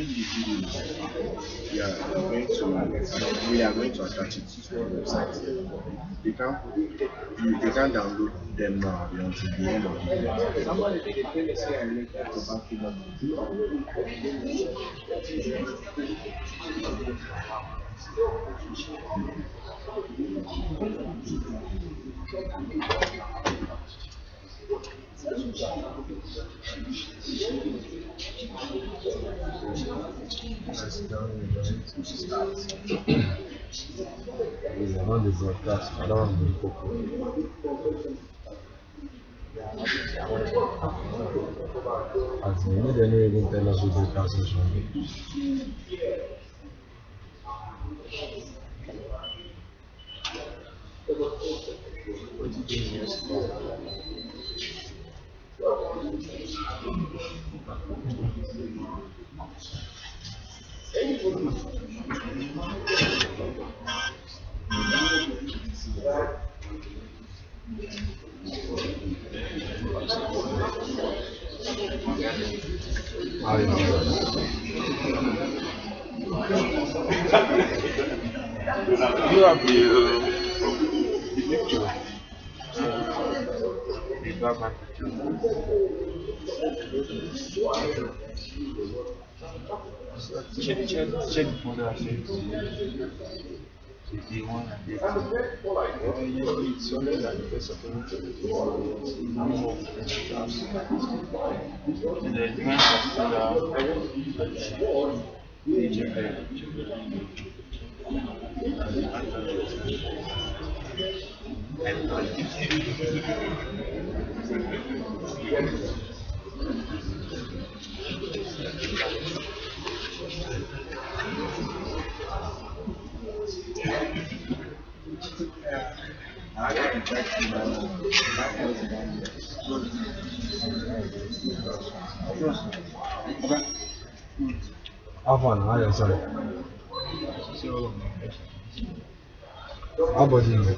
We are going to attach it to the website. They can't they can't download them now until the end of the year. Is around the broadcast, around the cocoa. As many they don't even tell us the broadcast session. How you You have the picture. The background picture. Check the folder I sent to you. The one and the it's only that the first of all and the advanced folder check have fun, how you sorry? so How about you?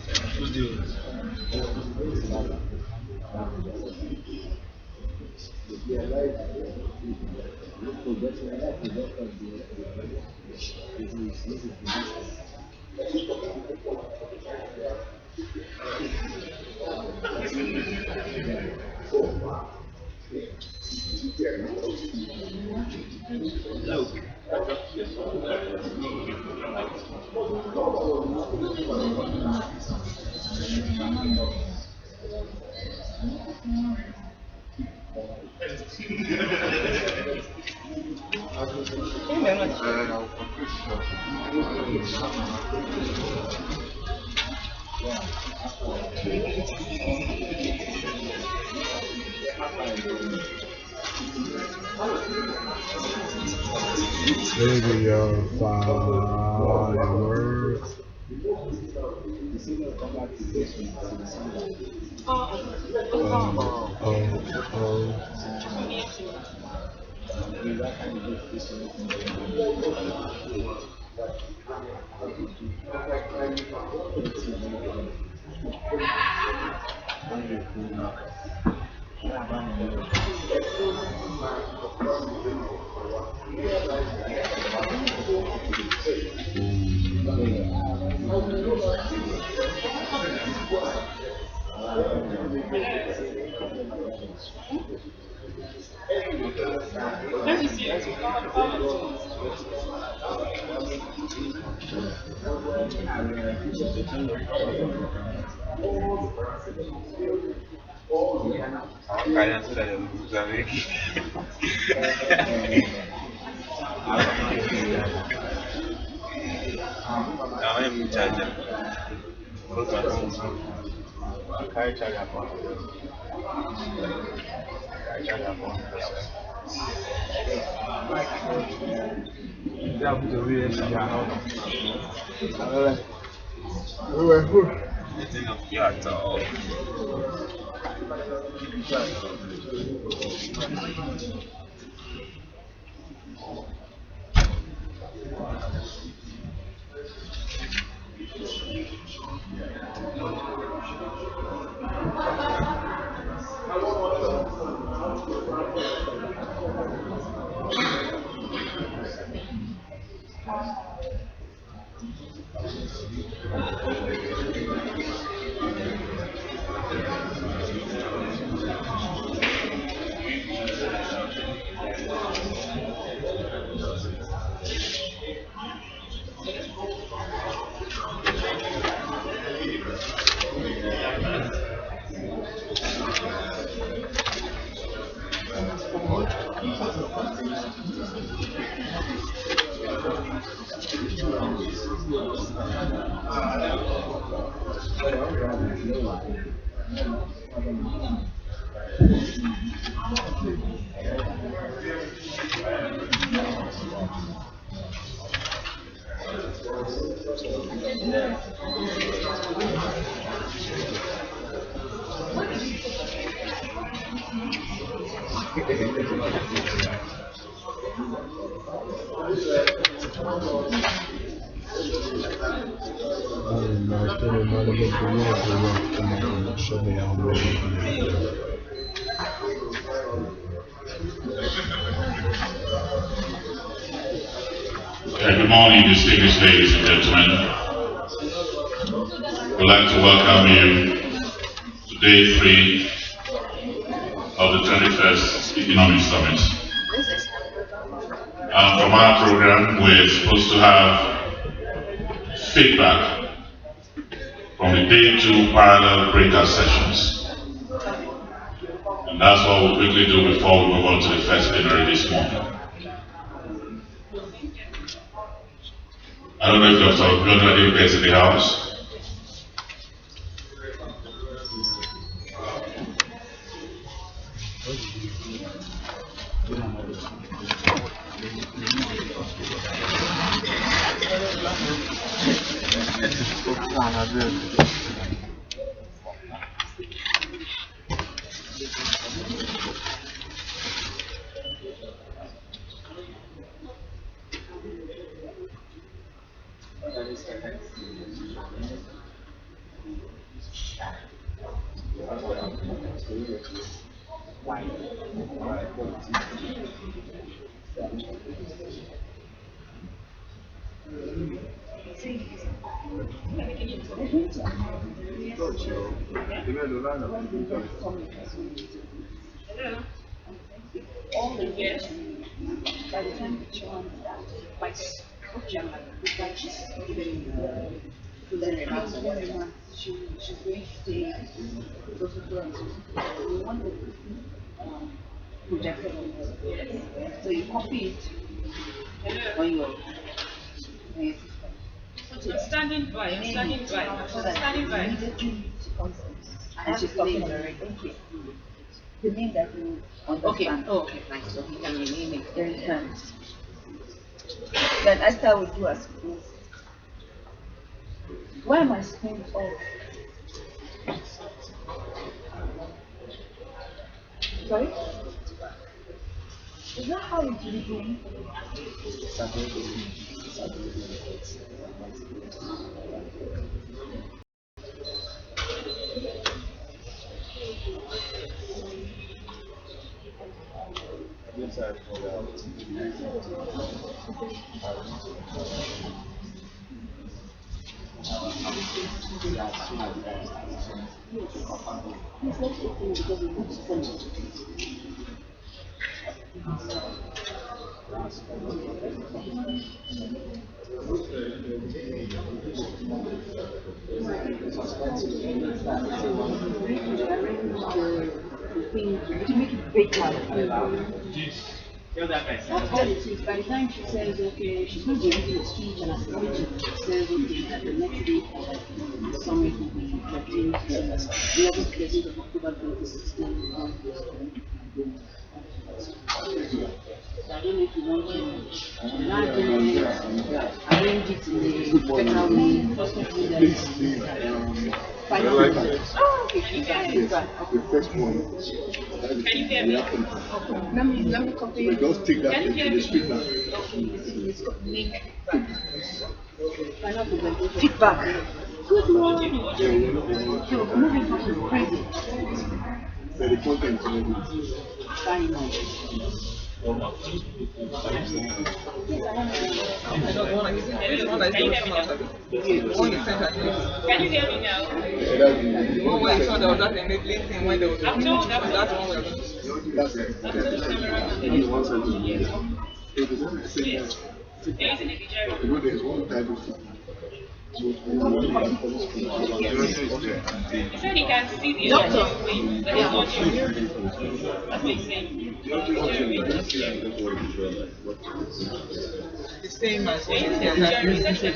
Baby, your fireworks. Oh. kalian sudah ada Mozambique. Namanya mencajar. Kayak cara apa? Cara apa? Dia butuh dia sejarah. Itu yang biasa. Good morning, distinguished ladies and gentlemen. We'd like to welcome you to day 3 of the 21st Economic Summit. From our program, we're supposed to have feedback from the day 2 parallel breakout sessions. And that's what we'll quickly do before we move on to the first plenary this morning. I don't know if Dr. Obiodun gets in the house. All the years, by the time the children like she's she's going to stay closer to us. We want the projected on her. So you copy it on your system. Standing by. So that immediately she comes and she's talking already. Okay. The name that you understand. Okay, fine. So you can rename it. Then you can. Then Esther will do as well. Why am I screen off? Sorry? Is that how it will be going? To make it breakout. By the time she says, okay, she's not going to do a speech and as she says, okay, that the next day the summit will be 11th of October 2016. So I don't know if you want to arrange it in the better way. First of all, oh, okay, The first one. Can you hear me? let me copy So just take that into the speaker. feedback. Good morning. You're moving from crazy. So the content is already. Fine. Can you hear me now? I'm told that's one way. That's it. Only one sentence. It is only saying that. There isn't a You know, there's one type of He said he can see the audio wave, but the audio. That's what he's saying. The same as what you said.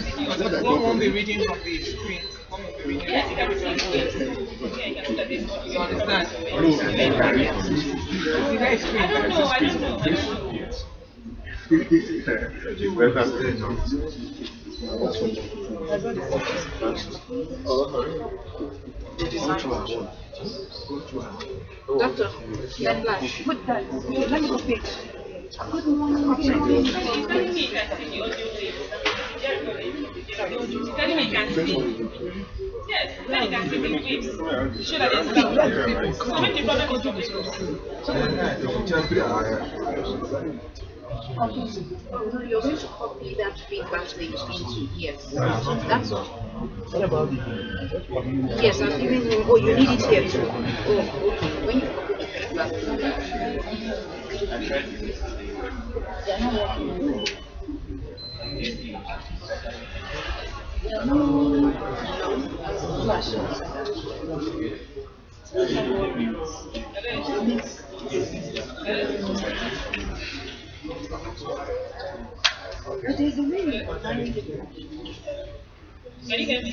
One won't be reading from the screen. One will be reading Yes, from he can the see screen. it. Yeah, he can look at this audio. You understand? I don't know. Doctor, that flash. Put that. Let me go fix. Good morning. He's telling me he can see the audio wave. He's telling me he can see. Yes, he's telling me he can see the waves. Show that there's sound. So maybe the problem is So you're going to copy that feedback link into here. That's all. What about the Yes, I'm giving you. Oh, you need it here too. Oh, okay. When you copy the feedback. But there's a way of finding the Can you hear me?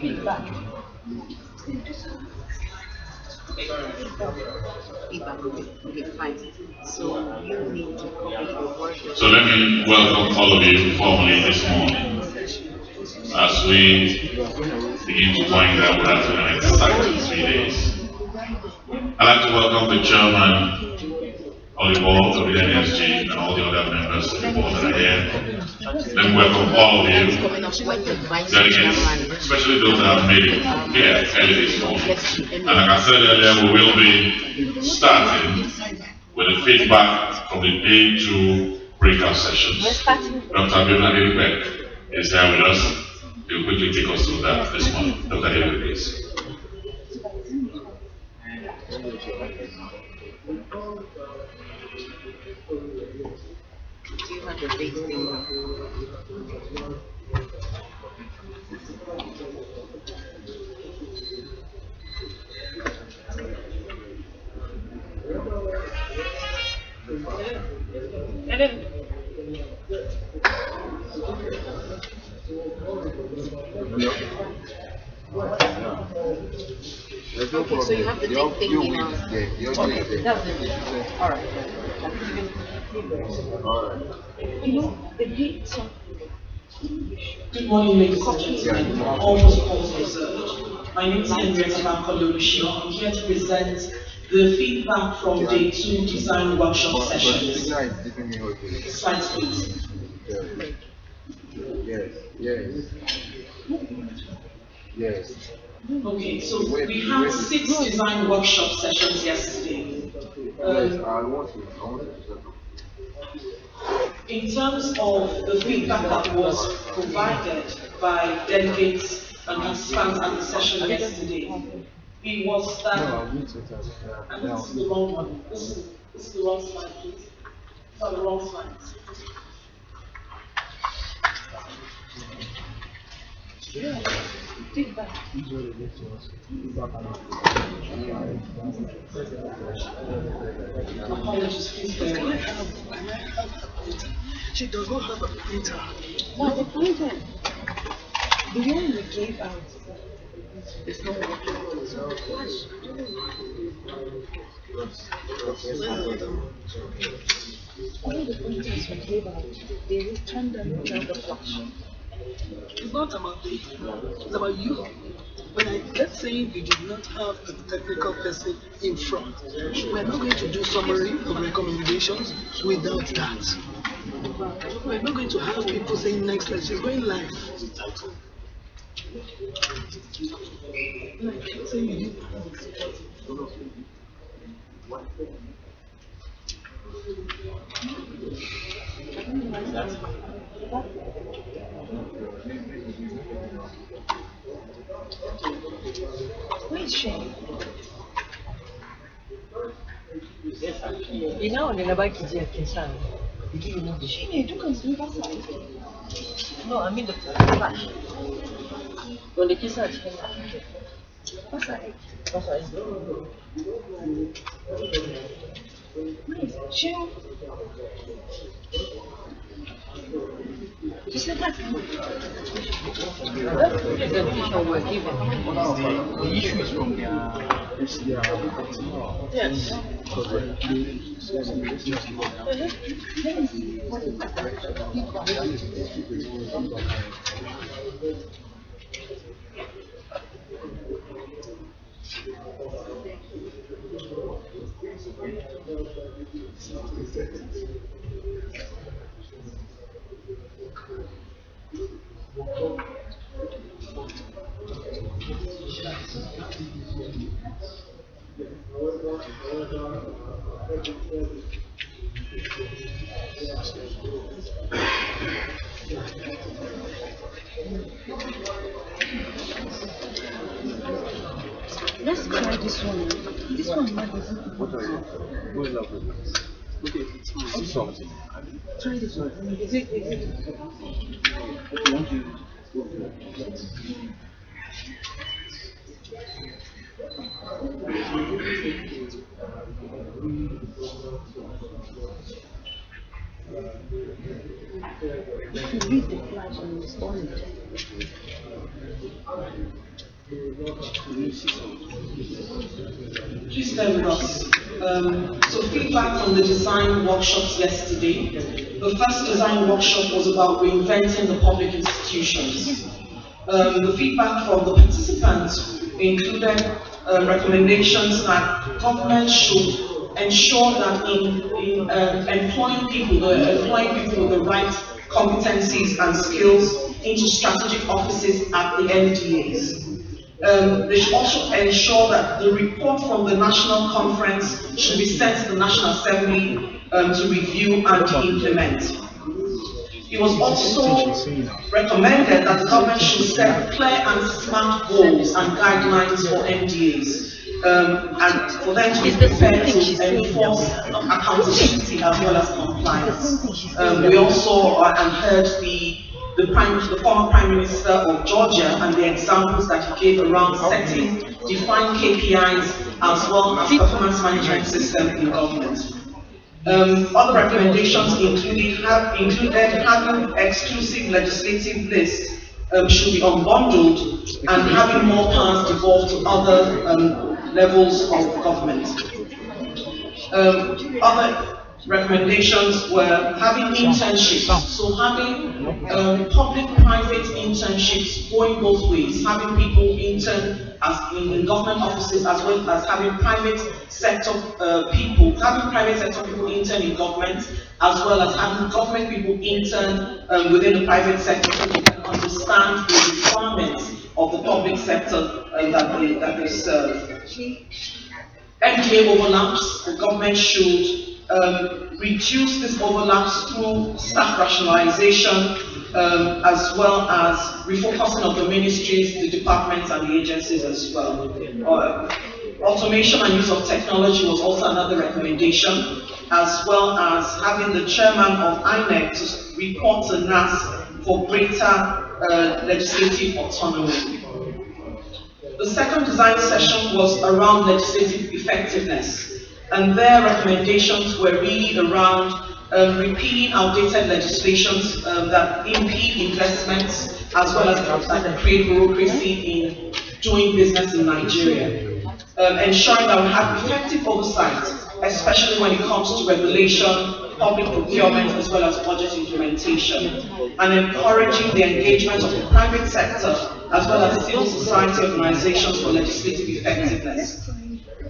feedback. Okay, fine. So you need to copy the word. So let me welcome all of you formally this morning as we begin to wind down what has been an exciting 3 days. I'd like to welcome the chairman of the board of the NESG and all the other members of the board that are here. Let me welcome all of you, delegates, especially those that have made it here early this morning. And like I said earlier, we will be starting with the feedback from the day 2 breakout sessions. Dr. Abiola Adebek is here with us. He will quickly take us through that this morning. Dr. Adebek, please. Do you have the big thing? And then Okay, so you have the big thing now. Okay, that's it. All right. You know, the big song. Good morning, ladies and gentlemen. All protocols observed. My name is Henrietta Bankole-Olushi. I'm here to present the feedback from day 2 design workshop sessions. Slides, please. Yes. Okay, so we had 6 design workshop sessions yesterday. I want to In terms of the feedback that was provided by delegates and participants at the session yesterday, it was that, and this is the wrong one, this is the wrong slide, please. Sorry, the wrong slide. Apologies, please bear with me. She does not have a printer. No, the printer. The one we gave out. It's not working. All the printers we gave out, they returned them without the flash. It's not about me. It's about you. Let's say you did not have a technical person in front. We're not going to do summary of recommendations without that. We're not going to have people saying next lecture. It's going live. Like, say you did. Where's Shane? Inao nilabaki je kesana. No, I mean the flash. When the kids are taking what's that? What's that? Chill. Just like that. Presentation we're given. The issue is from their Yes. Let's try this one. This one might be What are you? Who is that with? Okay, it's something. try this one. Is it? If you read the flash and respond. Please bear with us. So feedback from the design workshops yesterday. The first design workshop was about reinventing the public institutions. The feedback from the participants included recommendations that government should ensure that in employing people with the right competencies and skills into strategic offices at the NDAs. They should also ensure that the report from the national conference should be sent to the National Assembly to review and implement. It was also recommended that the government should set clear and smart goals and guidelines for NDAs, and for them to be prepared to enforce accountability as well as compliance. We also heard the former Prime Minister of Georgia and the examples that he gave around setting defined KPIs as well as performance management system in government. Other recommendations included having exclusive legislative lists should be unbundled and having more powers devolved to other levels of government. Other recommendations were having internships, so having public-private internships going both ways, having people intern as in government offices as well as having private sector people intern in government, as well as having government people intern within the private sector so they can understand the requirements of the public sector that they serve. MDA overlaps, the government should reduce these overlaps through staff rationalization, as well as refocusing of the ministries, the departments, and the agencies as well. Automation and use of technology was also another recommendation, as well as having the chairman of INEC to report to NAS for greater legislative autonomy. The second design session was around legislative effectiveness, and their recommendations were really around repealing outdated legislations that impede investments, as well as that create bureaucracy in doing business in Nigeria. Ensuring that we have effective oversight, especially when it comes to regulation, public procurement, as well as budget implementation, and encouraging the engagement of the private sector, as well as civil society organizations for legislative effectiveness.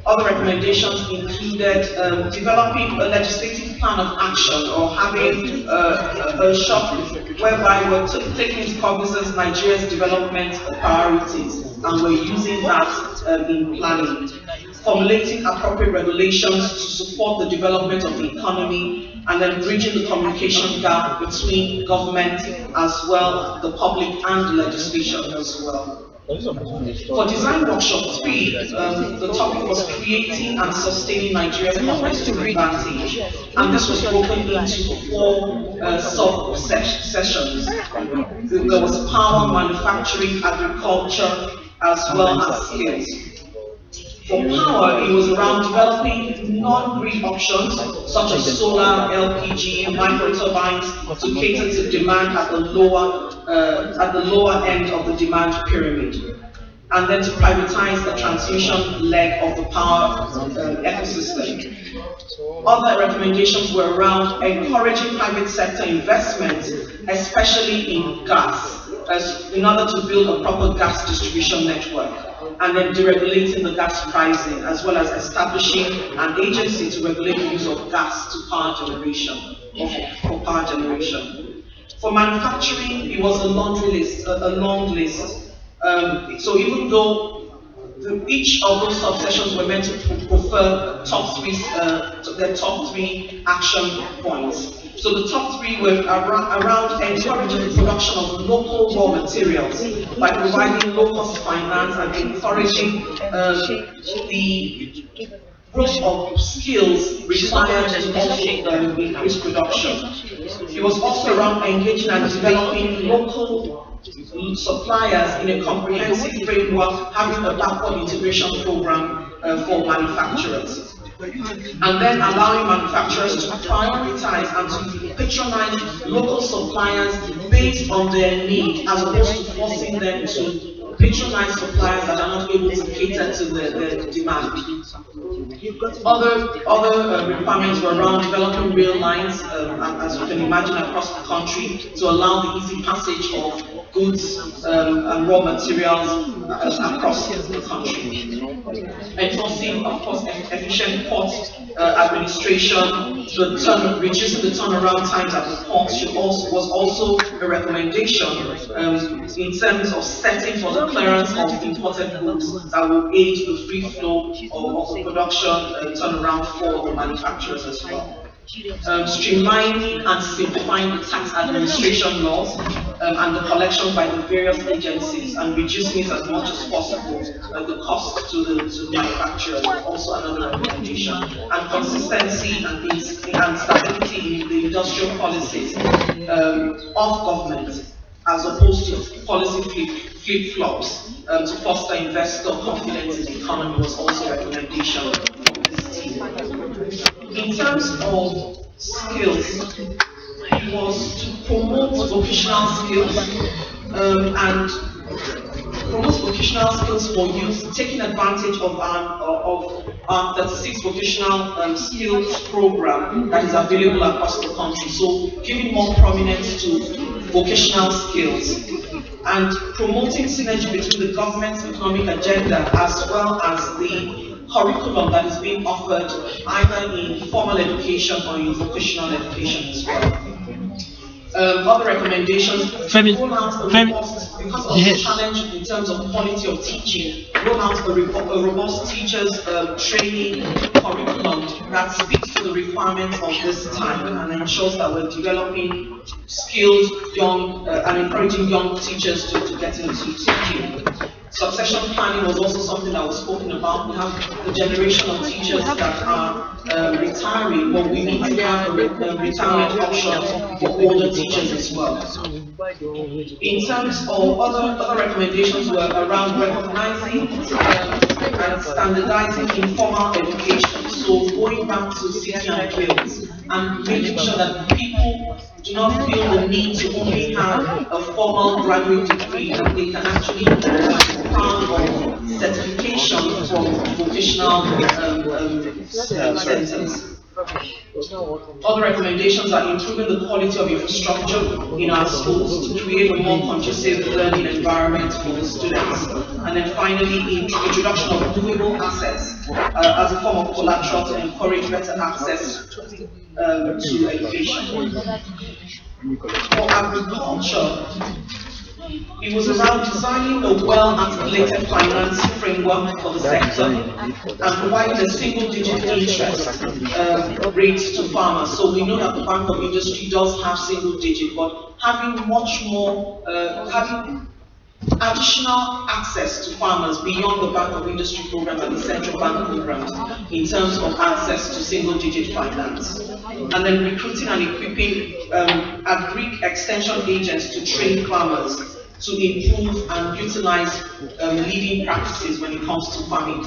Other recommendations included developing a legislative plan of action, or having a shop whereby we're taking into cognizance Nigeria's development priorities, and we're using that in planning. Formulating appropriate regulations to support the development of the economy, and then bridging the communication gap between government as well, the public and the legislation as well. For Design Workshop 3, the topic was creating and sustaining Nigeria's competitive advantage, and this was broken into 4 sub-sessions. There was power, manufacturing, agriculture, as well as skills. For power, it was around developing non-grid options such as solar, LPG, microturbines to cater to demand at the lower end of the demand pyramid, and then to privatize the transmission leg of the power ecosystem. Other recommendations were around encouraging private sector investment, especially in gas, in order to build a proper gas distribution network, and then deregulating the gas pricing, as well as establishing an agency to regulate the use of gas to power generation, or for power generation. For manufacturing, it was a long list. So even though each of those subsessions were meant to prefer their top three action points. So the top 3 were around encouraging the production of local raw materials by providing low-cost finance and encouraging the growth of skills required to also increase production. It was also around engaging and developing local suppliers in a comprehensive framework, having a backward integration program for manufacturers. And then allowing manufacturers to prioritize and to patronize local suppliers based on their need, as opposed to forcing them to patronize suppliers that are not able to cater to the demand. Other requirements were around developing rail lines, as you can imagine, across the country to allow the easy passage of goods and raw materials across the country. Enforcing, of course, efficient port administration, reducing the turnaround times at the ports was also a recommendation in terms of setting for the clearance of imported goods that will aid the free flow of the production turnaround for the manufacturers as well. Streamlining and simplifying the tax administration laws and the collection by the various agencies, and reducing it as much as possible, the cost to the manufacturers, also another recommendation. And consistency and stability in the industrial policies of government, as opposed to policy flip-flops to foster investor confidence in the economy, was also a recommendation from this team. In terms of skills, it was to promote vocational skills and promote vocational skills for youth, taking advantage of our 36 vocational skills program that is available across the country. So giving more prominence to vocational skills and promoting synergy between the government's economic agenda as well as the curriculum that is being offered either in formal education or in vocational education as well. Other recommendations, roll out because of the challenge in terms of quality of teaching, roll out a robust teachers training curriculum that speaks to the requirements of this time and ensures that we're developing skilled young and encouraging young teachers to get into teaching. Succession planning was also something that was spoken about. We have the generation of teachers that are retiring, but we need to have a retirement option for older teachers as well. In terms of other recommendations were around recognizing and standardizing informal education. So going back to city and fields and making sure that people do not feel the need to only have a formal graduate degree, and they can actually be proud of certification from vocational centers. Other recommendations are improving the quality of infrastructure in our schools to create a more conducive learning environment for the students. And then finally, introduction of movable assets as a form of collateral to encourage better access to education. For agriculture, It was around designing a well-articulated finance framework for the sector and providing a single-digit interest rate to farmers. So we know that the Bank of Industry does have single-digit, but having much more, having additional access to farmers beyond the Bank of Industry programs and the central bank programs in terms of access to single-digit finance. And then recruiting and equipping agri extension agents to train farmers to improve and utilize leading practices when it comes to farming.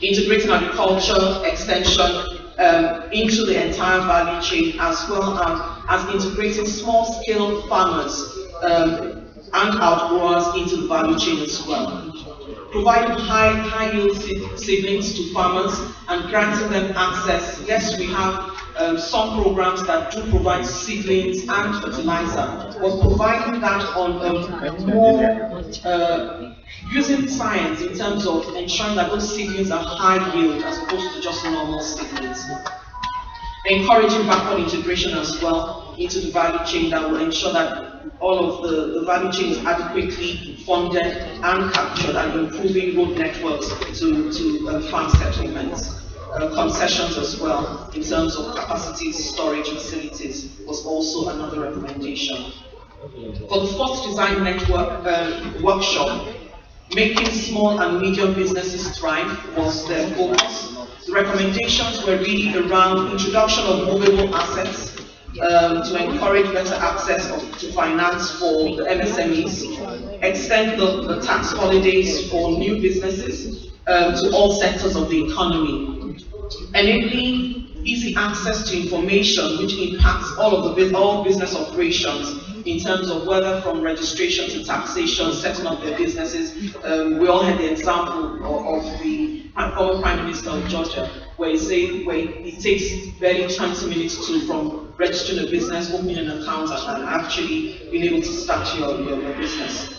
Integrating agriculture extension into the entire value chain, as well as integrating small-scale farmers and outgrowers into the value chain as well. Providing high yield seedlings to farmers and granting them access. Yes, we have some programs that do provide seedlings and fertilizer, but providing that on more using science in terms of ensuring that those seedlings are high yield as opposed to just normal seedlings. Encouraging backward integration as well into the value chain that will ensure that all of the value chain is adequately funded and captured, and improving road networks to farm settlements. Concessions as well in terms of capacity storage facilities was also another recommendation. For the fourth design network workshop, making small and medium businesses thrive was their focus. The recommendations were really around introduction of movable assets to encourage better access to finance for the MSMEs, extend the tax holidays for new businesses to all sectors of the economy, enabling easy access to information which impacts all business operations in terms of whether from registration to taxation, setting up their businesses. We all had the example of the former Prime Minister of Georgia, where it takes barely 20 minutes from registering a business, opening an account, and actually being able to start your business.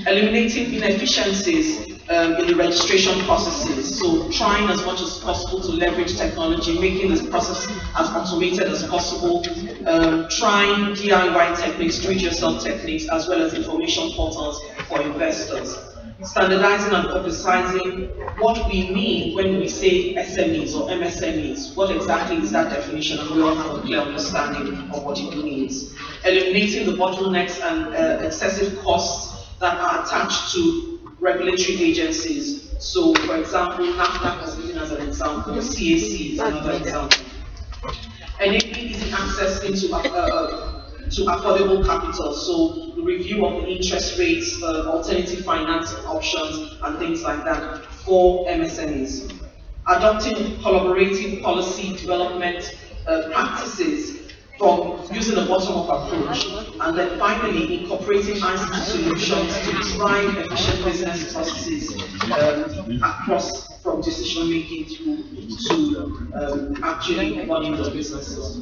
Eliminating inefficiencies in the registration processes, so trying as much as possible to leverage technology, making this process as automated as possible, trying DIY techniques, do-it-yourself techniques, as well as information portals for investors. Standardizing and publicizing what we mean when we say SMEs or MSMEs. What exactly is that definition, and we all have a clear understanding of what it means. Eliminating the bottlenecks and excessive costs that are attached to regulatory agencies. So, for example, NAFDAC was given as an example, CAC is another example. Enabling easy access into to affordable capital, so the review of the interest rates, alternative financing options, and things like that for MSMEs. Adopting collaborative policy development practices from using a bottom-up approach, and then finally incorporating ICT solutions to drive efficient business processes across from decision making to actually running the businesses.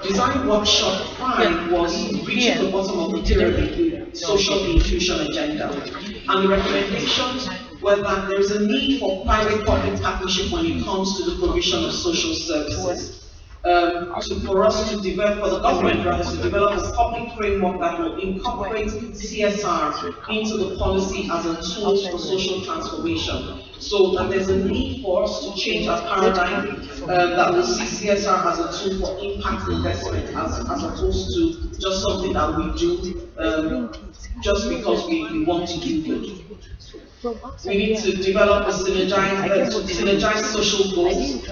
Design workshop 5 was reaching the bottom of the pyramid, social inclusion agenda, and the recommendations were that there is a need for private-public partnership when it comes to the provision of social services. For us to develop, for the government rather, to develop a public framework that will incorporate CSR into the policy as a tool for social transformation. So that there's a need for us to change our paradigm that will see CSR as a tool for impact investment as opposed to just something that we do just because we want to do good. We need to develop a synergized social goals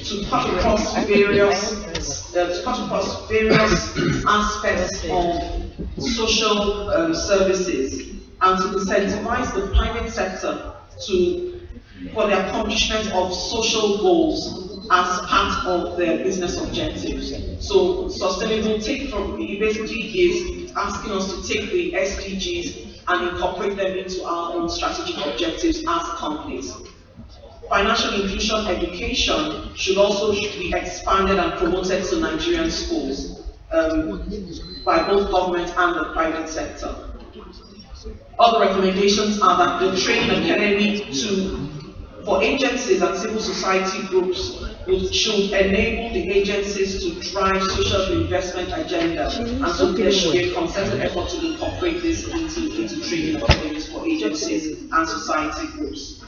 to cut across various aspects of social services, and to incentivize the private sector for the accomplishment of social goals as part of their business objectives. So sustainable it basically is asking us to take the SDGs and incorporate them into our own strategic objectives as companies. Financial inclusion education should also be expanded and promoted to Nigerian schools by both government and the private sector. Other recommendations are that the training academy for agencies and civil society groups, which should enable the agencies to drive social investment agenda, and so there should be a concerted effort to incorporate this into training opportunities for agencies and society groups.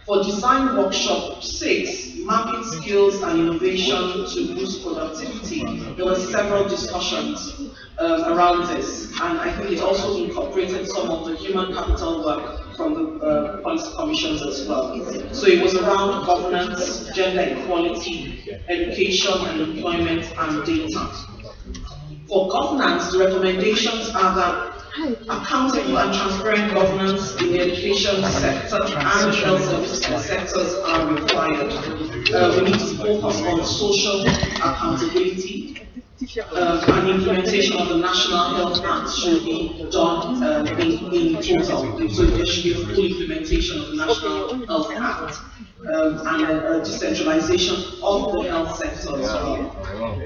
For design workshop 6, mapping skills and innovation to boost productivity, there were several discussions around this, and I think it also incorporated some of the human capital work from the policy commissions as well. So it was around governance, gender equality, education and employment, and data. For governance, the recommendations are that accountable and transparent governance in the education sector and the health services sectors are required. We need to focus on social accountability, and implementation of the National Health Act should be done in total. So there should be a full implementation of the National Health Act. And decentralization of the health sector as well.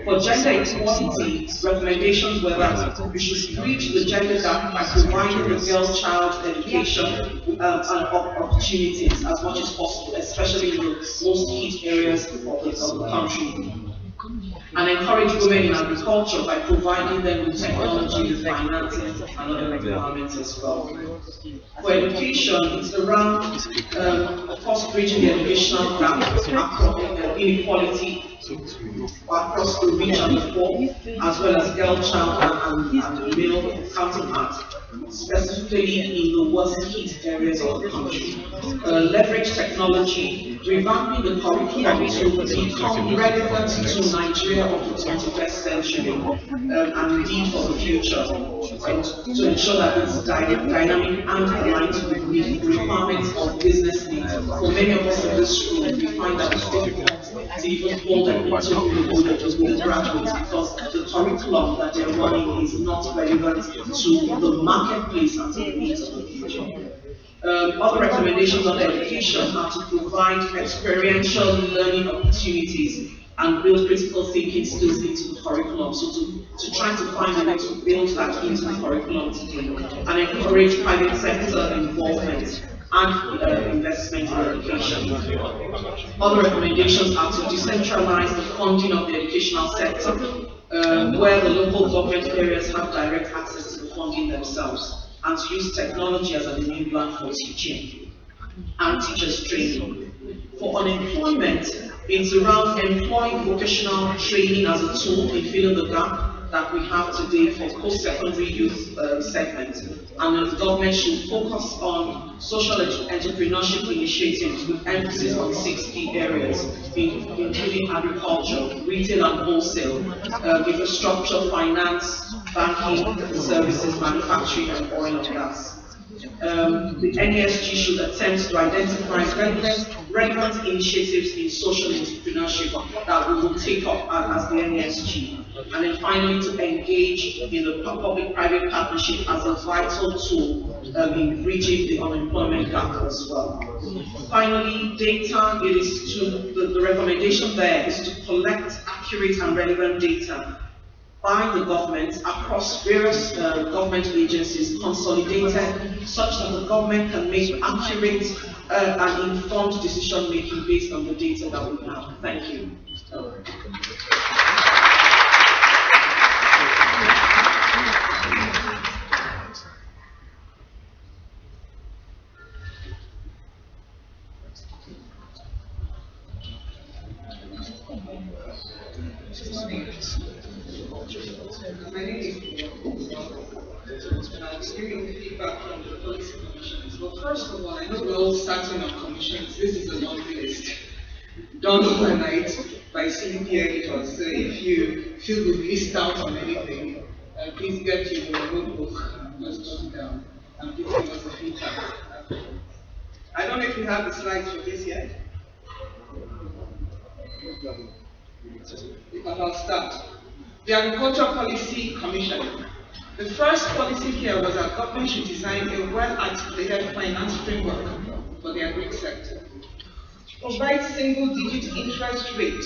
For gender equality, recommendations were that we should bridge the gender gap by providing the girl-child education and opportunities as much as possible, especially in the most hit areas of the country. And encourage women in agriculture by providing them with technology, financing, and other requirements as well. For education, it's around, of course, bridging the educational gap, inequality across the rich and the poor, as well as girl, child, and male counterparts, specifically in the worst hit areas of the country. Leverage technology, revamping the curriculum to become relevant to Nigeria of the 21st century, and indeed for the future, to ensure that it's dynamic and aligned with the requirements of business needs. For many of us in this room, we find that it's difficult to even hold an interview with the graduates because the curriculum that they're running is not relevant to the marketplace and to the needs of the future. Other recommendations on education are to provide experiential learning opportunities and build critical thinking skills into the curriculum. So to try to find a way to build that into the curriculum today and encourage private sector involvement and investment in education. Other recommendations are to decentralize the funding of the educational sector, where the local government areas have direct access to the funding themselves, and to use technology as an enabler for teaching and teachers training. For unemployment, it's around employing vocational training as a tool in filling the gap that we have today for post-secondary youth segment. And the government should focus on social entrepreneurship initiatives with emphasis on 6 key areas, including agriculture, retail and wholesale, infrastructure, finance, banking, services, manufacturing, and oil and gas. The NESG should attempt to identify relevant initiatives in social entrepreneurship that we will take up as the NESG. And then finally, to engage in the public-private partnership as a vital tool in bridging the unemployment gap as well. Finally, data, it is to, the recommendation there is to collect accurate and relevant data by the government across various government agencies, consolidated such that the government can make accurate and informed decision making based on the data that we have. Thank you. My name is and I'm giving feedback from the policy commissions. Well, first of all, I know we're all starting on commissions. This is a long list done overnight by CDP editors. So if you feel we've missed out on anything, please get your notebook and just jot it down and please give us the feedback. I don't know if you have the slides for this yet. Because I'll start. The Agriculture Policy Commission. The first policy here was that government should design a well-articulated finance framework for the agri sector. Provide single-digit interest rate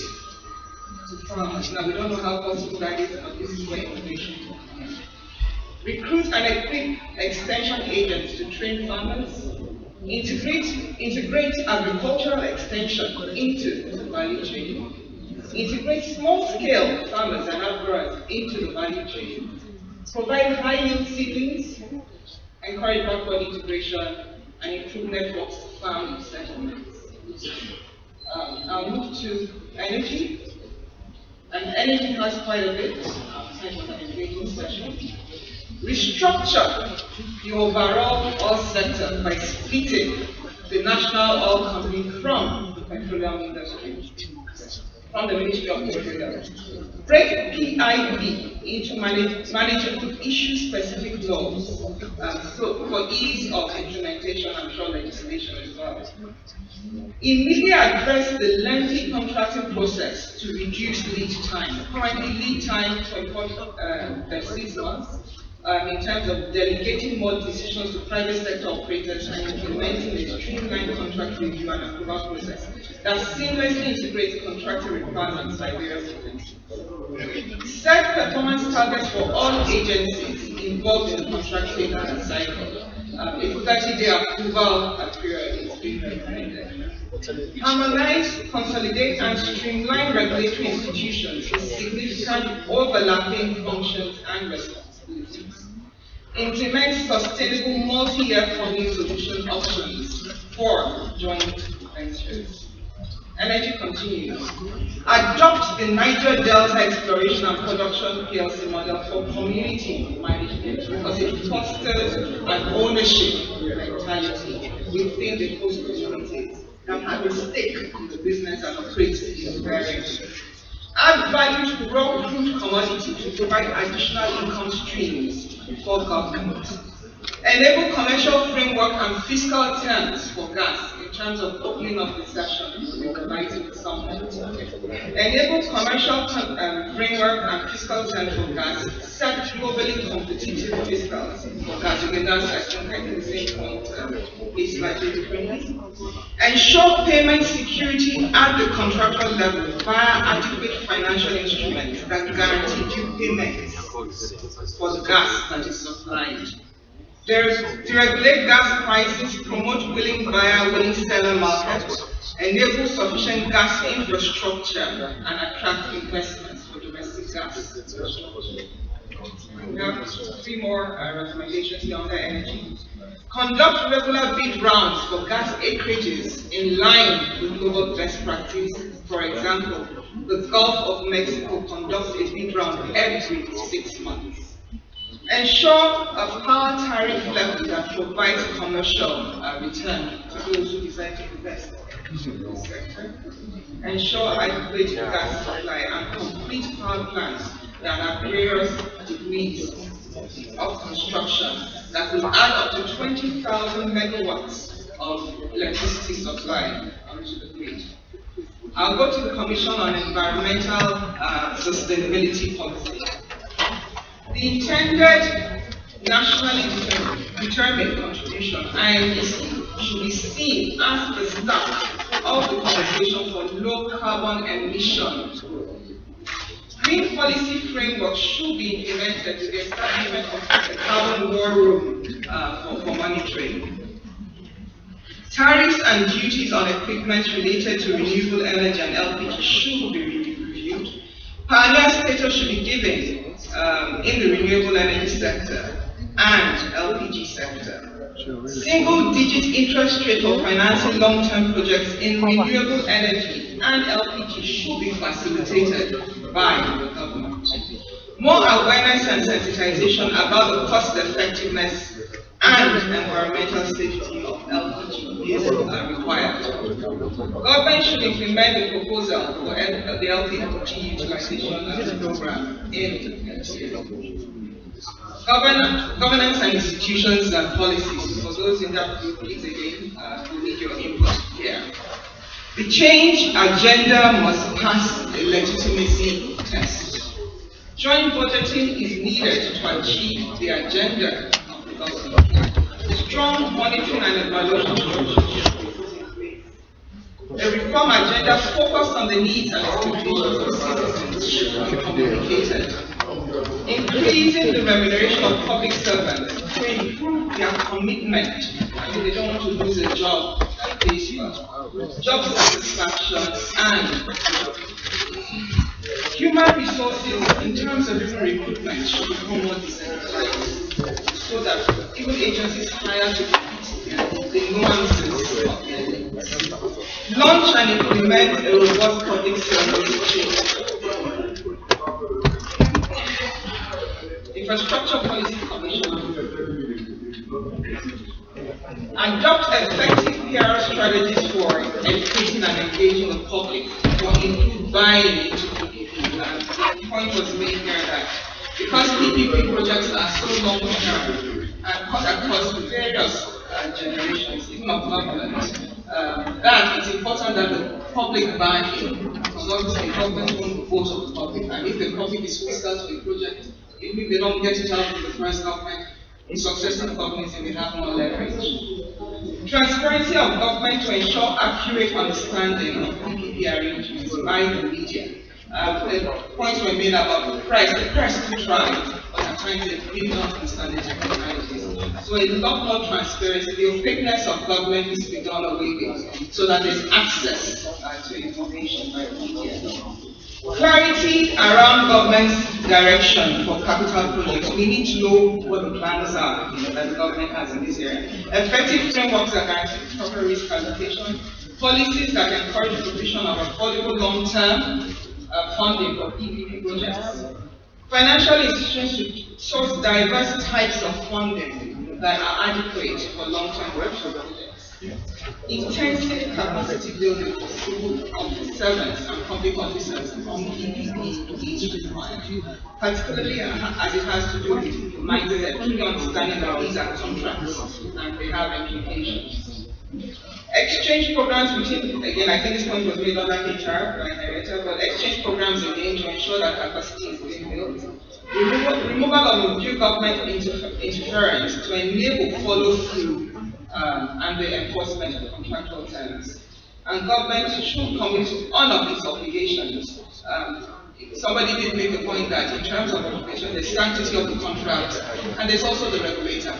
to farmers. Now, we don't know how possible that is, but this is where information comes. Recruit and equip extension agents to train farmers. Integrate agricultural extension into the value chain. Integrate small-scale farmers and growers into the value chain. Provide high-yield seedlings. Encourage backward integration and improve networks to farm settlements. I'll move to energy. And energy has quite a bit. It was an engaging session. Restructure the overall oil sector by splitting the national oil company from the petroleum industry, from the Ministry of Petroleum. Break PIB into manageable issue-specific laws, so for ease of implementation, I'm sure legislation as well. Immediately address the lengthy contracting process to reduce lead time. Currently, lead time for 36 months. In terms of delegating more decisions to private sector operators and implementing a streamlined contract review and approval process that seamlessly integrates contracting requirements by various agencies. Set performance targets for all agencies involved in the contracting cycle. A 30-day approval period is being recommended. Harmonize, consolidate, and streamline regulatory institutions with significant overlapping functions and responsibilities. Implement sustainable multi-year funding solution options for joint ventures. Energy continues. Adopt the Niger Delta Exploration and Production PLC model for community management because it fosters an ownership mentality within the host communities that have a stake in the business and operate in various. Add value to raw crude commodity to provide additional income streams for government. Enable commercial framework and fiscal terms for gas in terms of opening up the session, inviting someone. Enable commercial framework and fiscal terms for gas, set globally competitive fiscals for gas. Again, that's I think the same point is slightly differently. Ensure payment security at the contractual level via adequate financial instruments that guarantee due payments for the gas that is supplied. Deregulate gas prices, promote willing buyer, willing seller markets, enable sufficient gas infrastructure, and attract investments for domestic gas. We have 3 more recommendations here under energy. Conduct regular bid rounds for gas acreages in line with global best practice. For example, the Gulf of Mexico conducts a bid round every 6 months. Ensure a power tariff level that provides commercial return to those who decide to invest in this sector. Ensure adequate gas supply and complete power plants that have various degrees of construction that will add up to 20,000 megawatts of electricity supply onto the grid. I'll go to the Commission on Environmental Sustainability Policy. The intended nationally determined contribution (INDC) should be seen as the start of the conversation for low carbon emissions. Green policy framework should be implemented with the establishment of a carbon war room for monitoring. Tariffs and duties on equipment related to renewable energy and LPG should be reviewed. Pioneer status should be given in the renewable energy sector and LPG sector. Single-digit interest rate for financing long-term projects in renewable energy and LPG should be facilitated by the government. More awareness and sensitization about the cost-effectiveness and environmental safety of LPG is required. Government should implement the proposal for the LPG utilization program in governance and institutions and policies. For those in that group, please again, we need your input here. The change agenda must pass a legitimacy test. Joint budgeting is needed to achieve the agenda of the government. Strong monitoring and evaluation strategies. A reform agenda focused on the needs and expectations of citizens should be communicated. Increasing the remuneration of public servants to improve their commitment. I mean, they don't want to lose a job that pays well. Job satisfaction and human resources in terms of even recruitment should become more decentralized so that even agencies hired to compete the nuances of their needs. Launch and implement a robust public service change. Infrastructure Policy Commission. Adopt effective PR strategies for educating and engaging the public or include buying into PPP. The point was made here that because PPP projects are so long term and cut across various generations, even of government, that it's important that the public buy-in, because obviously government won't vote of the public, and if the public is hostile to the project, even if they don't get it out of the first government, in successive governments, they may have more leverage. Transparency of government to ensure accurate understanding of PPP arrangements by the media. The points were made about the press. The press do try, but at times they really don't understand the technicalities. So a lot more transparency. The opaqueness of government needs to be done away with, so that there's access to information by the media. Clarity around government's direction for capital projects. We need to know what the plans are that the government has in this area. Effective frameworks that guarantee proper risk allocation. Policies that encourage the provision of affordable long-term funding for PPP projects. Financial institutions should source diverse types of funding that are adequate for long-term projects. Intensive capacity building for civil servants and public officers on PPP is required, particularly as it has to do with mindset, really understanding that these are contracts and they have implications. Exchange programs between, again, I think this point was made under HR by Director, but exchange programs again to ensure that capacity is being built. Removal of undue government interference to enable follow-through and the enforcement of contractual terms. And government should commit to honor its obligations. Somebody did make a point that in terms of obligation, there's sanctity of the contract, and there's also the regulator.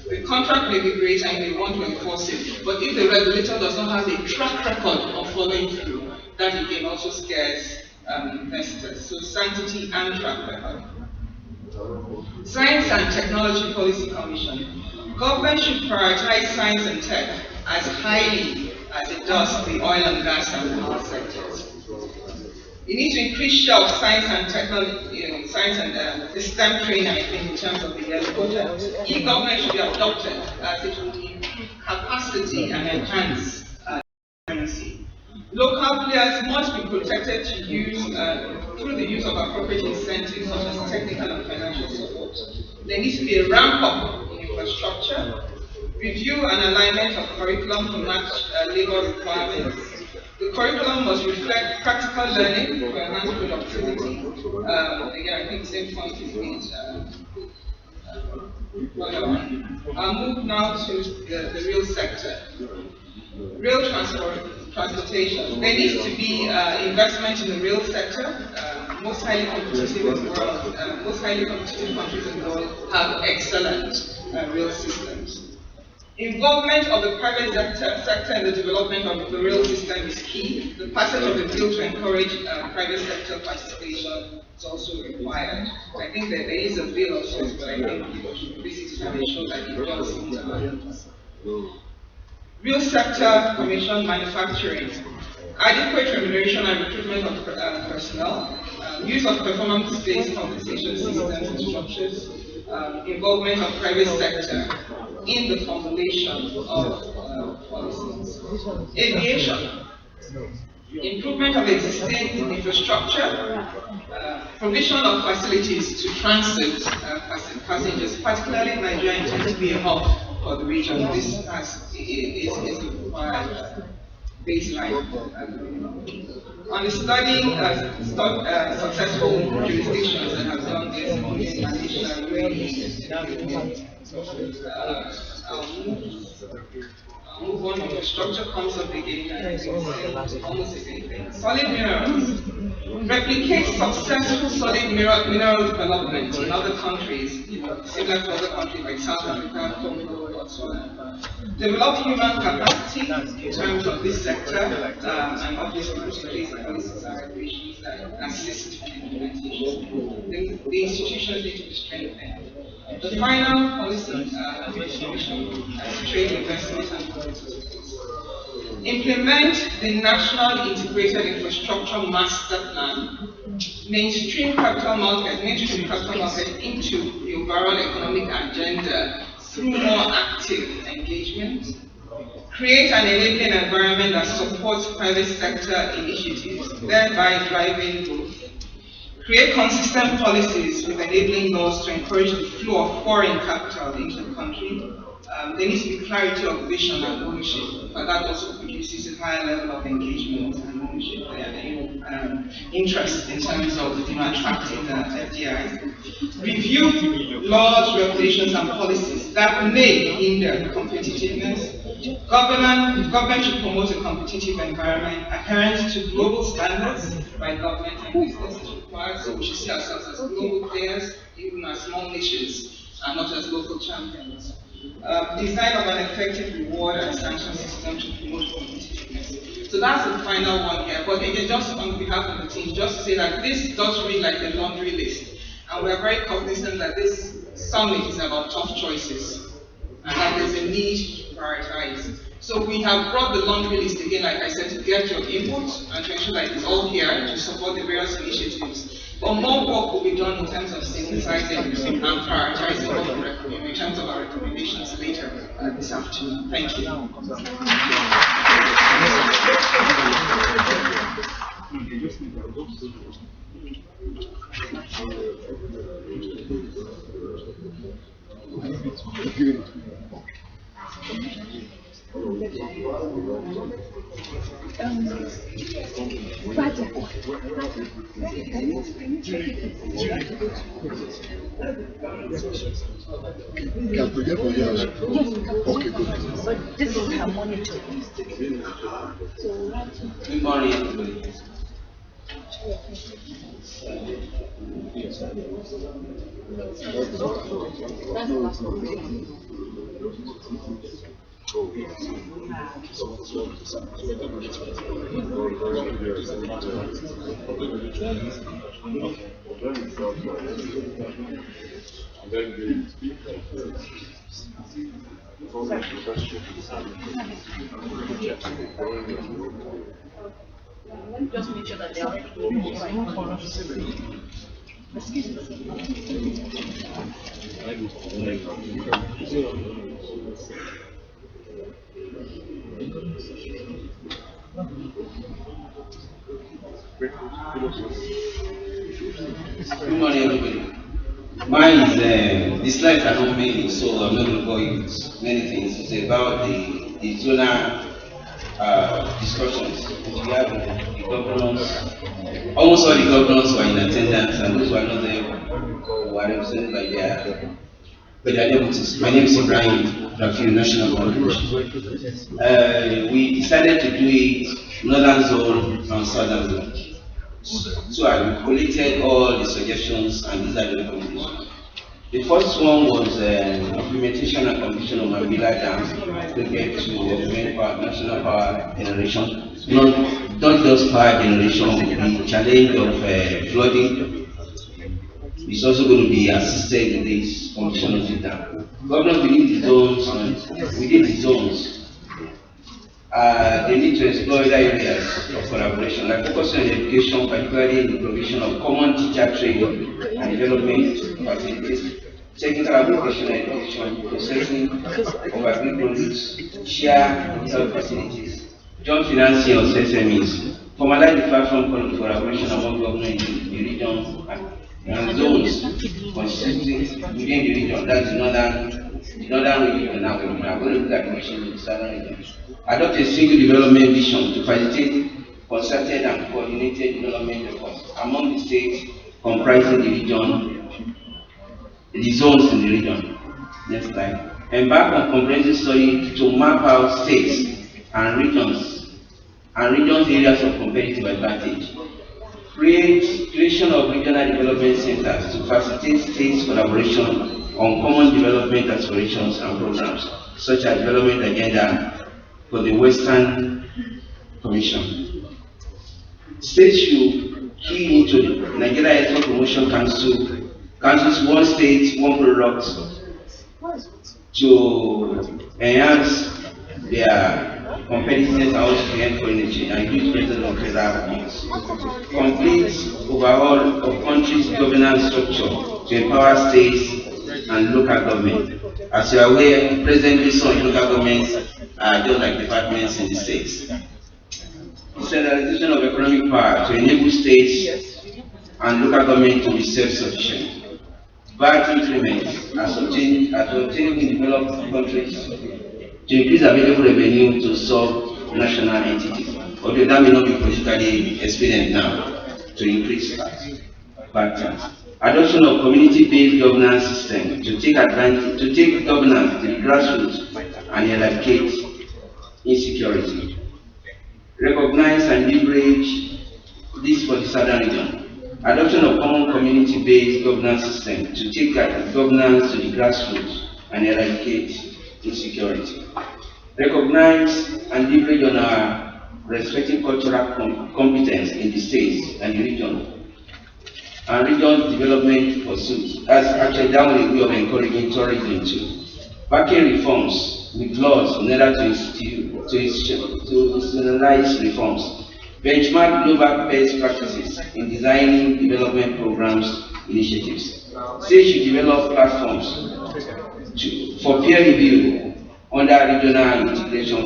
The contract may be great and they want to enforce it, but if the regulator does not have a track record of following through, that again also scares investors. So sanctity and track record. Science and Technology Policy Commission. Government should prioritize science and tech as highly as it does the oil and gas and power sectors. You need to increase share of science and technology, science and the STEM training, I think, in terms of the yellow budget. E-government should be adopted as it will improve capacity and enhance transparency. Local players must be protected to use through the use of appropriate incentives such as technical and financial support. There needs to be a ramp up in infrastructure, review and alignment of curriculum to match labor requirements. The curriculum must reflect practical learning for enhanced productivity. Again, I think the same point is made. I'll move now to the real sector. Rail transportation. There needs to be investment in the rail sector. Most highly competitive in the world, most highly competitive countries in the world have excellent rail systems. Involvement of the private sector in the development of the rail system is key. The passage of the bill to encourage private sector participation is also required. I think that there is a bill of sorts, but I think people should visit it and ensure that it does. Real sector commission manufacturing. Adequate remuneration and recruitment of personnel. Use of performance-based compensation systems and structures. Involvement of private sector in the formulation of policies. Aviation. Improvement of existing infrastructure. Provision of facilities to transit passengers, particularly in Nigeria, intends to be a hub for the region. This is required baseline. On the studying successful jurisdictions that have done this in Malaysia, I'll move on to the structure comes up again. Almost the same thing. Solid minerals. Replicate successful solid mineral development in other countries, similar to other countries like South Africa, Congo, develop human capacity in terms of this sector, and obviously put in place policies and regulations that assist in implementation. The institutions need to be strengthened. The final policy trade investment and competitiveness. Implement the National Integrated Infrastructure Master Plan, mainstream capital market into the overall economic agenda through more active engagement. Create an enabling environment that supports private sector initiatives, thereby driving growth. Create consistent policies with enabling laws to encourage the flow of foreign capital into the country. There needs to be clarity of vision and ownership, but that also produces a higher level of engagement and ownership and interest in terms of attracting FDIs. Review laws, regulations, and policies that may hinder competitiveness. Government should promote a competitive environment adherent to global standards by government and business is required, so we should see ourselves as global players, even as small nations, and not as local champions. Design of an effective reward and sanction system to promote competitiveness. So that's the final one here. But again, just on behalf of the team, just to say that this does read like a laundry list. And we're very cognizant that this summit is about tough choices. And that there's a need to prioritize. So we have brought the laundry list again, like I said, to get your input and to ensure that it's all here to support the various initiatives. But more work will be done in terms of synthesizing and prioritizing all the in terms of our recommendations later this afternoon. Thank you. Okay, good. But this is her monitor. Good morning, everybody. Just make sure that they are Good morning, everybody. Mine is the slides are not many, so I'm not going to bore you with many things. It's about the zonal discussions we have with the governors. Almost all the governors were in attendance, and those who are not there were represented by their deputies. My name is Ibrahim Rafiu, National Coordination. We decided to do it Northern Zone and Southern Zone. So I collated all the suggestions and these are the recommendations. The first one was implementation and completion of Mambila Dam to get to augment national power generation. Not just power generation, the challenge of flooding is also going to be assisted in this completion of the dam. Government within the zones, they need to explore other areas of collaboration, like focusing on education, particularly in the provision of common teacher training and development facilities, technical application education, processing of agri produce, share health facilities, joint financing of SMEs, formalize the platform collaboration among government in the region and zones constituting within the region. That's the northern region. Now we're going to look at the mission in the southern region. Adopt a single development vision to facilitate concerted and coordinated development efforts among the states comprising the region, the zones in the region. Next slide. Embark on comprehensive study to map out states and regions areas of competitive advantage. Creation of regional development centers to facilitate states collaboration on common development aspirations and programs. such as development agenda for the Western Commission. States should key into the Nigeria Export Promotion Council's one state, one product to enhance their competitiveness and also create foreign exchange and use better of federal funds. Complete overhaul of country's governance structure to empower states and local government. As you are aware, presently some local governments are just like departments in the states. Centralization of economic power to enable states and local government to be self-sufficient. VAT increments as obtained in developed countries to increase available revenue to sub-national entities. Although that may not be politically expedient now to increase VAT tax. Adoption of community-based governance system to take governance to the grassroots and eradicate insecurity. Recognize and leverage this for the southern region. Adoption of common community-based governance system to take governance to the grassroots and eradicate insecurity. Recognize and leverage on our respective cultural competence in the states and the region. And regional development pursuits. That's actually that way we are encouraging tourism too. Backing reforms with laws in order to institutionalize reforms. Benchmark global best practices in designing development programs initiatives. States should develop platforms for peer review under regional integration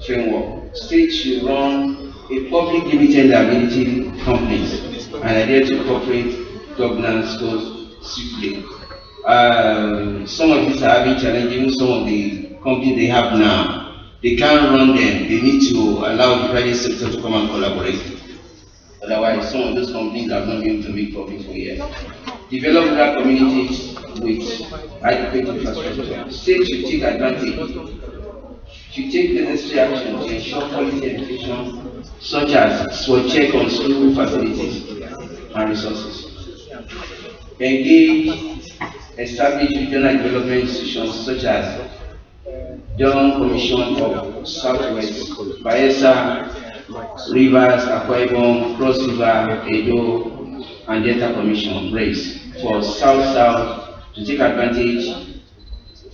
framework. States should run a public limited liability companies and adhere to corporate governance codes strictly. Some of these are having challenges, even some of the companies they have now. They can't run them, they need to allow the private sector to come and collaborate. Otherwise, some of those companies have not been able to make profit for years. Develop rural communities with adequate infrastructure. States should take advantage, should take the necessary action to ensure quality education, such as for check on school facilities and resources. Engage, establish regional development institutions such as Young Commission of Southwest, Bayelsa, Rivers, Akwa Ibom, Cross River, Edo, and Delta Commission race for South-South to take advantage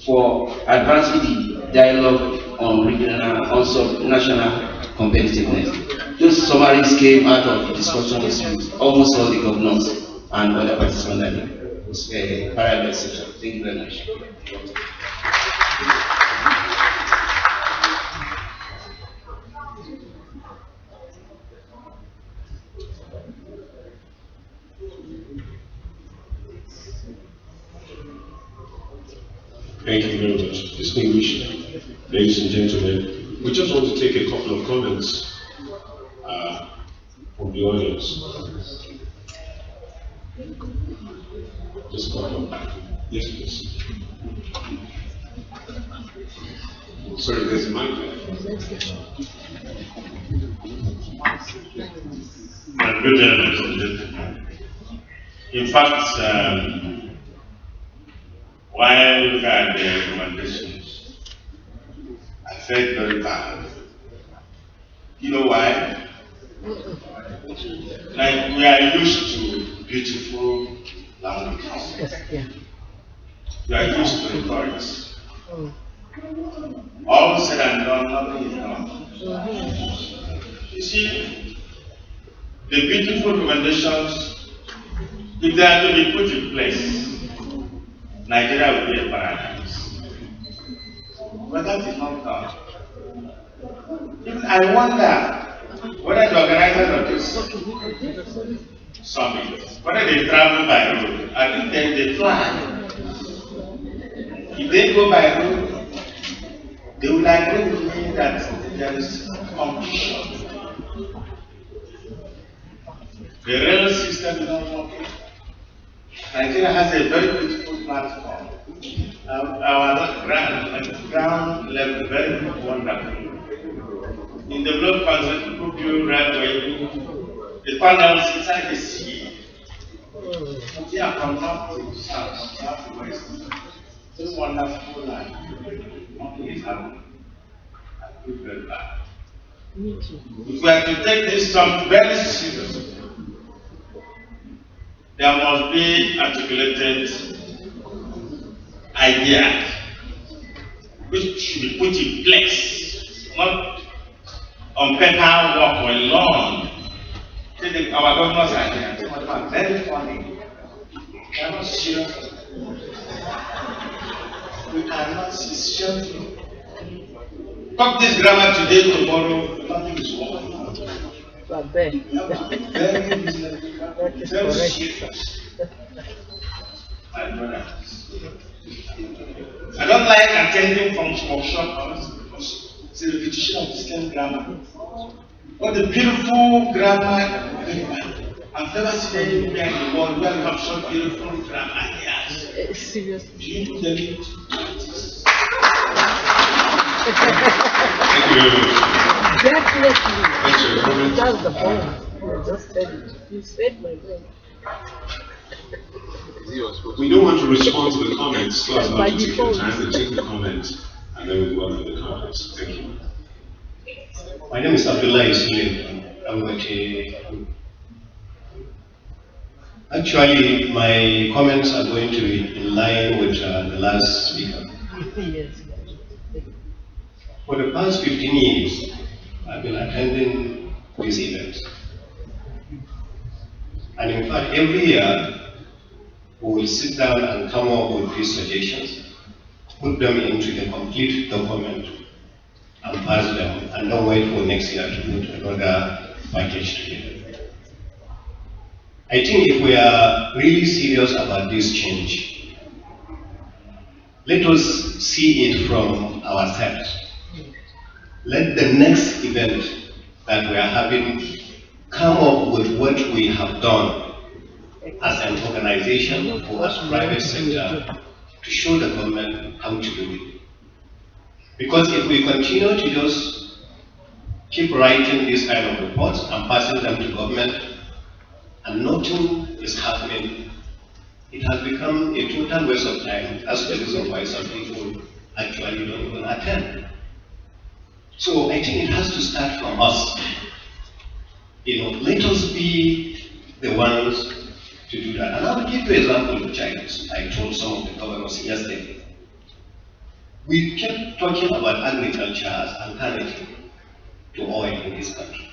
for advancing the dialogue on regional, on sub-national competitiveness. Those summaries came out of discussions with almost all the governors and other participants in the parallel session. Thank you very much. Thank you very much. Distinguished ladies and gentlemen, we just want to take a couple of comments from the audience. Just a couple. Yes, please. Sorry, there's a mic. Good day, ladies and gentlemen. In fact, while we look at the recommendations, I felt very bad. You know why? Like, we are used to beautiful languages. We are used to rhetorics. All said and done, nothing is done. You see, the beautiful recommendations, if they are to be put in place, Nigeria will be a paradise. But that is not done. Even I wonder whether the organizers of this summit, whether they travel by road. I think they fly. If they go by road, they will agree with me that there is competition. The rail system is not working. Nigeria has a very beautiful platform. Our ground level, very wonderful. In the developed countries, people build railway, the panels inside the sea. They are from north to south, south to west. This wonderful land. have a good feedback. If we are to take this stuff very seriously, there must be articulated ideas which should be put in place, not on paperwork or alone. Our governors are here, some of them are very funny. We are not serious. We are not serious. Talk this grammar today, tomorrow, nothing is working. Very serious. My brothers. I don't like attending from workshops because it's a repetition of the same grammar. What the beautiful grammar, I've never seen anywhere in the world where you have such beautiful grammar. Yes. Seriously. You tell it. Thank you very much. Definitely. That's the point. You just said it. You said my brain. We don't want to respond to the comments, so as not to take your time to take the comments, and then we go on to the comments. Thank you. My name is Abdullah Ismail. Actually, my comments are going to be in line with the last speaker. Yes. For the past 15 years, I've been attending these events. And in fact, every year, we will sit down and come up with these suggestions, put them into a complete document, and pass them, and don't wait for next year to put another package together. I think if we are really serious about this change, let us see it from ourselves. Let the next event that we are having come up with what we have done as an organization or as private sector to show the government how to do it. Because if we continue to just keep writing these kind of reports and passing them to government and nothing is happening, it has become a total waste of time. That's the reason why some people actually don't even attend. So I think it has to start from us. Let us be the ones to do that. And I will give you an example which I told some of the governors yesterday. We kept talking about agriculture as alternative to oil in this country.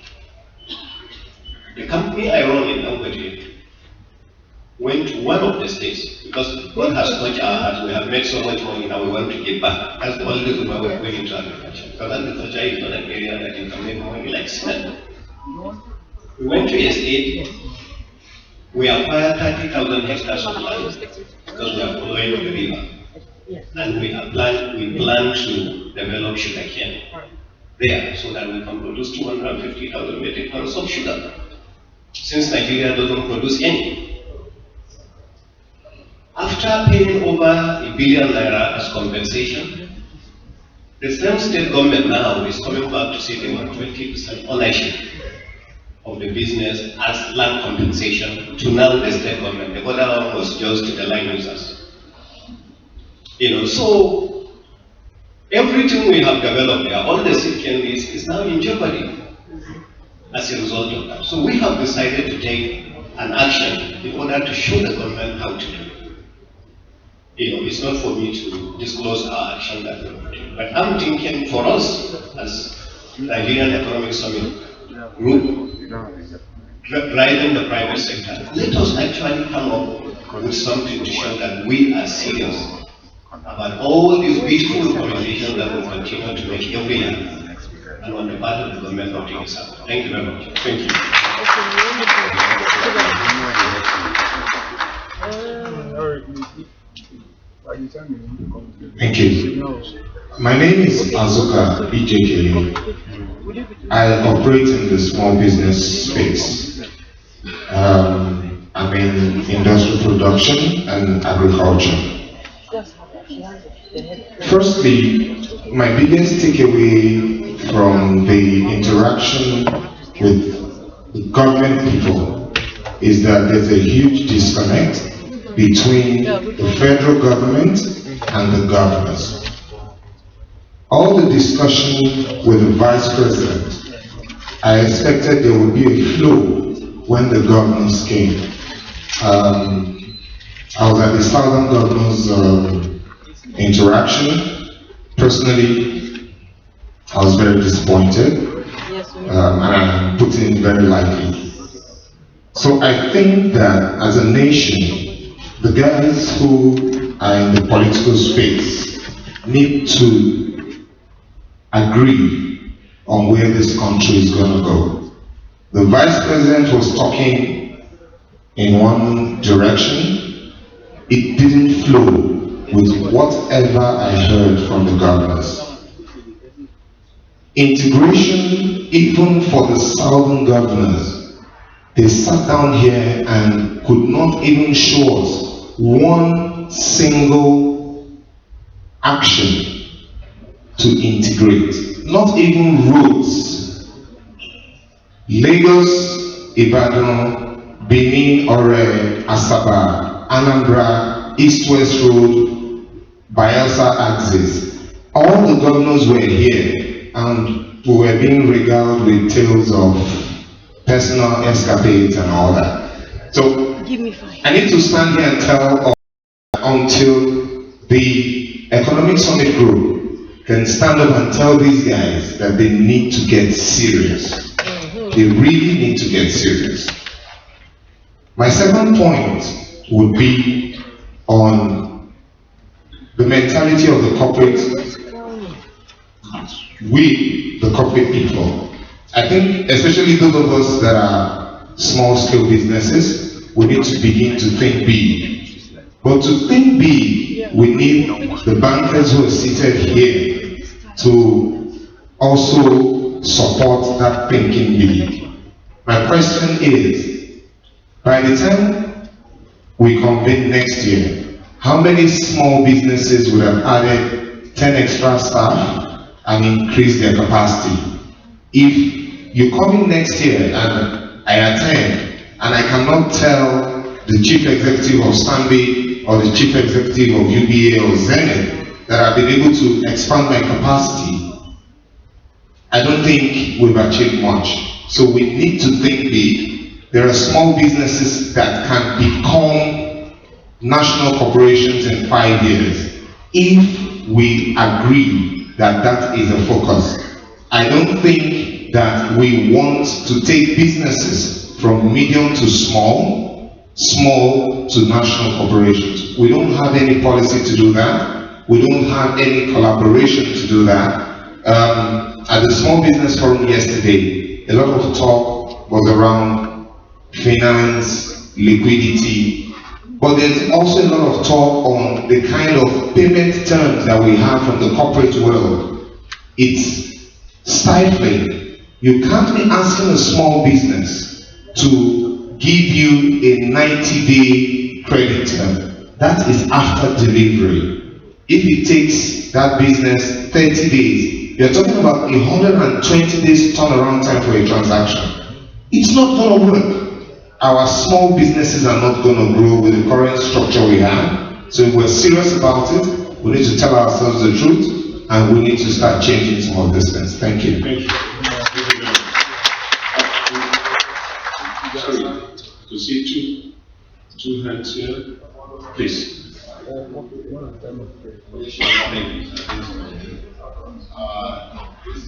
The company I run in Dangote went to one of the states because God has touched our heart. We have made so much money now we want to give back. That's the only reason why we're going into agriculture. Because agriculture is not an area that you can make money like cement. We went to a state, we acquired 30,000 hectares of land because we are following the river. And we plan to develop sugarcane there so that we can produce 250,000 metric tons of sugar. Since Nigeria doesn't produce any. After paying over R1 billion as compensation, the same state government now is coming back to say they want 20% ownership of the business as land compensation to now the state government. The other one was just to the land users. So everything we have developed there, all the seed is now in jeopardy as a result of that. So we have decided to take an action in order to show the government how to do it. It's not for me to disclose our action that we are doing. But I'm thinking for us as Nigerian Economic Summit Group, driving the private sector, let us actually come up with something to show that we are serious about all these beautiful recommendations that will continue to make every year. And on the part of the government of doing so. Thank you very much. Thank you. Thank you. My name is Azuka Ijekele. I operate in the small business space. I'm in industrial production and agriculture. Firstly, my biggest takeaway from the interaction with government people is that there's a huge disconnect between the federal government and the governors. all the discussion with the vice president, I expected there would be a flow when the governors came. I was at the Southern Governors interaction. Personally, I was very disappointed, and I'm putting it very lightly. So I think that as a nation, the guys who are in the political space need to agree on where this country is going to go. The vice president was talking in one direction. It didn't flow with whatever I heard from the governors. Integration, even for the southern governors, they sat down here and could not even show us one single action to integrate, not even roads. Lagos, Ibadan, Benin, Ore, Asaba, Anambra, East-West Road, Bayelsa axis. All the governors were here and we were being regaled with tales of personal escapades and all that. So I need to stand here and tell until the Economic Summit Group can stand up and tell these guys that they need to get serious. They really need to get serious. My second point would be on the mentality of the corporate, we, the corporate people. I think especially those of us that are small scale businesses, we need to begin to think big. But to think big, we need the bankers who are seated here to also support that thinking big. My question is, by the time we convene next year, how many small businesses would have added 10 extra staff and increased their capacity? If you come in next year and I attend and I cannot tell the chief executive of Stanbic or the chief executive of UBA or Zenith that I've been able to expand my capacity, I don't think we've achieved much. So we need to think big. There are small businesses that can become national corporations in 5 years if we agree that that is a focus. I don't think that we want to take businesses from medium to small, small to national corporations. We don't have any policy to do that. We don't have any collaboration to do that. At the Small Business Forum yesterday, a lot of talk was around finance, liquidity, but there's also a lot of talk on the kind of payment terms that we have from the corporate world. It's stifling. You can't be asking a small business to give you a 90-day credit term. That is after delivery. If it takes that business 30 days, you're talking about 120 days turnaround time for a transaction. It's not going to work. Our small businesses are not going to grow with the current structure we have. So if we're serious about it, we need to tell ourselves the truth and we need to start changing some of these things. Thank you. Thank you. Sorry, to see two hands here, please.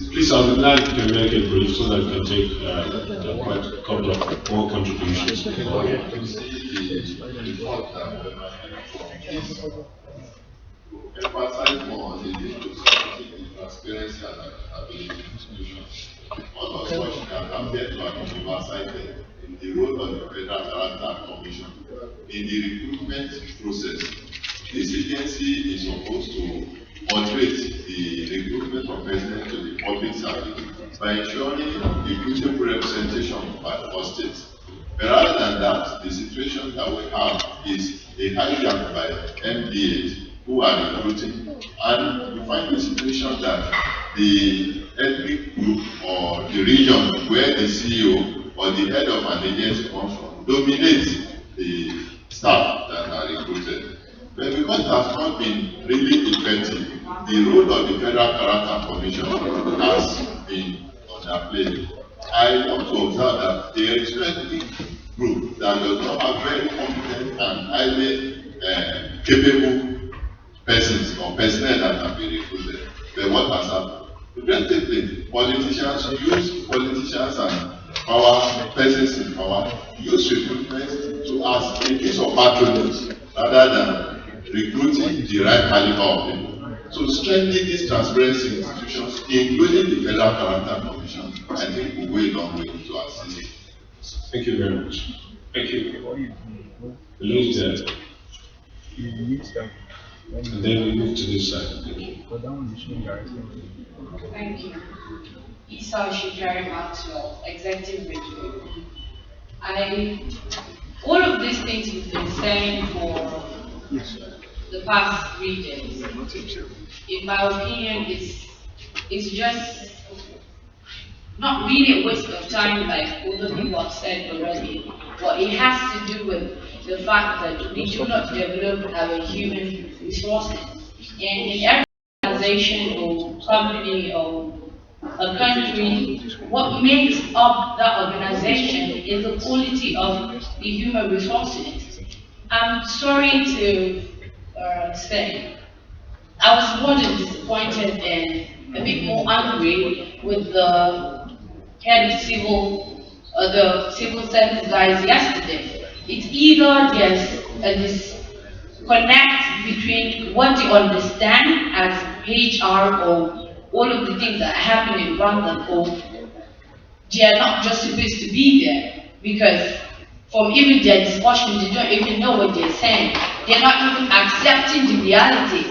Please, I would like to make it brief so that we can take quite a couple of more contributions. Emphasize more on the transparency and accountability institutions. One of the questions that appear to have been oversighted in the role of the Federal Character Commission in the recruitment process. This agency is supposed to moderate the recruitment of presidents to the public service by ensuring equitable representation for states. But rather than that, the situation that we have is a hijack by MDAs who are recruiting, and you find the situation that the ethnic group or the region where the CEO or the head of an agency comes from dominates the staff that are recruited. But because it has not been really effective, the role of the Federal Character Commission has been on their plate. I want to observe that the executive group that does not have very competent and highly capable persons or personnel that have been recruited. Then what has happened? Regrettably, politicians use politicians and power, persons in power, use recruitment to as a piece of patronage rather than recruiting the right caliber of people. So strengthening these transparency institutions, including the Federal Character Commission, I think will go a long way to assist. Thank you very much. Thank you. Lose that. And then we move to this side. Thank you. Thank you. Esau Shikari Maxwell, Executive Review. All of these things we've been saying for the past 3 days, in my opinion, it's just not really a waste of time like other people have said already, but it has to do with the fact that we do not develop our human resources. And in every organization or company or a country, what makes up that organization is the quality of the human resources. I'm sorry to say, I was more than disappointed and a bit more angry with the head of the civil service guys yesterday. It's either there's a disconnect between what they understand as HR or all of the things that are happening around them, or they are not just supposed to be there, because from even their discussion, they don't even know what they're saying. They're not even accepting the reality.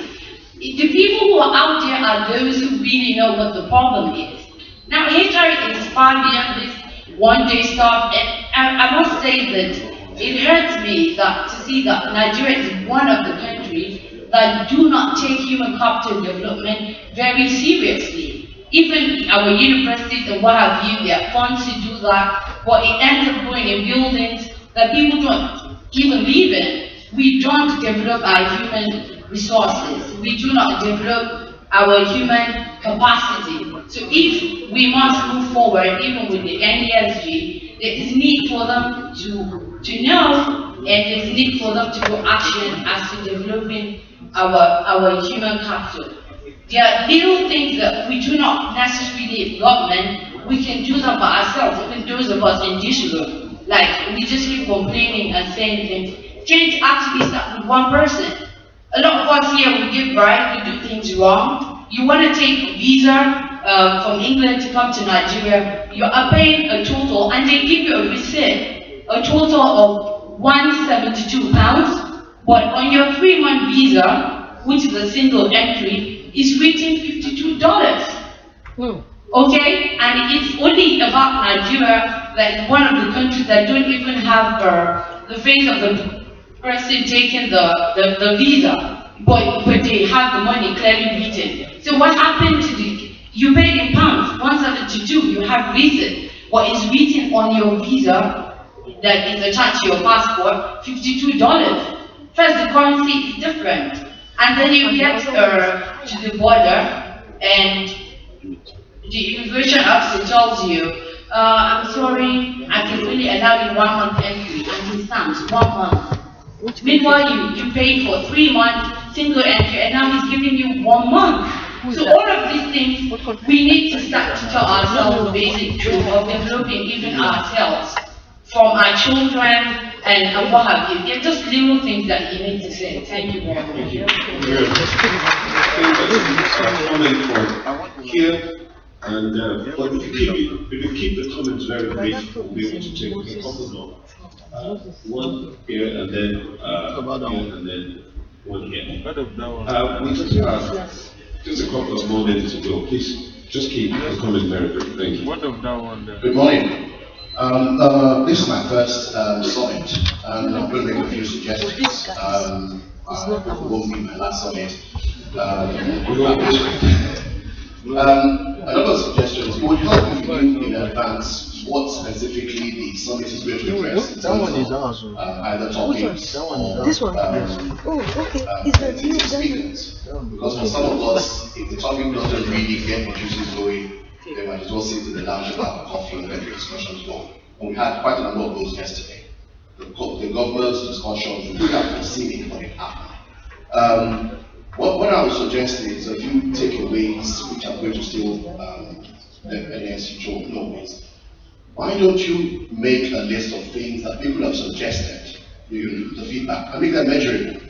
The people who are out there are those who really know what the problem is. Now, HR is far beyond this one-day stuff, and I must say that it hurts me to see that Nigeria is one of the countries that do not take human capital development very seriously. Even our universities and what have you, they are funds to do that, but it ends up going in buildings that people don't even live in. We don't develop our human resources. We do not develop our human capacity. So if we must move forward, even with the NESG, there is need for them to know, and there is need for them to go action as to developing our human capital. There are little things that we do not necessarily need government, we can do them by ourselves, even those of us in this room. Like, we just keep complaining and saying things. Change actually starts with one person. A lot of us here, we give bribe, we do things wrong. You want to take a visa from England to come to Nigeria, you are paying a total, and they give you a receipt, a total of £172, but on your 3-month visa, which is a single entry, is written $52. Okay, and it's only about Nigeria, like one of the countries that don't even have the face of the person taking the visa, but they have the money clearly written. So what happened to you paid in pounds, 172, you have reason, but it's written on your visa that is attached to your passport, $52. First, the currency is different, and then you get to the border, and the immigration officer tells you, I'm sorry, I can only allow you 1 month entry, and he stamps 1 month. Meanwhile, you paid for 3 months single entry, and now he's giving you 1 month. So all of these things, we need to start to tell ourselves the basic truth of developing even ourselves, from our children and what have you. They're just little things that you need to say. Thank you very much. Here, and but if you keep the comments very brief, we'll be able to take a couple more. One here and then here and then one here. We just have just a couple of more minutes to go. Please just keep the comment very brief. Thank you. What of that one there? Good morning. This is my first summit, and I'm going to make a few suggestions. It won't be my last summit. A number of suggestions. It would help if you knew in advance what specifically the summit is going to address. In That terms one is of, ours. either topics or This one? Oh, okay. Is that you? speakers. Because for some of us, if the topic doesn't really get the juices going, they might as well sit in the lounge and have a coffee and let the discussions go. And we had quite a number of those yesterday. The government's discussions, we could have foreseen it, but it happened. What I would suggest is a few takeaways, which I'm going to still let NESG know is, why don't you make a list of things that people have suggested, the feedback, and make them measurable.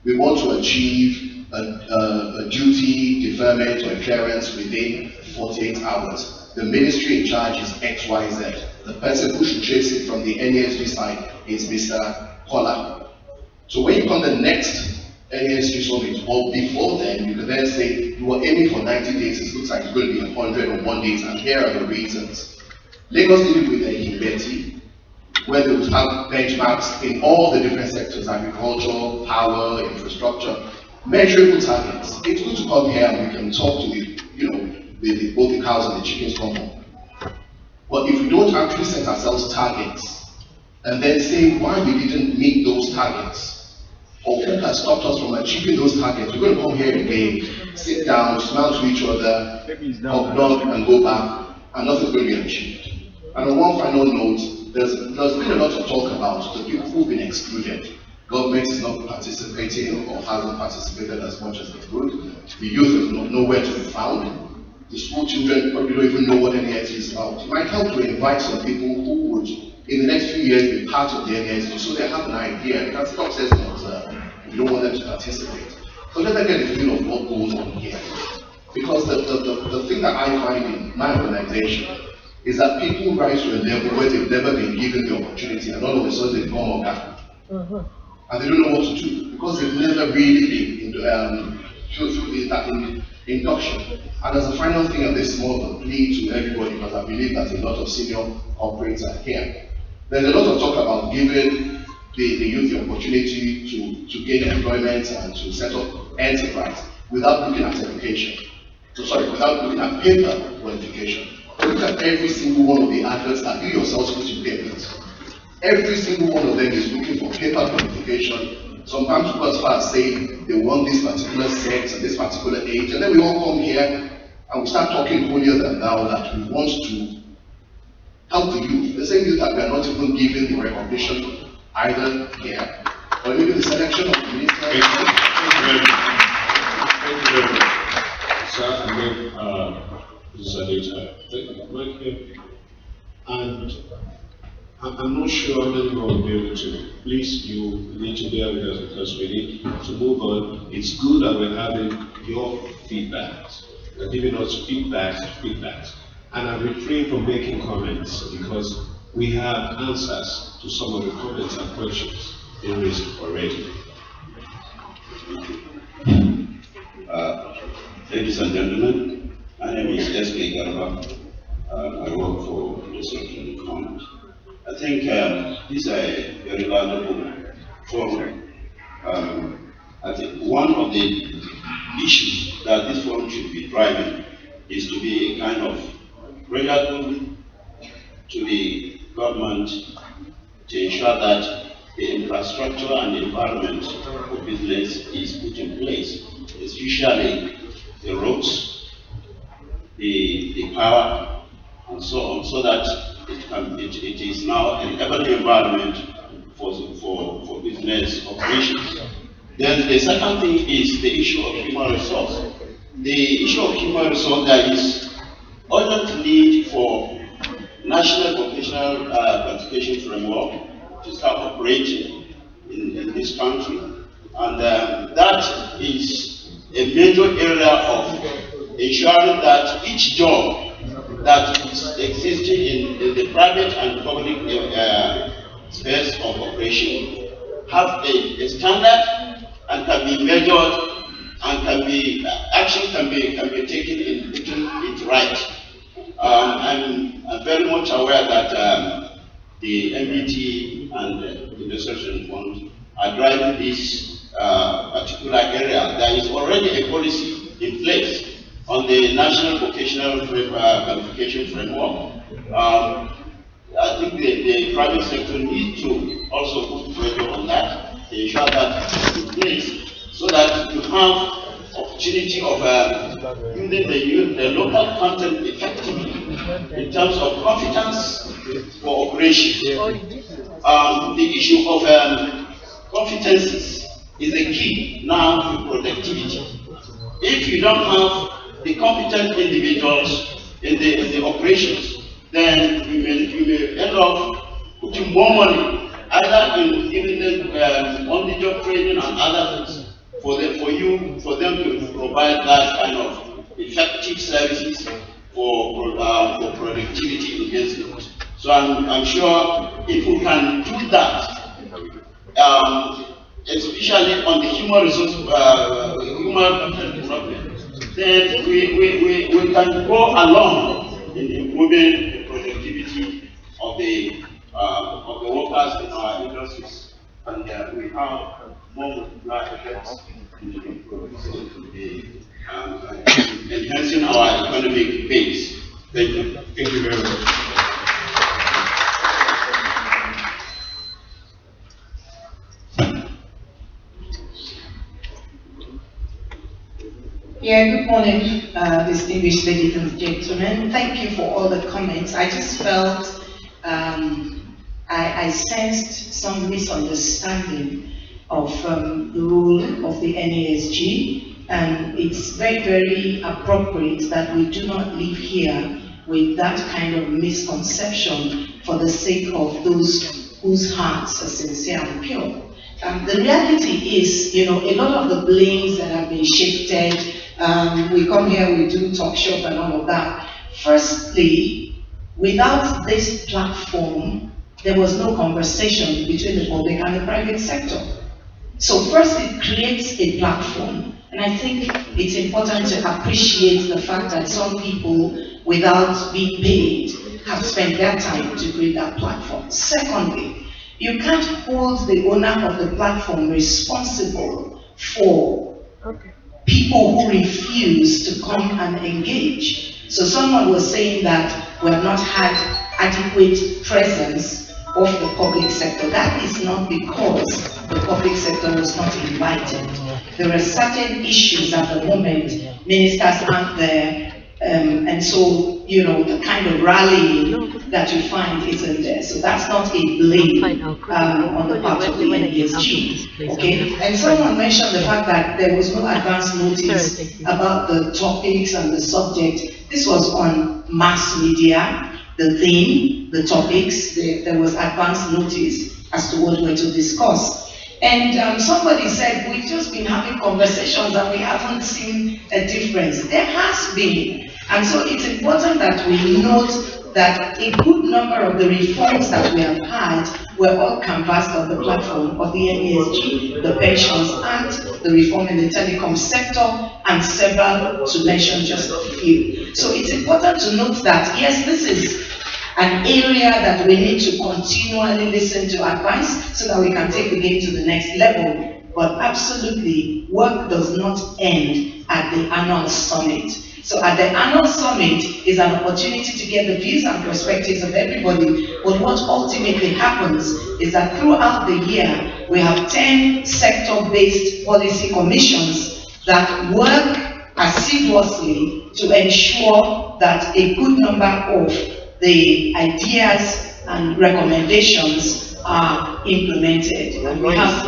We want to achieve a duty deferment or a clearance within 48 hours. The ministry in charge is XYZ. The person who should chase it from the NESG side is Mr. Kola. So when you come the next NESG summit, or before then, you can then say, you were aiming for 90 days, it looks like it's going to be 101 days, and here are the reasons. Lagos did it with the Hibeti, where they would have benchmarks in all the different sectors, agriculture, power, infrastructure, measurable targets. It's good to come here and we can talk to both the cows and the chickens come home. But if we don't actually set ourselves targets, and then say why we didn't meet those targets, or who has stopped us from achieving those targets, we're going to come here again, sit down, smile to each other, nod and go back, and nothing's going to be achieved. And on one final note, there's been a lot of talk about the people who've been excluded. Government is not participating or hasn't participated as much as it could. The youth is nowhere to be found. The school children probably don't even know what NESG is about. It might help to invite some people who would, in the next few years, be part of the NESG, so they have an idea. You can't stop saying you don't want them to participate. So let them get a feel of what goes on here. Because the thing that I find in my organization is that people rise to a level where they've never been given the opportunity, and all of a sudden they become organ. And they don't know what to do, because they've never really been through that induction. And as a final thing, and this is more of a plea to everybody, because I believe that a lot of senior operators are here. There's a lot of talk about giving the youth the opportunity to gain employment and to set up enterprise without looking at education. Without looking at paper qualification. Look at every single one of the adverts that you yourselves put in papers. Every single one of them is looking for paper qualification. Sometimes people as far as saying they want this particular sex and this particular age, and then we all come here and we start talking holier than thou that we want to help the youth. The same youth that we are not even giving the recognition either here or maybe the selection of the minister. Thank you very much. Sir, and then this is Adeta. And I'm not sure anyone will be able to. Please, you need to bear with us because we need to move on. It's good that we're having your feedback. You're giving us feedback. And I refrain from making comments because we have answers to some of the comments and questions in raised already. Ladies and gentlemen, my name is S.K. Garba. I work for the Social Comment. I think this is a very valuable forum. I think one of the issues that this forum should be driving is to be a kind of pressure to the government to ensure that the infrastructure and the environment for business is put in place, especially the roads, the power, and so on, so that it is now an enabling environment for business operations. Then the second thing is the issue of human resource. The issue of human resource, there is urgent need for national vocational qualification framework to start operating in this country, and that is a major area of ensuring that each job that is existing in the private and public space of operation have a standard and can be measured and can be action can be taken in getting it right. I'm very much aware that the MBT and the Research Fund are driving this particular area. There is already a policy in place on the National Vocational Qualification Framework. I think the private sector needs to also put pressure on that to ensure that it's in place so that you have opportunity of using the local content effectively in terms of competence for operations. The issue of competencies is a key now to productivity. If you don't have the competent individuals in the operations, then you may end up putting more money either in giving them on-the-job training and other things for them to provide that kind of effective services for productivity engagement. So I'm sure if we can do that, especially on the human resource human problem, then we can go along in improving the productivity of the workers in our industries, and we have more multiplier effects in enhancing our economic base. Thank you. Thank you very much. Yeah, good morning, distinguished ladies and gentlemen. Thank you for all the comments. I just felt I sensed some misunderstanding of the role of the NESG, and it's very, very appropriate that we do not leave here with that kind of misconception for the sake of those whose hearts are sincere and pure. The reality is, a lot of the blames that have been shifted, we come here, we do talk shop and all of that. Firstly, without this platform, there was no conversation between the public and the private sector. So first, it creates a platform, and I think it's important to appreciate the fact that some people, without being paid, have spent their time to create that platform. Secondly, you can't hold the owner of the platform responsible for people who refuse to come and engage. So someone was saying that we have not had adequate presence of the public sector. That is not because the public sector was not invited. There are certain issues at the moment, ministers aren't there, and so, the kind of rallying that you find isn't there. So that's not a blame on the part of the NESG, okay? And someone mentioned the fact that there was no advance notice about the topics and the subject. This was on mass media, the theme, the topics, there was advance notice as to what we're to discuss. And somebody said, we've just been having conversations and we haven't seen a difference. There has been. And so it's important that we note that a good number of the reforms that we have had were all canvassed on the platform of the NESG, the Pensions Act, the reform in the telecom sector, and several, to mention just a few. So it's important to note that, yes, this is an area that we need to continually listen to advice so that we can take the game to the next level. But absolutely, work does not end at the annual summit. So at the annual summit is an opportunity to get the views and perspectives of everybody. But what ultimately happens is that throughout the year, we have 10 sector-based policy commissions that work assiduously to ensure that a good number of the ideas and recommendations are implemented. And we have,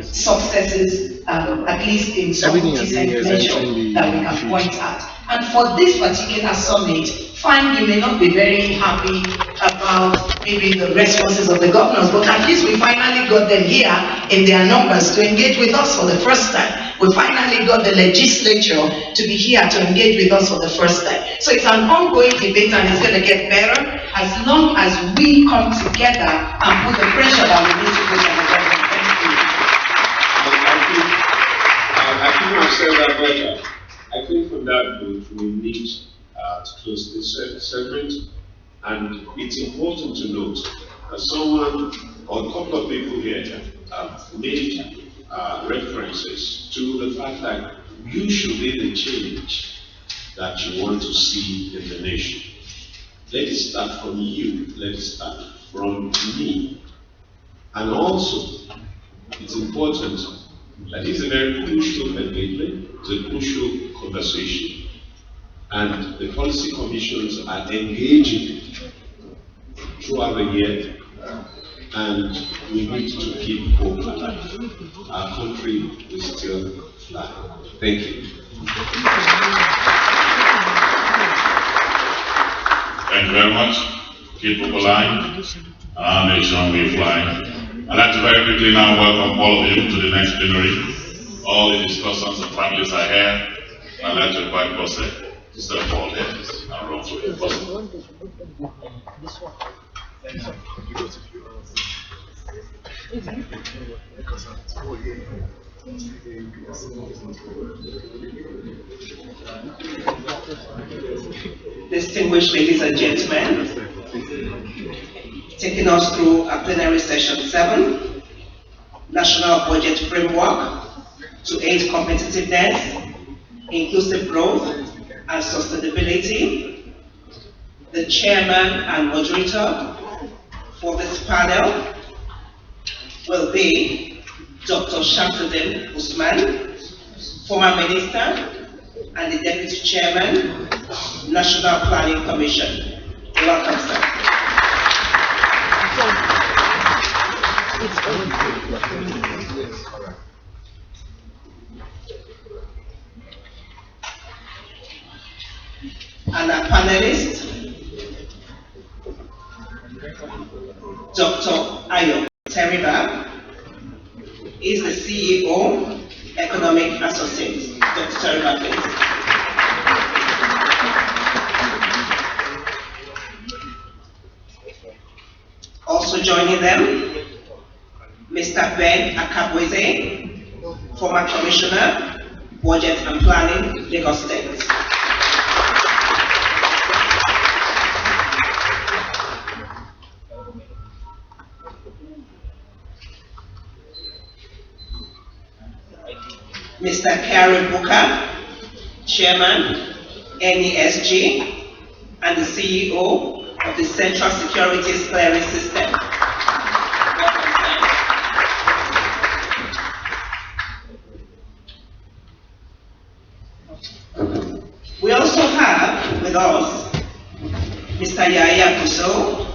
successes, at least in some decent measure that we can point at. And for this particular summit, fine, you may not be very happy about maybe the responses of the governors, but at least we finally got them here in their numbers to engage with us for the first time. We finally got the legislature to be here to engage with us for the first time. So it's an ongoing debate and it's going to get better as long as we come together and put the pressure that we need to put on the government. Thank you. I think I've said that better. I think from that note, we need to close this segment, and it's important to note that someone or a couple of people here have made references to the fact that you should be the change that you want to see in the nation. Let it start from you. Let it start from me. And also, it's important that it's a very crucial engagement, it's a crucial conversation, and the policy commissions are engaging throughout the year, and we need to keep hope alive. Our country is still flying. Thank you. Thank you very much. Keep hope alive. Our nation will fly. I'd like to very quickly now welcome all of you to the next plenary. All the discussants and families are here. I'd like to invite Jose to step forward here and run through it. Distinguished ladies and gentlemen, taking us through our plenary session 7, National Budget Framework to aid competitiveness, inclusive growth, and sustainability. The chairman and moderator for this panel will be Dr. Shamsuddin Usman, former minister and the deputy chairman, National Planning Commission. Welcome, sir. And our panelist, Dr. Ayo Teriba, is the CEO, Economic Associates. Dr. Teriba, please. Also joining them, Mr. Ben Akabweze, former Commissioner, Budget and Planning, Lagos State. Mr. Karen Booker, Chairman, NESG, and the CEO of the Central Securities Clearing System. We also have with us Mr. Yaya Kuso,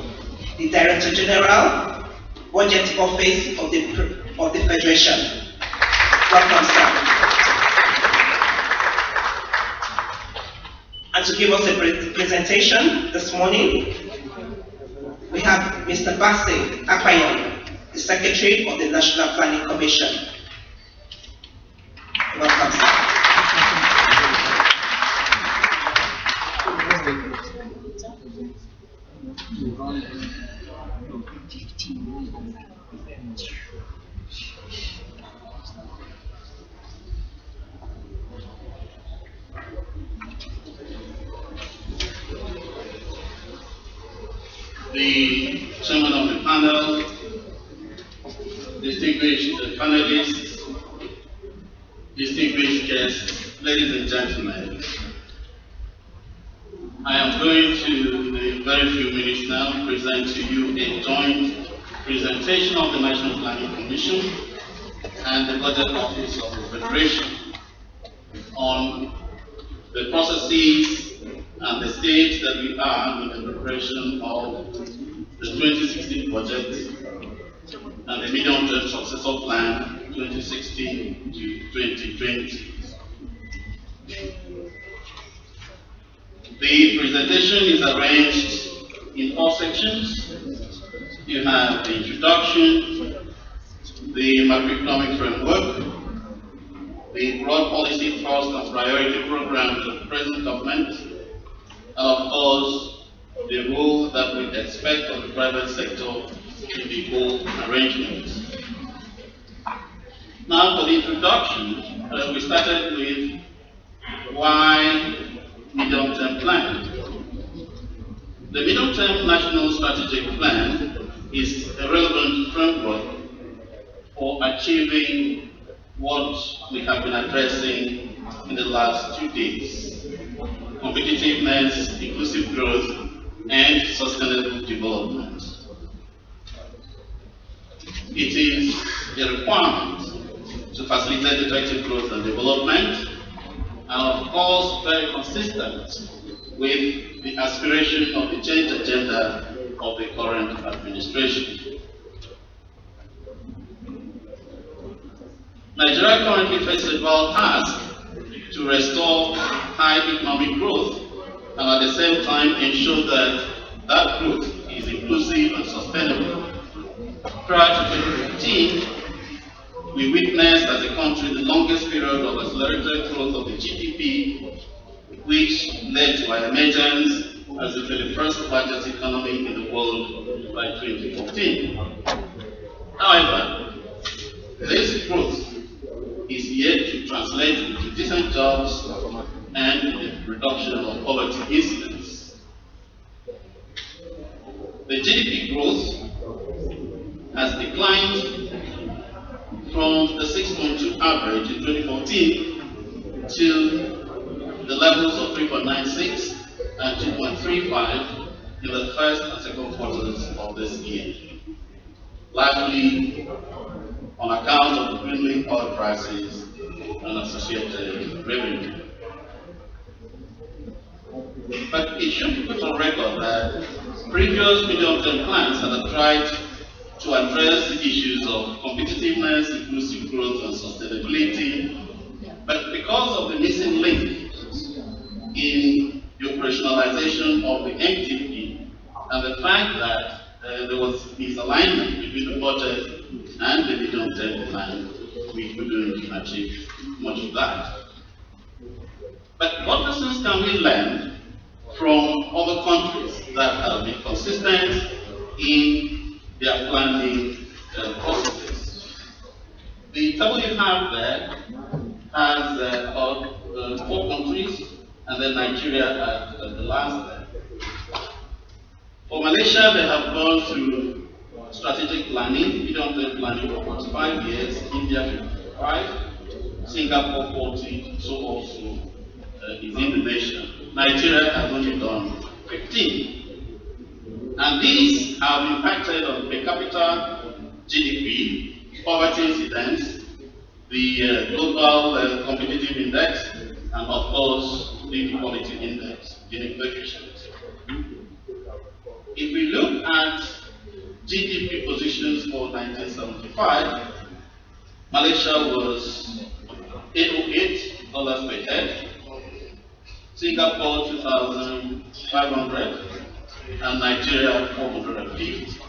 the Director General, Budget Office of the Federation. Welcome, sir. And to give us a presentation this morning, we have Mr. Basi Akpayon, the Secretary of the National Planning Commission. Welcome, sir. The chairman of the panel, distinguished panelists, distinguished guests, ladies and gentlemen. I am going to, in a very few minutes now, present to you a joint presentation of the National Planning Commission and the Budget Office of the Federation on the processes and the stage that we are in the preparation of the 2016 budget and the medium-term successor plan 2016 to 2020. The presentation is arranged in 4 sections. You have the introduction, the macroeconomic framework, the broad policy thrust and priority programs of the present government, and of course, the role that we expect of the private sector in the whole arrangement. Now, for the introduction, we started with why medium-term plan. The medium-term national strategic plan is a relevant framework for achieving what we have been addressing in the last 2 days. competitiveness, inclusive growth, and sustainable development. It is a requirement to facilitate effective growth and development, and of course very consistent with the aspiration of the change agenda of the current administration. Nigeria currently faces a dual task to restore high economic growth and at the same time ensure that that growth is inclusive and sustainable. Prior to 2015, we witnessed as a country the longest period of accelerated growth of the GDP, which led to our emergence as the 21st largest economy in the world by 2014. However, this growth is yet to translate into decent jobs and the reduction of poverty incidence. The GDP growth has declined from the 6.2 average in 2014 to the levels of 3.96 and 2.35 in the first and second quarters of this year, largely on account of the dwindling oil prices and associated revenue. But it should be put on record that previous medium-term plans have tried to address the issues of competitiveness, inclusive growth, and sustainability, but because of the missing link in the operationalization of the MTP and the fact that there was misalignment between the budget and the medium-term plan, we couldn't achieve much of that. But what lessons can we learn from other countries that have been consistent in their planning processes? The table you have there has about 4 countries, and then Nigeria at the last there. For Malaysia, they have gone through strategic planning, medium-term planning for 45 years, India 55, Singapore 40, so also is Indonesia. Nigeria has only done 15. And these have impacted on per capita GDP, poverty incidence, the global competitive index, and of course the equality index, Gini coefficient. If we look at GDP positions for 1975, Malaysia was $808 per head, Singapore 2,500, and Nigeria 450.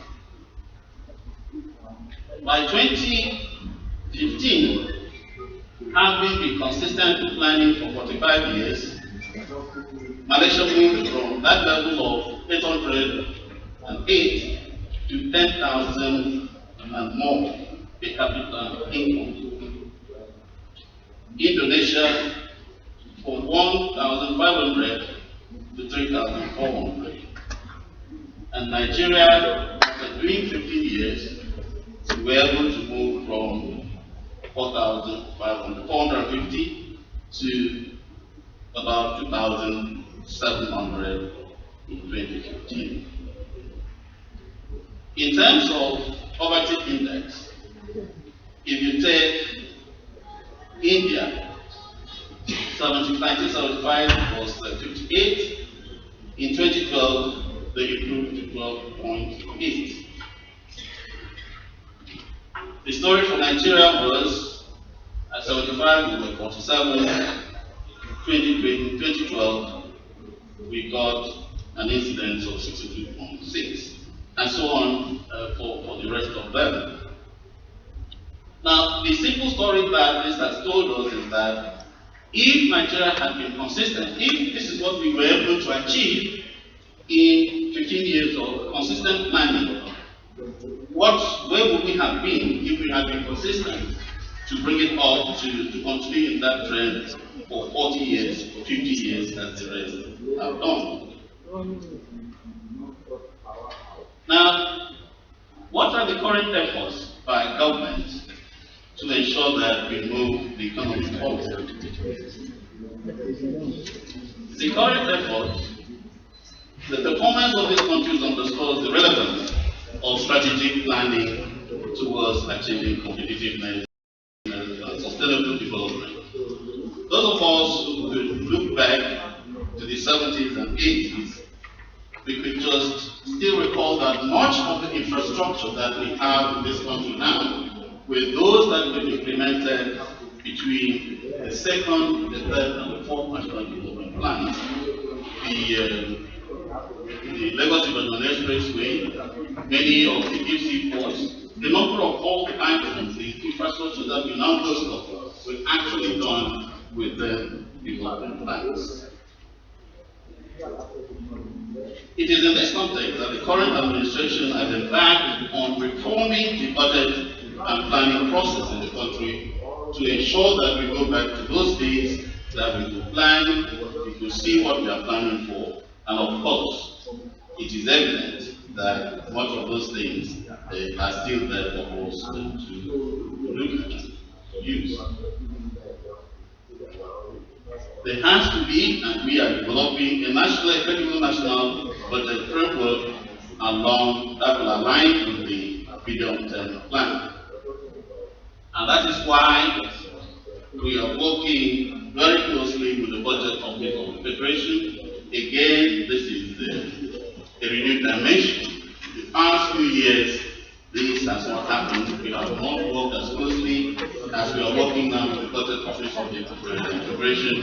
By 2015, having been consistent in planning for 45 years, Malaysia moved from that level of 808 to 10,000 and more per capita income. Indonesia from 1,500 to 3,400. And Nigeria, after doing 15 years, we were able to move from 450 to about 2,700 in 2015. In terms of poverty index, if you take India, 1975 was 58. In 2012, they improved to 12.8. The story for Nigeria was at 75 we were 47. 2012 we got an incidence of 62.6, and so on for the rest of them. Now, the simple story that this has told us is that if Nigeria had been consistent, if this is what we were able to achieve in 15 years of consistent planning, where would we have been if we had been consistent to bring it up to continue in that trend for 40 years, 50 years as the rest have done? Now, what are the current efforts by government to ensure that we move the economy forward? The current effort, the performance of these countries underscores the relevance of strategic planning towards achieving competitiveness and sustainable development. Those of us who could look back to the 70s and 80s, we could just still recall that much of the infrastructure that we have in this country now were those that were implemented between the second, the third, and the fourth national development plans. The Lagos Ibadan Expressway, many of the deep sea ports, the number of all the items, the infrastructure that we now boast of, were actually done with the development plans. It is in this context that the current administration has embarked on reforming the budget and planning process in the country to ensure that we go back to those days that we could plan, we could see what we are planning for, and of course, it is evident that much of those things are still there for us to look at, to use. There has to be, and we are developing, a credible national budget framework along that will align with the medium-term plan. And that is why we are working very closely with the budget office of the Federation. Again, this is a renewed dimension. The past few years, this has not happened. We have not worked as closely as we are working now with the budget office of the Federation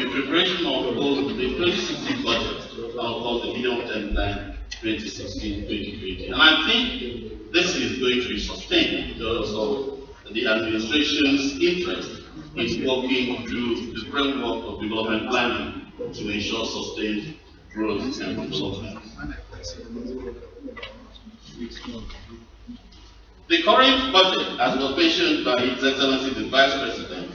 in preparation of both the 2016 budget and of course the medium-term plan 2016-2020. And I think this is going to be sustained because of the administration's interest in working through the framework of development planning to ensure sustained growth and development. The current budget, as was mentioned by His Excellency the Vice President,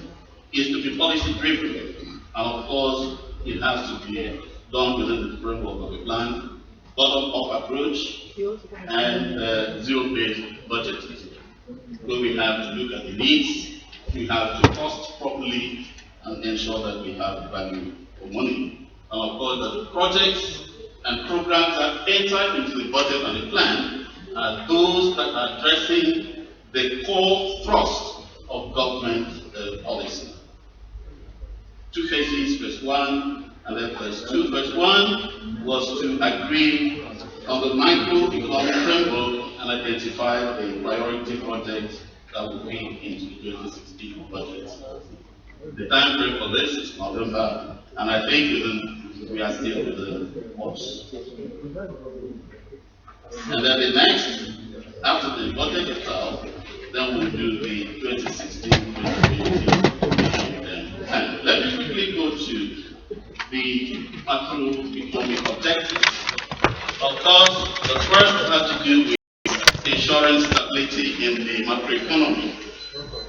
is to be policy driven, and of course it has to be done within the framework of a planned bottom-up approach and zero-based budgeting, where we have to look at the needs, we have to cost properly and ensure that we have value for money. And of course the projects and programs that enter into the budget and the plan are those that are addressing the core thrust of government policy. Two phases, phase one and then phase two. Phase one was to agree on the micro-economic framework and identify the priority projects that will be into the 2016 budget. The time frame for this is November, and I think we are still within months. And then the next, after the budget itself, then we'll do the 2016-2020 plan. Let me quickly go to the macroeconomic objectives. Of course, the first has to do with ensuring stability in the macroeconomy,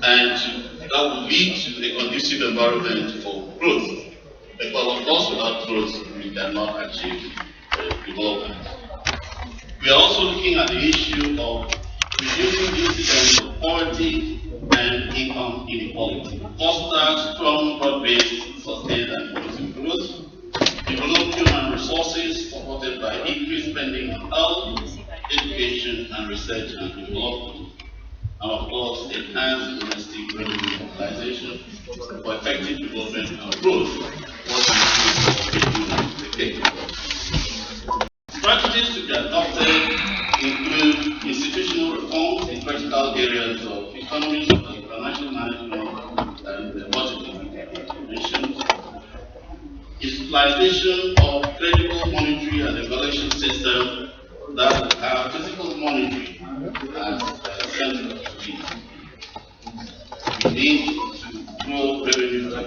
and that will lead to a conducive environment for growth. Because of course, without growth, we cannot achieve development. We are also looking at the issue of reducing the incidence of poverty and income inequality, foster strong, broad-based, sustained and inclusive growth, develop human resources supported by increased spending on health, education, and research and development, and of course, enhance domestic revenue mobilization for effective development and growth, strategies to be adopted include institutional reforms in critical areas of economy, financial management, and budgeting mentioned. Institutionalization of credible monetary and evaluation system that will have physical monetary as central to it. We need to grow revenue to a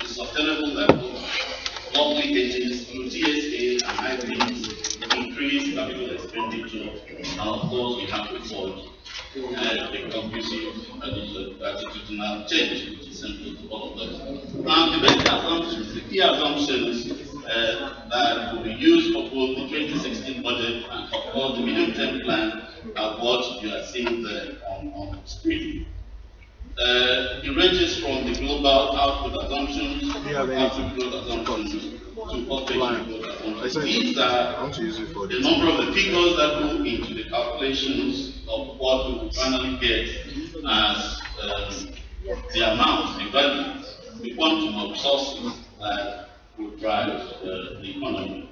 sustainable level, block linkages through TSA and hybrids, increase capital expenditure, and of course we have to forge a conducive attitudinal change, which is central to all of that. And the basic assumptions, the key assumptions that will be used for both the 2016 budget and of course the medium-term plan are what you are seeing there on the screen. It ranges from the global output assumptions, output growth assumptions, to population growth assumptions. These are the number of the figures that go into the calculations of what we will finally get as the amount, the value, the quantum of resources that will drive the economy.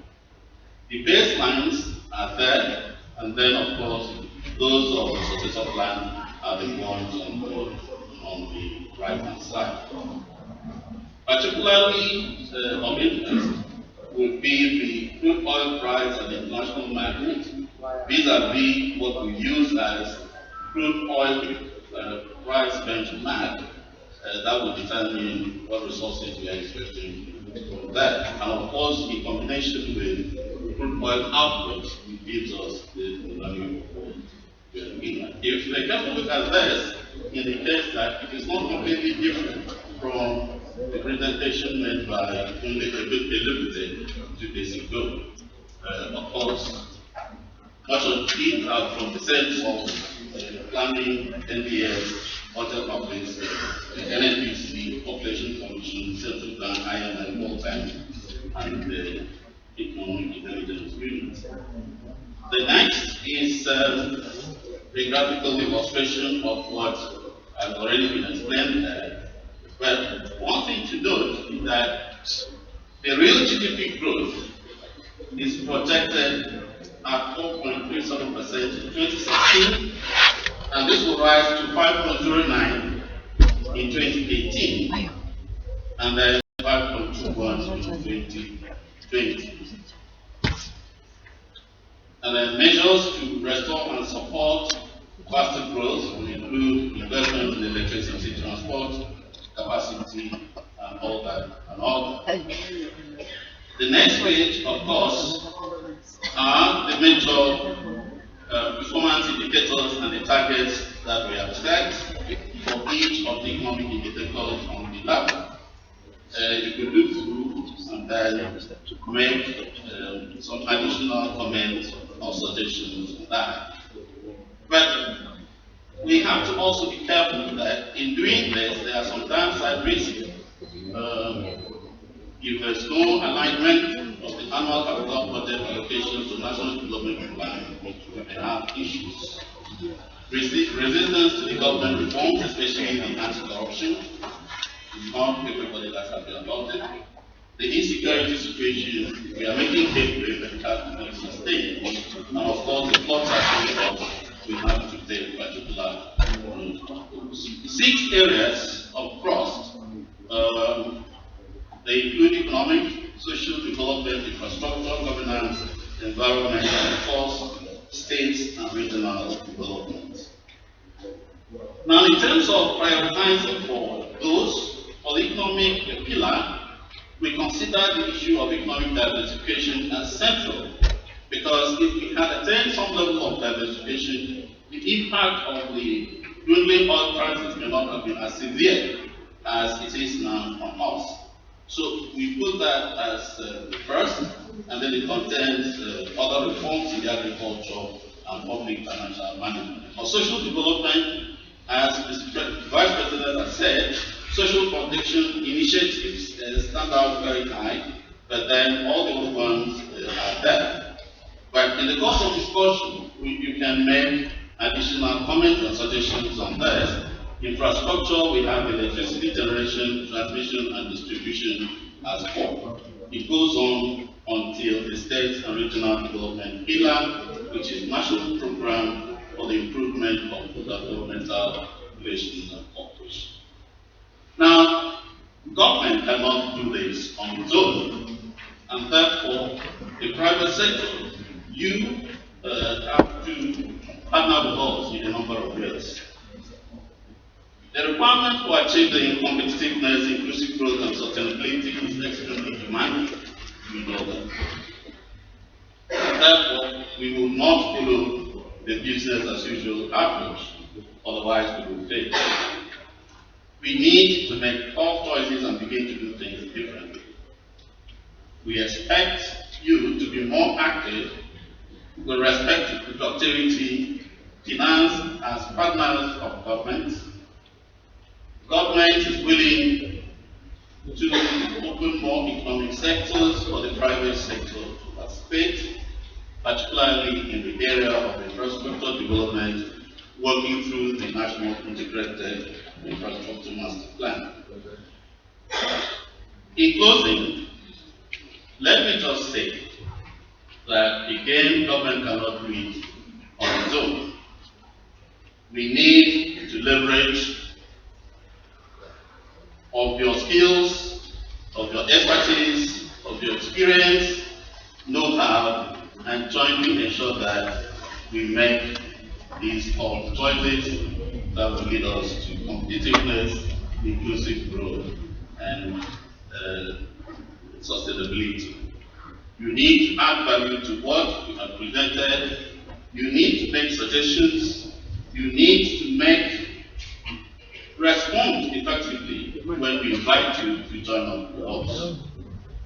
The baselines are there, and then of course those of the successor plan are the ones on the right hand side. Particularly of interest will be the crude oil price at the international market vis-a-vis what we use as crude oil price benchmark. That will determine what resources we are expecting from that. And of course, in combination with crude oil output, it gives us the value of we are looking at. If we can look at this, indicates that it is not completely different from the presentation made by Elizabeth 2 days ago. Of course, much of it are from the sense of planning, NES, Hotel Office, NNPC, Population Commission, Central Bank, IMF, World Bank, and the Economic Intelligence Unit. The next is a graphical illustration of what has already been explained there. But one thing to note is that the real GDP growth is projected at 4.37% in 2016, and this will rise to 5.09 in 2018, and then 5.21 in 2020. And then measures to restore and support faster growth will include investment in electricity, transport, capacity, and all that. The next page, of course, are the major performance indicators and the targets that we have set for each of the economic indicators on the lab. You could look through and then make some additional comments or suggestions on that. But we have to also be careful that in doing this, there are some downside risks. If there's no alignment of the annual capital budget allocations to national development plan, we may have issues. Resistance to the government reforms, especially the anti-corruption, is not everybody that can be about it. The insecurity situation, we are making headway, but it has to be sustained. And of course, the floods are coming up. We have to take particular 6 areas of trust. They include economic, social development, infrastructure, governance, environment, and of course, states and regional development. Now, in terms of prioritizing for those, for the economic pillar, we consider the issue of economic diversification as central, because if we had attained some level of diversification, the impact of the dwindling oil prices may not have been as severe as it is now on us. So we put that as the first, and then it contains other reforms in the agriculture and public financial management. For social development, as the Vice President has said, social protection initiatives stand out very high, but then all the other ones are there. But in the course of discussion, you can make additional comments and suggestions on this. Infrastructure, we have electricity generation, transmission, and distribution as core. It goes on until the state and regional development pillar, which is national program for the improvement of governmental relations and cooperation. Now, government cannot do this on its own, and therefore, the private sector, you have to partner with us in a number of ways. The requirement to achieve the competitiveness, inclusive growth, and sustainability is extremely demanding. We know that. Therefore, we will not follow the business as usual approach, otherwise we will fail. We need to make tough choices and begin to do things differently. We expect you to be more active with respect to productivity, finance as partners of government. Government is willing to open more economic sectors for the private sector to participate, particularly in the area of infrastructure development, working through the National Integrated Infrastructure Master Plan. In closing, let me just say that again, government cannot do it on its own. We need to leverage of your skills, of your expertise, of your experience, know-how, and jointly ensure that we make these all choices that will lead us to competitiveness, inclusive growth, and sustainability. You need to add value to what you have presented. You need to make suggestions. You need to respond effectively when we invite you to join up with us.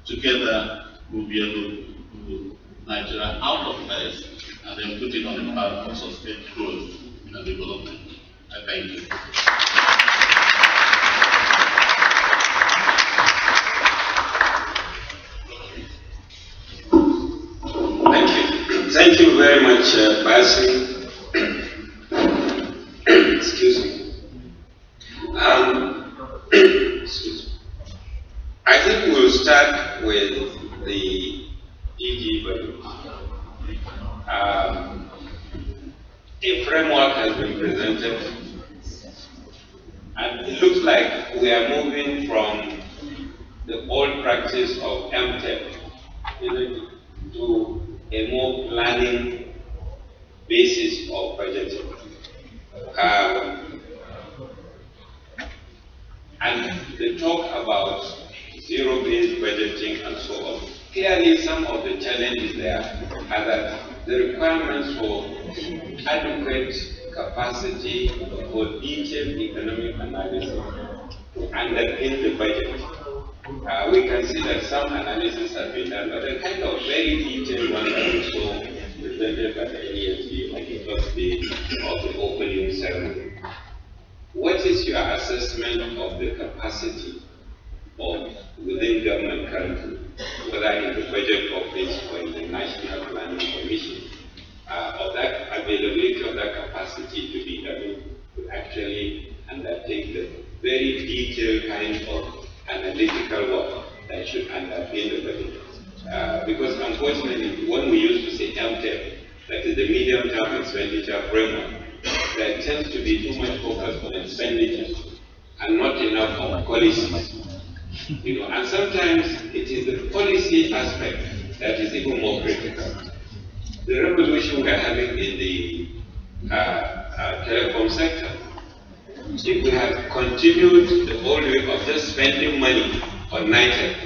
Together, we'll be able to move Nigeria out of mess and then put it on the path of sustained growth and development. I thank you. Thank you very much, Basil. Excuse me. Excuse me. I think we'll start with the DG budget. A framework has been presented, and it looks like we are moving from the old practice of MTEP to a more planning basis of budgeting. And the talk about zero-based budgeting and so on. Clearly, some of the challenges there are that the requirements for adequate capacity for detailed economic analysis to underpin the budget. We can see that some analysis have been done, but the kind of very detailed one that we saw presented by the NESG on the first day of the opening ceremony. What is your assessment of the capacity of within government currently, whether in the budget office or in the National Planning Commission, of that availability of that capacity to be able to actually undertake the very detailed kind of analytical work that should underpin the budget? Because unfortunately, when we used to say MTEP, that is the medium-term expenditure framework, there tends to be too much focus on expenditure and not enough on policies. And sometimes it is the policy aspect that is even more critical. The revolution we are having in the telecom sector, if we had continued the old way of just spending money on NITEC,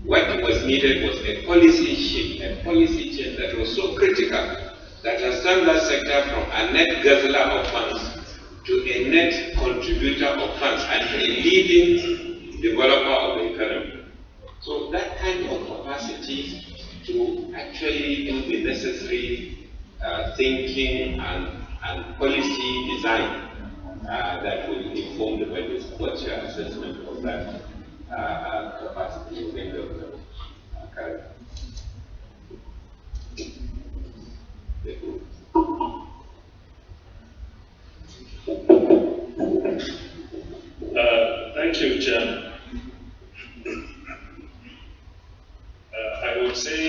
what was needed was a policy shift, a policy change that was so critical that has turned that sector from a net guzzler of funds to a net contributor of funds and a leading developer of the economy. So that kind of capacity to actually do the necessary thinking and policy design that will inform the budget. What's your assessment of that capacity within the current? Thank you, Chair. I would say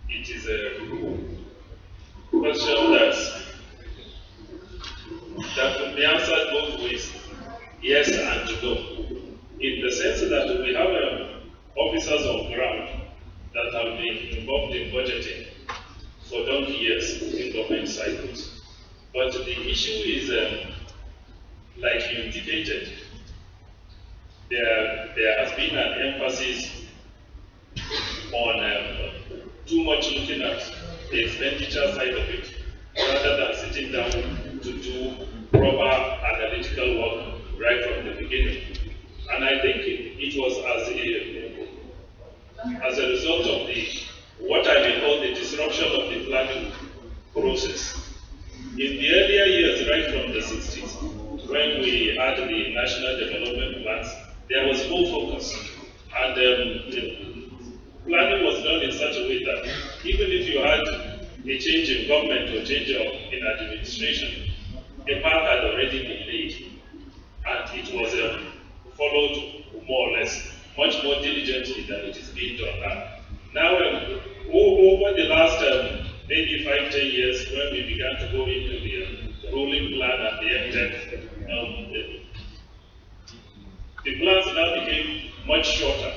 it is a question that can be answered both ways, yes and no, in the sense that we have officers on ground that have been involved in budgeting for donkey years in government cycles. But the issue is, like you indicated, there has been an emphasis on too much looking at the expenditure side of it, rather than sitting down to do proper analytical work right from the beginning. And I think it was as a result of what I may call the disruption of the planning process. In the earlier years, right from the 60s, when we had the national development plans, there was a change in government or change in administration, a path had already been laid, and it was followed more or less, much more diligently than it is being done now. Now, over the last maybe 5-10 years, when we began to go into the rolling plan and the MTech, the plans now became much shorter,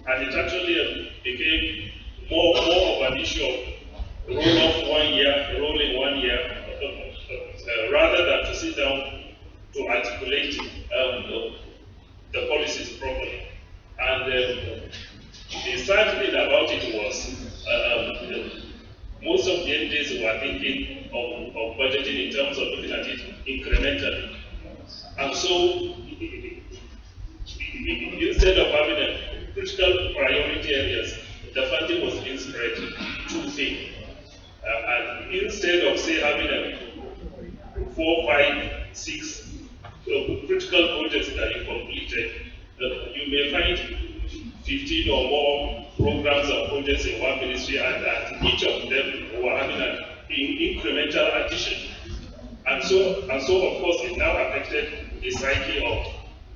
and it actually became more of an issue of roll off 1 year, rolling 1 year, rather than to sit down to articulate the policies properly. And the sad thing about it was most of the MDs were thinking of budgeting in terms of looking at it incrementally. And so, instead of having a critical priority areas, the funding was being spread too thin. And instead of, say, having a 4, 5, 6 critical projects that you completed, you may find 15 or more programs or projects in one ministry, and each of them were having an incremental addition. And so of course, it now affected the psyche of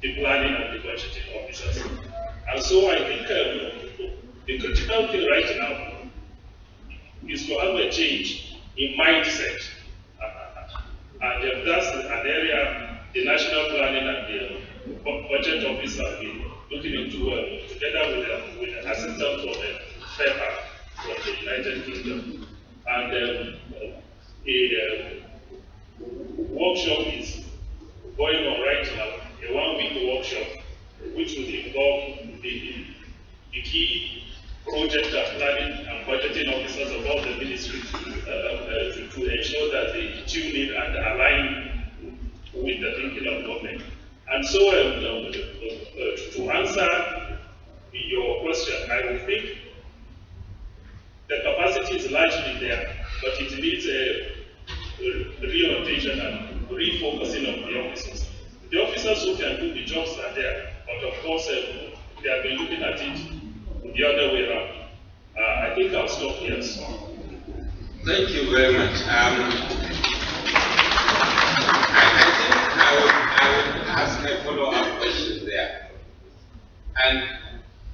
the planning and the budgeting officers. And so I think the critical thing right now is to have a change in mindset. And that's an area the national planning and the budget office have been looking into together with the assistance of FEPA from the United Kingdom. And a workshop is going on right now, a 1-week workshop, which will involve the key project and planning and budgeting officers of all the ministries to ensure that they tune in and align with the thinking of government. And so, to answer your question, I would think the capacity is largely there, but it needs a reorientation and refocusing of the officers. The officers who can do the jobs are there, but of course, they have been looking at it the other way around. I think I'll stop here. So. Thank you very much. I would ask a follow-up question there. And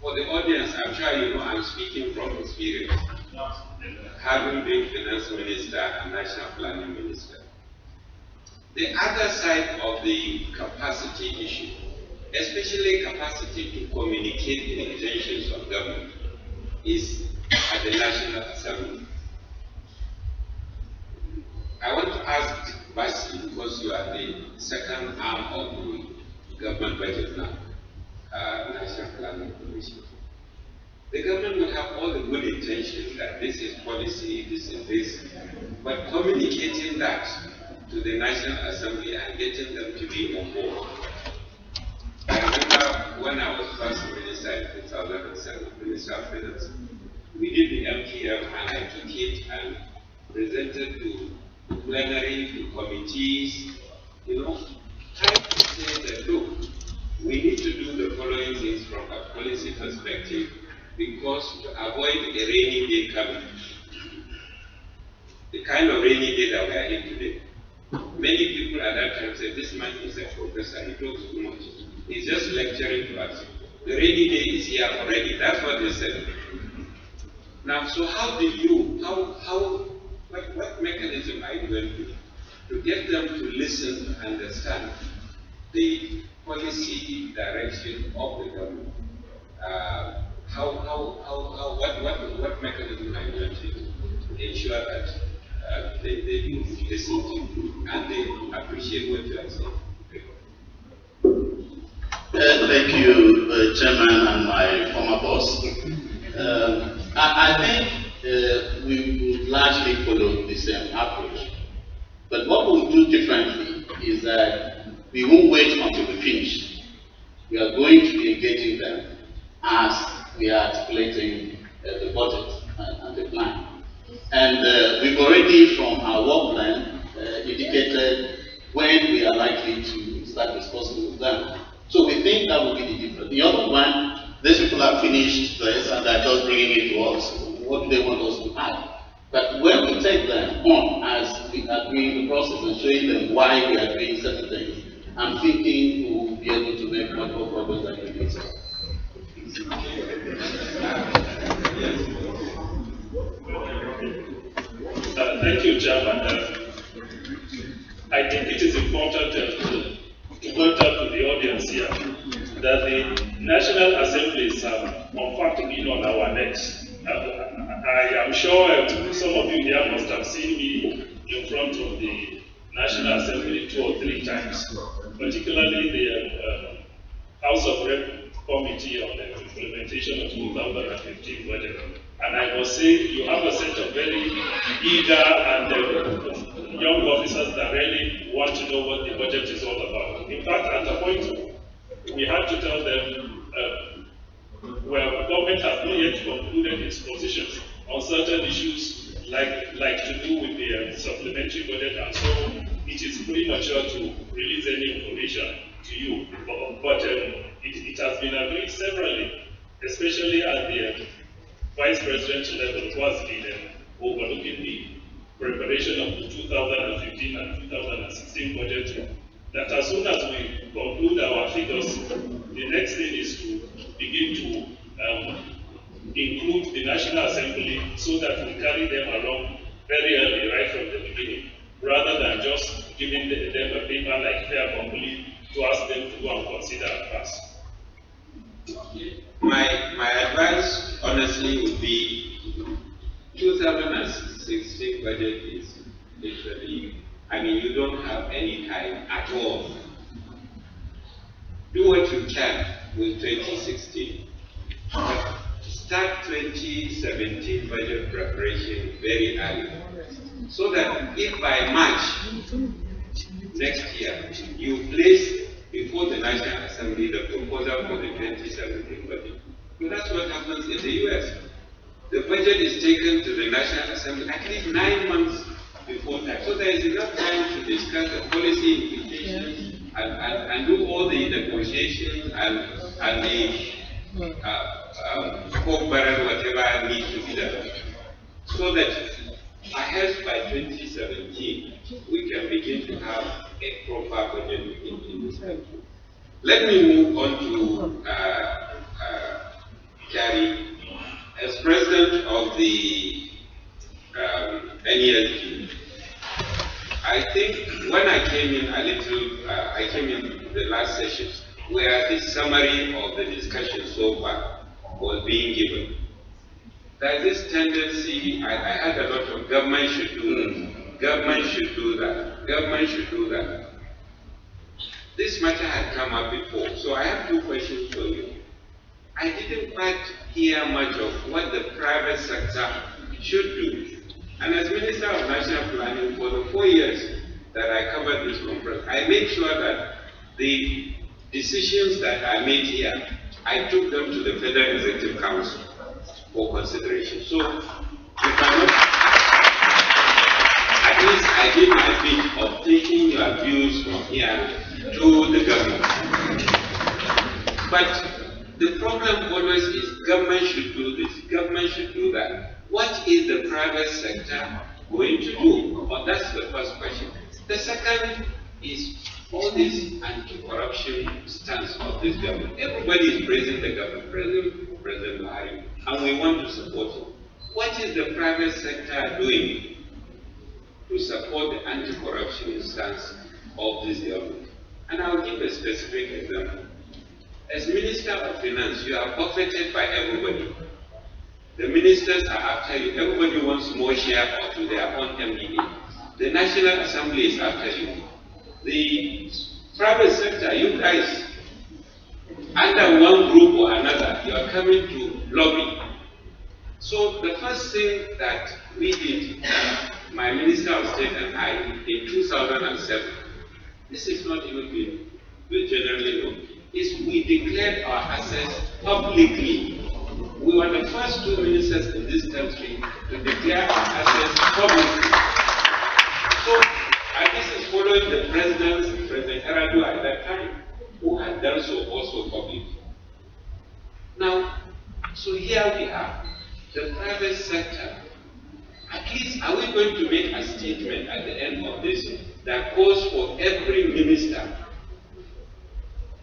for the audience, I'm sure you know I'm speaking from experience, having been finance minister and national planning minister. The other side of the capacity issue, especially capacity to communicate the intentions of government, is at the National Assembly. I want to ask Basi, because you are the second arm of the government budget now, National Planning Commission. The government will have all the good intentions that this is policy, this is this, but communicating that to the National Assembly and getting them to be on board. I remember when I was first minister in 2007, Minister of Finance, we did the MTF and I took it and presented to plenary, to committees, trying to say that, look, we need to do the following things from a policy perspective, because to avoid a rainy day coming, the kind of rainy day that we are in today. Many people at that time said, this man is a professor, he talks too much. He's just lecturing to us. The rainy day is here already, that's what they said. Now, so how do you, what mechanism are you going to get them to listen, to understand the policy direction of the government? What mechanism are you going to ensure that they listen to you and they appreciate what you are saying? Thank you, Chairman and my former boss. I think we would largely follow the same approach. But what we'll do differently is that we won't wait until we finish. We are going to be engaging them as we are articulating the budget and the plan. And we've already, from our work plan, indicated when we are likely to start discussing with them. So we think that will be the difference. The other one, these people have finished this and they're just bringing it to us. What do they want us to add? But when we take them on as we are doing the process and showing them why we are doing certain things, I'm thinking we will be able to make much more progress than we did. Thank you, Chairman. I think it is important to point out to the audience here that the National Assemblies have, in fact, been on our necks. I am sure some of you here must have seen me in front of the National Assembly 2 or 3 times, particularly the House of Rep Committee on the implementation of 2015 budget. And I must say, you have a set of very eager and young officers that really want to know what the budget is all about. In fact, at a point, we had to tell them, well, the government has not yet concluded its positions on certain issues like to do with the supplementary budget, and so it is premature to release any information to you. But it has been agreed severally, especially at the Vice President level, who has been overlooking the preparation of the 2015 and 2016 budget, that as soon as we conclude our figures, the next thing is to begin to include the National Assembly so that we carry them along very early, right from the beginning, rather than just giving them a paper like fair complete to ask them to go and consider and pass. My advice, honestly, would be 2016 budget is literally, I mean, you don't have any time at all. Do what you can with 2016. But start 2017 budget preparation very early, so that if by March next year you place before the National Assembly the proposal for the 2017 budget. So that's what happens in the US. The budget is taken to the National Assembly at least 9 months before that. So there is enough time to discuss the policy implications and do all the negotiations and the pork barrel, whatever needs to be done. So that perhaps by 2017, we can begin to have a proper budget in this country. Let me move on to Gary. As president of the NESG, I think when I came in I came in the last session where the summary of the discussion so far was being given. There's this tendency, I had a lot of government should do this, government should do that, government should do that. This matter had come up before, so I have 2 questions for you. I didn't quite hear much of what the private sector should do. And as Minister of National Planning, for the 4 years that I covered this conference, I made sure that the decisions that I made here, I took them to the Federal Executive Council for consideration. So, you cannot, at least I did my bit of taking your views from here to the government. But the problem always is government should do this, government should do that. What is the private sector going to do? Well, that's the first question. The second is all this anti-corruption stance of this government. Everybody is praising the government, President Buhari, and we want to support him. What is the private sector doing to support the anti-corruption stance of this government? And I'll give a specific example. As Minister of Finance, you are buffeted by everybody. The ministers are after you. Everybody wants more share of their own MDA. The National Assembly is after you. The private sector, you guys, under one group or another, you are coming to lobby. So the first thing that we did, my Minister of State and I, in 2007, this is not even been generally known, is we declared our assets publicly. We were the first 2 ministers in this country to declare our assets publicly. So, and this is following the President Eradu at that time, who had done so also publicly. Now, so here we are, the private sector, at least we going to make a statement at the end of this that calls for every minister,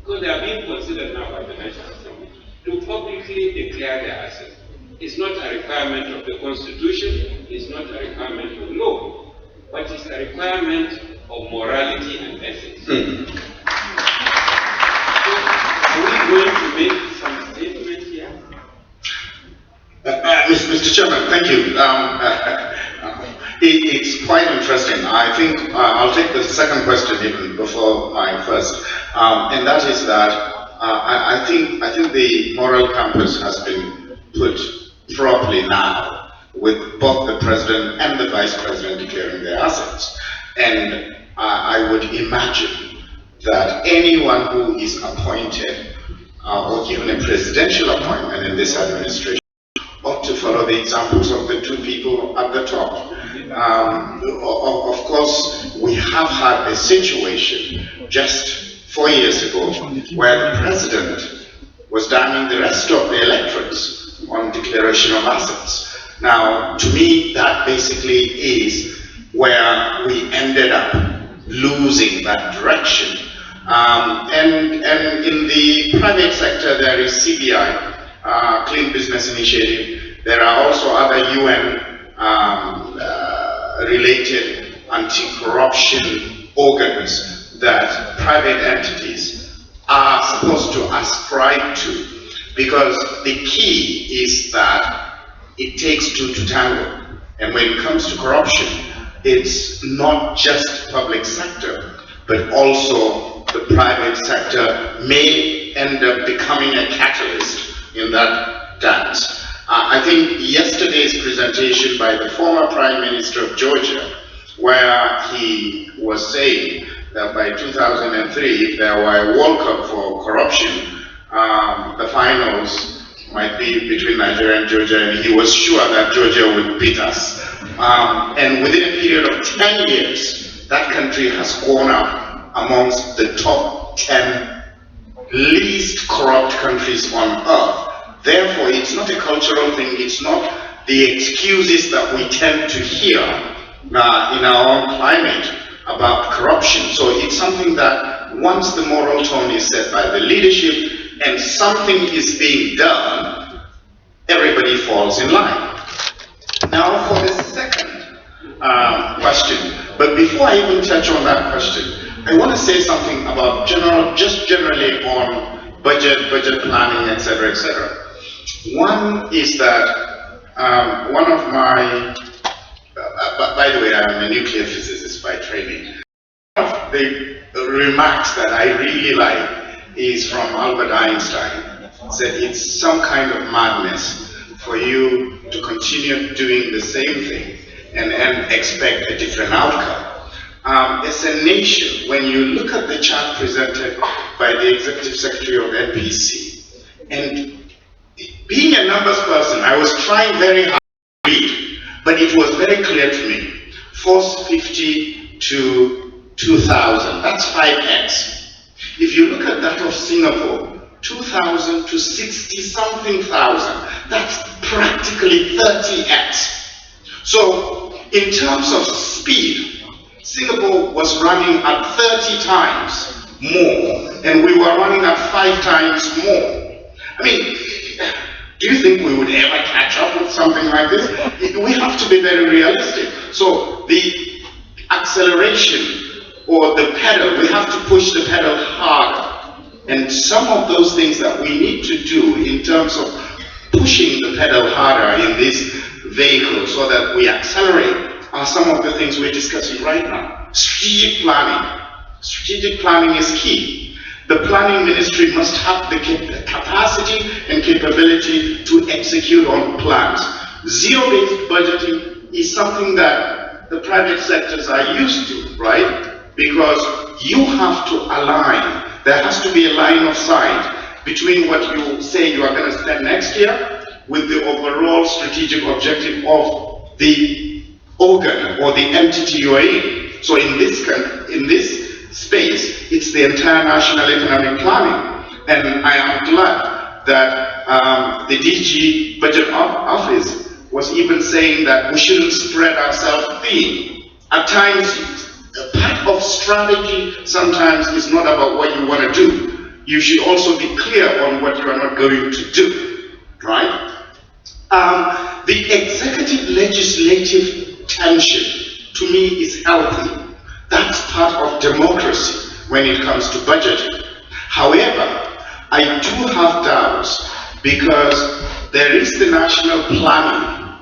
because they are being considered now by the National Assembly, to publicly declare their assets? It's not a requirement of the Constitution, it's not a requirement of law, but it's a requirement of morality and ethics. So, are we going to make some statement here? Mr. Chairman, thank you. It's quite interesting. I think I'll take the second question even before my first, and that is that I think the moral compass has been put properly now, with both the president and the vice president declaring their assets. And I would imagine that anyone who is appointed or given a presidential appointment in this administration ought to follow the examples of the two people at the top. Of course, we have had a situation just 4 years ago where the president was damning the rest of the electorates on declaration of assets. Now, to me, that basically is where we ended up losing that direction. And in the private sector, there is CBI, Clean Business Initiative. There are also other UN related anti-corruption organs that private entities are supposed to ascribe to, because the key is that it takes two to tango. And when it comes to corruption, it's not just public sector, but also the private sector may end up becoming a catalyst in that dance. I think yesterday's presentation by the former Prime Minister of Georgia, where he was saying that by 2003, if there were a World Cup for corruption, the finals might be between Nigeria and Georgia, and he was sure that Georgia would beat us. And within a period of 10 years, that country has gone up amongst the top 10 least corrupt countries on earth. Therefore, it's not a cultural thing, it's not the excuses that we tend to hear in our own climate about corruption. So it's something that once the moral tone is set by the leadership and something is being done, everybody falls in line. Now for the second question, but before I even touch on that question, I want to say something about generally on budget planning, etc., etc. One is that one of my, by the way, I'm a nuclear physicist by training. One of the remarks that I really like is from Albert Einstein. He said it's some kind of madness for you to continue doing the same thing and expect a different outcome. As a nation, when you look at the chart presented by the Executive Secretary of NPC, and being a numbers person, I was trying very hard to read, but it was very clear to me. 450 to 2,000, that's 5x. If you look at that of Singapore, 2,000 to 60-something thousand, that's practically 30x. So, in terms of speed, Singapore was running at 30 times more, and we were running at 5 times more. I mean, do you think we would ever catch up with something like this? We have to be very realistic. So the acceleration or the pedal, we have to push the pedal harder. And some of those things that we need to do in terms of pushing the pedal harder in this vehicle so that we accelerate are some of the things we're discussing right now. Strategic planning. Strategic planning is key. The planning ministry must have the capacity and capability to execute on plans. Zero-based budgeting is something that the private sectors are used to, right? Because you have to align. There has to be a line of sight between what you say you are going to spend next year with the overall strategic objective of the organ or the entity you are in. So in this space, it's the entire national economic planning. And I am glad that the DG Budget Office was even saying that we shouldn't spread ourselves thin. At times, a part of strategy sometimes is not about what you want to do. You should also be clear on what you are not going to do, right? The executive-legislative tension, to me, is healthy. That's part of democracy when it comes to budgeting. However, I do have doubts because there is the national planning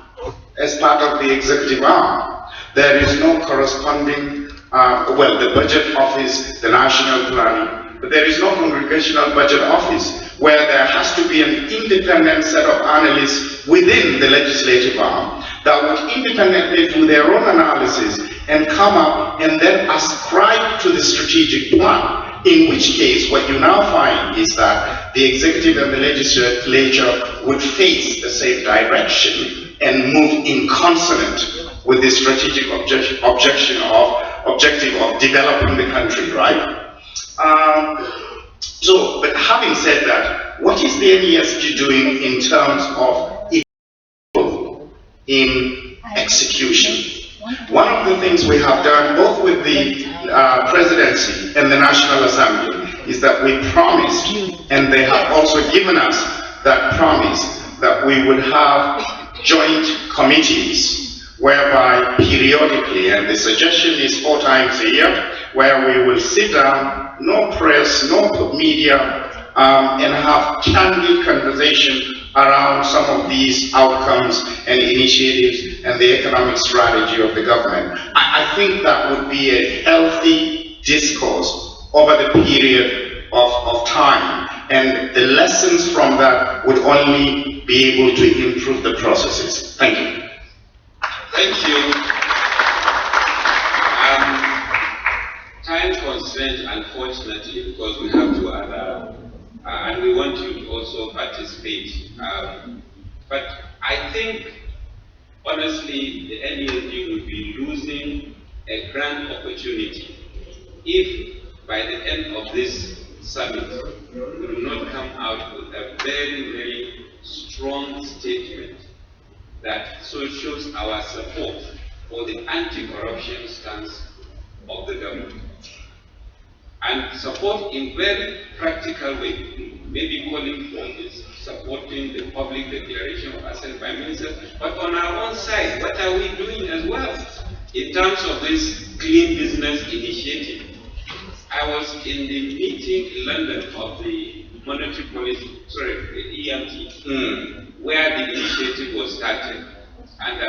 as part of the executive arm. There is no corresponding, the budget office, the national planning, but there is no congregational budget office where there has to be an independent set of analysts within the legislative arm that would independently do their own analysis and come up and then ascribe to the strategic plan. In which case, what you now find is that the executive and the legislature would face the same direction and move in consonant with the strategic objective of developing the country, right? But having said that, what is the NESG doing in terms of in execution? One of the things we have done, both with the presidency and the National Assembly, is that we promised, and they have also given us that promise, that we would have joint committees whereby periodically, and the suggestion is 4 times a year, where we will sit down, no press, no media, and have candid conversation around some of these outcomes and initiatives and the economic strategy of the government. I think that would be a healthy discourse over the period of time, and the lessons from that would only be able to improve the processes. Thank you. Thank you. Time constraint, unfortunately, because we have 2 other, and we want you to also participate. But I think, honestly, the NESG would be losing a grand opportunity if, by the end of this summit, we do not come out with a very, very strong statement that so shows our support for the anti-corruption stance of the government. And support in very practical way, maybe calling for this, supporting the public declaration of assent by ministers, but on our own side, what are we doing as well in terms of this clean business initiative? I was in the meeting in London of the monetary policy, the EMT, where the initiative was started, and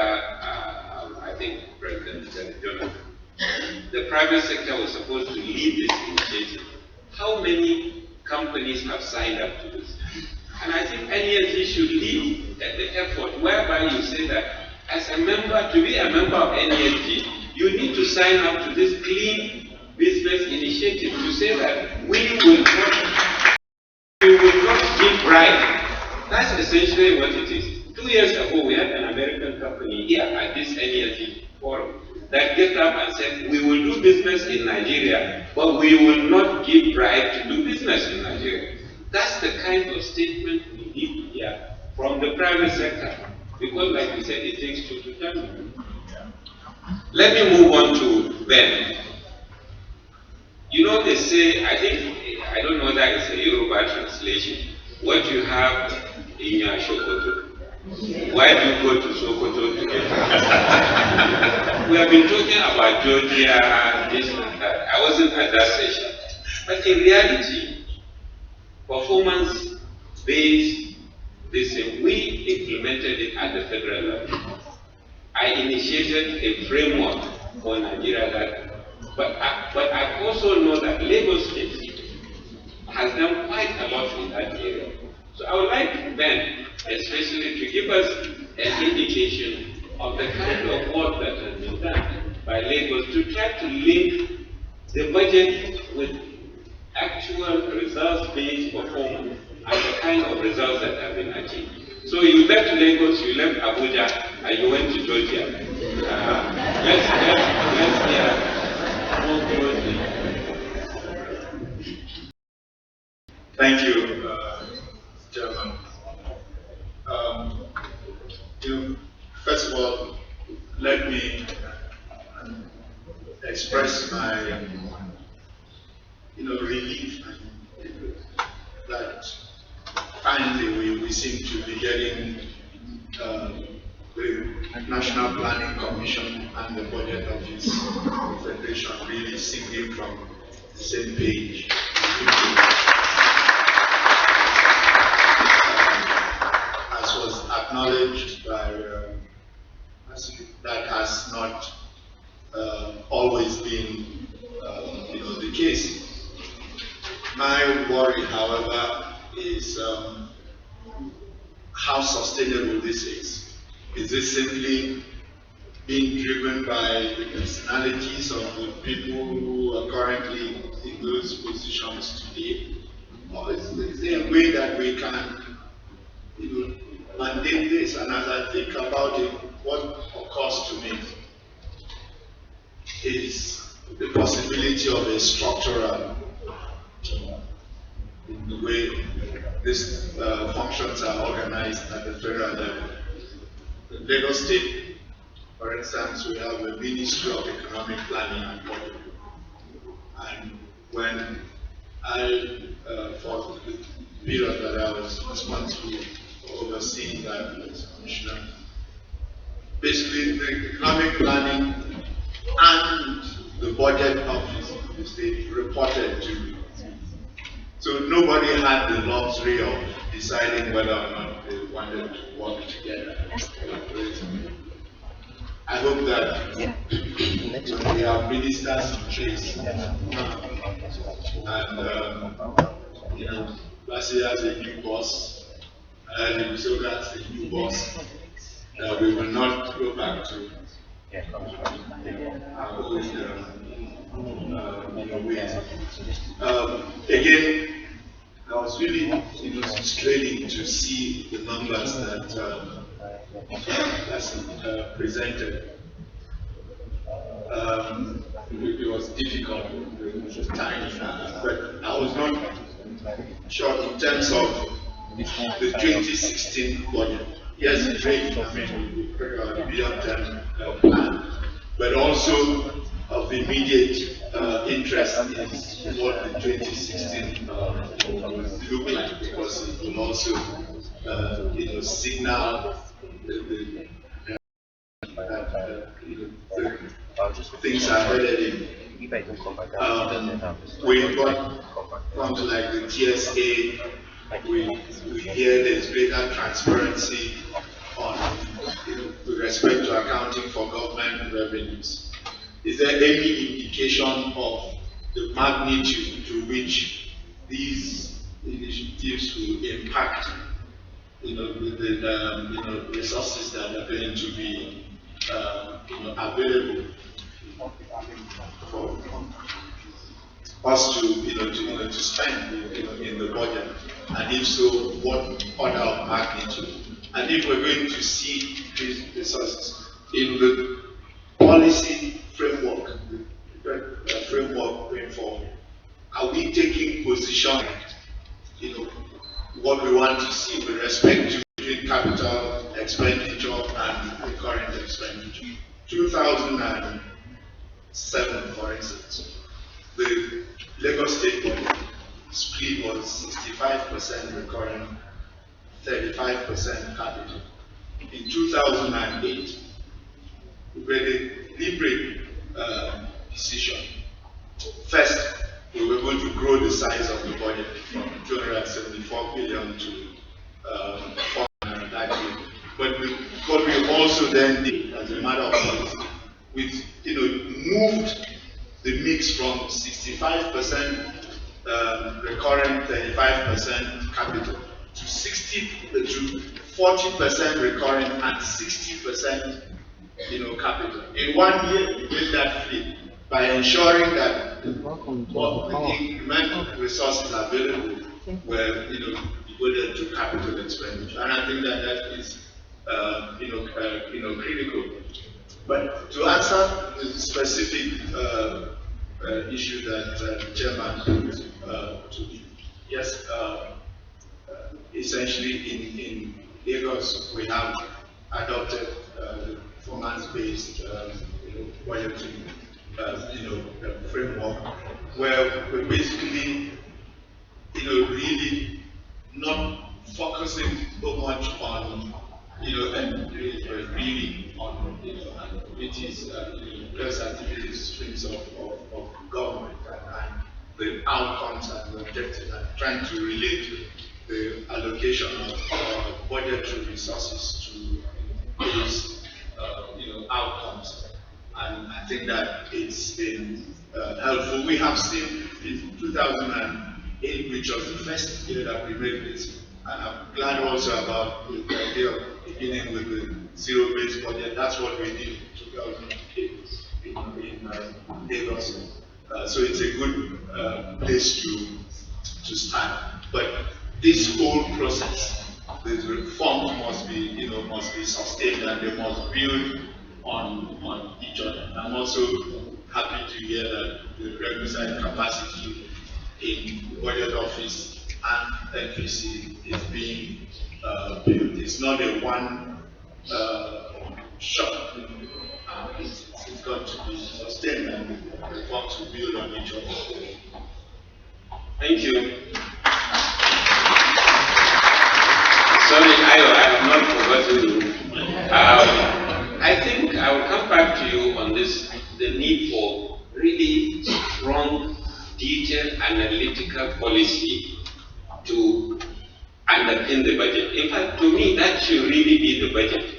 I think President Jonathan. The private sector was supposed to lead this initiative. How many companies have signed up to this? And I think NESG should lead the effort whereby you say that as a member, to be a member of NESG, you need to sign up to this clean business initiative to say that we will not give bribe. That's essentially what it is. 2 years ago, we had an American company here at this NESG forum that get up and said, we will do business in Nigeria, but we will not give bribe to do business in Nigeria. That's the kind of statement we need to hear from the private sector, because like we said, it takes 2 to tango. Let me move on to Ben. You know, they say, I don't know whether it's a Yoruba translation, what you have in your Sokoto. Why do you go to Sokoto to get it? We have been talking about Georgia, this and that. I wasn't at that session. But in reality, performance-based, we implemented it at the federal level. I initiated a framework for Nigeria but I also know that Lagos State has done quite a lot in that area. So I would like Ben, especially, to give us an indication of the kind of work that has been done by Lagos to try to link the budget with actual results-based performance and the kind of results that have been achieved. So you left Lagos, you left Abuja, and you went to Georgia. Let's hear more closely. Thank you, Chairman. let me express my, relief that finally we seem to be getting the National Planning Commission and the Budget Office of the Federation really singing from the same page. As was acknowledged by, that has not always been, the case. My worry, however, is how sustainable this is. Is this simply being driven by the personalities of the people who are currently in those positions today? Or is there a way that we can, mandate this? And as I think about it, what occurs to me is the possibility of a structural, in the way these functions are organized at the federal level. In Lagos State, for instance, we have the Ministry of Economic Planning and Budget. And when for the period that I was responsible for overseeing that as commissioner, basically the economic planning and the budget office of the state reported to me. So nobody had the luxury of deciding whether or not they wanted to work together. I hope that we have ministers in place. And Lassie has a new boss, and so that's a new boss. We will not go back to our old ways. Again, I was really straining to see the numbers that presented. It was difficult, it was just tiny, but I was not sure in terms of the 2016 budget. Yes, it's great, beyond term plan, but also of immediate interest is what the 2016 look like, because it will also signal the things are headed in. We got from like the TSA, we hear there's greater transparency on with respect to accounting for government revenues. Is there any indication of the magnitude to which these initiatives will impact the resources that are going to be available for us to spend in the budget, and if so, what order of magnitude? And if we're going to see these resources in the policy framework, the framework going forward, are we taking position, what we want to see with respect to between capital expenditure and the current expenditure? 2007, for instance, the Lagos State budget split was 65% recurring, 35% capital. In 2008, we made a deliberate decision. First, we were going to grow the size of the budget from 274 billion to 490 billion. But what we also then did, as a matter of policy, we moved the mix from 65% recurrent, 35% capital to 40% recurrent and 60% capital. In 1 year, we made that flip by ensuring that the incremental resources available were devoted to capital expenditure, and I think that is critical. But to answer the specific issue that Chairman took, yes, essentially in Lagos we have adopted performance-based, budgeting, framework, where we're basically, really not focusing so much on, and really on, activities, various activities, streams of government and the outcomes and the objectives, and trying to relate the allocation of budgetary resources to these, outcomes. And I think that it's been helpful. We have seen in 2008, which was the first year that we made this, and I'm glad also about the idea of beginning with the zero-based budget. That's what we did in 2008 in Lagos. So it's a good place to start. But this whole process, the reforms must be sustained, and they must build on each other. I'm also happy to hear that the requisite capacity in the budget office and NPC is being built. It's not a one shot. It's got to be sustained, and we've got to build on each other. Thank you. Sorry, I have not forgotten you. I think I will come back to you on this, the need for really strong, detailed, analytical policy to underpin the budget. In fact, to me, that should really be the budget.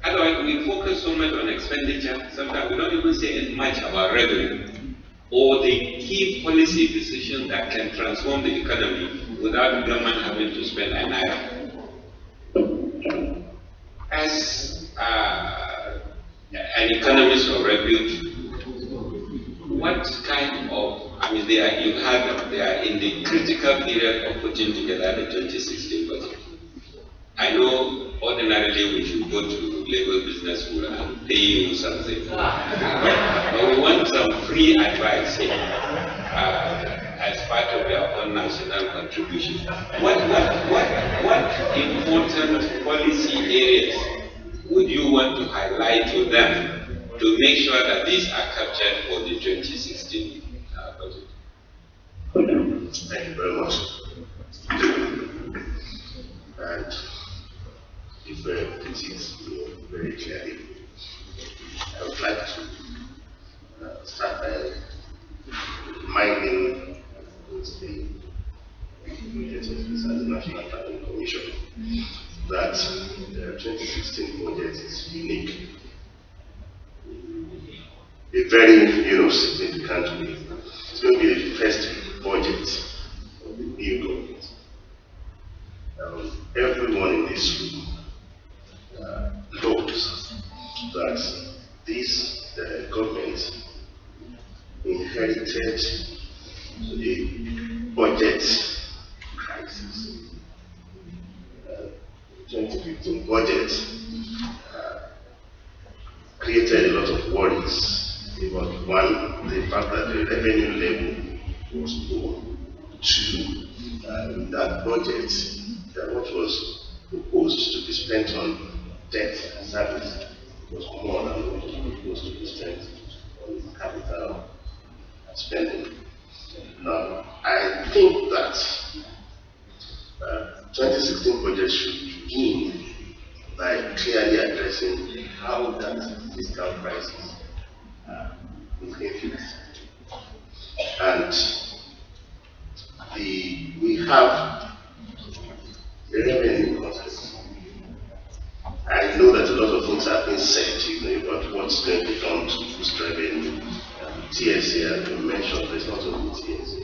Otherwise, we focus so much on expenditure, sometimes we don't even say much about revenue, or the key policy decisions that can transform the economy without the government having to spend an naira. As an economist of repute, what kind of, they are in the critical period of putting together the 2016 budget. I know ordinarily we should go to Lagos Business School and pay you something, but we want some free advice as part of your own national contribution. What important policy areas would you want to highlight to them to make sure that these are captured for the 2016 budget? Thank you very much. And if we put it very clearly, I would like to start by reminding the Budget Office and the National Planning Commission that the 2016 budget is unique. A very significant way. It's going to be the first budget of the new government. Everyone in this room knows that this government inherited a budget crisis. 2015 budget created a lot of worries about, one, the fact that the revenue level was low. Two, that budget, that what was proposed to be spent on debt and service was more than what was proposed to be spent on capital spending. Now, I think that 2016 budget should begin by clearly addressing how that fiscal crisis is being fixed. And we have the revenue concept. I know that a lot of things have been said about what's going to be done to boost revenue. TSA, as you mentioned, there's not only TSA.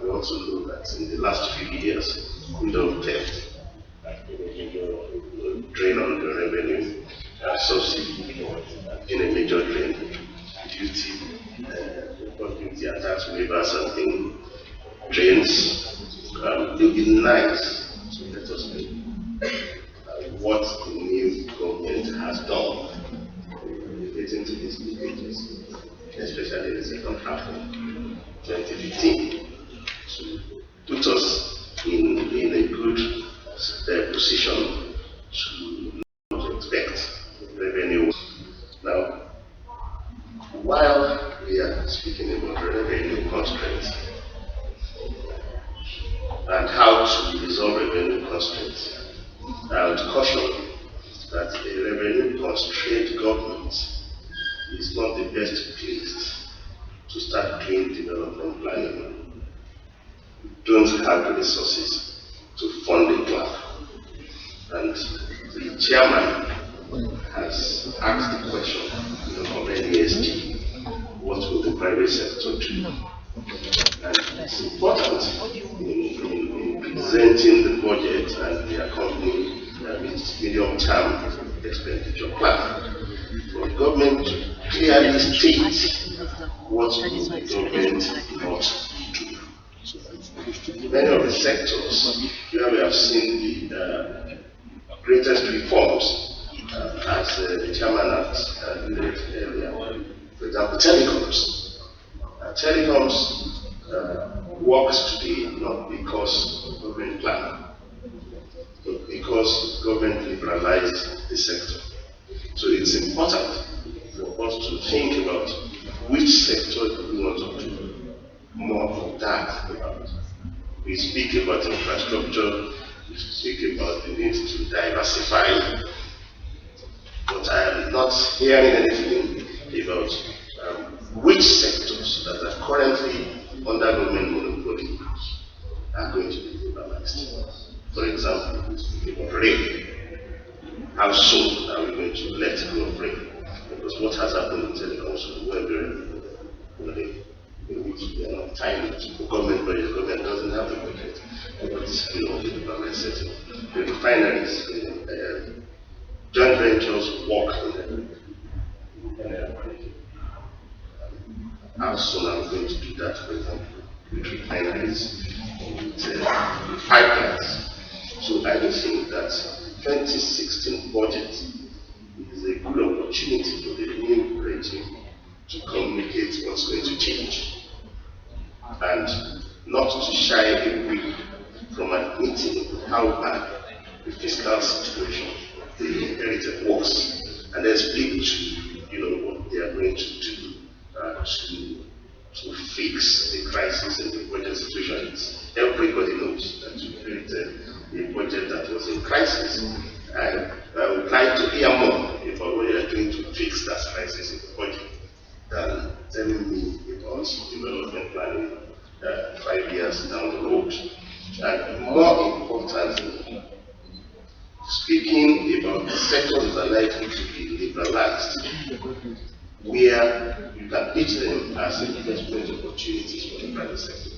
We also know that in the last few years, window theft has been a major drain on the revenue. Subsidy has been a major drain. Duty, duty attacks, waivers, and things, drains. It would be nice to let us know what the new government has done relating to these pages, especially the second half of 2015, to put us in a good position to not expect revenue. speaking about revenue constraints and how to resolve revenue constraints. I would caution that a revenue constrained government is not the best place to start doing development planning. You don't have the resources to fund a plan. And the chairman has asked the question of NESG, what will the private sector do? And it's important in presenting the budget and the accompanying medium-term expenditure plan for the government to clearly state what the government must do. Many of the sectors where we have seen the greatest reforms, as the chairman has alluded earlier, for example, telecoms. Telecoms works today not because of government plan, but because government liberalized the sector. So it's important for us to think about which sector do we want to do more of that about. We speak about infrastructure, we speak about the need to diversify, but I am not hearing anything about which sectors that are currently under government monopoly are going to be liberalized. For example, rail. How soon are we going to let go of rail? Because what has happened in telecoms will be very time. The government doesn't have the budget. But the liberalized setting. The refineries, joint ventures work in how soon are we going to do that, for example, with refineries, with pipelines? So I do think that 2016 budget is a good opportunity for the new regime to communicate what's going to change and not to shy away from admitting how bad the fiscal situation they inherited was, and then speak to what they are going to do to fix the crisis in the budget situation. Everybody knows that you inherited a budget that was in crisis, and I would like to hear more about what you are doing to fix that crisis in the budget than telling me about development planning 5 years down the road. And more importantly, speaking about the sectors that are likely to be liberalized, where you can pitch them as investment opportunities for the private sector.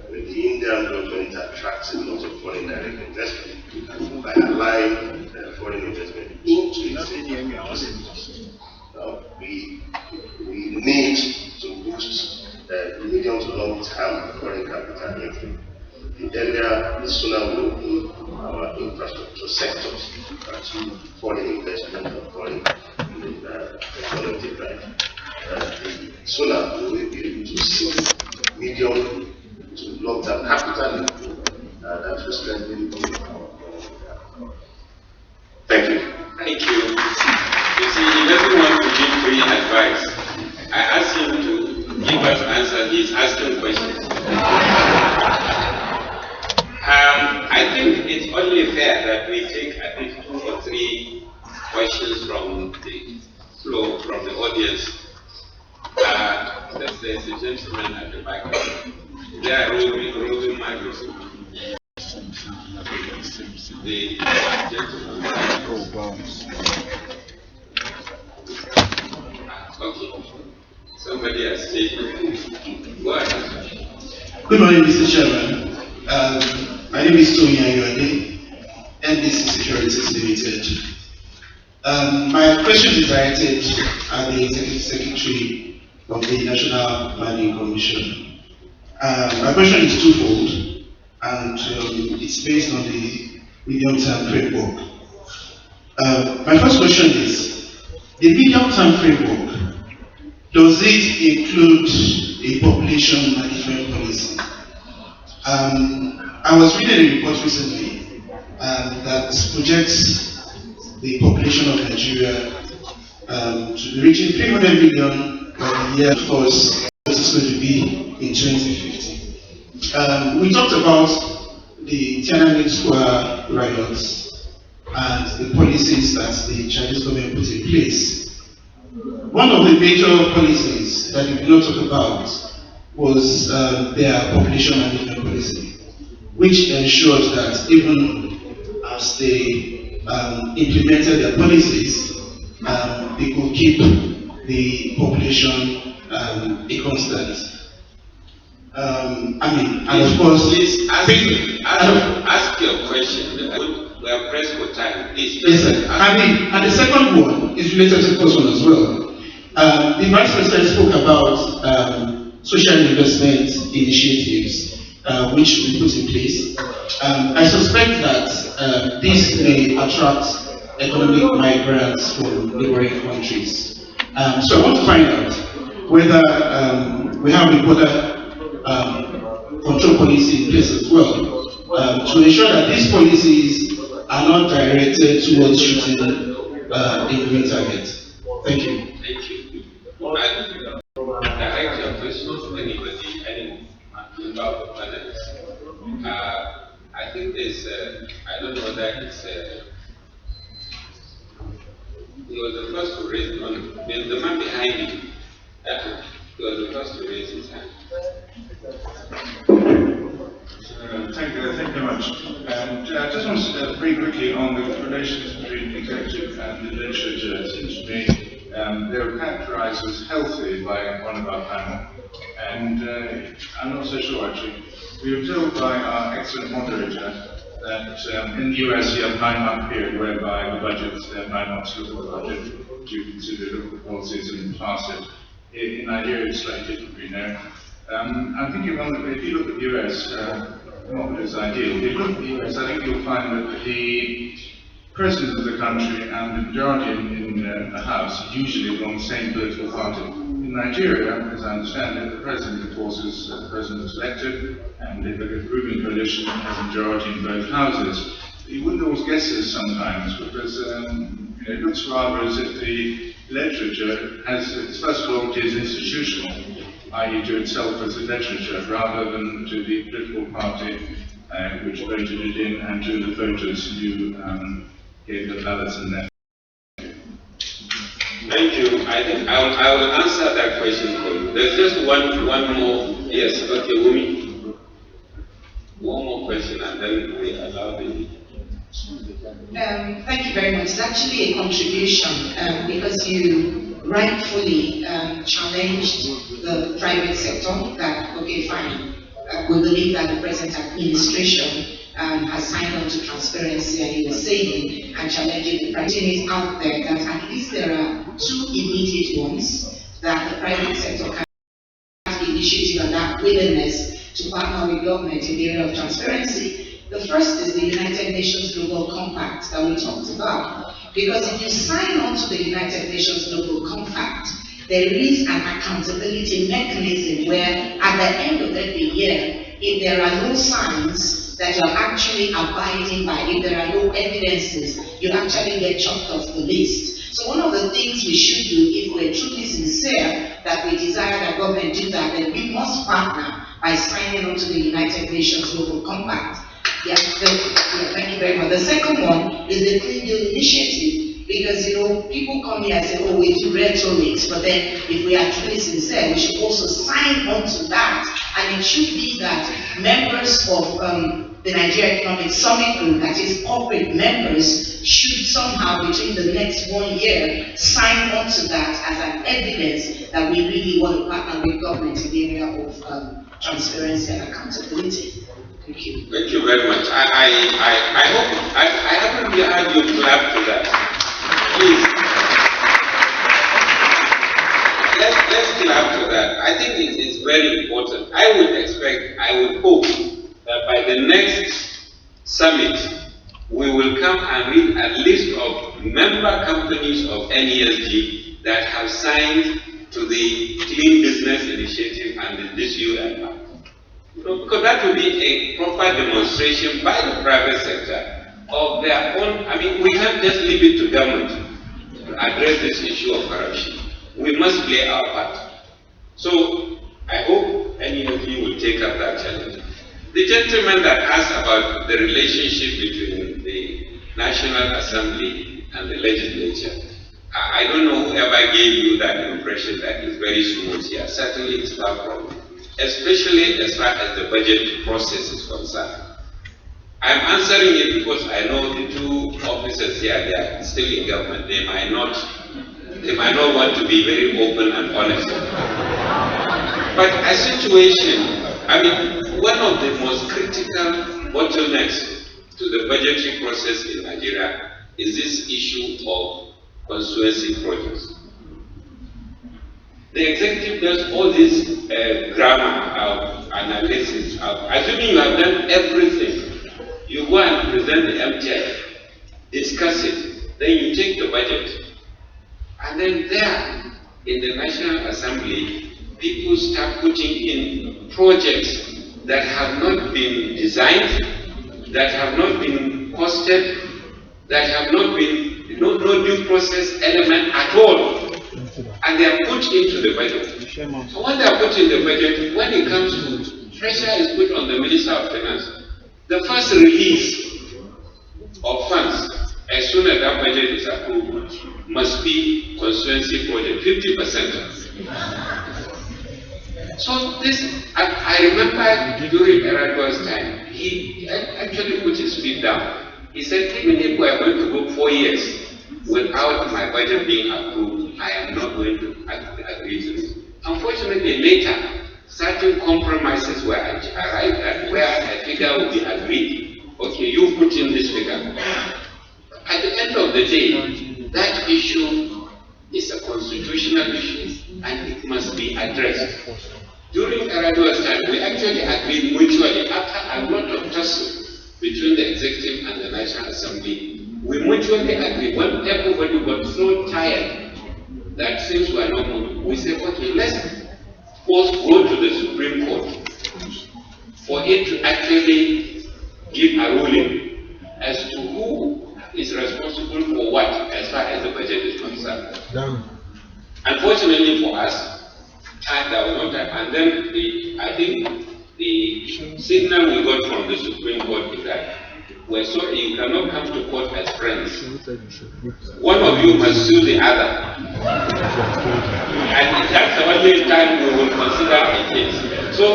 When the Indian government attracts a lot of foreign direct investment by allowing foreign investment into its now we need to boost medium to long term foreign capital inflow. The earlier, the sooner we open our infrastructure sectors to foreign investment and foreign economic drive, the sooner we will be able to see medium to long term capital inflow that will strengthen our economy. Thank you. Thank you. You see, he doesn't want to give free advice. I asked him to give us answers. He's asking questions. I think it's only fair that we take at least 2 or 3 questions from the floor, from the audience. There's a gentleman at the back. They are roving microphone. The gentleman. Okay. Somebody has taken. Go ahead. Good morning, Mr. Chairman. My name is Tony Ayode, NES Securities Limited. My question is directed at the Executive Secretary of the National Planning Commission. My question is twofold, and it's based on the medium-term framework. My first question is, the medium-term framework, does it include a population management policy? I was reading a report recently that projects the population of Nigeria to be reaching 300 million by the year. Of course, it's going to be in 2050. We talked about the Tiananmen Square riots and the policies that the Chinese government put in place. One of the major policies that we did not talk about was their population management policy, which ensured that even as they implemented their policies, they could keep the population a constant. And of course, please ask your question. We are pressed for time. Please. Yes, sir. And the second one is related to the first one as well. The Vice President spoke about social investment initiatives which we put in place. I suspect that this may attract economic migrants from neighboring countries. So I want to find out whether we have a border control policy in place as well to ensure that these policies are not directed towards shooting incoming targets. Thank you. Thank you. I direct your question to anybody, any member of the panelists. I think there's, I don't know whether it's, he was the first to raise the man behind him. He was the first to raise his hand. Thank you very much. I just want to very quickly on the relations between the executive and the legislature. It seems to me they were characterized as healthy by one of our panel, and I'm not so sure actually. We were told by our excellent moderator that in the US you have a 9-month period whereby the budget, they have 9 months to look at the budget to consider local policies and pass it. In Nigeria it's slightly different, we know. I'm thinking if you look at the US, not that it's ideal, if you look at the US, I think you'll find that the president of the country and the majority in the House usually belong to the same political party. In Nigeria, as I understand it, the president, of course, is the president is elected, and the ruling coalition has a majority in both houses. You wouldn't always guess this sometimes, because it looks rather as if the legislature has its first quality is institutional, i.e. to itself as a legislature, rather than to the political party which voted it in, and to the voters who gave the ballots in there. Thank you. I think I will answer that question for you. There's just one more. Yes, okay, Wumi. One more question, and then we allow the. Thank you very much. It's actually a contribution because you rightfully challenged the private sector that, okay, fine, we believe that the present administration has signed on to transparency, and you were saying and challenging the private is out there that at least there are 2 immediate ones that the private sector can have the initiative and that willingness to partner with government in the area of transparency. The first is the United Nations Global Compact that we talked about. Because if you sign on to the United Nations Global Compact, there is an accountability mechanism where at the end of every year, if there are no signs that you're actually abiding by, if there are no evidences, you actually get chopped off the list. So one of the things we should do, if we're truly sincere that we desire that government do that, then we must partner by signing on to the United Nations Global Compact. Thank you very much. The second one is the Clean Deal Initiative, because people come here and say, oh, we do rhetorics, but then if we are truly sincere, we should also sign on to that. And it should be that members of the Nigeria Economic Summit Group, that is corporate members, should somehow between the next 1 year sign on to that as an evidence that we really want to partner with government in the area of transparency and accountability. Thank you. Thank you very much. I hope I haven't heard you clap to that. Please. Let's clap to that. I think it is very important. I would hope that by the next summit, we will come and read a list of member companies of NESG that have signed to the Clean Business Initiative and this UN. Because that will be a proper demonstration by the private sector of their own. I mean, we can't just leave it to government to address this issue of corruption. We must play our part. So I hope NESG will take up that challenge. The gentleman that asked about the relationship between the National Assembly and the legislature, I don't know whoever gave you that impression that is very smooth here. Certainly it's far from, especially as far as the budget process is concerned. I'm answering it because I know the two officers here, they are still in government. They might not want to be very open and honest. But a situation, I mean, one of the most critical bottlenecks to the budgetary process in Nigeria is this issue of constituency projects. The executive does all this grammar, analysis, assuming you have done everything. You go and present the MTF, discuss it, then you take the budget. And then there, in the National Assembly, people start putting in projects that have not been designed, that have not been costed, that have not been, no due process element at all. And they are put into the budget. So when they are put in the budget, when it comes to, pressure is put on the Minister of Finance. The first release of funds, as soon as that budget is approved, must be constituency project, 50%. So this, I remember during Erado's time, he actually put his feet down. He said, even if we are going to go 4 years without my budget being approved, I am not going to agree to this. Unfortunately, later, certain compromises were arrived at where a figure will be agreed. Okay, you put in this figure. At the end of the day, that issue is a constitutional issue and it must be addressed. During Erado's time, we actually agreed mutually, after a lot of tussle between the executive and the National Assembly, we mutually agreed when everybody got so tired that since we are not moving, we said, okay, let's first go to the Supreme Court for it to actually give a ruling as to who is responsible for what as far as the budget is concerned. Unfortunately for us, there was no time, and then I think the signal we got from the Supreme Court is that we're sorry, you cannot come to court as friends. One of you must sue the other. And that's the only time we will consider a case. So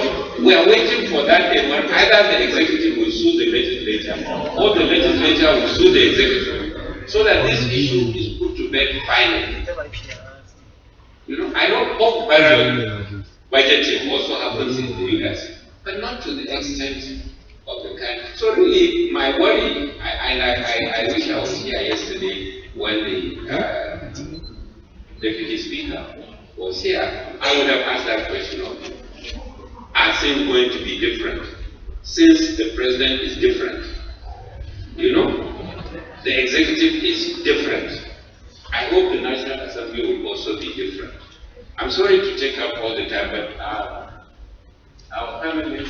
we are waiting for that day when either the executive will sue the legislature or the legislature will sue the executive, so that this issue is put to bed finally. You know, I know off-barrel budgeting also happens in the US, but not to the extent of the kind. So really, my worry, I wish I was here yesterday when the Deputy Speaker was here. I would have asked that question of him. Are things going to be different? Since the President is different, you know, the Executive is different. I hope the National Assembly will also be different. I'm sorry to take up all the time, but our family,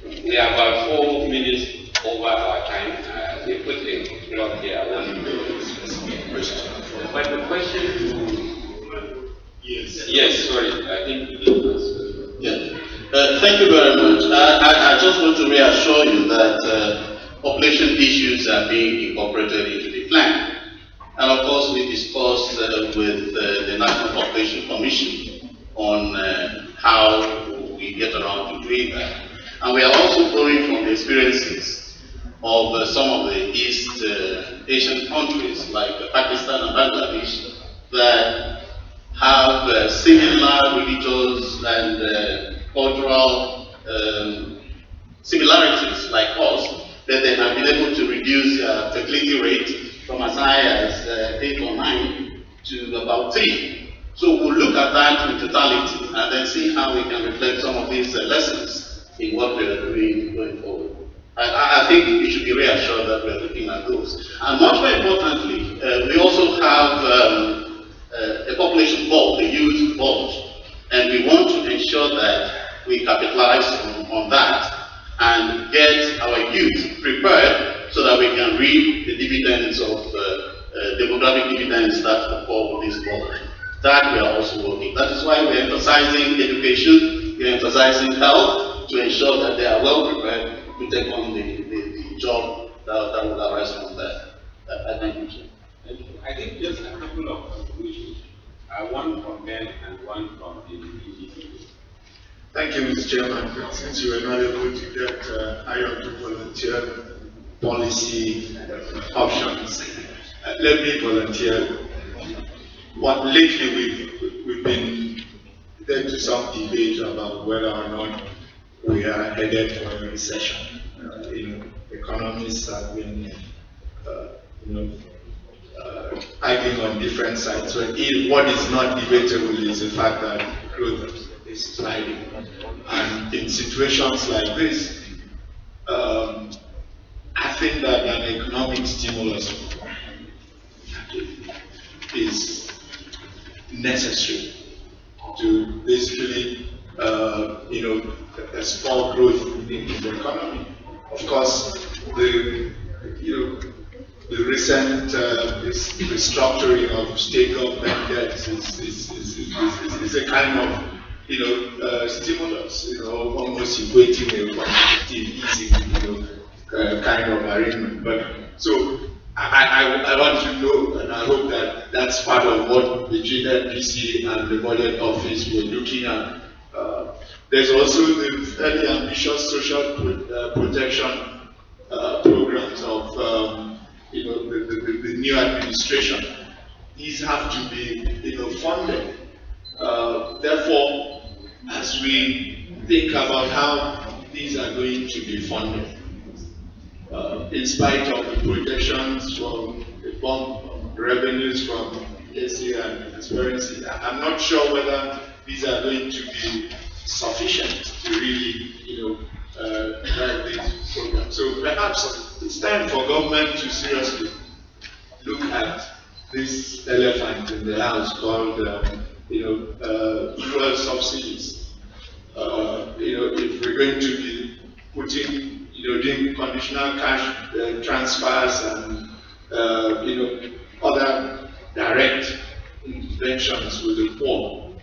we are about 4 minutes over our time. They put a clock here. But the question yes, sorry, I think it was. Yeah. Thank you very much. I just want to reassure you that population issues are being incorporated into the plan. And of course, we discussed with the National Population Commission on how we get around to doing that. And we are also going from the experiences of some of the East Asian countries like Pakistan and Bangladesh that have similar religious and cultural similarities like us, that they have been able to reduce fertility rate from as high as 8 or 9 to about 3. So we'll look at that in totality and then see how we can reflect some of these lessons in what we are doing going forward. I think we should be reassured that we are looking at those. And much more importantly, we also have a population board, a youth board, and we want to ensure that we capitalize on that and get our youth prepared so that we can reap the dividends of demographic dividends that will fall with this board. That we are also working. That is why we're emphasizing education, we're emphasizing health to ensure that they are well prepared to take on the job that will arise from that. I thank you, sir. I think just a couple of contributions. One from Ben and one from the EGC. Thank you, Mr. Chairman. Since you were not able to get Iron to volunteer policy options, let me volunteer. Lately we've been there to some debate about whether or not we are headed for a recession. Economists have been arguing on different sides. So what is not debatable is the fact that growth is sliding. And in situations like this, I think that an economic stimulus is necessary to basically, spur growth in the economy. Of course, the recent restructuring of state government debt is a kind of stimulus, almost equating a quantitative easing, kind of arrangement. But so I want to know, and I hope that that's part of what the GNPC and the budget office were looking at. There's also the fairly ambitious social protection programs of the new administration. These have to be funded. Therefore, as we think about how these are going to be funded, in spite of the projections from the bump revenues from NESG and transparency, I'm not sure whether these are going to be sufficient to really, drive these programs. So perhaps it's time for government to seriously look at this elephant in the house called, fuel subsidies. If we're going to be putting, doing conditional cash transfers and, other direct interventions with the poor,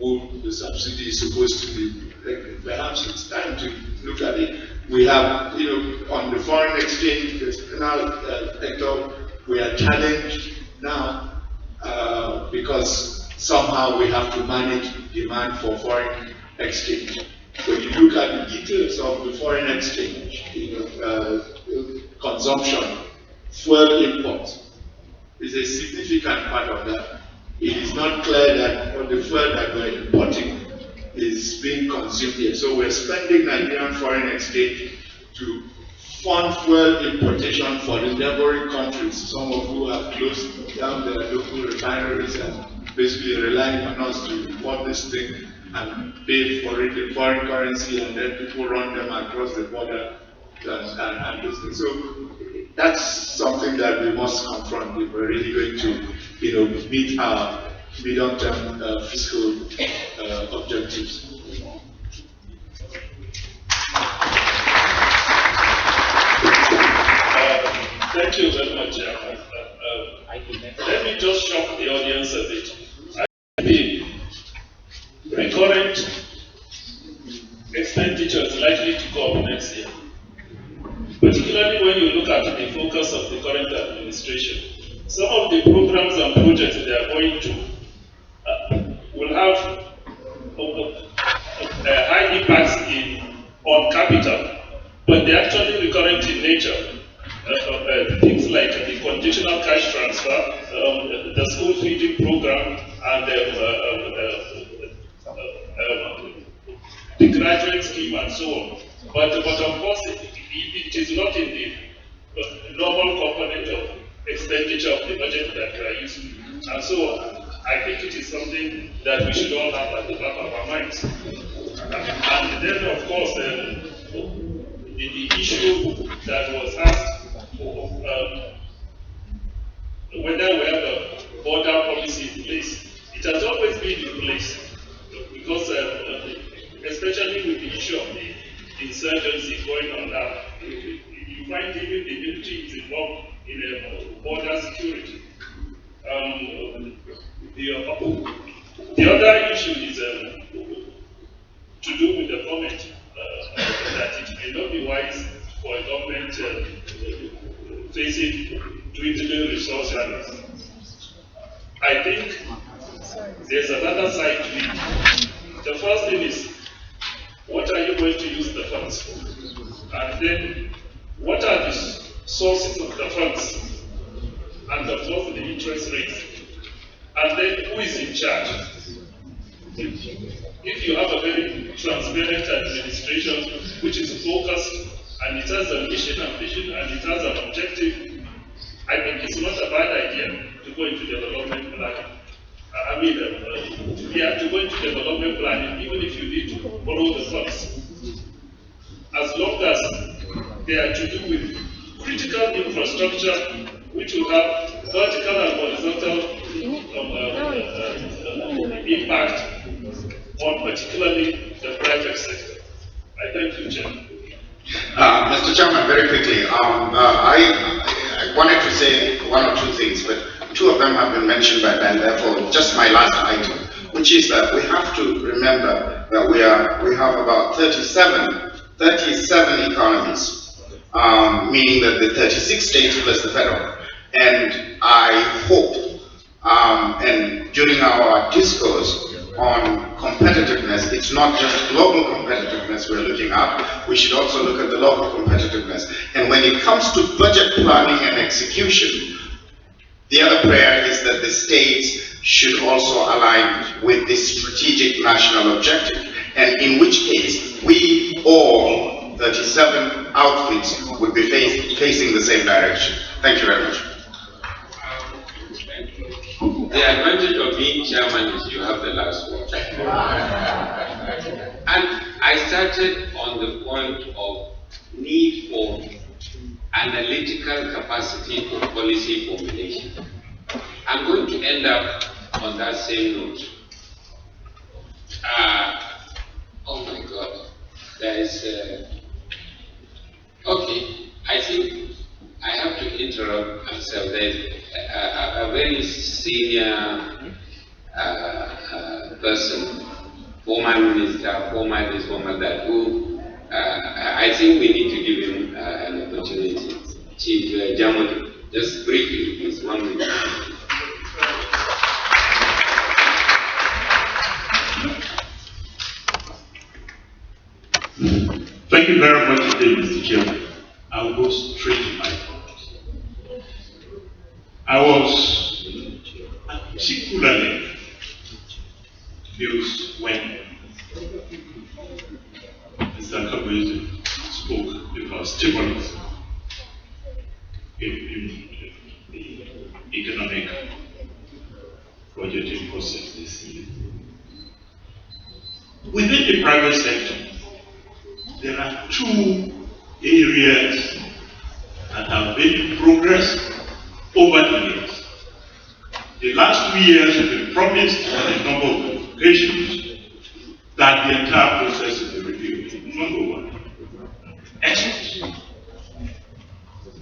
who the subsidy is supposed to be, perhaps it's time to look at it. We have, on the foreign exchange, the external we are challenged now because somehow we have to manage demand for foreign exchange. When you look at the details of the foreign exchange, consumption, fuel imports is a significant part of that. It is not clear that all the fuel that we're importing is being consumed here. So we're spending Nigerian foreign exchange to fund fuel importation for the neighboring countries, some of who have closed down their local refineries and basically relying on us to import this thing and pay for it in foreign currency, and then people run them across the border and those things. So that's something that we must confront if we're really going to, meet our medium-term fiscal objectives. Thank you very much. Let me just shock the audience a bit. The recurrent expenditure is likely to go up next year, particularly when you look at the focus of the current administration. Some of the programs and projects they are going to will have high impacts on capital, but they're actually recurrent in nature. Things like the conditional cash transfer, the school feeding program, and the graduate scheme, and so on. But of course, it is not in the normal component of expenditure of the budget that we are using, and so on. I think it is something that we should all have at the back of our minds. And then, of course, the issue that was asked, whether we have a border policy in place. It has always been in place, because especially with the issue of the insurgency going on now, you find even the military is involved in border security. The your own. The other issue is to do with the comment that it may not be wise for a government facing dwindling resources. I think there's another side to it. The first thing is, what are you going to use the funds for? And then, what are the sources of the funds? And of course, the interest rates. And then, who is in charge? If you have a very transparent administration which is focused and it has a mission and vision and it has an objective, I think it's not a bad idea to go into development planning. To go into development planning, even if you need to borrow the funds, as long as they are to do with critical infrastructure which will have vertical and horizontal impact on particularly the private sector. I thank you, Chairman. Mr. Chairman, very quickly, I wanted to say one or two things, but two of them have been mentioned by Ben, therefore just my last item, which is that we have to remember that we have about 37 economies, meaning that the 36 states plus the federal. And I hope, and during our discourse on competitiveness, it's not just global competitiveness we're looking at, we should also look at the local competitiveness. And when it comes to budget planning and execution, the other prayer is that the states should also align with this strategic national objective, and in which case we all 37 outfits would be facing the same direction. Thank you very much. The advantage of being chairman is you have the last word. And I started on the point of need for analytical capacity for policy formulation. I'm going to end up on that same note. Oh my God, there is okay, I think I have to interrupt myself. There is a very senior person, former minister, former this, former that, who I think we need to give him an opportunity. Chief Jamod, just briefly, please, 1 minute. Thank you very much indeed, Mr. Chairman. I will go straight to my point. I was particularly amused when Mr. Kabuzi spoke about stimulus in the economic budgeting process this year. Within the private sector, there are two areas that have made progress over the years. The last 2 years have been promised on a number of occasions that the entire process will be reviewed. Number one, exports.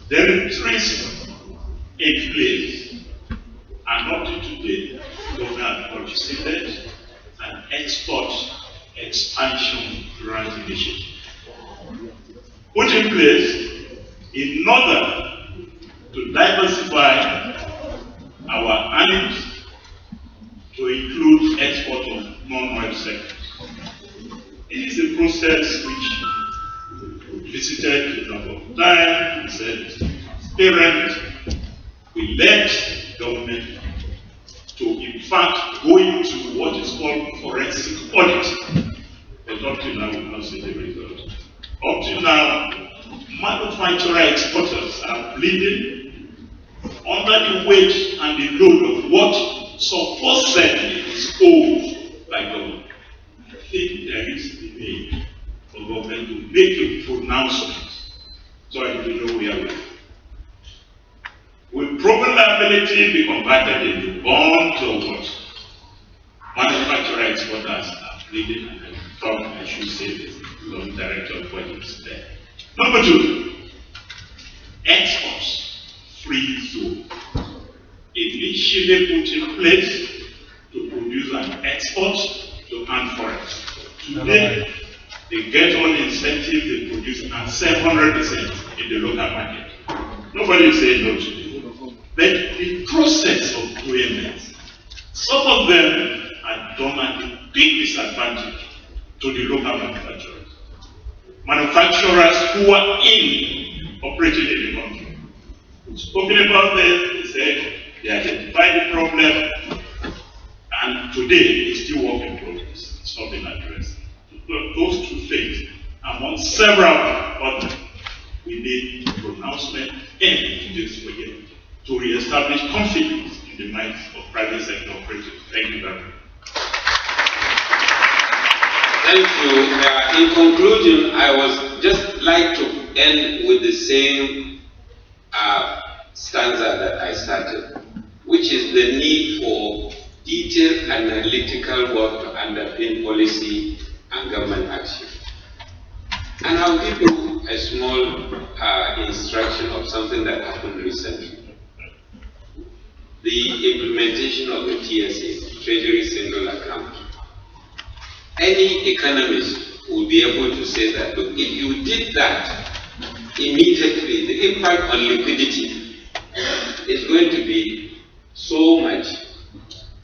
There is treason in place, and up to today, the government has considered an export expansion grant initiative put in place in order to diversify our earnings to include export of non-oil sectors. It is a process which we visited a number of times. We said, parent, we let government to in fact go into what is called forensic audit. But up to now, we have not seen the result. Up to now, manufacturer exporters are bleeding under the weight and the load of what supposedly is owed by government. I think there is the need for government to make a pronouncement so I don't know where we are. Will proven liability be converted into bonds or what? Manufacturer exporters are bleeding, and I thought I should say this. Long director of budgets there. Number two, exports free zone. Initially put in place export to earn forex. Today, they get all the incentives they produce and sell 100% in the local market. Nobody is saying no to it. But the process of doing it, some of them are done at a big disadvantage to the local manufacturers. Manufacturers who are operating in the country. We've spoken about them, they said they identified the problem, and today it's still work in progress. It's not been addressed. So those two things, among several others, we need pronouncement in this project to re-establish confidence in the minds of private sector operators. Thank you very much. Thank you. In conclusion, I was just like to end with the same stanza that I started, which is the need for detailed analytical work to underpin policy and government action. And I'll give you a small instruction of something that happened recently. The implementation of the TSA, Treasury Single Account. Any economist will be able to say that, look, if you did that, immediately the impact on liquidity is going to be so much,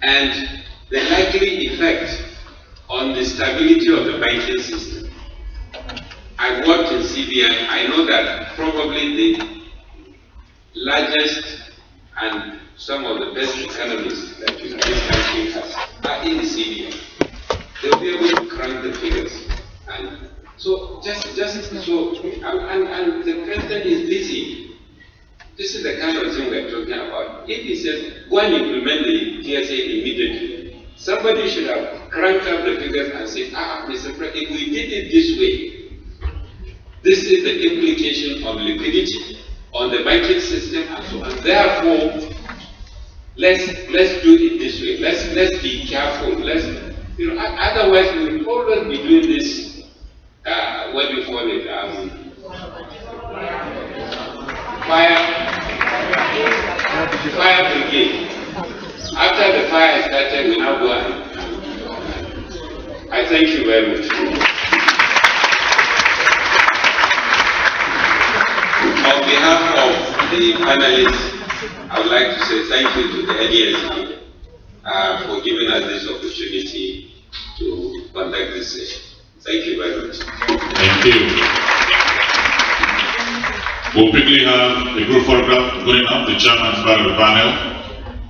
and the likely effect on the stability of the banking system. I worked in CBN. I know that probably the largest and some of the best economists that this country has are in the CBN. They'll be able to crank the figures. And so, and the president is busy. This is the kind of thing we're talking about. If he says, go and implement the TSA immediately, somebody should have cranked up the figures and said, Mr. President, if we did it this way, this is the implication on liquidity, on the banking system, and so on. Therefore, let's do it this way. Let's be careful. Otherwise we will always be doing this. What do you call it? Fire brigade. After the fire started, we now go and I thank you very much. On behalf of the panelists, I would like to say thank you to the NESG for giving us this opportunity to conduct this session. Thank you very much. Thank you. We'll quickly have the group photograph going up, the chairman is part of the panel,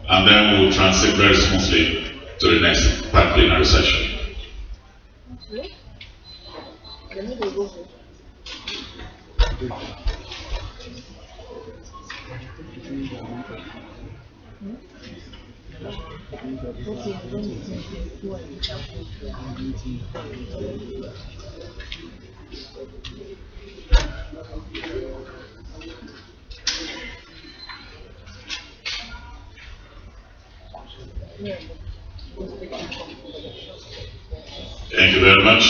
and then we'll transit very smoothly to the next plenary session. Thank you very much.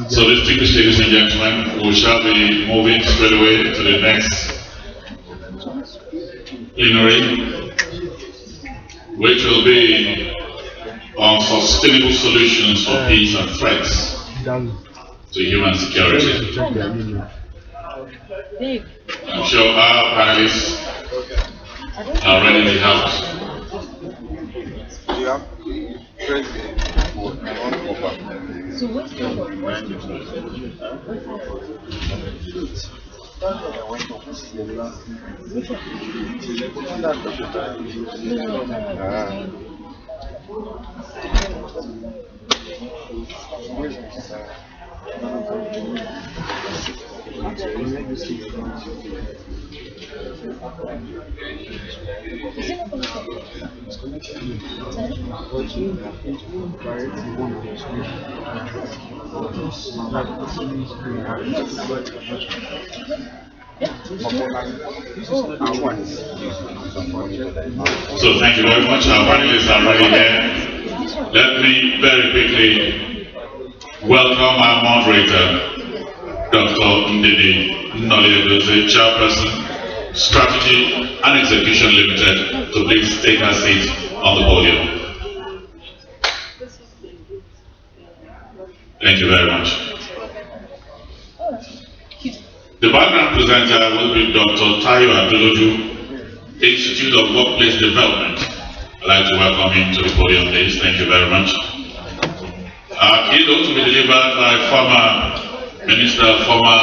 So distinguished ladies and gentlemen, we shall be moving straight away to the next plenary, which will be on sustainable solutions for peace and threats to human security. I'm sure our panelists are ready in the house. So what's the So thank you very much. Our panelists are ready here. Let me very quickly welcome our moderator, Dr. Ndidi Nnoliedozie, Chairperson, Strategy and Execution Limited, to please take her seat on the podium. Thank you very much. The background presenter will be Dr. Tayo Adeloju, Institute of Workplace Development. I'd like to welcome him to the podium, please. Thank you very much. Keynote to be delivered by former Minister, former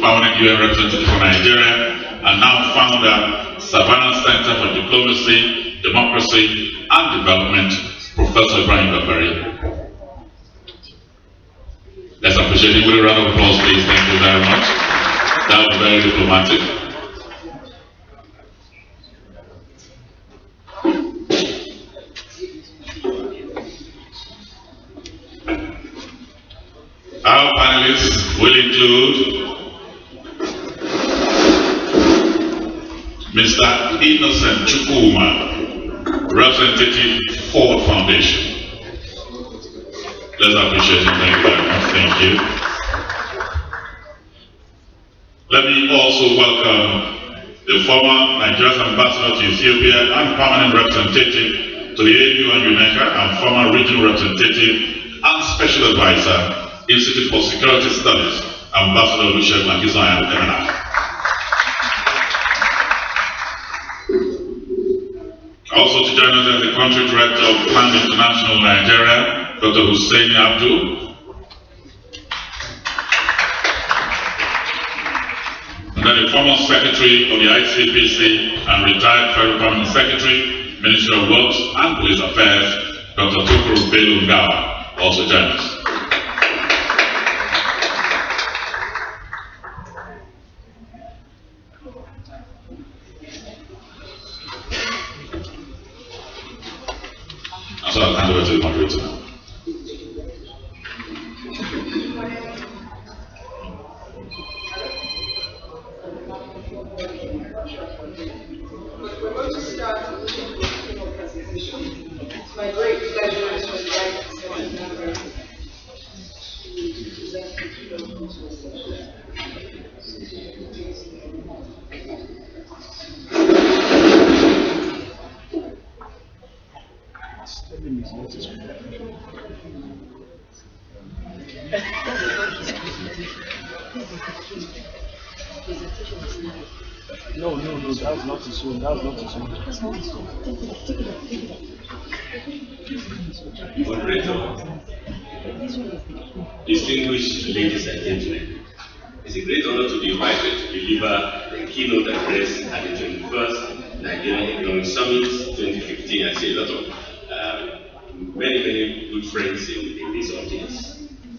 permanent UN representative for Nigeria, and now founder, Savannah Center for Diplomacy, Democracy and Development, Professor Ibrahim Bakari. Let's appreciate him with a round of applause, please. Thank you very much. That was very diplomatic. Our panelists will include Mr. Innocent Chukwuma, representative Ford Foundation. Let's appreciate him. Thank you very much. Thank you. Let me also welcome the former Nigerian ambassador to Ethiopia and permanent representative to the AU and UNECA, and former regional representative and special advisor, Institute for Security Studies, Ambassador Olusegun Akinsanya. Also to join us as the country director of Plan International Nigeria, Dr. Hussein Abdul. And then the former secretary of the ICPC and retired federal permanent secretary, Ministry of Works and Police Affairs, Dr. Tukuru Bello Ngawa, also join us. So I'll hand over to the moderator now. We're going to start with the presentation. It's my great pleasure to invite the second member to present the keynote session. No, that's not his own. That's not his own. Moderator, distinguished ladies and gentlemen, it's a great honor to be invited to deliver the keynote address at the 21st Nigerian Economic Summit 2015. I see a lot of many good friends in this audience.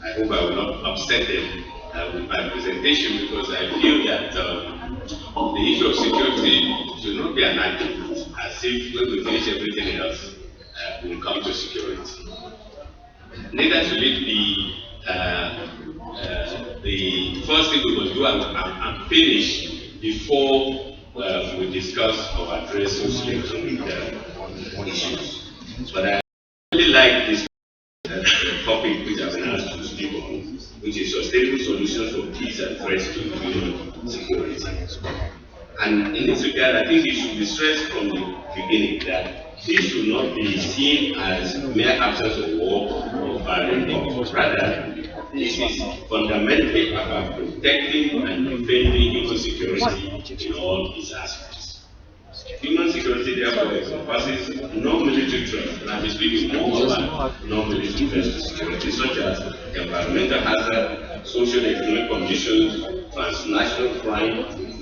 I hope I will not upset them with my presentation, because I feel that the issue of security should not be an argument, as if when we finish everything else, we'll come to security. Neither should it be the first thing we must do and finish before we discuss or address social issues. But I really like this topic which I've been asked to speak on, which is sustainable solutions for peace and threats to human security. And in this regard, I think it should be stressed from the beginning that this should not be seen as mere absence of war or violence. Rather, this is fundamentally about protecting and defending human security in all its aspects. Human security, therefore, encompasses non-military threats, and I'm speaking more about non-military threats to security, such as environmental hazard, social and economic conditions, transnational crime,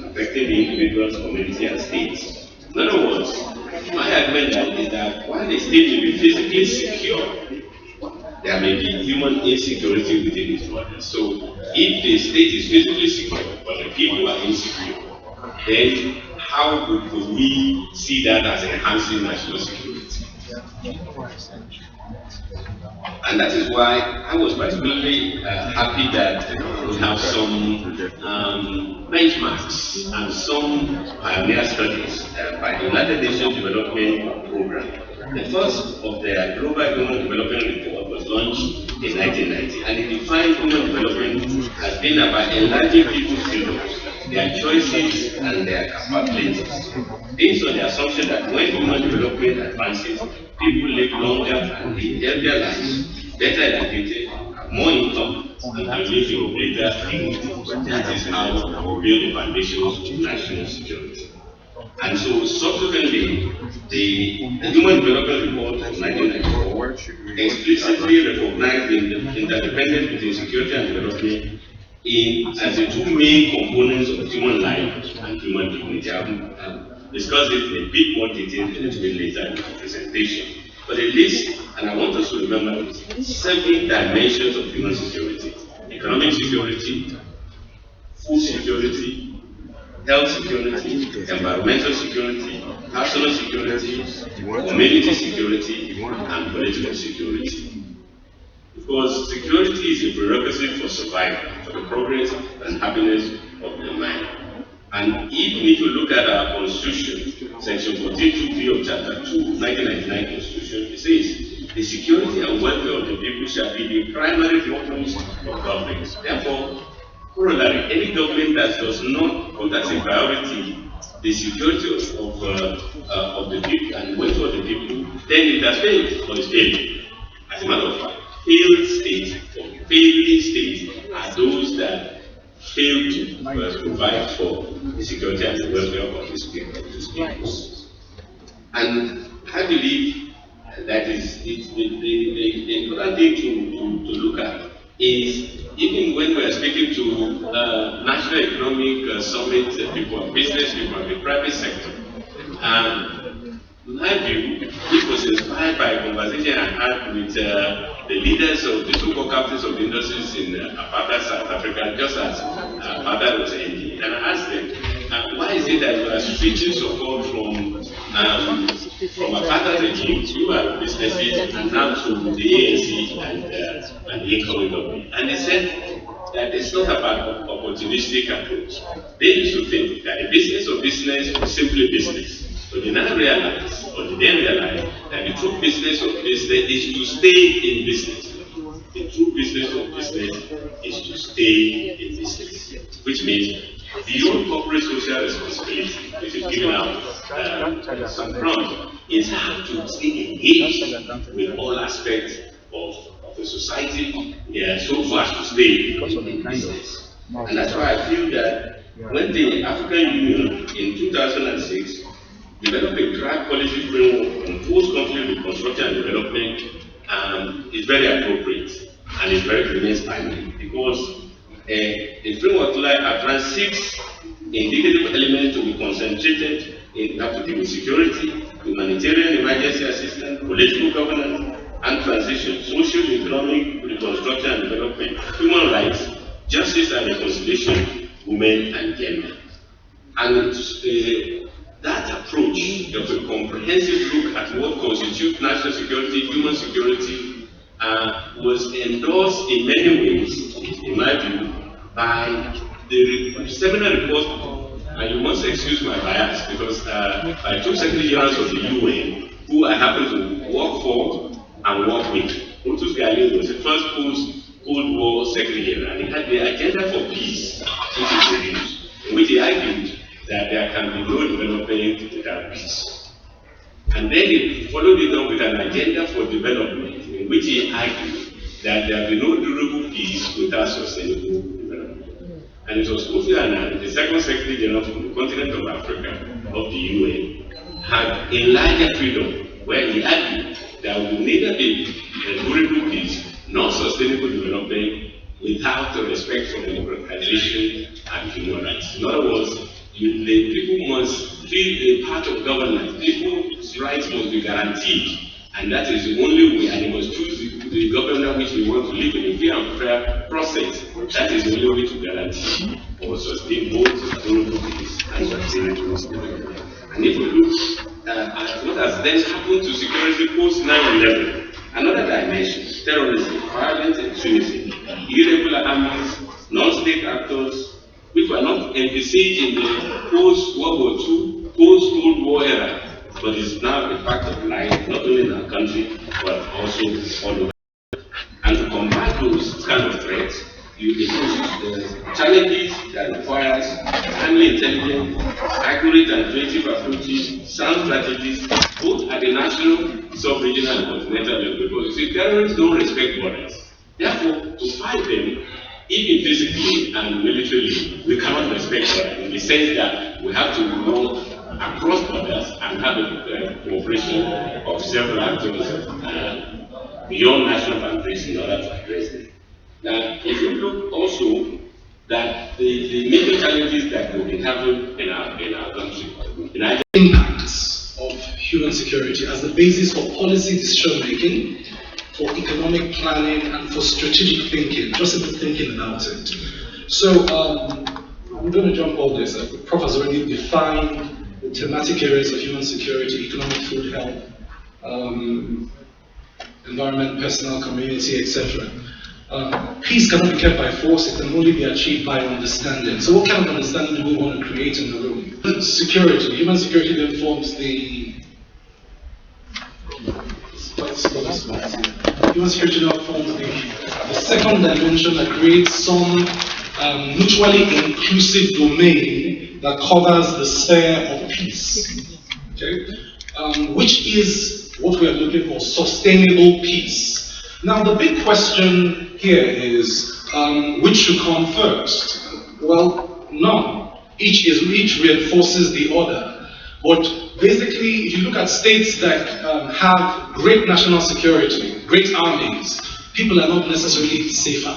affecting the individuals, community, and states. In other words, my argument is that while the state may be physically secure, there may be human insecurity within its borders. So if the state is physically secure, but the people are insecure, then how could we see that as enhancing national security? And that is why I was particularly happy that we have some benchmarks and some pioneer studies by the United Nations Development Program. The first of their Global Human Development Report was launched in 1990, and it defined human development as being about enlarging people's freedoms, their choices, and their capabilities, based on the assumption that when human development advances, people live longer and live healthier lives, better educated, have more income, and can live in greater dignity. That is how we build the foundations of national security. And so subsequently, the Human Development Report of 1994 explicitly recognized the interdependence between security and development as the two main components of human life and human dignity. I'll discuss it in a bit more detail a little bit later in the presentation. But at least, and I want us to remember this, 7 dimensions of human security: economic security, food security, health security, environmental security, personal security, community security, and political security. Because security is a prerequisite for survival, for the progress and happiness of the man. And even if you look at our Constitution, Section 14(2)(b) of Chapter 2, 1999 Constitution, it says, the security and welfare of the people shall be the primary focus of government. Therefore, corollary, any government that does not, or that's a priority, the security of the people and welfare of the people, then it has failed, or is failing. As a matter of fact, failed states or failing states are those that fail to provide for the security and the welfare of these people. And I believe that is the important thing to look at is, even when we are speaking to national economic summit people, business people, the private sector, in my view, this was inspired by a conversation I had with the leaders of the so-called captains of industries in apartheid South Africa, just as apartheid was ending. And I asked them, why is it that we are switching support from apartheid regime to businesses and now to the ANC and the incoming government? And they said that it's not about opportunistic approach. They used to think that the business of business was simply business. But they now realize, or they then realize, that the true business of business is to stay in business. The true business of business is to stay in business, which means beyond corporate social responsibility, which is giving out some grant, is how to stay engaged with all aspects of the society, so far as to stay in business. And that's why I feel that when the African Union in 2006 developed a draft policy framework on post-conflict reconstruction and development, is very appropriate and is very remains timely, because the framework advanced 6 indicative elements to be concentrated in have to do with security, humanitarian emergency assistance, political governance and transition, social, economic reconstruction and development, human rights, justice and reconciliation, women and gender. And that approach of a comprehensive look at what constitutes national security, human security, was endorsed in many ways, in my view, by the seminal report, and you must excuse my bias, because by 2 Secretary Generals of the UN, who I happen to work for and work with. Brutus Gallium was the first post-Cold War Secretary General, and he had the agenda for peace, which is reduced, in which he argued that there can be no development without peace. And then he followed it up with an agenda for development, in which he argued that there will be no durable peace without sustainable development. And it was Kofi Annan, the second Secretary General from the continent of Africa of the UN, had a larger freedom, where he argued there will neither be durable peace nor sustainable development without the respect for democratization and human rights. In other words, the people must feel a part of government. People's rights must be guaranteed And that is the only way, and we must choose the government which we want to live in a fair and fair process. That is the only way to guarantee or sustain both durable peace and sustainable stability. And if we look at what has then happened to security post 9/11, another dimension, terrorism, violent extremism, irregular armies, non-state actors, which were not envisaged in the post-World War II, post-Cold War era, but is now a fact of life, not only in our country, but also all over. And to combat those kind of threats, you impose challenges that requires timely intelligence, accurate and creative approaches, sound strategies, both at the national, sub-regional, and continental level. Because you see, terrorists don't respect borders. Therefore, to fight them, even physically and militarily, we cannot respect borders in the sense that we have to work across borders and have a cooperation of several actors beyond national boundaries in order to address them. Now, if you look also that the major challenges that will be having in our country, impacts of human security as the basis for policy decision making, for economic planning, and for strategic thinking, just simply thinking about it. So I'm going to jump all this. The Prof has already defined the thematic areas of human security: economic, food, health, environment, personal, community, etc. Peace cannot be kept by force, it can only be achieved by understanding. So what kind of understanding do we want to create in the room? Security. Human security then forms the... Human security now forms the second dimension that creates some mutually inclusive domain that covers the sphere of peace. Okay? Which is what we are looking for, sustainable peace. Now the big question here is, which should come first? Well, none. Each reinforces the other. But basically, if you look at states that have great national security, great armies, people are not necessarily safer.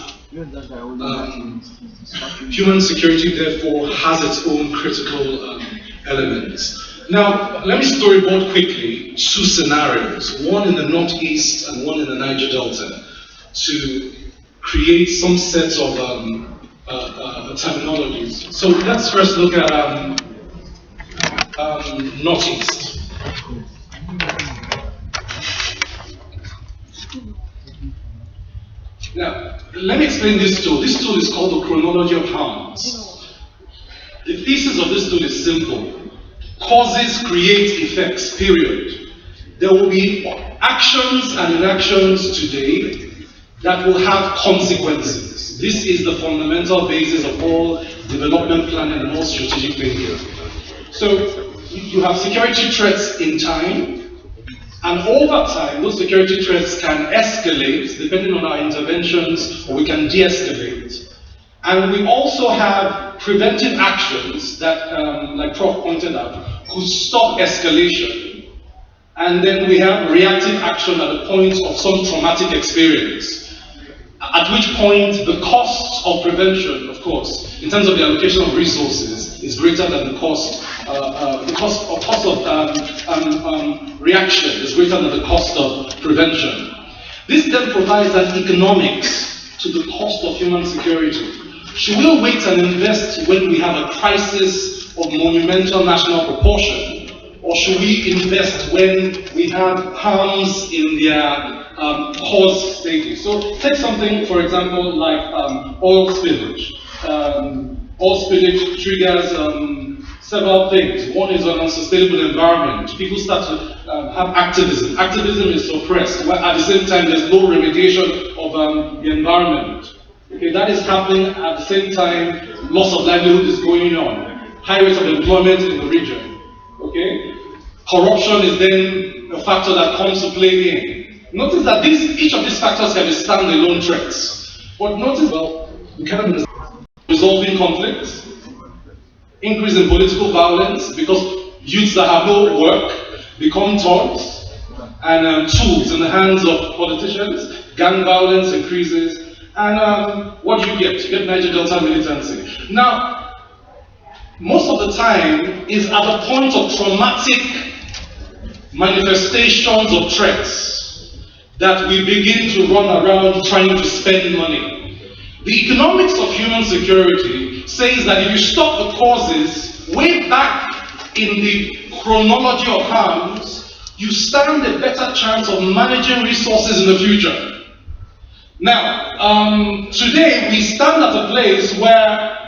Human security, therefore, has its own critical elements. Now, let me storyboard quickly 2 scenarios, one in the Northeast and one in the Niger Delta, to create some sets of terminologies. So let's first look at Northeast. Now, let me explain this tool. This tool is called the chronology of harms. The thesis of this tool is simple. Causes create effects, period. There will be actions and inactions today that will have consequences. This is the fundamental basis of all development planning and all strategic thinking. So you have security threats in time, and over time those security threats can escalate depending on our interventions, or we can de-escalate. And we also have preventive actions that, like Prof pointed out, could stop escalation. And then we have reactive action at the point of some traumatic experience, at which point the cost of prevention, of course, in terms of the allocation of resources, is greater than the cost of reaction is greater than the cost of prevention. This then provides an economics to the cost of human security. Should we wait and invest when we have a crisis of monumental national proportion, or should we invest when we have harms in their cause stages? So take something, for example, like oil spillage. Oil spillage triggers several things. One is an unsustainable environment. People start to have activism. Activism is suppressed, while at the same time there's no remediation of the environment. Okay, that is happening at the same time. Loss of livelihood is going on. High rates of employment in the region. Okay, corruption is then a factor that comes to play in. Notice that each of these factors can be standalone threats. But notice, well, we cannot resolving conflicts, increase in political violence because youths that have no work become toys and tools in the hands of politicians. Gang violence increases. And what do you get? You get Niger Delta militancy. Now, most of the time is at the point of traumatic manifestations of threats that we begin to run around trying to spend money. The economics of human security says that if you stop the causes way back in the chronology of harms, you stand a better chance of managing resources in the future. Now, today we stand at a place where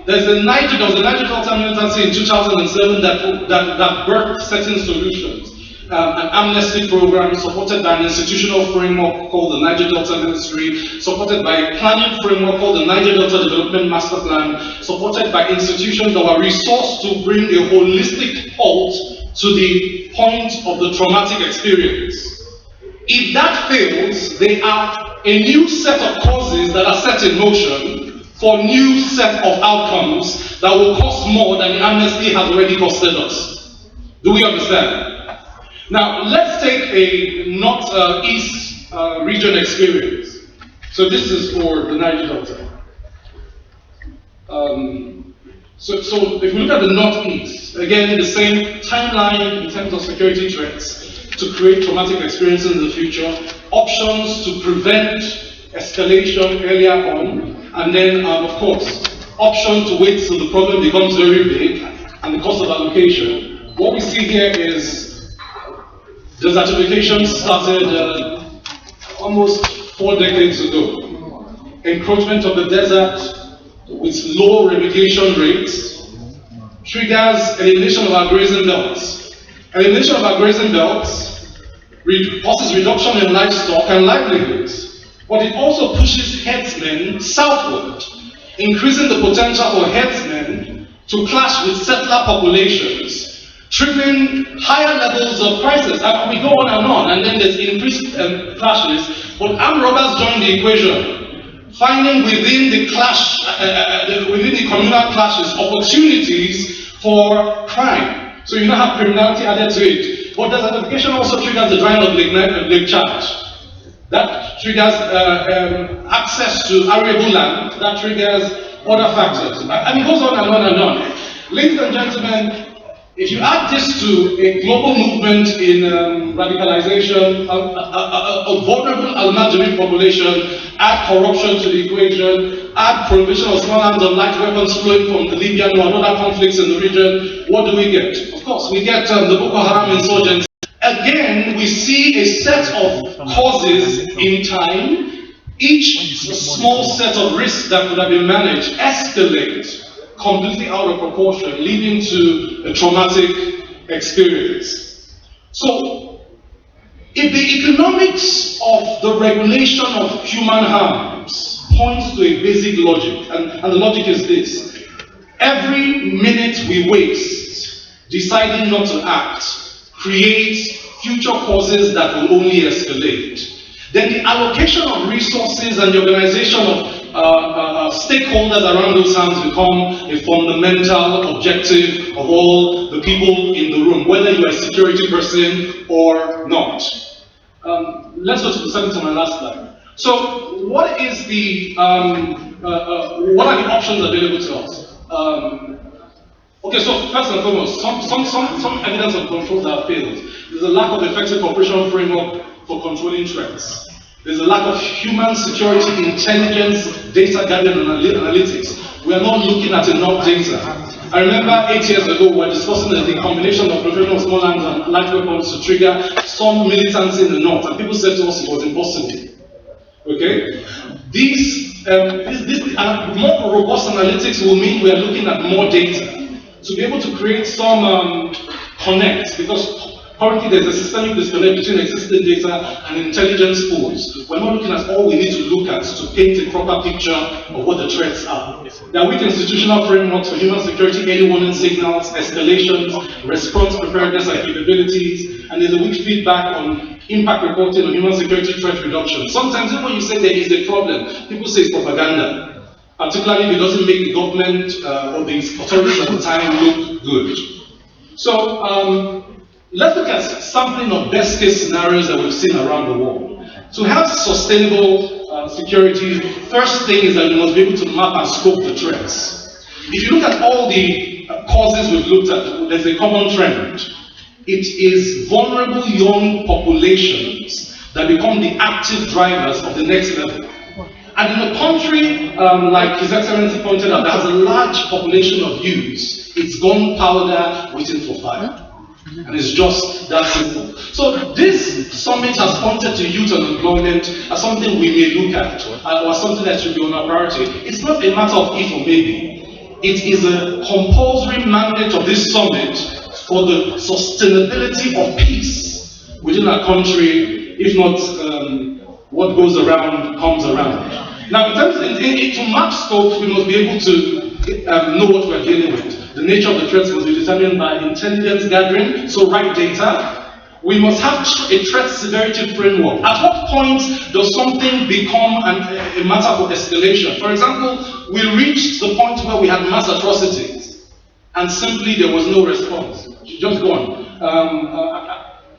there was a Niger Delta militancy in 2007 that birthed certain solutions. An amnesty program supported by an institutional framework called the Niger Delta Ministry, supported by a planning framework called the Niger Delta Development Master Plan, supported by institutions that were resourced to bring a holistic halt to the point of the traumatic experience. If that fails, they are a new set of causes that are set in motion for new set of outcomes that will cost more than the amnesty has already costed us. Do we understand? Now, let's take a northeast region experience. So this is for the Niger Delta. So if we look at the northeast, again, the same timeline in terms of security threats to create traumatic experiences in the future, options to prevent escalation earlier on, and then, of course, option to wait till the problem becomes very big and the cost of allocation. What we see here is desertification started almost 4 decades ago. Encroachment of the desert with low remediation rates triggers elimination of our grazing belts. Elimination of our grazing belts causes reduction in livestock and livelihoods, but it also pushes herdsmen southward, increasing the potential for herdsmen to clash with settler populations, triggering higher levels of crisis. And we go on, and then there's increased clashes, but armed robbers join the equation, finding within the clash, within the communal clashes, opportunities for crime. So you now have criminality added to it. But desertification also triggers the drying of Lake Chad. That triggers access to arable land. That triggers other factors. And it goes on and on and on. Ladies and gentlemen, if you add this to a global movement in radicalization, a vulnerable Al-Majri population, add corruption to the equation, add prohibition of small arms and light weapons flowing from the Libyan or other conflicts in the region, what do we get? Of course, we get the Boko Haram insurgents. Again, we see a set of causes in time. Each small set of risks that could have been managed escalate completely out of proportion, leading to a traumatic experience. So, if the economics of the regulation of human harms points to a basic logic, and the logic is this: every minute we waste deciding not to act creates future causes that will only escalate. Then the allocation of resources and the organization of stakeholders around those harms become a fundamental objective of all the people in the room, whether you're a security person or not. Let's go to the second to my last slide. So, what is the what are the options available to us? Okay, so first and foremost, some evidence of controls that have failed. There's a lack of effective cooperation framework for controlling threats. There's a lack of human security intelligence, data gathering and analytics. We are not looking at enough data. I remember 8 years ago we were discussing the combination of professional small arms and light weapons to trigger some militancy in the north, and people said to us it was impossible. Okay? These more robust analytics will mean we are looking at more data to be able to create some connect, because currently there's a systemic disconnect between existing data and intelligence pools. We're not looking at all we need to look at to paint a proper picture of what the threats are. There are weak institutional frameworks for human security, early warning signals, escalations, response preparedness and capabilities, and there's a weak feedback on impact reporting on human security threat reduction. Sometimes even when you say there is a problem, people say it's propaganda. Particularly if it doesn't make the government or the authorities at the time look good. So let's look at sampling of best case scenarios that we've seen around the world. To have sustainable security, first thing is that we must be able to map and scope the threats. If you look at all the causes we've looked at, there's a common trend. it is vulnerable young populations that become the active drivers of the next level. And in a country, like His Excellency pointed out, that has a large population of youths, it's gunpowder waiting for fire. And it's just that simple. So this summit has pointed to youth unemployment as something we may look at, or something that should be on our priority. It's not a matter of if or maybe. It is a compulsory mandate of this summit for the sustainability of peace within our country. If not, what goes around comes around. Now, to match scope, we must be able to know what we're dealing with. The nature of the threats must be determined by intelligence gathering, so right data. We must have a threat severity framework. At what point does something become a matter for escalation? For example, we reached the point where we had mass atrocities, and simply there was no response. Just go on.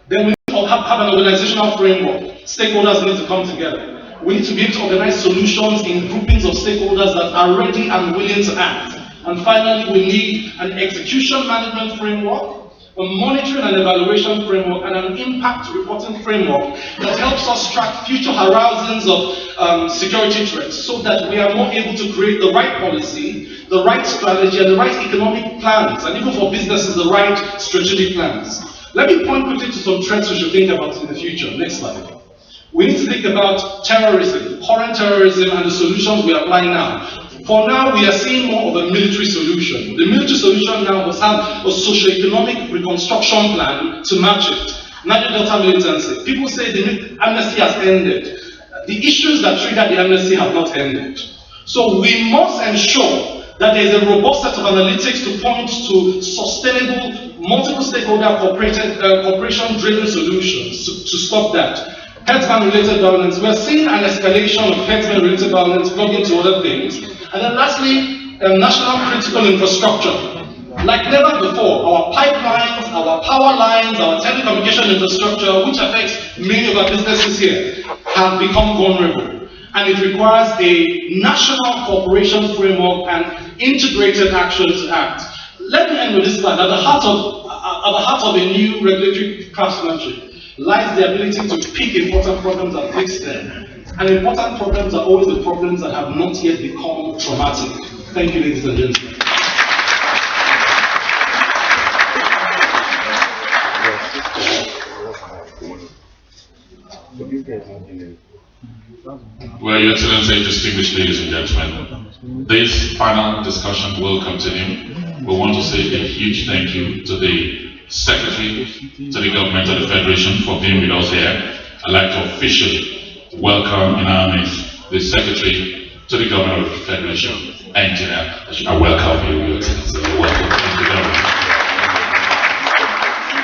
Then we need to have an organizational framework. Stakeholders need to come together. We need to be able to organize solutions in groupings of stakeholders that are ready and willing to act. And finally, we need an execution management framework, a monitoring and evaluation framework, and an impact reporting framework that helps us track future horizons of security threats so that we are more able to create the right policy, the right strategy, and the right economic plans, and even for businesses, the right strategic plans. Let me point quickly to some threats we should think about in the future. Next slide. We need to think about terrorism, current terrorism, and the solutions we apply now. For now, we are seeing more of a military solution. The military solution now must have a socio-economic reconstruction plan to match it. Niger Delta militancy. People say the amnesty has ended. The issues that triggered the amnesty have not ended. So we must ensure that there is a robust set of analytics to point to sustainable, multiple stakeholder cooperation-driven solutions to stop that. Herdsman-related violence. We're seeing an escalation of herdsman-related violence plugging to other things. And then lastly, national critical infrastructure. Like never before, our pipelines, our power lines, our telecommunication infrastructure, which affects many of our businesses here, have become vulnerable. And it requires a national cooperation framework and integrated action to act. Let me end with this slide. At the heart of a new regulatory craftsmanship lies the ability to pick important problems and fix them. And important problems are always the problems that have not yet become traumatic. Thank you, ladies and gentlemen. Well, Your Excellency, distinguished ladies and gentlemen, this panel discussion will continue. We want to say a huge thank you to the Secretary, to the Government of the Federation for being with us here. I'd like to officially welcome in our midst the Secretary to the Government of the Federation, Engineer. I welcome you, Your Excellency. Welcome. Thank you very much.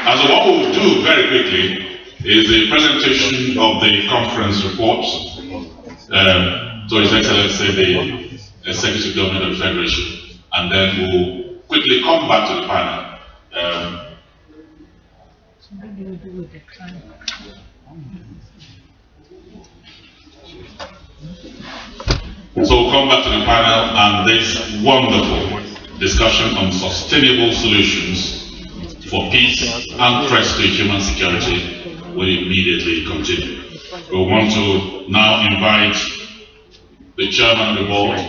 And so what we'll do very quickly is the presentation of the conference report to His Excellency the Secretary of Government of the Federation, and then we'll quickly come back to the panel. So we'll come back to the panel, and this wonderful discussion on sustainable solutions for peace and threats to human security will immediately continue. We want to now invite the chairman of the board,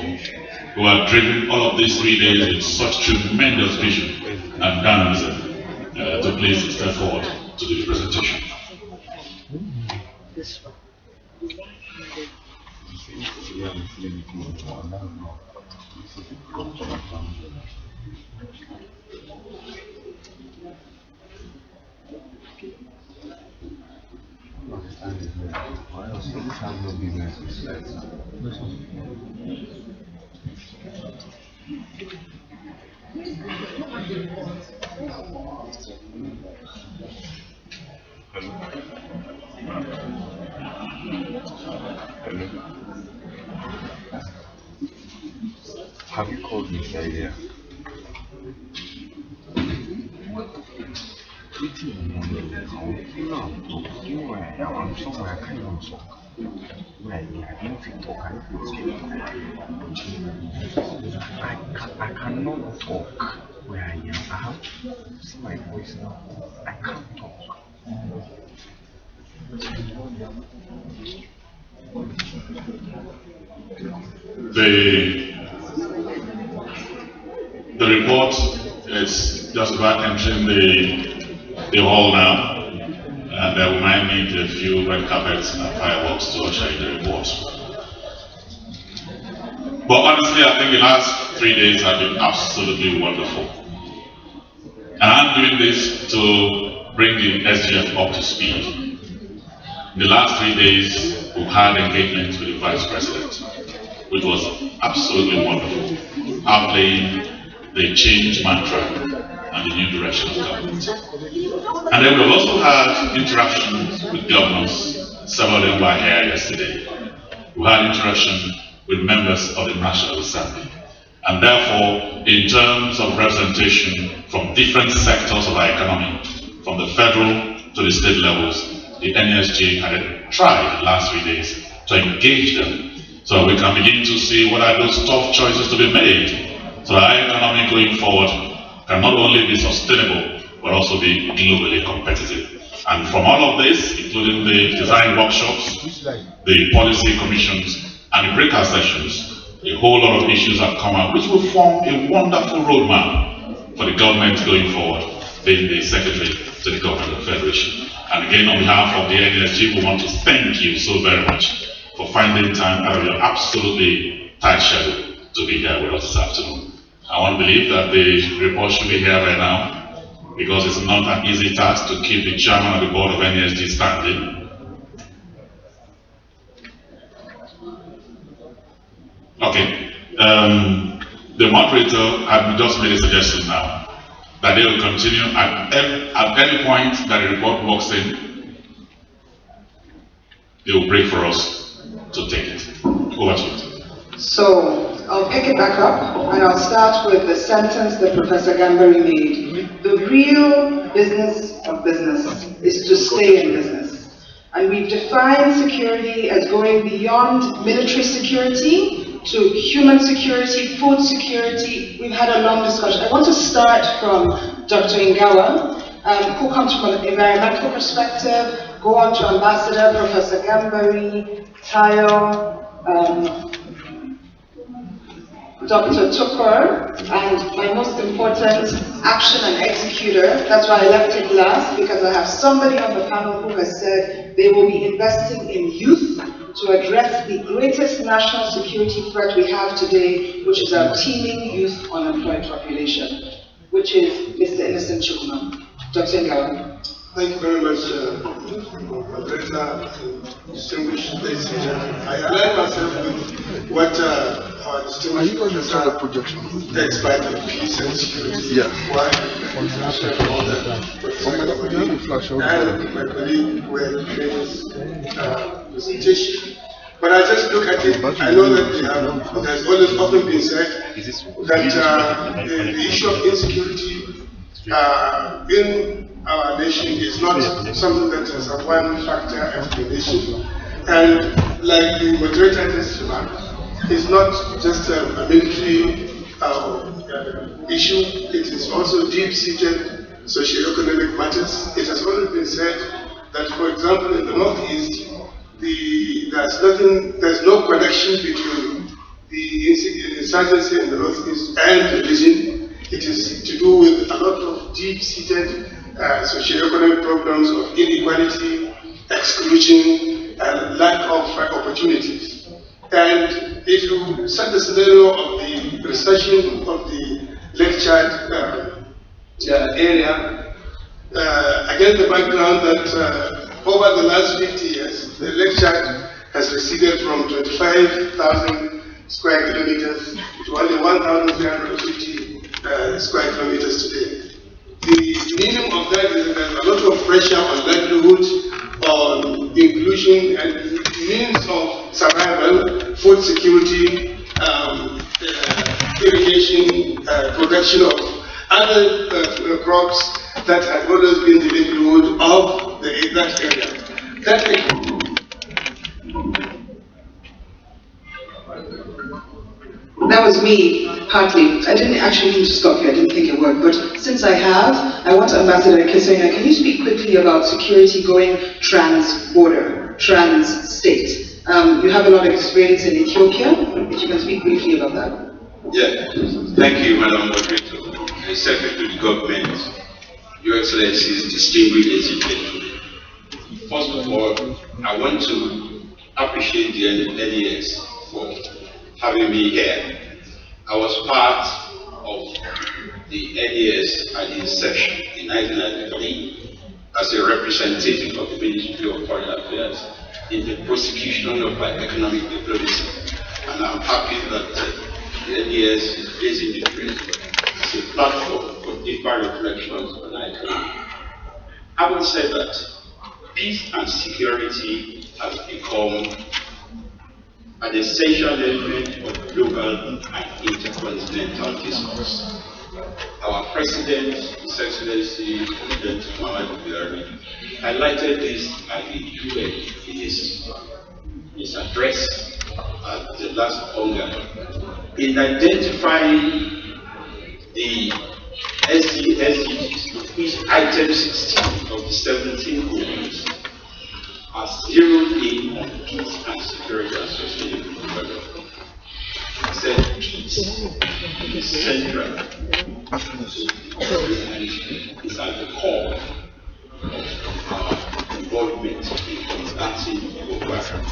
who have driven all of these 3 days with such tremendous vision and dynamism, to please step forward to do the presentation. Have you called me earlier? I'm somewhere I can't even talk. I didn't talk. I cannot talk. where I am. I have to see my voice now. I can't talk. The report is just about entering the hall now, and we might need a few red carpets and fireworks to usher in the report. But honestly, I think the last 3 days have been absolutely wonderful. And I'm doing this to bring the SGF up to speed. In the last 3 days, we've had engagement with the Vice President, which was absolutely wonderful, outlaying the change mantra and the new direction of government. And then we've also had interactions with governors. Several of them were here yesterday. We had interaction with members of the National Assembly. And therefore, in terms of representation from different sectors of our economy, from the federal to the state levels, the NESG had tried the last 3 days to engage them so we can begin to see what are those tough choices to be made so that our economy going forward can not only be sustainable but also be globally competitive. And from all of this, including the design workshops, the policy commissions, and the breakout sessions, a whole lot of issues have come out which will form a wonderful roadmap for the government going forward, being the Secretary to the Government of the Federation. And again, on behalf of the NESG, we want to thank you so very much for finding time out of your absolutely tight schedule to be here with us this afternoon. I want to believe that the report should be here right now, because it's not an easy task to keep the chairman of the board of NESG standing. Okay, the moderator had just made a suggestion now that they will continue at any point that the report walks in, they will break for us to take it. Over to you. So I'll pick it back up and I'll start with the sentence that Professor Gambari made. The real business of business is to stay in business. And we've defined security as going beyond military security to human security, food security. We've had a long discussion. I want to start from Dr. Ingawa, who comes from an environmental perspective, go on to Ambassador, Professor Gambari, Tayo, Dr. Tukur, and my most important, action and executor. That's why I left it last, because I have somebody on the panel who has said they will be investing in youth to address the greatest national security threat we have today, which is our teeming youth unemployed population, which is Mr. Innocent Chukwuma. Dr. Ngawa. Thank you very much, Moderator, distinguished ladies and gentlemen. I align myself with what our distinguished expert in peace and security, and my colleague were in presentation. But I just look at it, I know that it has always often been said that the issue of insecurity in our nation is not something that is a one-factor explanation. And like the moderator just remarked, it's not just a military issue, it is also deep-seated socio-economic matters. It has already been said that, for example, in the Northeast, there's no connection between the insurgency in the Northeast and religion. It is to do with a lot of deep-seated socio-economic problems of inequality, exclusion, and lack of opportunities. And if you set the scenario of the recession of the lectured area, against the background that over the last 50 years, the lectured has receded from 25,000 square kilometers to only 1,350 square kilometers today. The meaning of that is that there's a lot of pressure on livelihood, on inclusion and means of survival, food security, irrigation, production of other crops that have always been the livelihood of that area. That was me, partly. I didn't actually mean to stop you, I didn't think it would. But since I have, I want Ambassador Kisonya, can you speak quickly about security going trans-border, trans-state? You have a lot of experience in Ethiopia, if you can speak briefly about that. Yeah, thank you, Madam Moderator, and Secretary to the Government, Your Excellencies, distinguished ladies and gentlemen. First of all, I want to appreciate the NES for having me here. I was part of the NES at the inception in 1993 as a representative of the Ministry of Foreign Affairs in the prosecution of economic diplomacy. And I'm happy that the NES is raising the trade as a platform for deeper reflections on our economy. Having said that, peace and security has become an essential element of global and intercontinental discourse. Our President, His Excellency President Muhammad Buhari, highlighted this at the UN in his address at the last Congress in identifying the SDGs, which item 16 of the 17 goals are zeroed in on peace and security and sustainable development. I said peace is central and is at the core of our involvement in combating Boko Haram.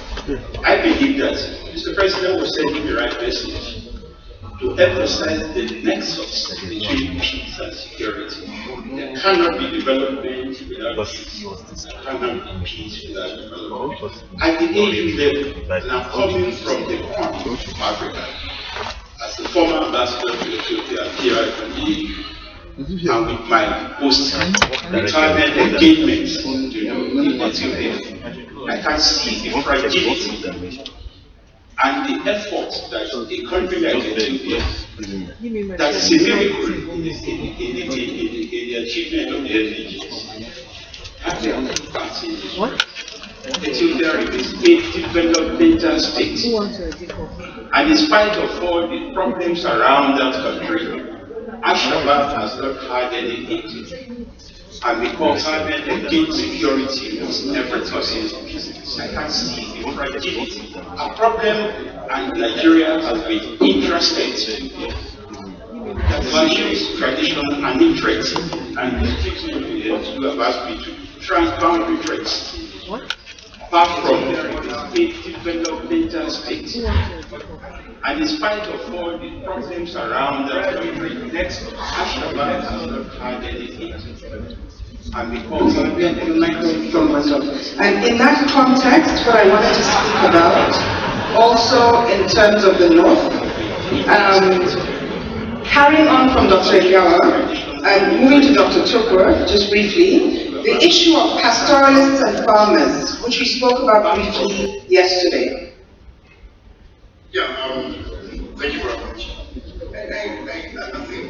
I believe that Mr. President was sending the right message to emphasize the nexus between peace and security. There cannot be development without peace. There cannot be peace without development. At the AU level, and I'm coming from the point of Africa, as the former ambassador to Ethiopia here at the EU, and with my post-retirement engagements in Ethiopia, I can see the fragility and the effort that a country like Ethiopia, that is a miracle in the achievement of the SDGs. Ethiopia is a developmental state. And in spite of all the problems around that country, Al-Shabaab has not had any impact. And because having against security was never touching business. I can see the fragility. A problem, and Nigeria has been interested in values, tradition, and interest. And the people who have asked me to transboundary threats. Apart from there, it is a developmental state. And in spite of all the problems around that country, Al-Shabaab has not had anything. And because of the microphone went off. And in that context, what I wanted to speak about, also in terms of the North, carrying on from Dr. Egawa, and moving to Dr. Tukur, just briefly, the issue of pastoralists and farmers, which we spoke about briefly yesterday. Yeah, thank you very much. I think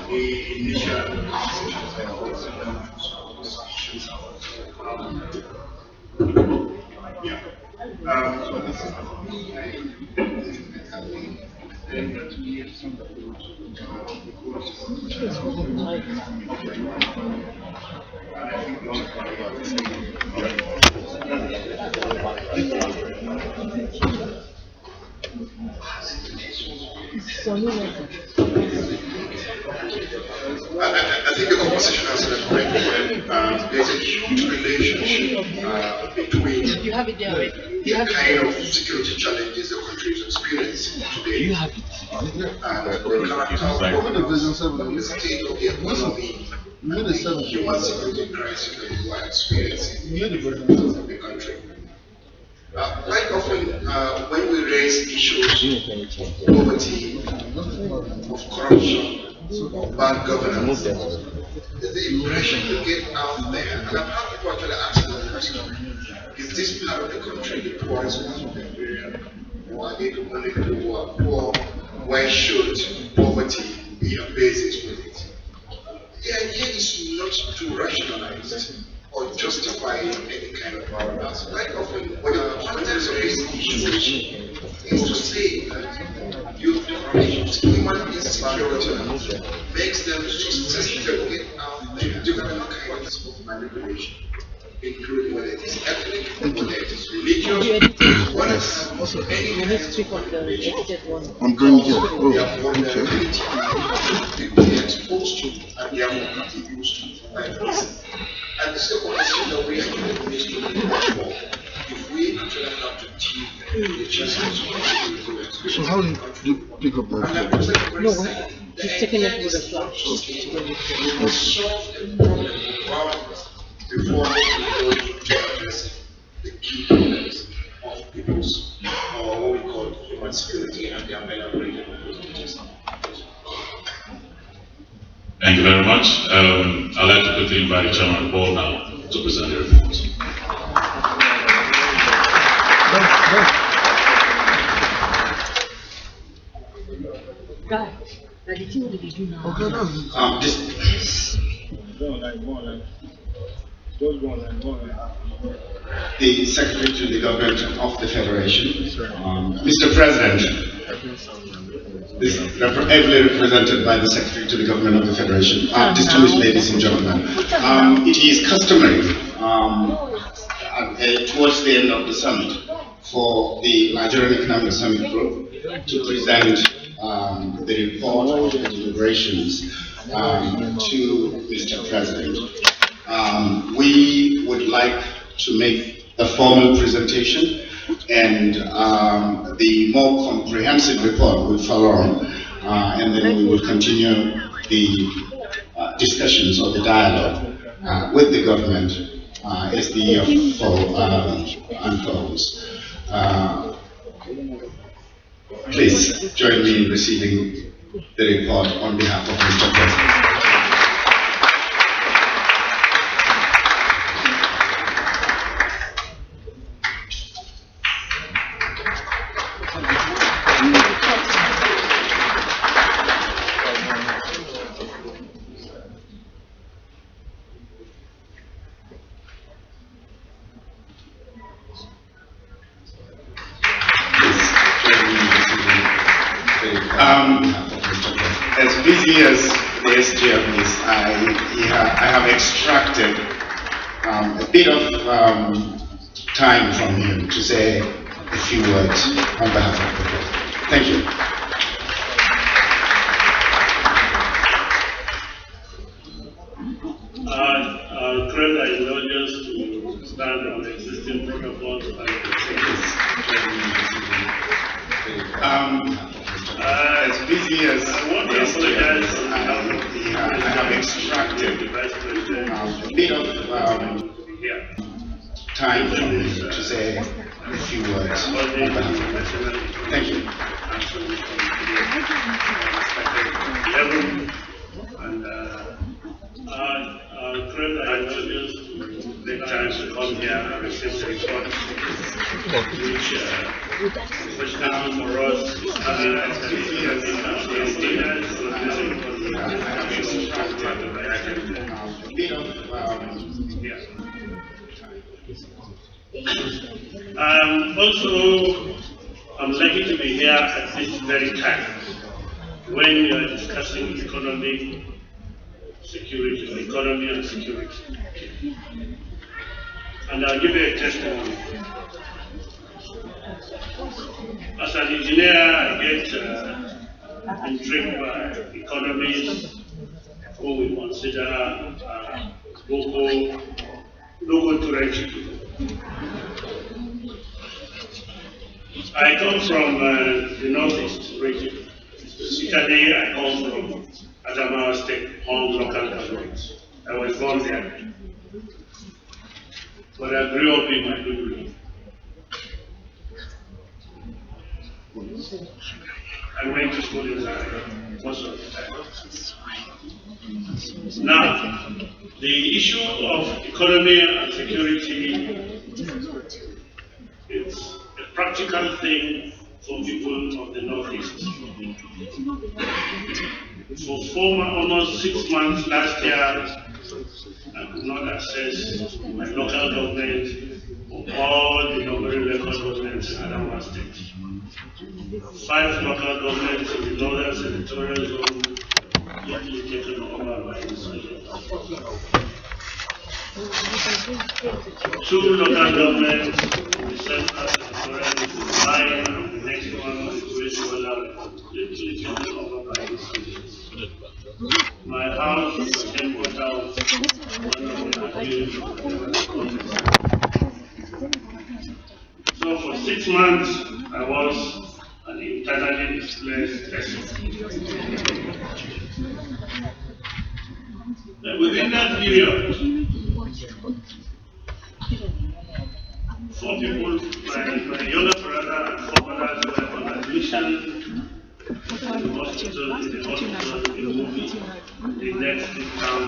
the initial I think the conversation has been great when there's a huge relationship between the kind of security challenges the country is experiencing today and the character of the state of the economy and the human security crisis that we are experiencing in the country. Quite often, when we raise issues of poverty, of corruption, of bad governance, the impression you get out there, and I've had people actually ask me the question, is this part of the country the poorest part of the area? Or are they the only people who are poor? Why should poverty be a basis with it? The idea is not to rationalize or justify any kind of violence. Quite often, when the context of this issue is to say that you human insecurity makes them susceptible to different kinds of manipulation, including whether it is ethnic, whether it is religious, whether it is any kind of manipulation. I'm going to. Their vulnerability to be exposed to and their ability used to by this. And the second question that we actually need to be much more. If we actually have to deal with the challenges of security, So how do you pick up that? no, he's taking it with a flash. Solve the problem of violence before we go to addressing the key problems of people's, or what we call human security and their availability of those details. Thank you very much. I'd like to quickly invite Chairman Paul now to present the report. The Secretary to the Government of the Federation, Mr. President, is ably represented by the Secretary to the Government of the Federation, distinguished ladies and gentlemen. It is customary towards the end of the summit for the Nigerian Economic Summit Group to present the report of the deliberations to Mr. President. We would like to make a formal presentation, and the more comprehensive report will follow on, and then we will continue the discussions or the dialogue with the government as the year unfolds. Please join me in receiving the report on behalf of Mr. President. As busy as the SGM is, I have extracted a bit of time from him to say a few words on behalf of the President. Thank you. Our create an indulgence to stand on the existing protocols and as busy as I want to apologize on I have extracted a bit of time from him to say a few words on behalf of the President. Thank you. And our create an indulgence to take time to come here and receive the report, which professional for us is having also, I'm lucky to be here at this very time when you are discussing economy and security. And I'll give you a testimony. As an engineer, I get intrigued by economies who we consider local to rich people. I come from the northeast region. Specifically, I come from Adamawa State, home local government. I was born there. But I grew up in Maiduguri. I went to school in Zaria most of the time. Now, the issue of economy and security is a practical thing for people of the Northeast. For almost 6 months last year, I could not access my local government all the local governments in Adamawa State. 5 local governments in the northern senatorial zone lately taken over by insurgents. 2 local governments in the central senatorial is mine, and the next one is West lately taken over by insurgents. My house was the headquarters of one of the abused. So for 6 months, I was an internally displaced person. Within that period, 4 people, my younger brother and 4 brothers were on admission in the hospital in movie. The next in town,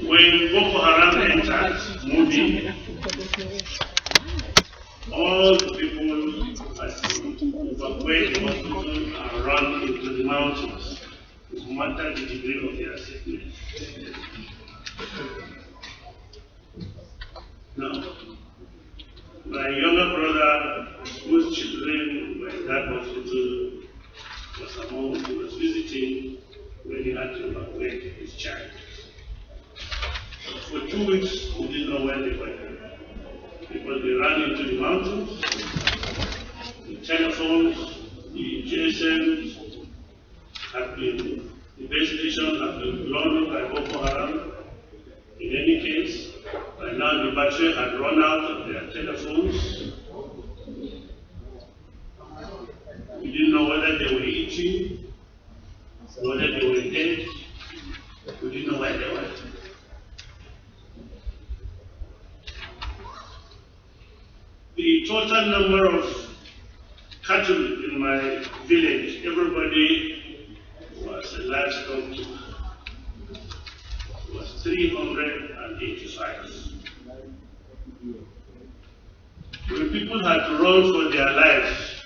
when Boko Haram entered movie, all the people had to evacuate the hospital and run into the mountains, no matter the degree of their sickness. Now, my younger brother, whose children were in that hospital, was among who was visiting when he had to evacuate his child. For 2 weeks, we didn't know where they were, because they ran into the mountains. The telephones, the GSMs have been, the base stations have been blown by Boko Haram. In any case, by now the battery had run out of their telephones. We didn't know whether they were eating, whether they were dead. We didn't know where they were. The total number of cattle in my village, everybody was a livestock, was 385. When people had to run for their lives,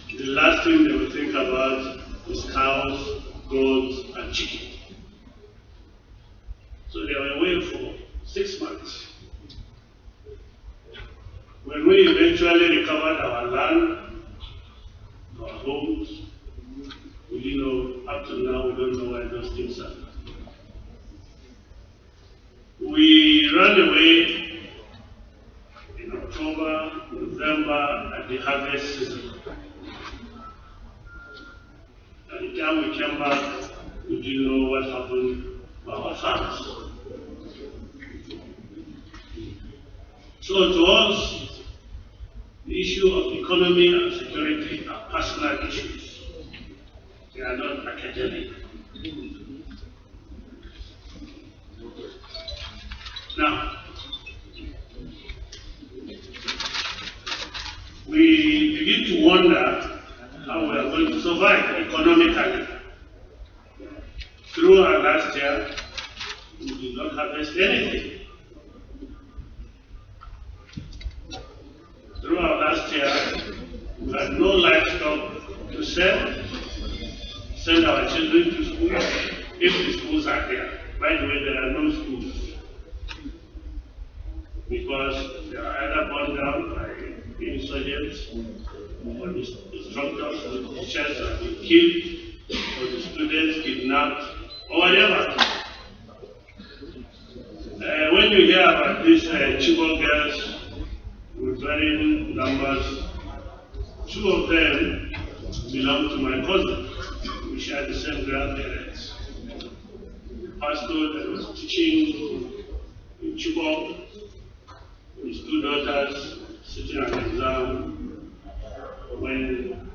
the last thing they would think about was cows, goats, and chicken. So they were away for 6 months. When we eventually recovered our land, our homes, we didn't know, up to now, we don't know where those things are. We ran away in October, November, at the harvest season. At the time we came back, we didn't know what happened to our farms. So to us, the issue of economy and security are personal issues. They are not academic. Now, we begin to wonder how we are going to survive economically. Through our last year, we did not harvest anything. Through our last year, we had no livestock to sell, send our children to school, if the schools are there. By the way, there are no schools, because they are either burned down by the insurgents, or the instructors, the teachers have been killed, or the students kidnapped, or whatever. When you hear about these Chibok girls with varying numbers, 2 of them belong to my cousin. We share the same grandparents. The pastor that was teaching in Chibok, his 2 daughters sitting an exam when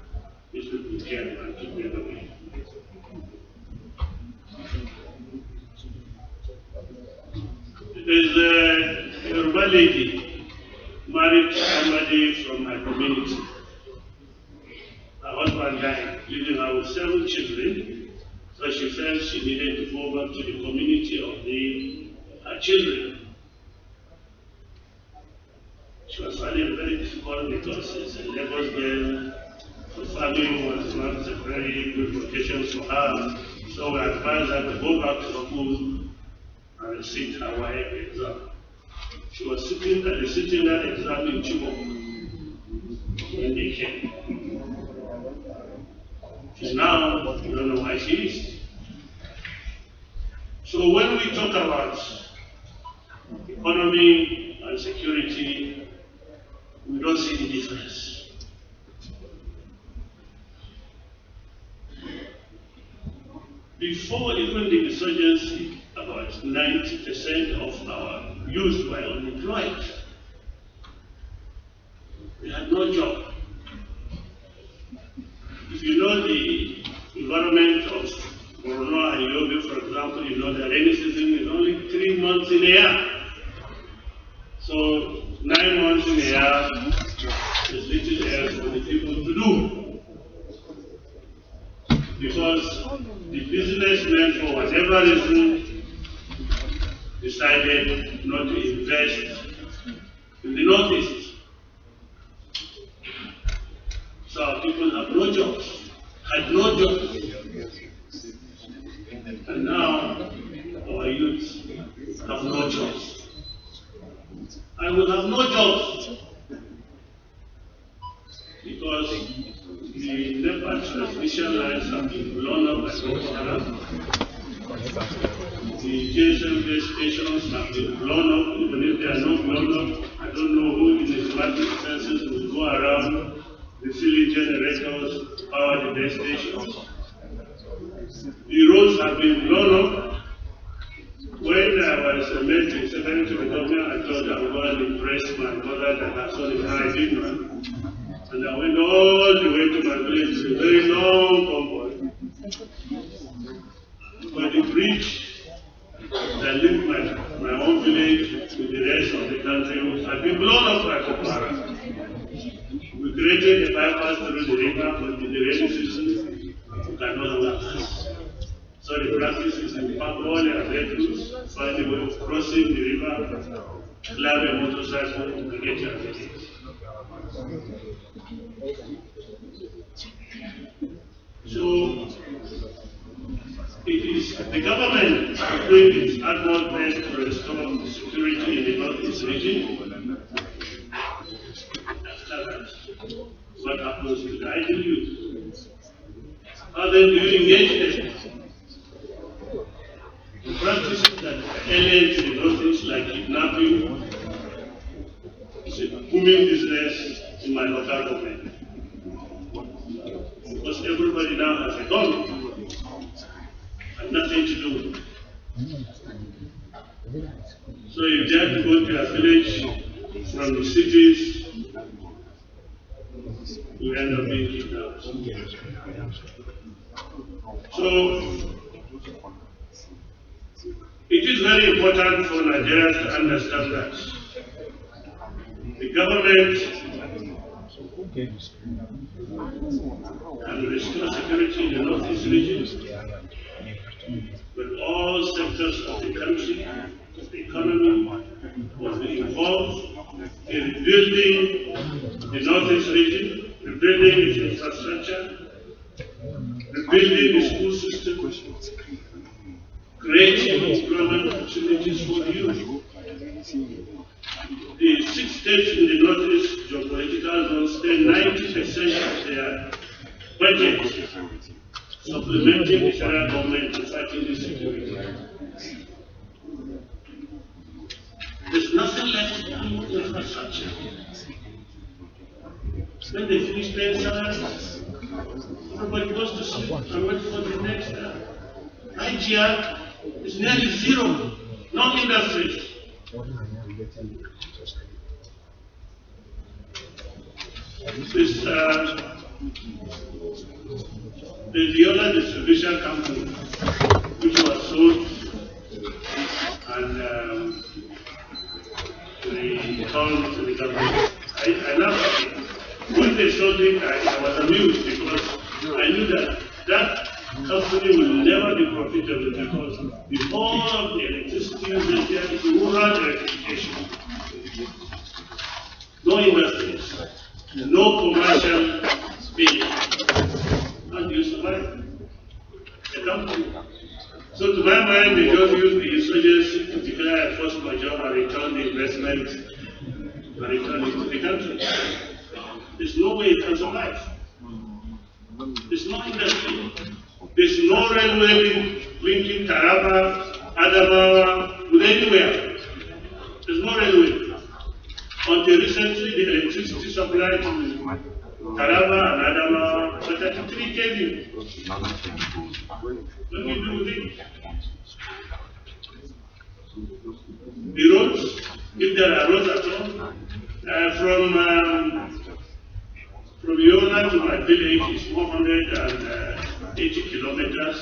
these people came and took them away. There's a Yoruba lady married somebody from my community. Her husband died, leaving her with 7 children, so she felt she needed to go back to the community of her children. She was finding it very difficult because it's a Lagos girl. The family was not a very good location for her. So we advised her to go back to school and sit her WAEC exam. She was sitting at the sitting that exam in Chibok when they came. She's now, you don't know why she is. So when we talk about economy and security, we don't see the difference. Before even the insurgency, about 90% of our youth were unemployed. They had no job. If you know the environment of Borno and Yobe, for example, you know that rainy season is only 3 months in a year. So 9 months in a year is little else for the people to do. Because the businessmen, for whatever reason, decided not to invest in the Northeast. So our people have no jobs, had no jobs. And now our youth have no jobs. And will have no jobs because the NEPA transmission lines have been blown up by Boko Haram. The GSM base stations have been blown up. Even if they are not blown up, I don't know who in the smart senses will go around refilling generators to power the base stations. The roads have been blown up. When I was elected secretary to the government, I thought I would go and impress my mother that I saw the high big man. And I went all the way to my village, a very long convoy. But the bridge that linked my own village with the rest of the country had been blown up by Boko Haram. We created a bypass through the river, but in the rainy season, you cannot pass. So the practice is to park all your vehicles, find a way of crossing the river, climb a motorcycle, and get your village. So it is the government doing its utmost best to restore security in the Northeast region. After that, what happens to the idle youth? How then do you engage them? The practices that alien to the Northeast, like kidnapping, is a booming business in my local government. Because everybody now has a gun and nothing to do. So you dare to go to a village from the cities, you end up being kidnapped. So it is very important for Nigerians to understand that the government can restore security in the Northeast region, but all sectors of the country, the economy, must be involved in rebuilding the Northeast region, rebuilding its infrastructure, rebuilding the school system, creating employment opportunities for youth. The 6 states in the Northeast geopolitical zone spend 90% of their budget supplementing the federal government to fighting this security. There's nothing left to do with infrastructure. When they finish paying salaries, everybody goes to sleep and wait for the next IGR is nearly zero, no industries. There's the other distribution company which was sold and returned to the government. I love it. When they sold it, I was amused because I knew that company will never be profitable because the whole of the electricity used there is rural electrification. No industries, no commercial speed. How do you survive? The company time they just use the insurgency to declare a force majeure and return the investment and return it to the country. There's no way it can survive. There's no industry. There's no railway linking Taraba, Adamawa with anywhere. There's no railway. Until recently, the electricity supply to Taraba and Adamawa was 33 kV. What do you do with it? The roads, if there are roads at all, from Yola to my village is 180 kilometers.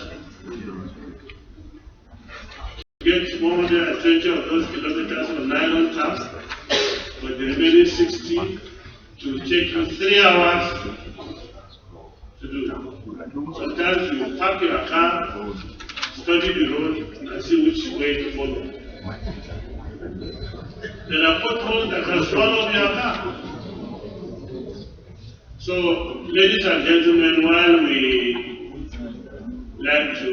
Get 120 of those kilometers on nylon taps, but the remaining 60 to take you 3 hours to do. Sometimes you park your car, study the road, and see which way to follow. There are potholes that can swallow your car. So, ladies and gentlemen, while we like to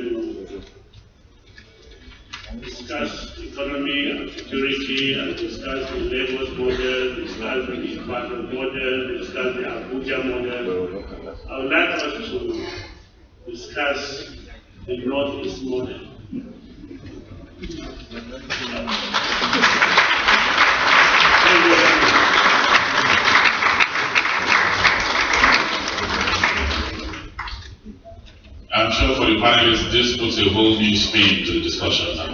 discuss economy and security and discuss the Lagos model, discuss the Ibadan model, discuss the Abuja model, I would like us to discuss the Northeast model. I'm sure for the panelists, this puts a whole new spin to the discussion now.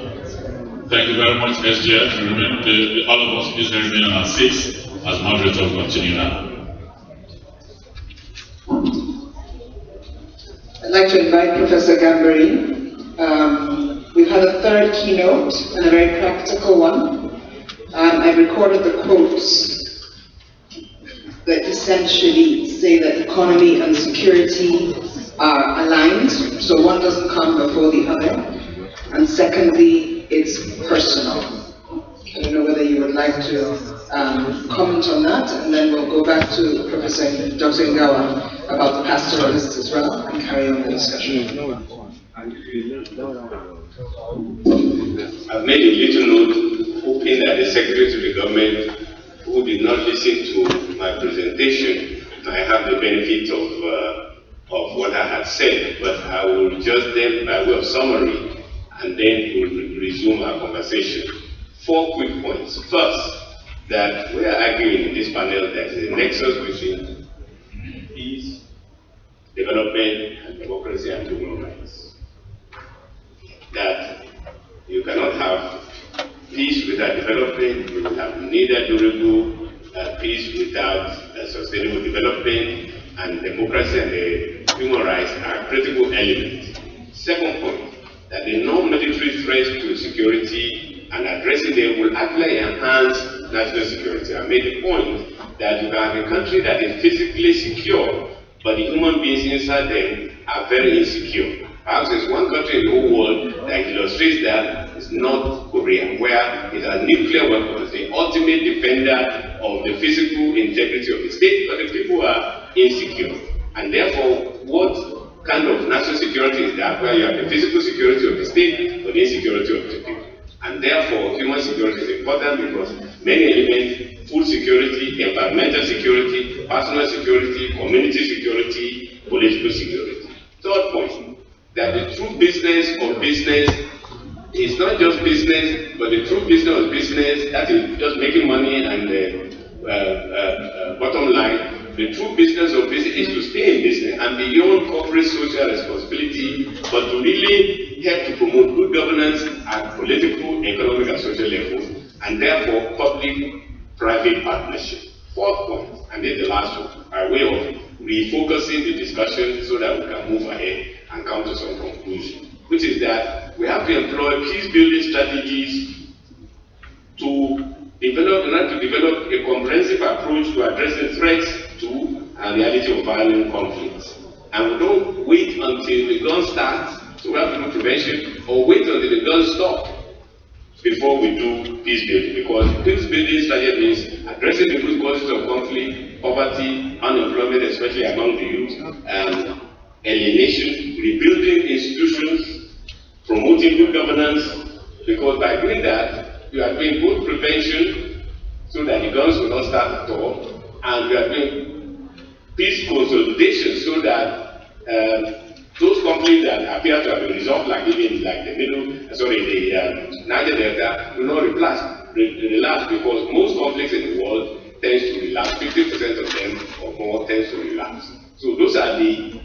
Thank you very much, SGF. All of us, please remain on our seats as moderator will continue now. I'd like to invite Professor Gambari. We've had a third keynote and a very practical one. I recorded the quotes that essentially say that economy and security are aligned, so one doesn't come before the other. And secondly, it's personal. I don't know whether you would like to comment on that, and then we'll go back to Professor Dr. Ngawa about the pastoralists as well, and carry on the discussion. I've made a little note, hoping that the Secretary to the Government, who did not listen to my presentation, might have the benefit of what I had said, but I will just then, by way of summary, and then we'll resume our conversation. 4 quick points. First, that we are arguing in this panel that there is a nexus between peace, development, and democracy and human rights. That you cannot have peace without development, you will have neither durable peace without sustainable development, and democracy and the human rights are critical elements. Second point, that the non-military threats to security and addressing them will actually enhance national security. I made the point that you can have a country that is physically secure, but the human beings inside them are very insecure. Perhaps there's one country in the whole world that illustrates that is North Korea, where it has nuclear weapons, the ultimate defender of the physical integrity of the state, but the people are insecure. And therefore, what kind of national security is that, where you have the physical security of the state, but the insecurity of the people? And therefore, human security is important because many elements, food security, environmental security, personal security, community security, political security. Third point, that the true business of business is not just business, but the true business of business, that is just making money and bottom line. The true business of business is to stay in business and beyond corporate social responsibility, but to really help to promote good governance at political, economic, and social levels, and therefore public-private partnership. Fourth point, and then the last one, by way of refocusing the discussion so that we can move ahead and come to some conclusion, which is that we have to employ peace-building strategies to develop a comprehensive approach to addressing threats to and reality of violent conflicts. And we don't wait until the guns start, so we have to do prevention, or wait until the guns stop before we do peace building, because peace building strategy means addressing the root causes of conflict, poverty, unemployment, especially among the youth, alienation, rebuilding institutions, promoting good governance, because by doing that, you are doing good prevention so that the guns will not start at all, and you are doing peace consolidation so that those conflicts that appear to have been resolved, like even like the Niger Delta, will not relapse, because most conflicts in the world tends to relapse. 50% of them or more tends to relapse. So those are the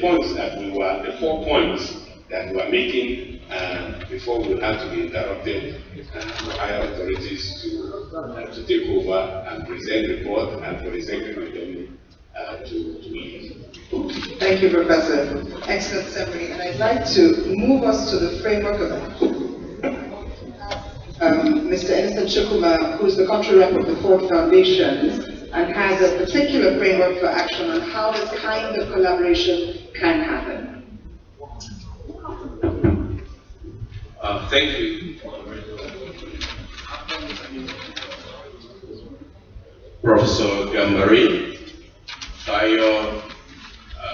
points that we were, the 4 points that we were making before we had to be interrupted for higher authorities to take over and present report and for the Secretary to lead. Thank you, Professor. Excellent summary. And I'd like to move us to the framework of Mr. Innocent Chukwuma, who's the country rep of the Ford Foundation, and has a particular framework for action on how this kind of collaboration can happen. Thank you. Professor Gambari, Bayo,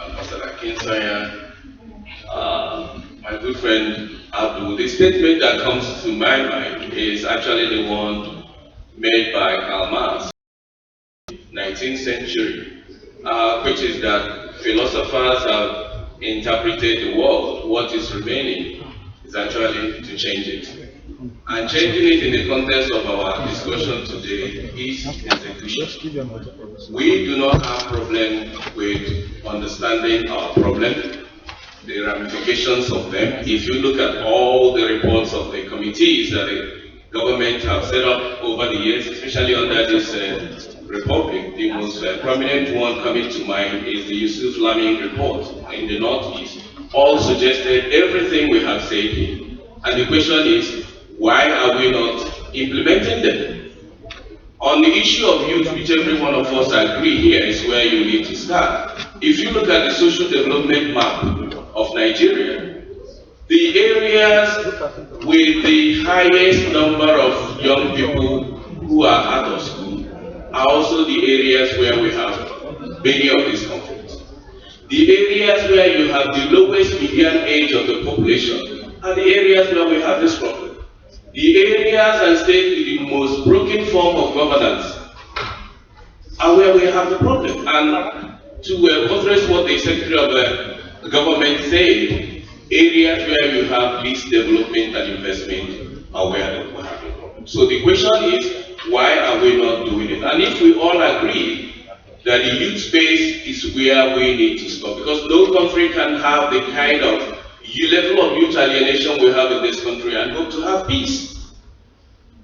Ambassador Kinsaya, my good friend Abdul. The statement that comes to my mind is actually the one made by Karl Marx, 19th century, which is that philosophers have interpreted the world. What is remaining is actually to change it. And changing it in the context of our discussion today is execution. We do not have problem with understanding our problem, the ramifications of them. If you look at all the reports of the committees that the government have set up over the years, especially under this republic, the most prominent one coming to mind is the Yusuf Laming report in the Northeast. All suggested everything we have said here. And the question is, why are we not implementing them? On the issue of youth, which every one of us agree here is where you need to start. If you look at the social development map of Nigeria, the areas with the highest number of young people who are out of school are also the areas where we have many of these conflicts. The areas where you have the lowest median age of the population are the areas where we have this problem. The areas and states with the most broken form of governance are where we have the problem. And to address what the Secretary of the Government said, areas where you have least development and investment are where we have the problem. So the question is, why are we not doing it? And if we all agree that the youth space is where we need to stop, because no country can have the kind of level of youth alienation we have in this country and hope to have peace.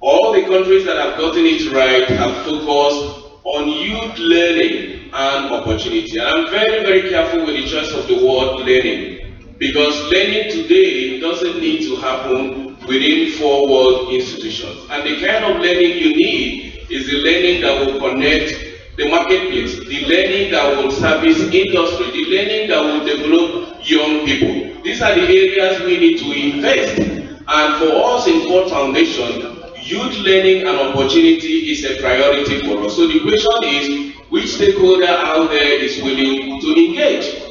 All the countries that have gotten it right have focused on youth learning and opportunity. And I'm very, very careful with the choice of the word learning, because learning today doesn't need to happen within 4 world institutions. And the kind of learning you need is the learning that will connect the marketplace, the learning that will service industry, the learning that will develop young people. These are the areas we need to invest. And for us in Ford Foundation, youth learning and opportunity is a priority for us. So the question is, which stakeholder out there is willing to engage?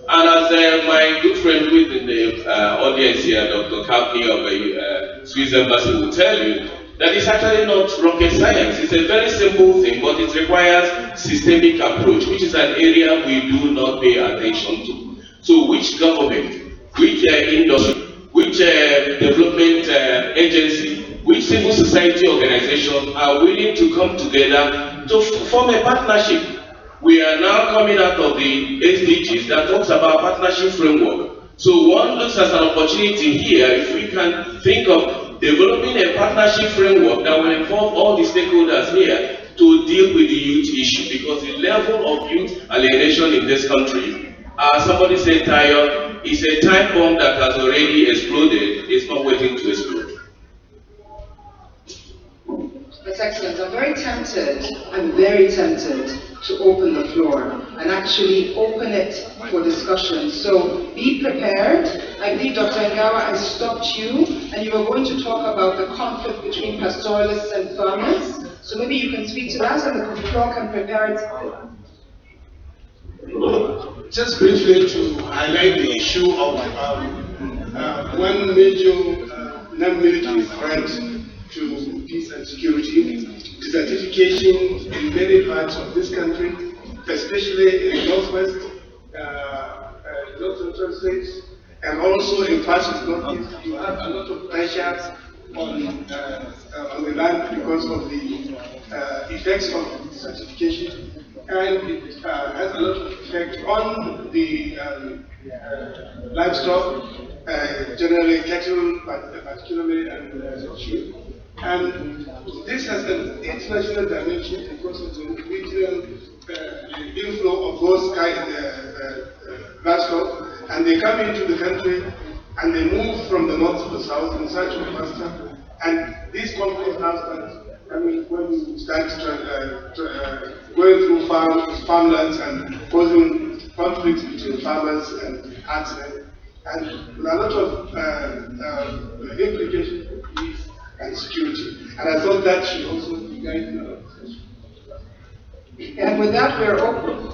And as my good friend within the audience here, Dr. Kapni of the Swiss Embassy will tell you, that is actually not rocket science. It's a very simple thing, but it requires systemic approach, which is an area we do not pay attention to. So which government, which industry, which development agency, which civil society organization are willing to come together to form a partnership? We are now coming out of the SDGs that talks about partnership framework. So one looks at an opportunity here if we can think of developing a partnership framework that will involve all the stakeholders here to deal with the youth issue, because the level of youth alienation in this country, somebody said Tayo, is a time bomb that has already exploded. It's not waiting to explode. That's excellent. I'm very tempted to open the floor and actually open it for discussion. So be prepared. I believe Dr. Ngawa, I stopped you, and you were going to talk about the conflict between pastoralists and farmers. So maybe you can speak to that, and the floor can prepare itself. Just briefly to highlight the issue of one major non-military threat to peace and security, desertification in many parts of this country, especially in northwest, north central states, and also in parts of northeast. You have a lot of pressure on the land because of the effects of desertification, and it has a lot of effect on the livestock, generally cattle, but particularly and sheep. And this has an international dimension because of the regional inflow of those livestock, and they come into the country and they move from the north to the south in search of pasture. And these conflicts now start coming when you start going through farmlands and causing conflicts between farmers and herdsmen, and with a lot of implications for peace and security. And I thought that should also be guiding our discussion. And with that, we're open.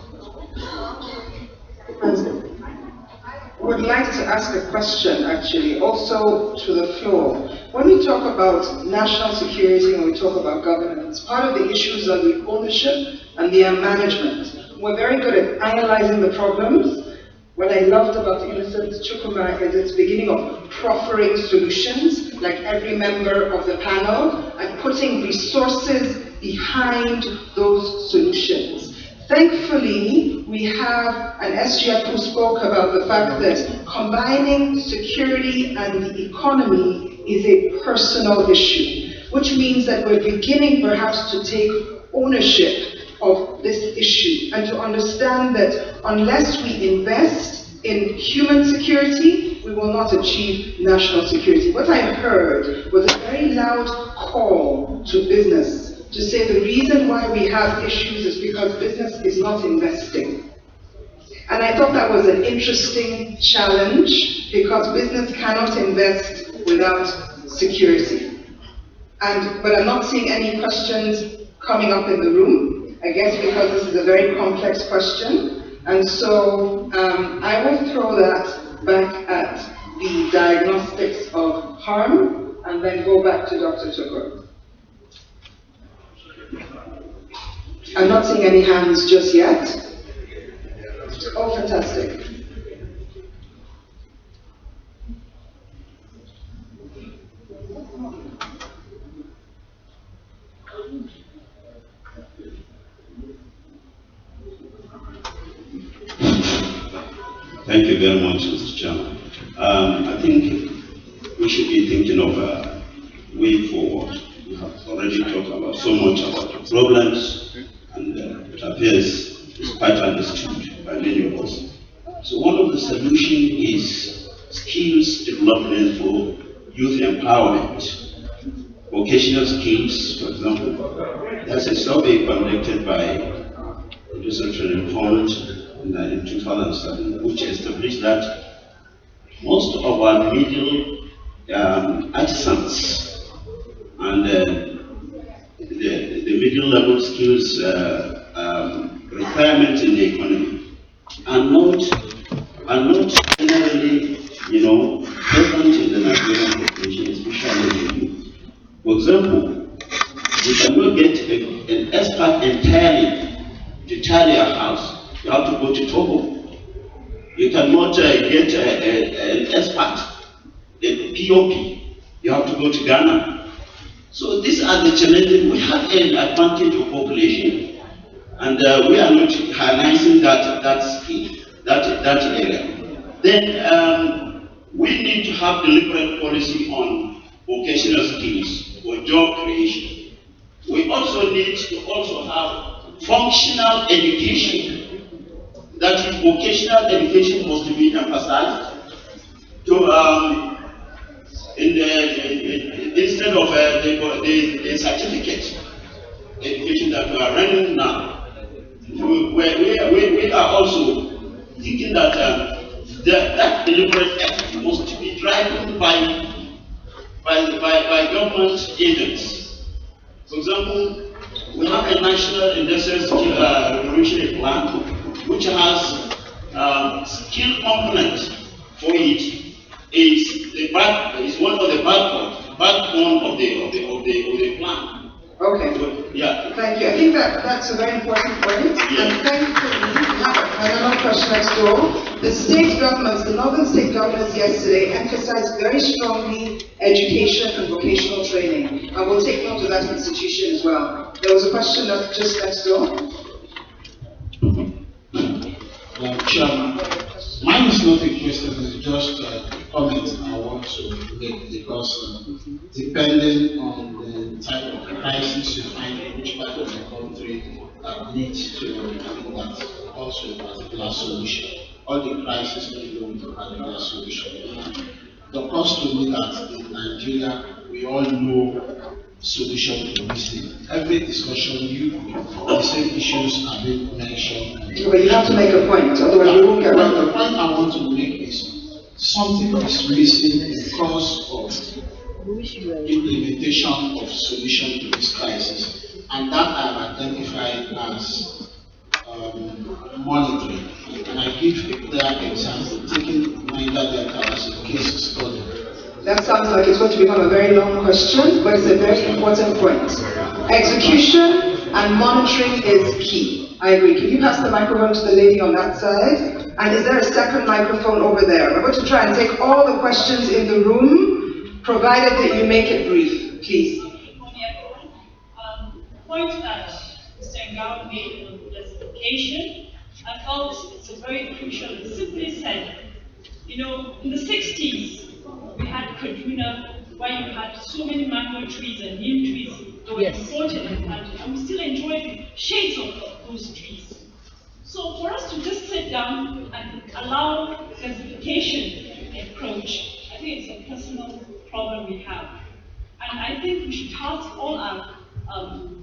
Would like to ask a question, actually, also to the floor. When we talk about national security and we talk about governance, part of the issues are the ownership and the management. We're very good at analyzing the problems. What I loved about Innocent Chukwuma is its beginning of proffering solutions, like every member of the panel, and putting resources behind those solutions. Thankfully, we have an SGF who spoke about the fact that combining security and the economy is a personal issue, which means that we're beginning perhaps to take ownership of this issue and to understand that unless we invest in human security, we will not achieve national security. What I heard was a very loud call to business to say the reason why we have issues is because business is not investing. And I thought that was an interesting challenge because business cannot invest without security. But I'm not seeing any questions coming up in the room, I guess because this is a very complex question. And so I will throw that back at the diagnostics of harm and then go back to Dr. Tukur. I'm not seeing any hands just yet. Oh, fantastic. Thank you very much, Mr. Chairman. I think we should be thinking of a way forward. We have already talked about so much about the problems, and it appears it's quite understood by many of us. So one of the solutions is skills development for youth empowerment. Vocational skills, for example. There's a survey conducted by Producer Training Fund in 2007, which established that most of our middle artisans and the middle level skills requirements in the economy are not generally, present in the Nigerian population, especially in youth. For example, you cannot get an expert entirely to tidy a house. You have to go to Togo. You cannot get an expert, a POP. You have to go to Ghana. So these are the challenges. We have an advantage of population, and we are not harnessing that skill, that area. Then we need to have deliberate policy on vocational skills for job creation. We also need to have functional education. That is, vocational education must be emphasized instead of the certificate education that we are running now. We are also thinking that that deliberate effort must be driven by government agents. For example, we have a national industrial skill revolutionary plan, which has skill component for it is one of the backbone of the plan. Okay. Yeah. Thank you. I think that's a very important point. Yeah. And thankfully, we have another question next door. The state governments, the northern state governments yesterday emphasized very strongly education and vocational training. And we'll take note of that institution as well. There was a question just next door. Chairman, mine is not a question, it's just a comment I want to make because depending on the type of crisis you find in which part of the country needs to look at also a particular solution. All the crises need to a particular solution. The cost to me that in Nigeria, we all know solution to this thing. Every discussion the same issues are being mentioned. But you have to make a point, otherwise we won't get around. The point I want to make is something is missing because of implementation of solution to this crisis, and that I've identified as monitoring. And I give a clear example, taking Niger Delta as a case study. That sounds like it's going to become a very long question, but it's a very important point. Execution and monitoring is key. I agree. Can you pass the microphone to the lady on that side? And is there a second microphone over there? We're going to try and take all the questions in the room, provided that you make it brief, please. The point that Mr. Ngao made on justification, I felt it's a very crucial. It simply said, you know, in the 60s, we had Kaduna, where you had so many mango trees and neem trees that were imported in the country, and we still enjoy the shades of those trees. So for us to just sit down and allow classification approach, I think it's a personal problem we have. And I think we should task all our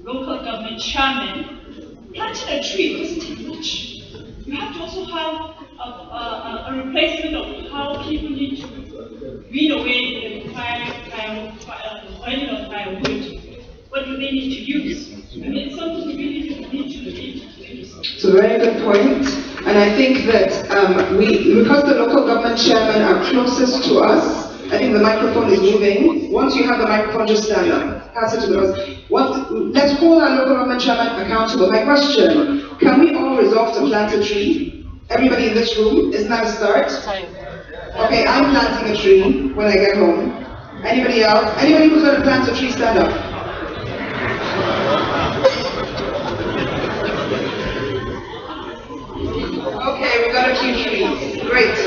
local government chairmen. Planting a tree doesn't take much. You have to also have a replacement of how people need to weed away the burning of firewood. What do they need to use? I mean, it's something we really need to use. It's a very good point. And I think that because the local government chairmen are closest to us, I think the microphone is moving. Once you have the microphone, just stand up. Pass it to the person. Let's hold our local government chairman accountable. My question, can we all resolve to plant a tree? Everybody in this room, isn't that a start? Okay, I'm planting a tree when I get home. Anybody else? Anybody who's going to plant a tree, stand up. Okay, we got a few trees. Great.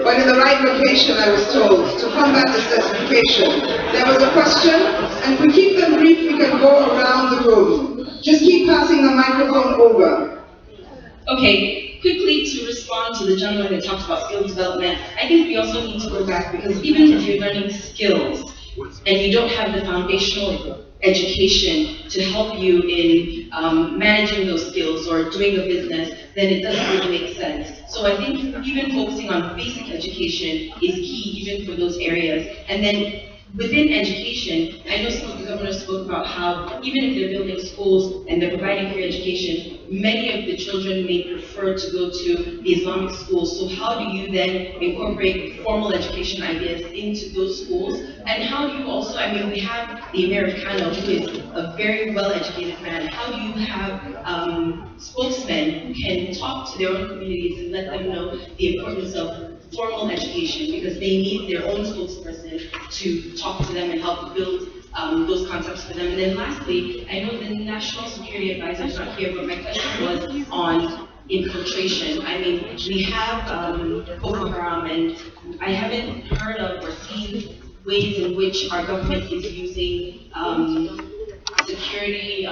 But in the right location, I was told, to combat desertification. There was a question, and if we keep them brief, we can go around the room. Just keep passing the microphone over. Okay, quickly to respond to the gentleman that talked about skills development, I think we also need to go back because even if you're learning skills and you don't have the foundational education to help you in managing those skills or doing a business, then it doesn't really make sense. So I think even focusing on basic education is key even for those areas. And then within education, I know some of the governors spoke about how even if they're building schools and they're providing free education, many of the children may prefer to go to the Islamic schools. So how do you then incorporate formal education ideas into those schools? And how do you also, I mean, we have the Americano, who is a very well-educated man. How do you have spokesmen who can talk to their own communities and let them know the importance of formal education, because they need their own spokesperson to talk to them and help build those concepts for them. And then lastly, I know the National Security Advisor is not here, but my question was on infiltration. I mean, we have Boko Haram, and I haven't heard of or seen ways in which our government is using security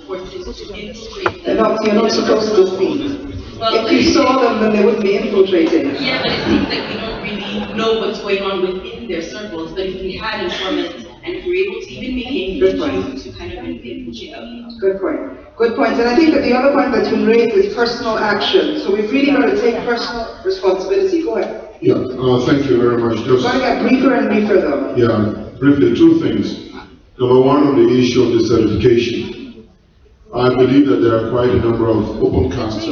forces to infiltrate them. You're not supposed to see. Well, if you saw them, then they wouldn't be infiltrating. Yeah, but it seems like we don't really know what's going on within their circles. But if we had informants and if we were able to even make it to kind of infiltrate them. Good point. Good point. And I think that the other point that you raised is personal action. So we've really got to take personal responsibility. Go ahead. Yeah, thank you very much. Just going to get briefer and briefer though. Yeah, briefly, two things. Number one, on the issue of desertification. I believe that there are quite a number of open cast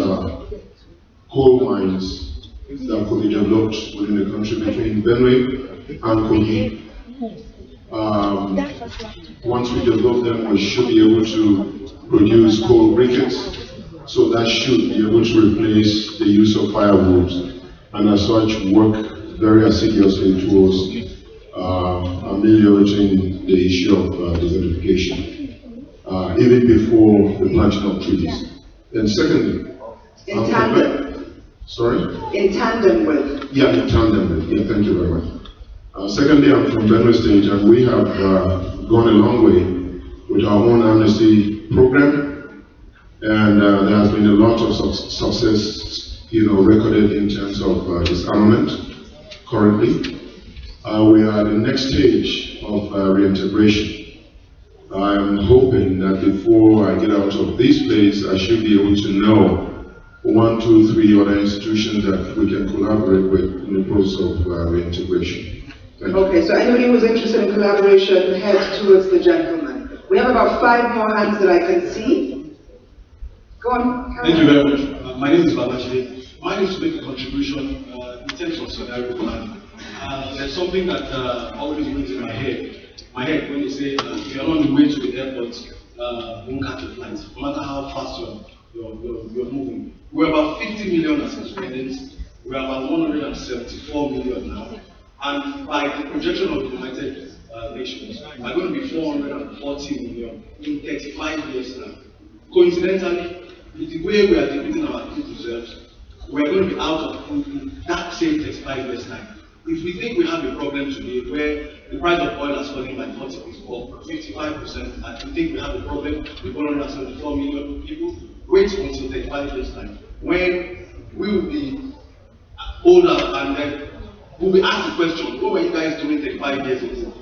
coal mines that could be developed within the country between Benue and Kogi. Once we develop them, we should be able to produce coal briquettes, so that should be able to replace the use of firewood, and as such work very assiduously towards ameliorating the issue of desertification, even before the planting of trees. And secondly, in tandem. Sorry? In tandem with. Yeah, in tandem with. Yeah, thank you very much. Secondly, I'm from Benue State, and we have gone a long way with our own amnesty program, and there has been a lot of success, recorded in terms of disarmament. Currently, we are at the next stage of reintegration. I am hoping that before I get out of this place, I should be able to know 1, 2, 3 other institutions that we can collaborate with in the process of reintegration. Okay, so anybody who's interested in collaboration, head towards the gentleman. We have about 5 more hands that I can see. Go on. Thank you very much. My name is Babajide. Mine is to make a contribution in terms of scenario planning. There's something that always rings in my head when you say you're on the way to the airport, don't catch a flight, no matter how fast you're moving. We're about 50 million as Independents. We're about 174 million now. And by the projection of the United Nations, we're going to be 440 million in 35 years now. Coincidentally, with the way we are depleting our food reserves, we're going to be out of food in that same 35 years time. If we think we have a problem today where the price of oil has fallen by 55%, and we think we have a problem with 174 million people, wait until 35 years time, when we will be older and then we'll be asked the question, what were you guys doing 35 years ago?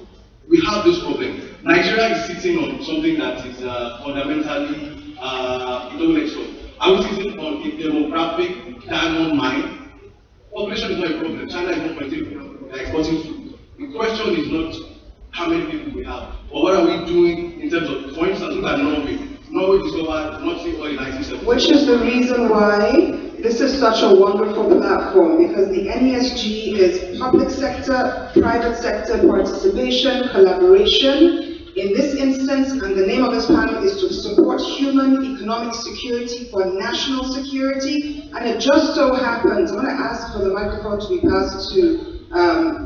We have this problem. Nigeria is sitting on something that is fundamentally intellectual. Are we sitting on a demographic diamond mine? Population is not a problem. China is not exporting food. The question is not how many people we have, but what are we doing in terms of, for instance, look at Norway. Norway discovered nothing oil in 1970. Which is the reason why this is such a wonderful platform, because the NESG is public sector, private sector participation, collaboration. In this instance, and the name of this panel is to support human economic security for national security. And it just so happens, I'm going to ask for the microphone to be passed to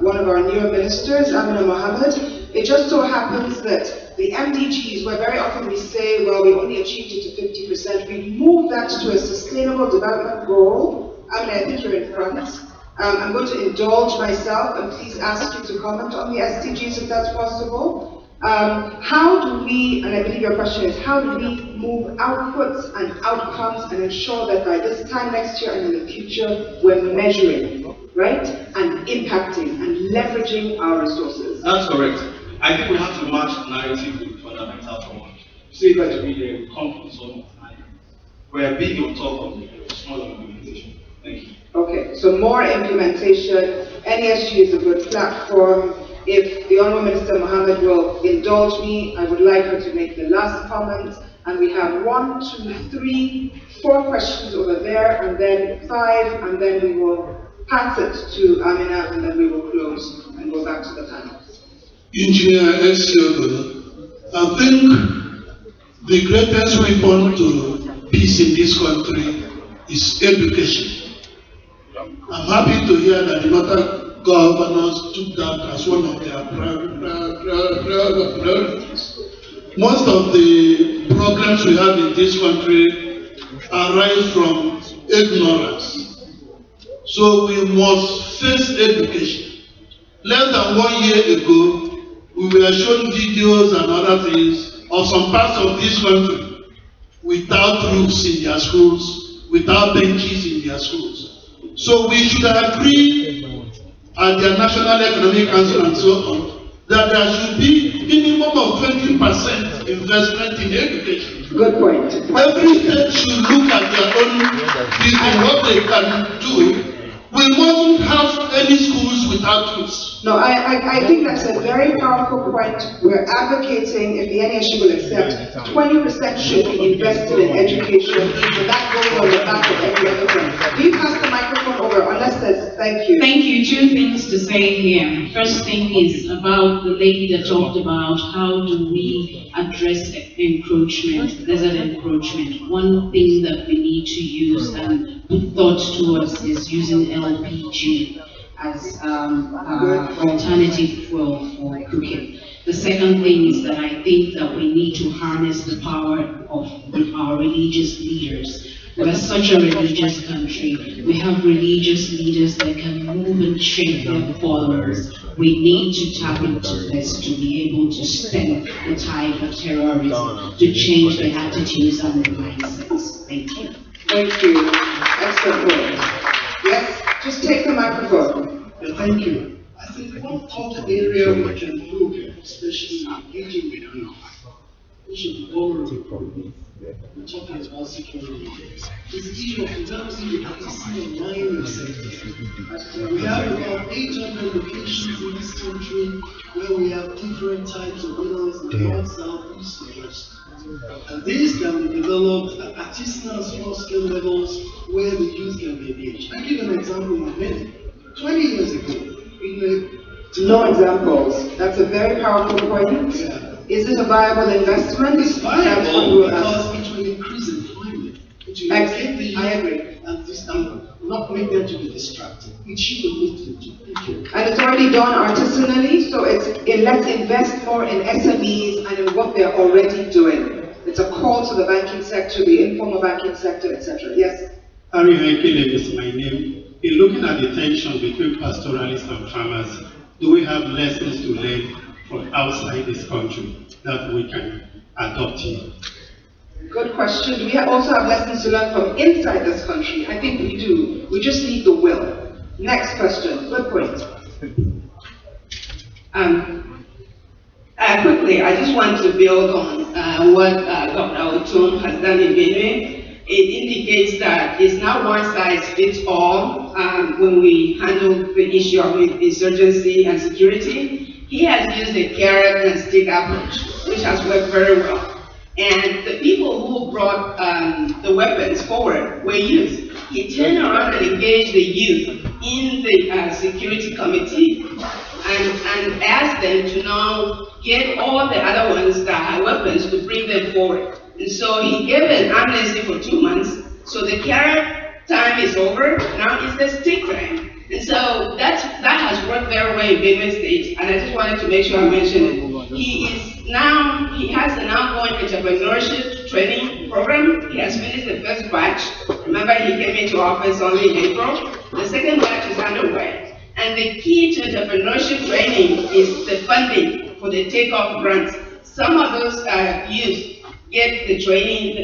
one of our newer ministers, Amina Mohammed. It just so happens that the MDGs, where very often we say, well, we only achieved it to 50%, we move that to a sustainable development goal. Amina, I think you're in front. I'm going to indulge myself and please ask you to comment on the SDGs if that's possible. How do we, and I believe your question is, how do we move outputs and outcomes and ensure that by this time next year and in the future, we're measuring, right? And impacting and leveraging our resources? That's correct. I think we have to match narrative with fundamentals for one. Say that we come from some time. We're big on top of the small implementation. Thank you. Okay, so more implementation. NESG is a good platform. If the Honourable Minister Mohammed will indulge me, I would like her to make the last comment. And we have 1, 2, 3, 4 questions over there, and then 5, and then we will pass it to Amina, and then we will close and go back to the panel. Engineer Esiogo, I think the greatest weapon to peace in this country is education. I'm happy to hear that the Northern governors took that as one of their priorities. Most of the problems we have in this country arise from ignorance. So we must face education. Less than 1 year ago, we were shown videos and other things of some parts of this country without roofs in their schools, without benches in their schools. So we should agree at their National Economic Council and so on, that there should be minimum of 20% investment in education. Good point. Every state should look at their own business, what they can do. We won't have any schools without roofs. No, I think that's a very powerful point. We're advocating, if the NESG will accept, 20% should be invested in education, and that goes on the back of every other thing. Do you pass the microphone over, unless says thank you. Thank you. Two things to say here. First thing is about the lady that talked about how do we address encroachment, desert encroachment. One thing that we need to use and put thought towards is using LPG as alternative fuel for cooking. The second thing is that I think that we need to harness the power of our religious leaders. We're such a religious country. We have religious leaders that can move and shape their followers. We need to tap into this to be able to stem the tide of terrorism, to change the attitudes and the mindsets. Thank you. Thank you. Excellent point. Yes, just take the microphone. Yeah, thank you. I think one top area we can look at, especially engaging with youth, we should be vulnerable. We're talking about security. It's the issue of developing the artisan and mining sector. We have about 800 locations in this country where we have different types of minerals in the north, south, east, and west. And these can be developed at artisanal small scale levels where the youth can be engaged. I give an example in Benin. 20 years ago, no examples. That's a very powerful point. Yeah. Is it a viable investment? It's viable because it will increase employment. It will get the youth, I agree. And this not make them to be distracted. It should be looked into. And it's already done artisanally, so let's invest more in SMEs and in what they're already doing. It's a call to the banking sector, the informal banking sector, etc. Yes? Harry Henkele is my name. In looking at the tension between pastoralists and farmers, do we have lessons to learn from outside this country that we can adopt here? Good question. Do we also have lessons to learn from inside this country? I think we do. We just need the will. Next question. Good point. Quickly, I just want to build on what Governor Otun has done in Benue. It indicates that it's not one size fits all when we handle the issue of insurgency and security. He has used a carrot and stick approach, which has worked very well. And the people who brought the weapons forward were youth. He turned around and engaged the youth in the security committee and asked them to now get all the other ones that had weapons to bring them forward. And so he gave an amnesty for 2 months. So the carrot time is over. Now it's the stick time. And so that has worked very well in Benue State. And I just wanted to make sure I mention it. He has an ongoing entrepreneurship training program. He has finished the first batch. Remember, he came into office only in April. The second batch is underway. And the key to entrepreneurship training is the funding for the takeoff grants. Some of those youth get the training, the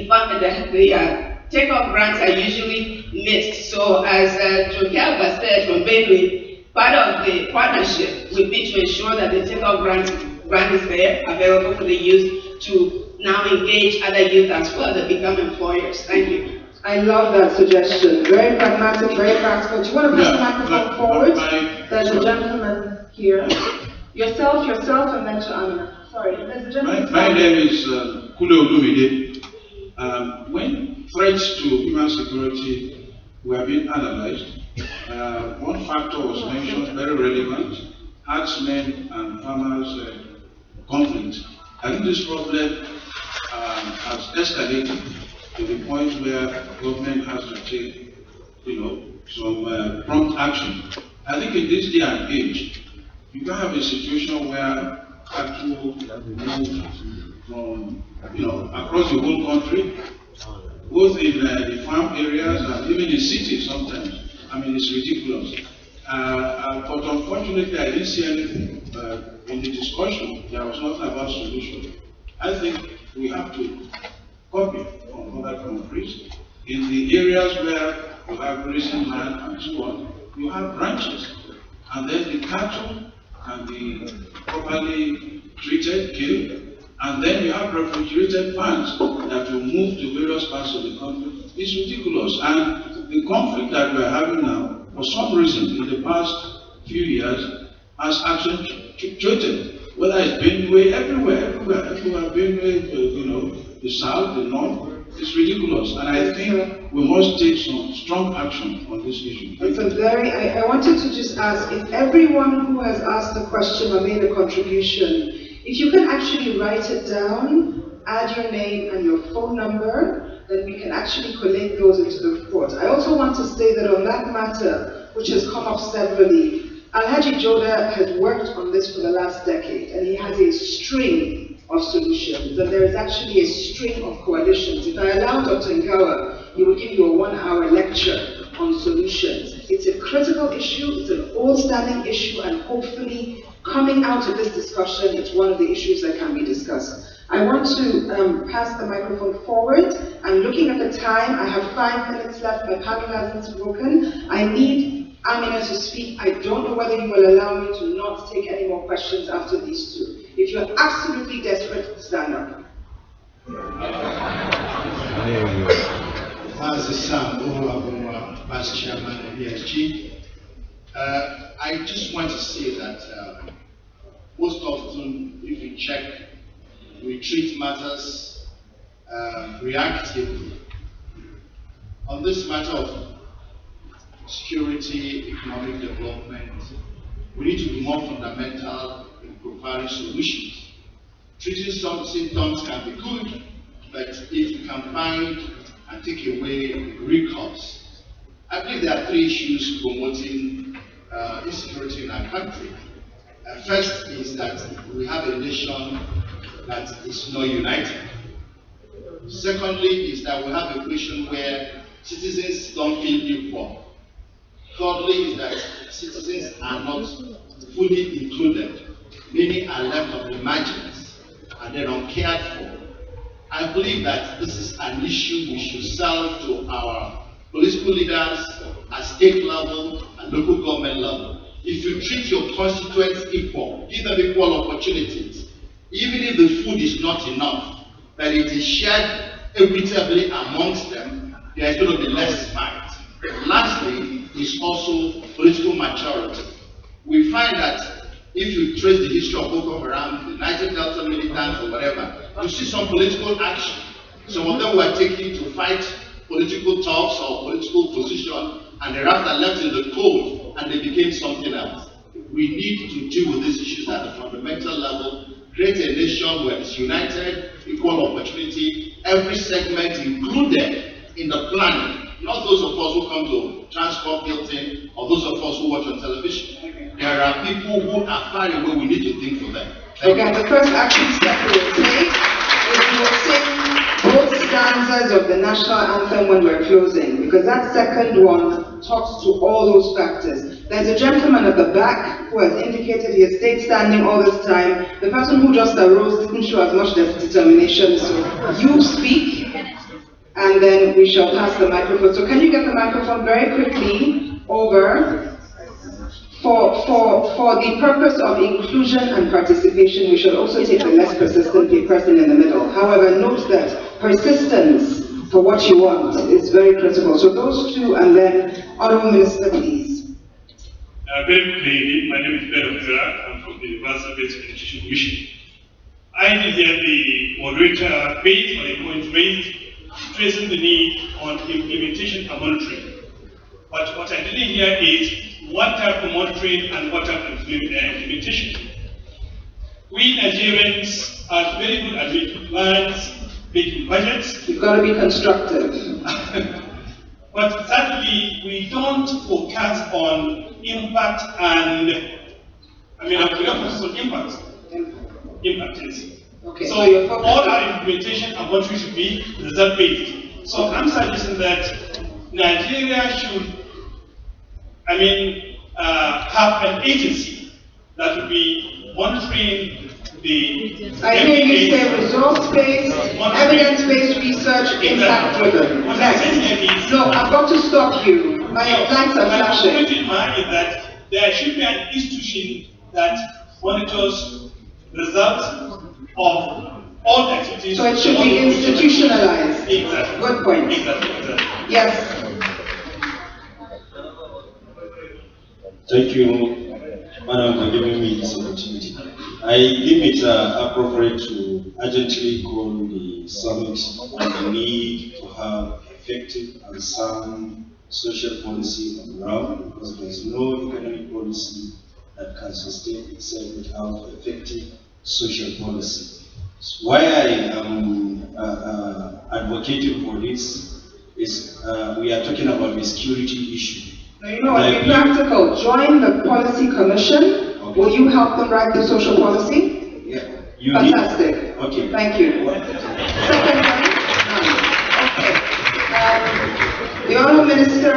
takeoff grants are usually missed. So as Jokelba said from Benue, part of the partnership would be to ensure that the takeoff grant is there, available for the youth to now engage other youth as well that become employers. Thank you. I love that suggestion. Very pragmatic, very practical. Do you want to pass the microphone forward? There's a gentleman here. Yourself, and then to Amina. Sorry, there's a gentleman. My name is Kule Olumide. When threats to human security were being analyzed, one factor was mentioned, very relevant: herdsmen and farmers conflict. I think this problem has escalated to the point where government has to take, some prompt action. I think in this day and age, you can have a situation where cattle move from, across the whole country, both in the farm areas and even in cities sometimes. I mean, it's ridiculous. But unfortunately, I didn't see anything in the discussion. There was nothing about solution. I think we have to copy from other countries. In the areas where you have grazing land and so on, you have ranches. And then the cattle can be properly treated, killed, and then you have refrigerated farms that will move to various parts of the country. It's ridiculous. And the conflict that we're having now, for some reason, in the past few years, has accentuated. Whether it's Benue, everywhere, Benue, the south, the north, It's ridiculous, and I think we must take some strong action on this issue. It's a very, I wanted to just ask, if everyone who has asked a question or made a contribution, if you can actually write it down, add your name and your phone number, then we can actually collate those into the report. I also want to say that on that matter, which has come up severally, Alhaji Joda has worked on this for the last decade, and he has a string of solutions, and there is actually a string of coalitions. If I allow Dr. Ngawa, he will give you a 1-hour lecture on solutions. It's a critical issue, it's an old-standing issue, and hopefully, coming out of this discussion, it's one of the issues that can be discussed. I want to pass the microphone forward. I'm looking at the time. I have 5 minutes left. My panel hasn't spoken. I need Amina to speak. I don't know whether you will allow me to not take any more questions after these two. If you're absolutely desperate, stand up. Vice Chairman of NESG. I just want to say that most often, if you check, we treat matters reactively. On this matter of security, economic development, we need to be more fundamental in providing solutions. Treating some symptoms can be good, but if you can find and take away the root cause. I believe there are 3 issues promoting insecurity in our country. First is that we have a nation that is not united. Secondly is that we have a nation where citizens don't feel equal. Thirdly is that citizens are not fully included. Many are left on the margins and they're not cared for. I believe that this is an issue we should solve to our political leaders at state level and local government level. If you treat your constituents equal, give them equal opportunities, even if the food is not enough, that it is shared equitably amongst them, there is going to be less fight. Lastly, is also political maturity. We find that if you trace the history of Boko Haram, the Niger Delta militants or whatever, you see some political action. Some of them were taken to fight political talks or political position, and thereafter left in the cold, and they became something else. We need to deal with these issues at a fundamental level, create a nation where it's united, equal opportunity, every segment included in the planning, not those of us who come to transport building or those of us who watch on television. There are people who are far away, we need to think for them. Okay, the first action step we will take is we will sing both stanzas of the national anthem when we're closing, because that second one talks to all those factors. There's a gentleman at the back who has indicated he has stayed standing all this time. The person who just arose didn't show as much determination, so you speak, and then we shall pass the microphone. So can you get the microphone very quickly over? For the purpose of inclusion and participation, we should also take the less persistent person in the middle. However, note that persistence for what you want is very critical. So those two, and then Honorable Minister, please. Very quickly, my name is Ben Okura. I'm from the Universal Basic Education Commission. I did hear the moderator based on a point raised, stressing the need on implementation and monitoring. But what I didn't hear is what type of monitoring and what type of implementation. We Nigerians are very good at making plans, making budgets. You've got to be constructive. But certainly we don't focus on impact and, we don't focus on impact. Impact is. Okay, so so all our implementation and what we should be result-based. So I'm suggesting that Nigeria should have an agency that will be monitoring the... I hear you say resource-based, evidence-based research, impact-driven. Next. No, I've got to stop you. My lights are flashing. My point in mind is that there should be an institution that monitors results of all activities. So it should be institutionalized. Exactly. Good point. Exactly. Yes. Thank you, Madam, for giving me this opportunity. I deem it appropriate to urgently call the summit on the need to have effective and sound social policy on the ground, because there is no economic policy that can sustain itself without effective social policy. Why I am advocating for this is we are talking about the security issue. Now, you know what, be practical. Join the policy commission. Okay. Will you help them write the social policy? Yeah. Fantastic. Okay. Thank you. Second one? Okay. The Honourable Minister,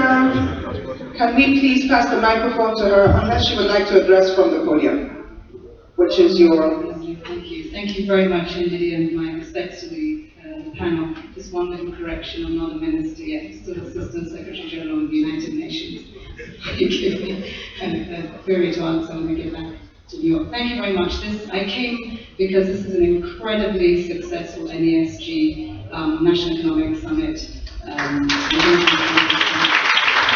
can we please pass the microphone to her, unless she would like to address from the podium, which is your... Thank you. Thank you very much indeed, and my respects to the panel. Just one little correction, I'm not a minister yet, still Assistant Secretary General of the United Nations. You give me a query to answer when we get back to New York. Thank you very much. I came because this is an incredibly successful NESG National Economic Summit.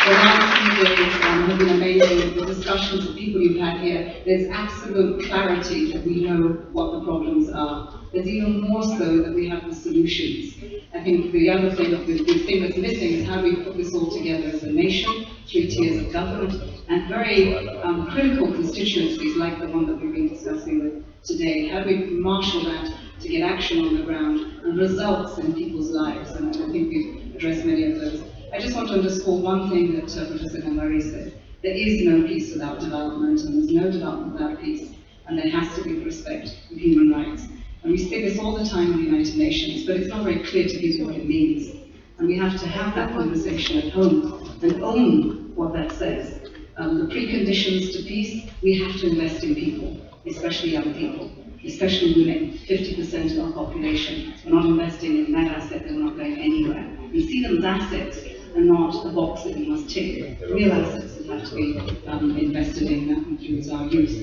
The last few days have been amazing. The discussions, the people you've had here, there's absolute clarity that we know what the problems are. There's even more so that we have the solutions. I think the other thing, the thing that's missing is how we put this all together as a nation, 3 tiers of government, and very critical constituencies like the one that we've been discussing with today. How do we marshal that to get action on the ground and results in people's lives? And I think we've addressed many of those. I just want to underscore one thing that Professor Gambari said. There is no peace without development, and there's no development without peace, and there has to be respect for human rights. And we say this all the time in the United Nations, but it's not very clear to people what it means. And we have to have that conversation at home and own what that says. The preconditions to peace, we have to invest in people, especially young people, especially women, 50% of our population. We're not investing in that asset, they're not going anywhere. We see them as assets and not a box that we must tick. Real assets that have to be invested in, that includes our youth.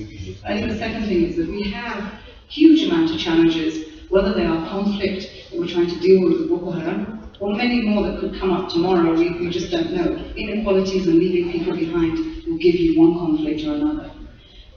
I think the second thing is that we have huge amount of challenges, whether they are conflict that we're trying to deal with Boko Haram, or many more that could come up tomorrow, we just don't know. Inequalities and leaving people behind will give you one conflict or another.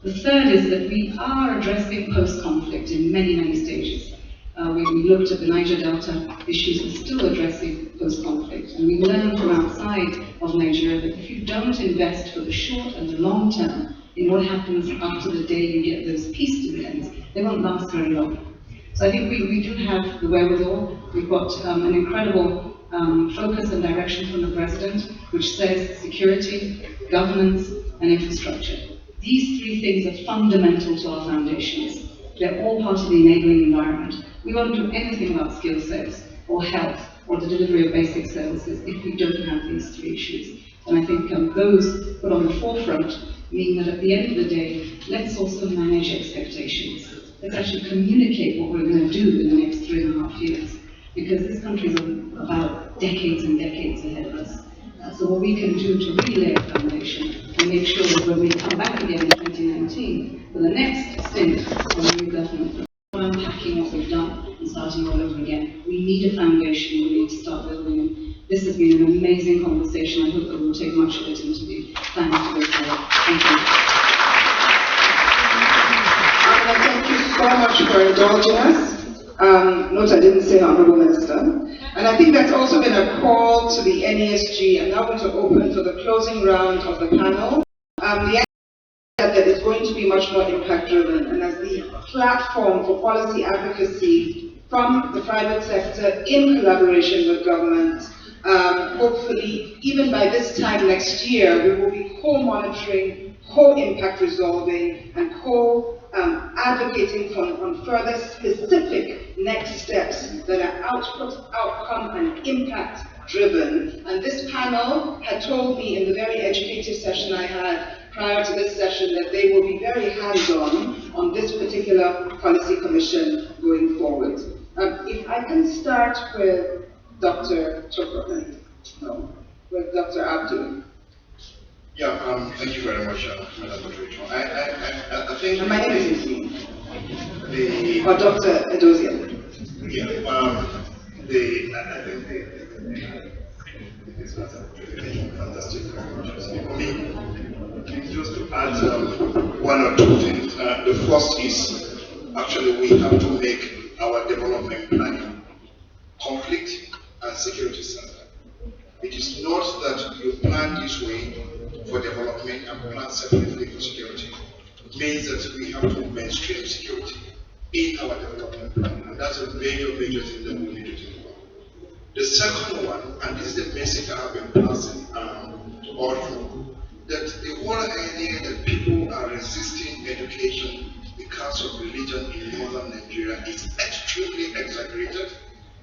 The third is that we are addressing post-conflict in many, many stages. When we looked at the Niger Delta issues, we're still addressing post-conflict. And we learned from outside of Nigeria that if you don't invest for the short and the long term in what happens after the day you get those peace dividends, they won't last very long. So I think we do have the wherewithal. We've got an incredible focus and direction from the President, which says security, governance, and infrastructure. These 3 things are fundamental to our foundations. They're all part of the enabling environment. We won't do anything about skill sets, or health, or the delivery of basic services if we don't have these 3 issues. And I think those put on the forefront mean that at the end of the day, let's also manage expectations. Let's actually communicate what we're going to do in the next 3.5 years, because this country is about decades and decades ahead of us. So what we can do to really lay a foundation and make sure that when we come back again in 2019, for the next stint of the new government, we're unpacking what we've done and starting all over again. We need a foundation, we need to start building it. This has been an amazing conversation. I hope that we'll take much of it into the plans to go forward. Thank you. Thank you so much for indulging us. Note I didn't say Honourable Minister. And I think that's also been a call to the NESG. I'm now going to open for the closing round of the panel. The that is going to be much more impact driven, and as the platform for policy advocacy from the private sector in collaboration with government, hopefully even by this time next year we will be co-monitoring, co-impact resolving, and advocating on further specific next steps that are output, outcome, and impact driven. And this panel had told me in the very educative session I had prior to this session that they will be very hands-on on this particular policy commission going forward. If I can start with Dr. Chopra, with Dr. Abdul. Yeah, thank you very much, Madam Moderator. I think and my name is Izzy. Or Dr. Edozian. Yeah, I think it's fantastic. For me, just to add 1 or 2 things. The first is actually we have to make our development planning conflict and security center. It is not that you plan this way for development and plan separately for security. It means that we have to mainstream security in our development plan, and that's a major thing that we need to think about. The second one, and this is the message I have been passing all through, that the whole idea that people are resisting education because of religion in northern Nigeria is extremely exaggerated.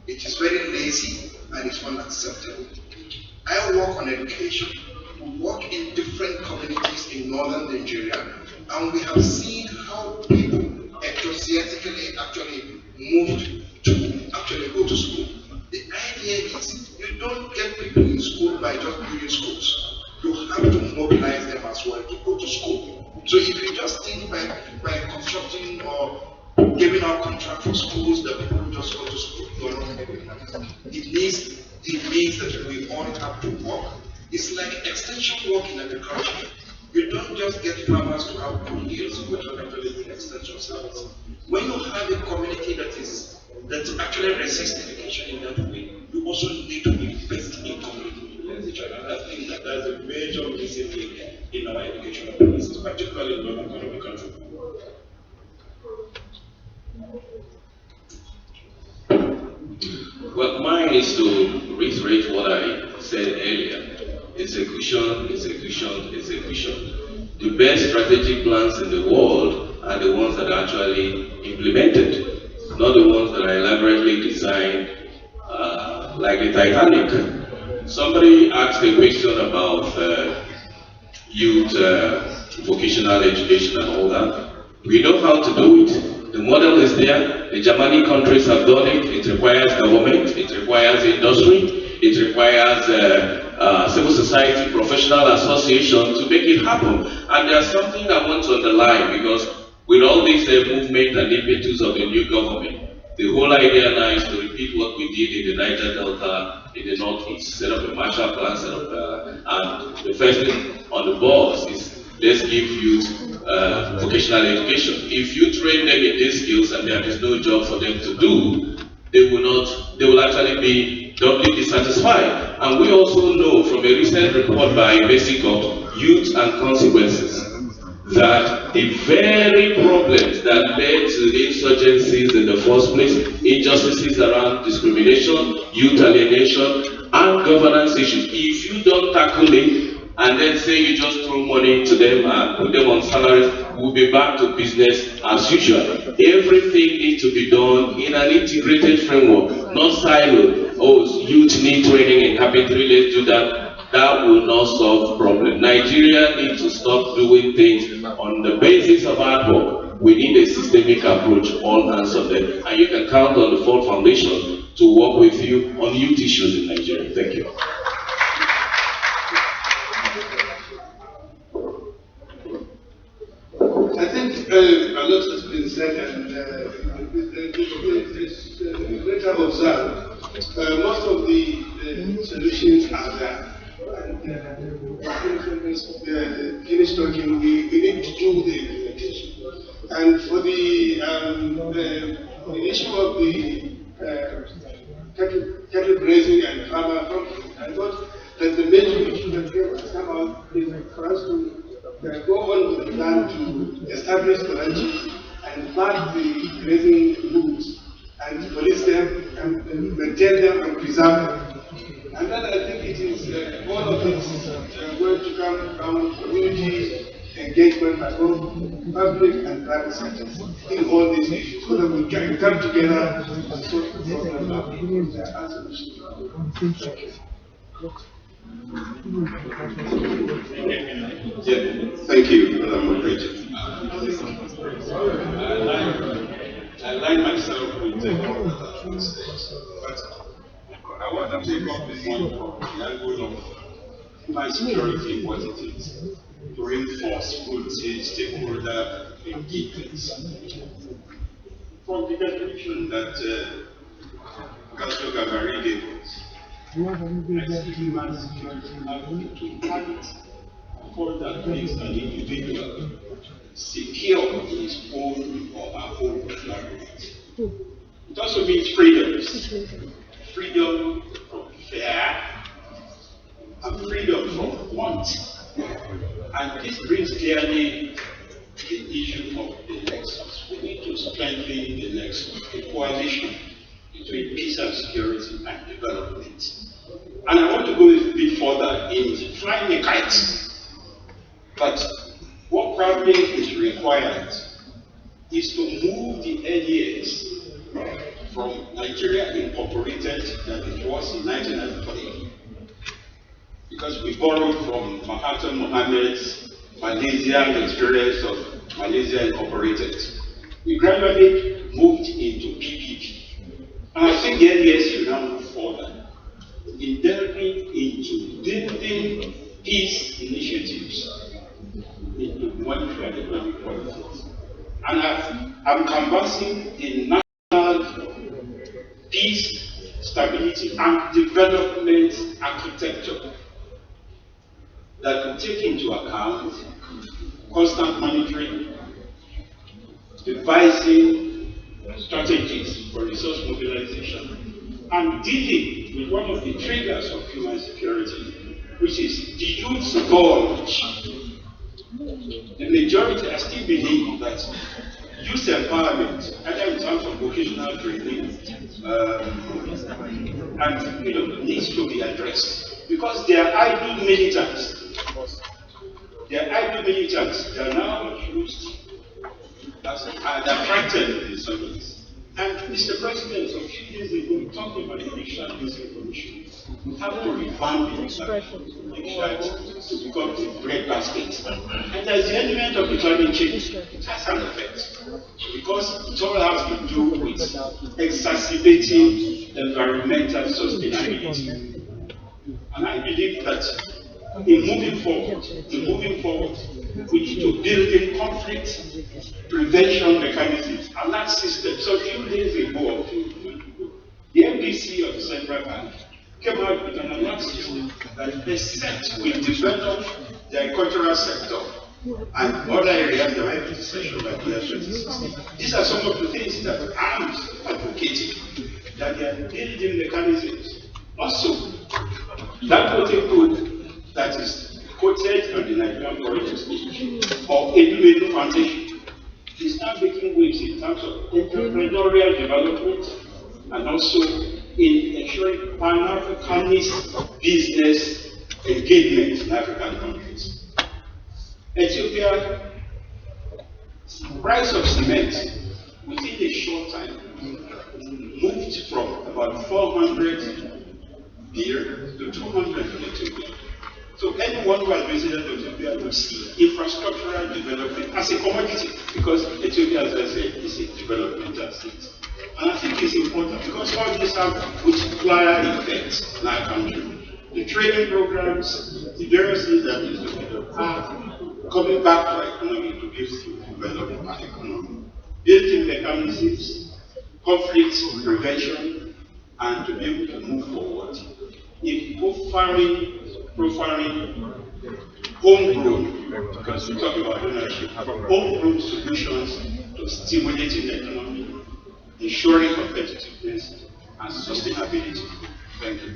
It is very lazy and it's unacceptable. I work on education. We work in different communities in northern Nigeria, and we have seen how people enthusiastically actually moved to actually go to school. The idea is you don't get people in school by just building schools. You have to mobilize them as well to go to school. So if you just think by constructing or giving out contract for schools that people just go to school, you are not doing that. It means that we all have to work. It's like extension work in agriculture. You don't just get farmers to have good yields without actually doing extension service. When you have a community that actually resists education in that way, you also need to invest in community utilization. And I think that that's a major missing link in our educational policies, particularly in northern part of the country. Well, mine is to reiterate what I said earlier. Execution. The best strategic plans in the world are the ones that are actually implemented, not the ones that are elaborately designed, like the Titanic. Somebody asked a question about youth vocational education and all that. We know how to do it. The model is there. The Germanic countries have done it. It requires government. It requires industry. It requires civil society, professional association to make it happen. And there's something I want to underline, because with all this movement and impetus of the new government, the whole idea now is to repeat what we did in the Niger Delta, in the Northeast, set up a Marshall Plan, and the first thing on the board is let's give youth vocational education. If you train them in these skills and there is no job for them to do, they will actually be doubly dissatisfied. And we also know from a recent report by Mexico, Youth and Consequences, that the very problems that led to the insurgencies in the first place, injustices around discrimination, youth alienation, and governance issues, if you don't tackle it, and then say you just throw money into them and put them on salaries, we'll be back to business as usual. Everything needs to be done in an integrated framework, not siloed. Oh, youth need training in carpentry, let's do that. That will not solve the problem. Nigeria needs to stop doing things on the basis of ad hoc. We need a systemic approach, all hands on deck. And you can count on the Ford Foundation to work with you on youth issues in Nigeria. Thank you. I think a lot has been said, and it's better observed. Most of the solutions are there. And finish talking, we need to do the implementation. And for the issue of the cattle grazing and farmer conflict, I thought that the major issue that has come out is for us to go on with the plan to establish the ranches and mark the grazing routes and police them and maintain them and preserve them. And then I think it is all of this going to come from community engagement by both public and private sectors in all these issues, so that we can come together and solve the problem of solutions. Thank you. Thank you, Madam Moderator. I like myself with but I want to take up the point from the angle of my security and what it is to reinforce good stakeholder engagement. From the definition that Councillor Gambari gave us, I see human security having to target further things an individual secure his own or her own personal rights. It also means freedoms. freedom from fear and freedom from want. And this brings clearly the issue of the nexus. We need to strengthen the nexus, the coalition between peace and security and development. And I want to go a bit further in flying a kite. But what probably is required is to move the NES from Nigeria Incorporated that it was in 1993. Because we borrowed from Mahathir Mohamad's Malaysian experience of Malaysia Incorporated. We gradually moved into PPP. And I think the NES should now move forward in delving into building peace initiatives into monetary and economic policies. And I'm canvassing a national peace, stability, and development architecture that will take into account constant monitoring, devising strategies for resource mobilization, and dealing with one of the triggers of human security, which is the youth's bulge. The majority, I still believe that youth empowerment, either in terms of vocational training, and needs to be addressed because they are idle militants. They are idle militants. They are now used as attracted in service. And Mr. President, a few years ago, we talked about the digital disinformation. We have to revamp it to become the bread basket. And there's the element of the climate change. It has an effect. Because it all has to do with exacerbating environmental sustainability. And I believe that in moving forward, we need to build in conflict prevention mechanisms, alert systems. So a few days ago, the MDC of the Central Bank came out with an alert system that except we develop the agricultural sector and other areas that might be essential like the system. These are some of the things that I'm advocating, that they are building mechanisms. Also, that voting code that is quoted on the Nigerian Foreign Exchange or Education Foundation is now making waves in terms of entrepreneurial development and also in ensuring Pan-Africanist business engagement in African countries. Ethiopia, price of cement within a short time moved from about 400 here to 200 in Ethiopia. So anyone who has visited Ethiopia will see infrastructural development as a commodity because Ethiopia, as I said, is a developmental state. And I think it's important because all these have multiplier effects in our country. The training programs, the various things that we do are coming back to our economy to be able to develop our economy. Building mechanisms, conflict prevention, and to be able to move forward in profiling homegrown, because we talk about ownership, homegrown solutions to stimulating the economy, ensuring competitiveness and sustainability. Thank you.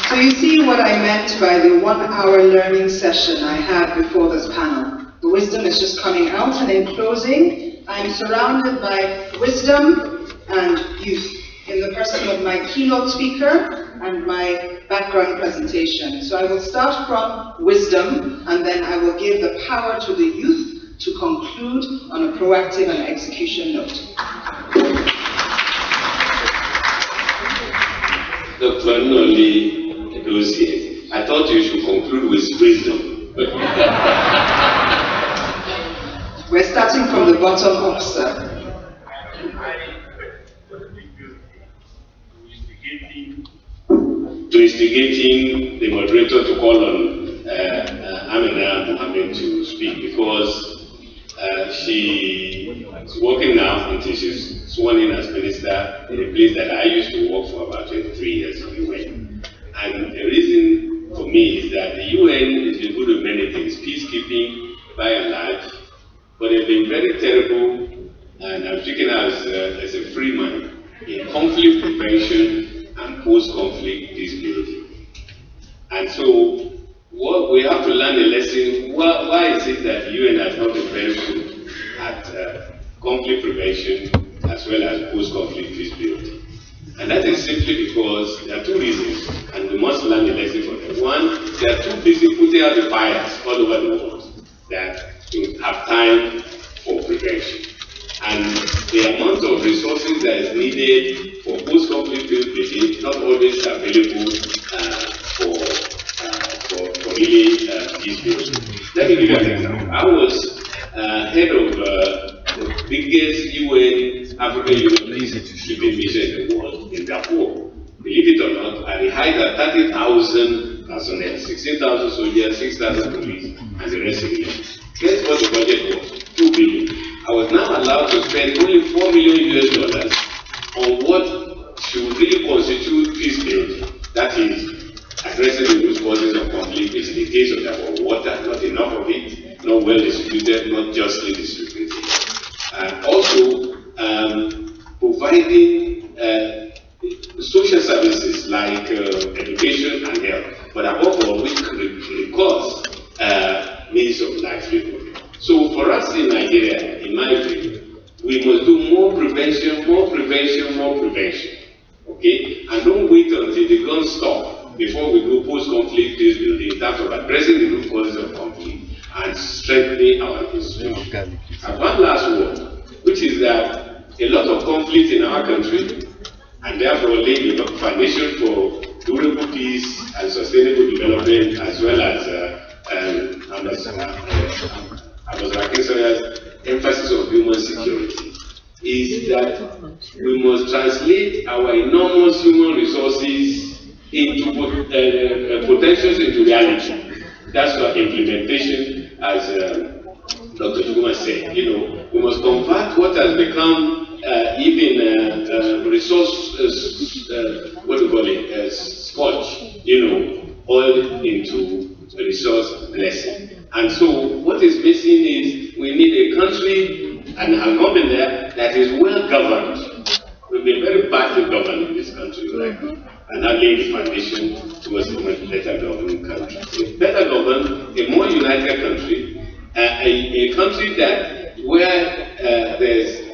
So you see what I meant by the 1 hour learning session I had before this panel. The wisdom is just coming out, and in closing, I'm surrounded by wisdom and youth in the person of my keynote speaker and my background presentation. So I will start from wisdom, and then I will give the power to the youth to conclude on a proactive and execution note. Dr. Noli Edozie, I thought you should conclude with wisdom. We're starting from the bottom up, sir. To instigating the moderator to call on Amina Mohammed to speak because she is working now until she's sworn in as minister in a place that I used to work for about 23 years in the UN. And the reason for me is that the UN is good at many things, peacekeeping by and large, but they've been very terrible, and I'm speaking as a free man, in conflict prevention and post-conflict peace building. And so, what we have to learn a lesson, why is it that the UN has not been very good at conflict prevention as well as post-conflict peace building? And that is simply because there are two reasons, and we must learn a lesson from them. One, they are too busy putting out the fires all over the world that to have time for prevention. And the amount of resources that is needed for post-conflict peace building is not always available for really peace building. Let me give you an example. I was head of the biggest UN African Union peacekeeping mission in the world in Darfur. Believe it or not, at the height of 30,000 personnel, 16,000 soldiers, 6,000 police, and the rest civilians. Guess what the budget was? 2 billion. I was now allowed to spend only $4 million on what should really constitute peace building. That is, addressing the root causes of conflict, which in the case of that water, not enough of it, not well distributed, not justly distributed. And also providing social services like education and health, but above all, which requires means of livelihood. So for us in Nigeria, in my view, we must do more prevention, more prevention, more prevention. Okay? And don't wait until the guns stop before we do post-conflict peace building in terms of addressing the root causes of conflict and strengthening our institutions. And one last word, which is that a lot of conflict in our country, and therefore laying the foundation for durable peace and sustainable development, as well as emphasis on human security, is that we must translate our enormous human resources into potentials into reality. That's our implementation, as Dr. Juma said. We must convert what has become scorch, oil into a resource blessing. And so what is missing is we need a country, and have not been there, that is well governed. We've been very badly governed in this country right now, and that laid the foundation towards a much better governed country. A better governed, a more united country, a country that where there's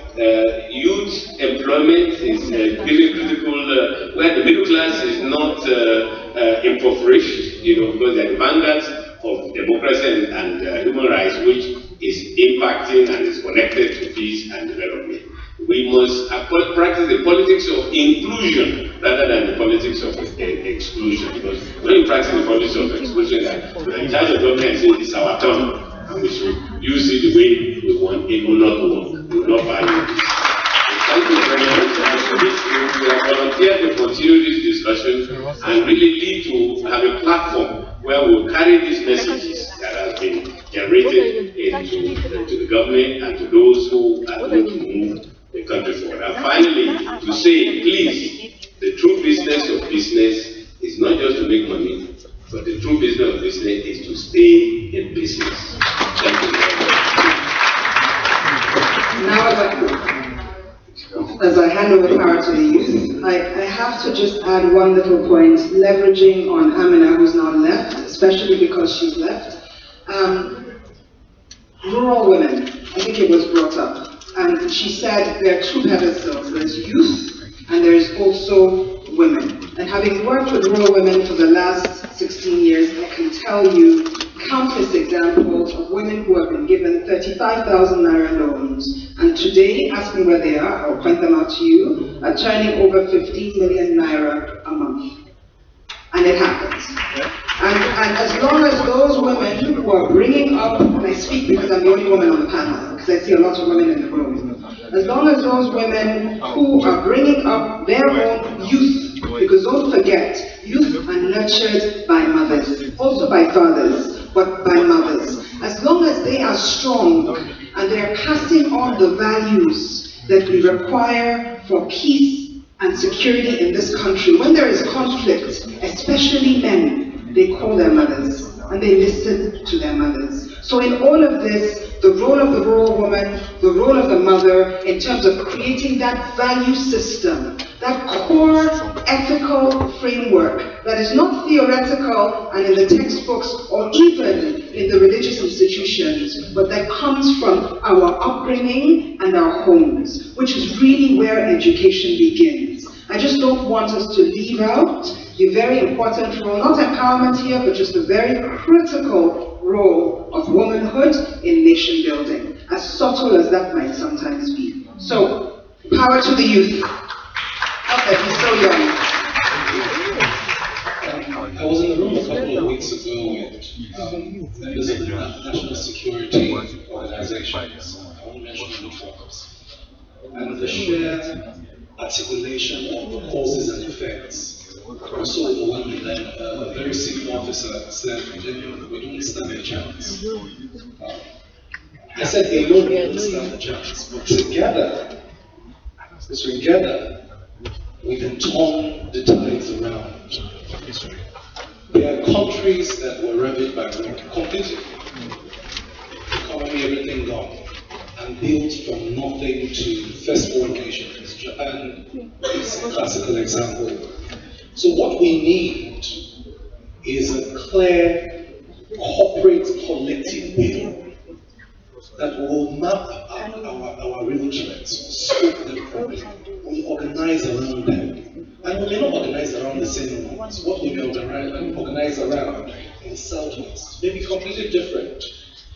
youth employment is really critical, where the middle class is not impoverished, because they're the vanguards of democracy and human rights, which is impacting and is connected to peace and development. We must practice the politics of inclusion rather than the politics of exclusion, because when you practice the politics of exclusion, the entire government and say it's our turn, and we should use it the way we want, it will not work, it will not value. Thank you very much. We have volunteered to continue this discussion and really lead to have a platform where we'll carry these messages that have been generated into the government and to those who are going to move the country forward. And finally, to say, please, the true business of business is not just to make money, but the true business of business is to stay in business. Thank you very much. Now, as I hand over power to the youth, I have to just add one little point, leveraging on Amina, who's now left, especially because she's left. Rural women, I think it was brought up, and she said there are two pedestals, there's youth and there's also women. And having worked with rural women for the last 16 years, I can tell you countless examples of women who have been given 35,000 naira loans, and today, ask me where they are, I'll point them out to you, are turning over 15 million naira a month. And it happens. And as long as those women who are bringing up, and I speak because I'm the only woman on the panel, because I see a lot of women in the room, as long as those women who are bringing up their own youth, because don't forget, youth are nurtured by mothers, also by fathers, but by mothers. As long as they are strong and they are passing on the values that we require for peace and security in this country, when there is conflict, especially men, they call their mothers and they listen to their mothers. So in all of this, the role of the rural woman, the role of the mother, in terms of creating that value system, that core ethical framework that is not theoretical and in the textbooks or even in the religious institutions, but that comes from our upbringing and our homes, which is really where education begins. I just don't want us to leave out the very important role, not empowerment here, but just a very critical role of womanhood in nation building, as subtle as that might sometimes be. So, power to the youth. Okay, he's so young. I was in the room a couple of weeks ago with members of the National Security Organizations, I won't mention which ones, and the sheer articulation of the causes and effects. Also overwhelming that a very senior officer said, we don't stand a chance. I said, alone we don't stand a chance, but together, we can turn the tides around. There are countries that were ravaged by war, completely. Economy, everything gone, and built from nothing to first world nations. Japan is a classical example. So what we need is a clear corporate collective will that will map our real threats, scope them properly, we organize around them. And we may not organize around the same ones. What we may organize around in the southwest may be completely different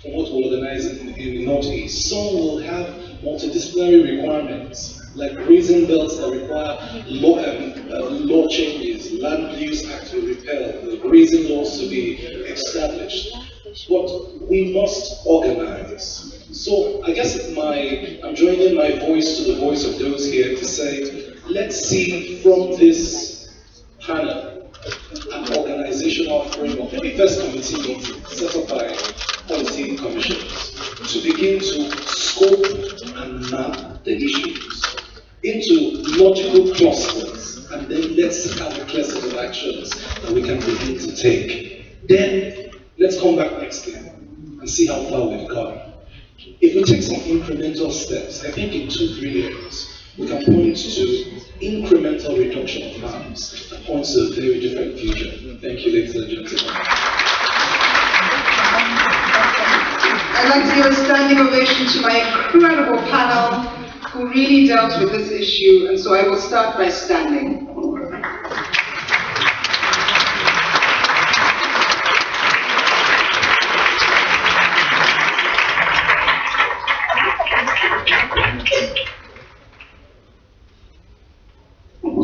from what we'll organize in the northeast. Some will have multidisciplinary requirements, like grazing belts that require law changes, land use act to repeal, the grazing laws to be established. But we must organize. So I guess I'm joining my voice to the voice of those here to say, let's see from this panel an organizational framework, maybe first committee meeting set up by policy commissions, to begin to scope and map the issues into logical clusters, and then let's have a clear set of actions that we can begin to take. Then let's come back next year and see how far we've gone. If we take some incremental steps, I think in 2-3 years, we can point to incremental reduction of harms that points to a very different future. Thank you, ladies and gentlemen. I'd like to give a standing ovation to my incredible panel who really dealt with this issue, and so I will start by standing.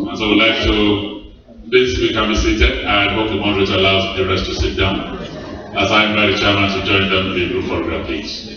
And so we'd like to, please we can be seated. I hope the moderator allows the rest to sit down. As I invite the chairman to join them in the group photograph, please.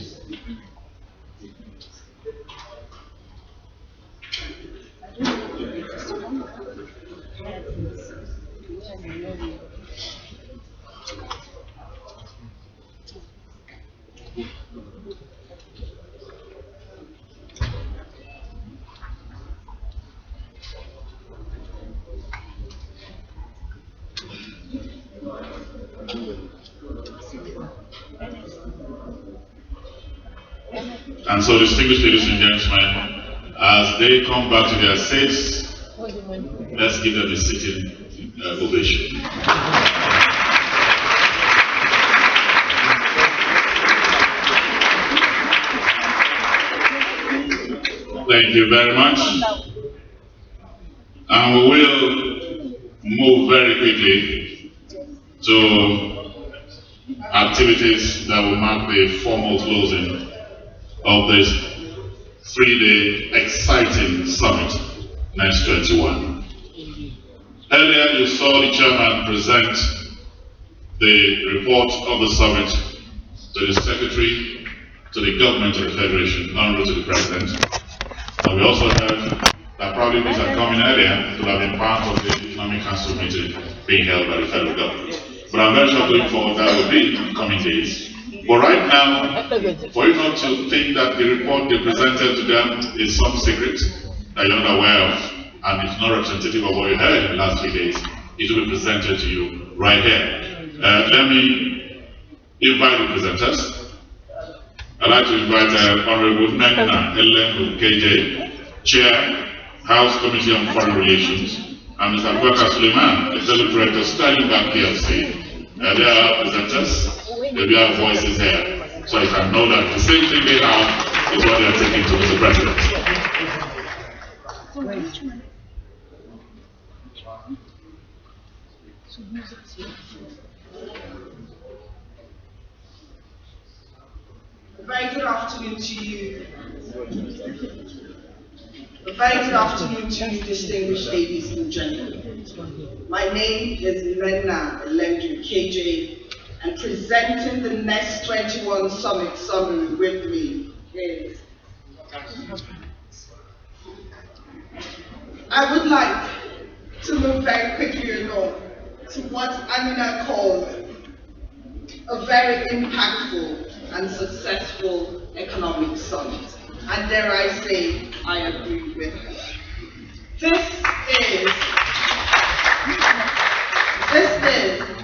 And so, distinguished ladies and gentlemen, as they come back to their seats, let's give them a sitting ovation. Thank you very much. And we will move very quickly to activities that will mark the formal closing of this 3-day exciting summit, NESG 21. Earlier you saw the chairman present the report of the summit to the secretary, to the government of the federation, en route to the president. And we also heard that probably these are coming earlier to have been part of the economic council meeting being held by the federal government. But I'm very sure going forward that will be in the coming days. But right now, for you not to think that the report they presented to them is some secret that you're not aware of, and it's not representative of what you heard in the last 3 days, it will be presented to you right here. Let me invite the presenters. I'd like to invite Honorable Nana Ellen KJ, Chair, House Committee on Foreign Relations, and Mr. Abubakar Suleiman, Executive Director, Sterling Bank PLC. They are presenters, they have voices here, so you can know that the same thing they have is what they are taking to Mr. President. A very good afternoon to you. A very good afternoon to you, distinguished ladies and gentlemen. My name is Lena Elendu KJ, and presenting the NESG 21 Summit Summary with me is I would like to move very quickly along to what Amina calls a very impactful and successful economic summit. And dare I say, I agree with her. This is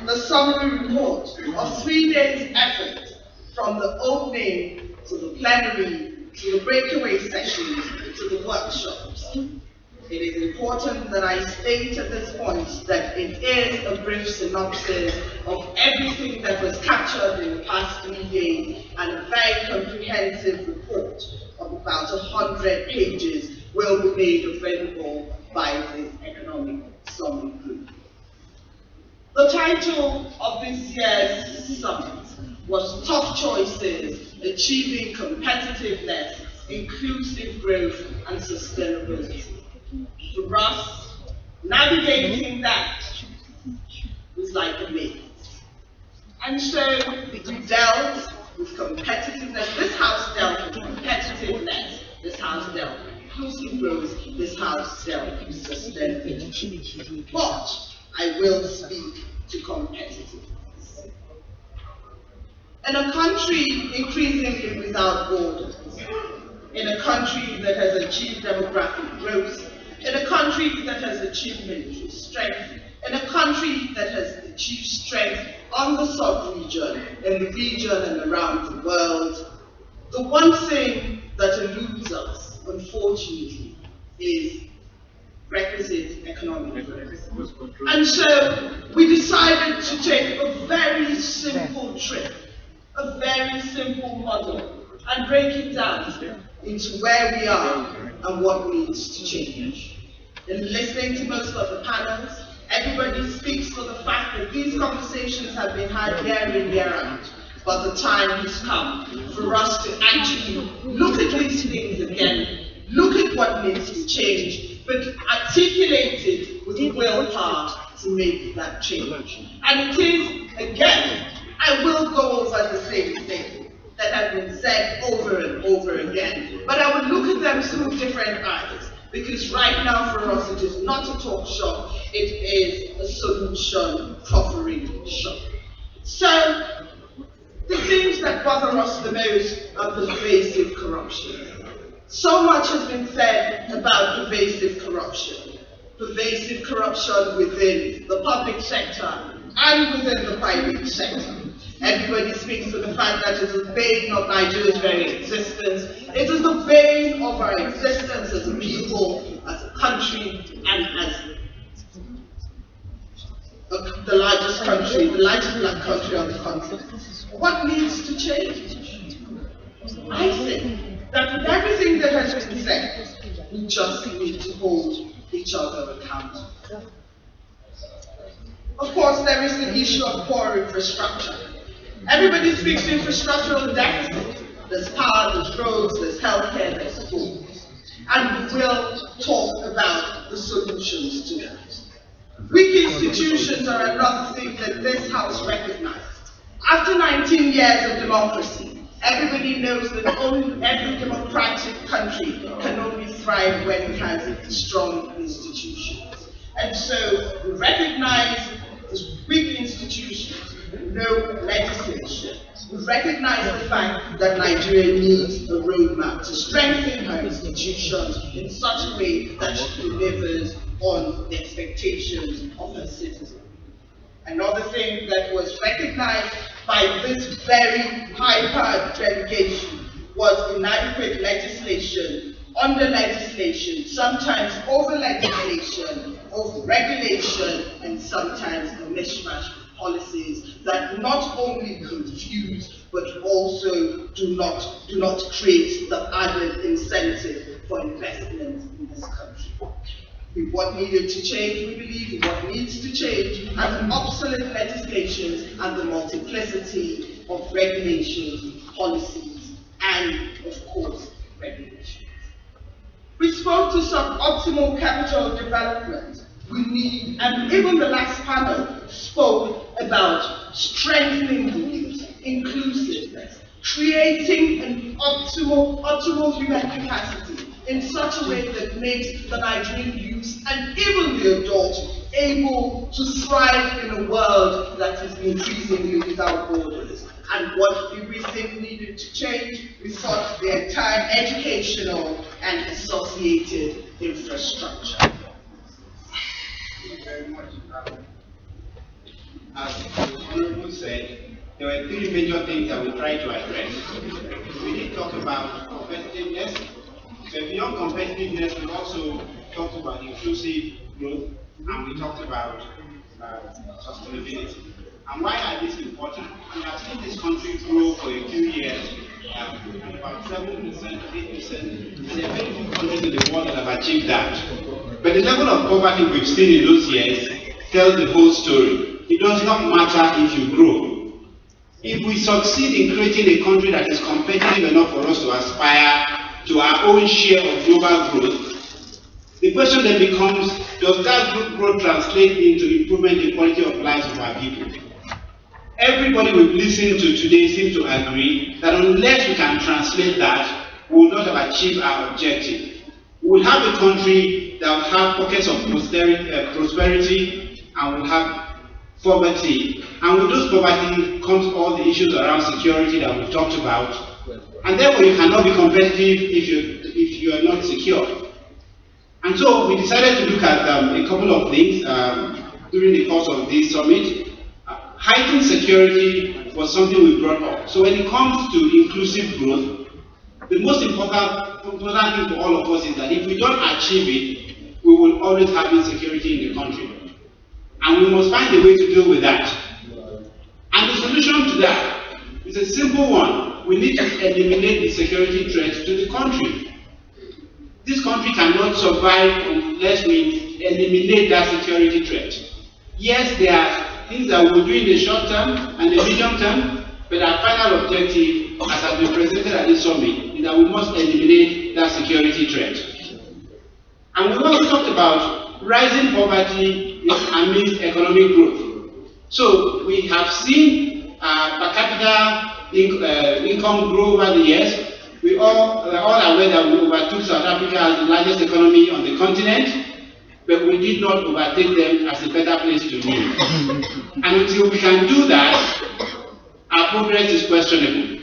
the summary report of 3 days' effort from the opening to the plenary to the breakaway sessions to the workshops. It is important that I state at this point that it is a brief synopsis of everything that was captured in the past 3 days, and a very comprehensive report of about 100 pages will be made available by the Economic Summit Group. The title of this year's summit was Tough Choices, Achieving Competitiveness, Inclusive Growth and Sustainability. For us, navigating that was like a maze. And so we dealt with competitiveness. This house dealt with competitiveness. This house dealt with inclusive growth. This house dealt with sustainability. But I will speak to competitiveness. In a country increasingly without borders, in a country that has achieved demographic growth, in a country that has achieved military strength, in a country that has achieved strength on the sub-region, in the region and around the world, the one thing that eludes us, unfortunately, is requisite economic growth. And so we decided to take a very simple trip, a very simple model, and break it down into where we are and what needs to change. In listening to most of the panels, everybody speaks for the fact that these conversations have been had year in, year out. But the time has come for us to actually look at these things again, look at what needs to change, but articulate it with the willpower to make that change. And it is, again, I will go over the same thing that have been said over and over again, but I would look at them through different eyes, because right now for us it is not a talk shop, it is a solution proffering shop. So, the things that bother us the most are pervasive corruption. So much has been said about pervasive corruption. Pervasive corruption within the public sector and within the private sector. Everybody speaks to the fact that it is the bane of Nigeria's very existence. It is the bane of our existence as a people, as a country, and as the largest country, the largest black country on the continent. What needs to change? I think that with everything that has been said, we just need to hold each other accountable. Of course, there is the issue of poor infrastructure. Everybody speaks infrastructural deficit. There's power, there's roads, there's healthcare, there's schools. And we will talk about the solutions to that. Weak institutions are another thing that this House recognized. After 19 years of democracy, everybody knows that every democratic country can only thrive when it has strong institutions. And so we recognize these weak institutions, no legislation. We recognize the fact that Nigeria needs a roadmap to strengthen her institutions in such a way that she delivers on the expectations of her citizens. Another thing that was recognized by this very high-powered delegation was inadequate legislation, under legislation, sometimes over legislation, over regulation, and sometimes a mishmash of policies that not only confuse but also do not create the added incentive for investment in this country. What needed to change, we believe, what needs to change are the obsolete legislations and the multiplicity of regulations, policies, and, of course, regulations. We spoke to suboptimal capital development. We need, and even the last panel spoke about strengthening the youth, inclusiveness, creating an optimal human capacity in such a way that makes the Nigerian youth and even the adults able to thrive in a world that is increasingly without borders. And what did we think needed to change? We thought the entire educational and associated infrastructure. Thank you very much. As the Honorable said, there were three major things that we tried to address. We did talk about competitiveness. So beyond competitiveness, we also talked about inclusive growth, and we talked about sustainability. And why are these important? We have seen this country grow for a few years, about 7%, 8%, and there are very few countries in the world that have achieved that. But the level of poverty we've seen in those years tells the whole story. It does not matter if you grow. If we succeed in creating a country that is competitive enough for us to aspire to our own share of global growth, the question then becomes, does that growth translate into improvement in quality of lives of our people? Everybody we've listened to today seems to agree that unless we can translate that, we will not have achieved our objective. We will have a country that will have pockets of prosperity, and will have poverty. And with those poverty comes all the issues around security that we've talked about. And therefore you cannot be competitive if you are not secure. And so we decided to look at a couple of things during the course of this summit. Heightened security was something we brought up. So when it comes to inclusive growth, the most important thing for all of us is that if we don't achieve it, we will always have insecurity in the country. And we must find a way to deal with that. And the solution to that is a simple one. We need to eliminate the security threat to the country. This country cannot survive unless we eliminate that security threat. Yes, there are things that we'll do in the short term and the medium term, but our final objective, as has been presented at this summit, is that we must eliminate that security threat. And we also talked about rising poverty amidst economic growth. So we have seen per capita income grow over the years. We are all aware that we overtook South Africa as the largest economy on the continent, but we did not overtake them as a better place to live. And until we can do that, our progress is questionable.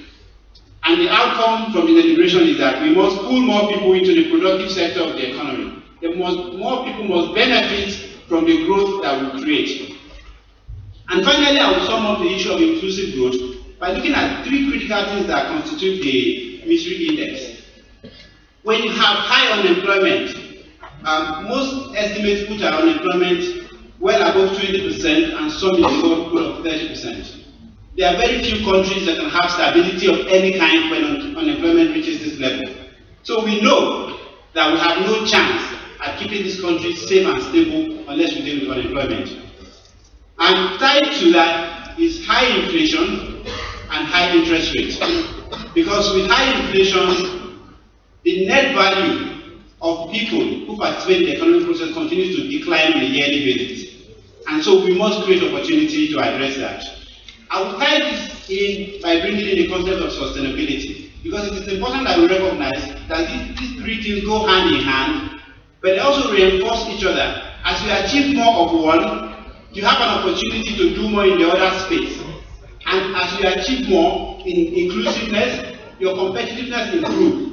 And the outcome from the deliberation is that we must pull more people into the productive sector of the economy. More people must benefit from the growth that we create. And finally, I will sum up the issue of inclusive growth by looking at three critical things that constitute the misery index. When you have high unemployment, most estimates put our unemployment well above 20% and some in the neighborhood of 30%. There are very few countries that can have stability of any kind when unemployment reaches this level. So we know that we have no chance at keeping this country safe and stable unless we deal with unemployment. And tied to that is high inflation and high interest rates. Because with high inflation, the net value of people who participate in the economic process continues to decline on a yearly basis. And so we must create opportunity to address that. I will tie this in by bringing in the concept of sustainability, because it is important that we recognize that these three things go hand in hand, but they also reinforce each other. As you achieve more of one, you have an opportunity to do more in the other space. And as you achieve more in inclusiveness, your competitiveness improves.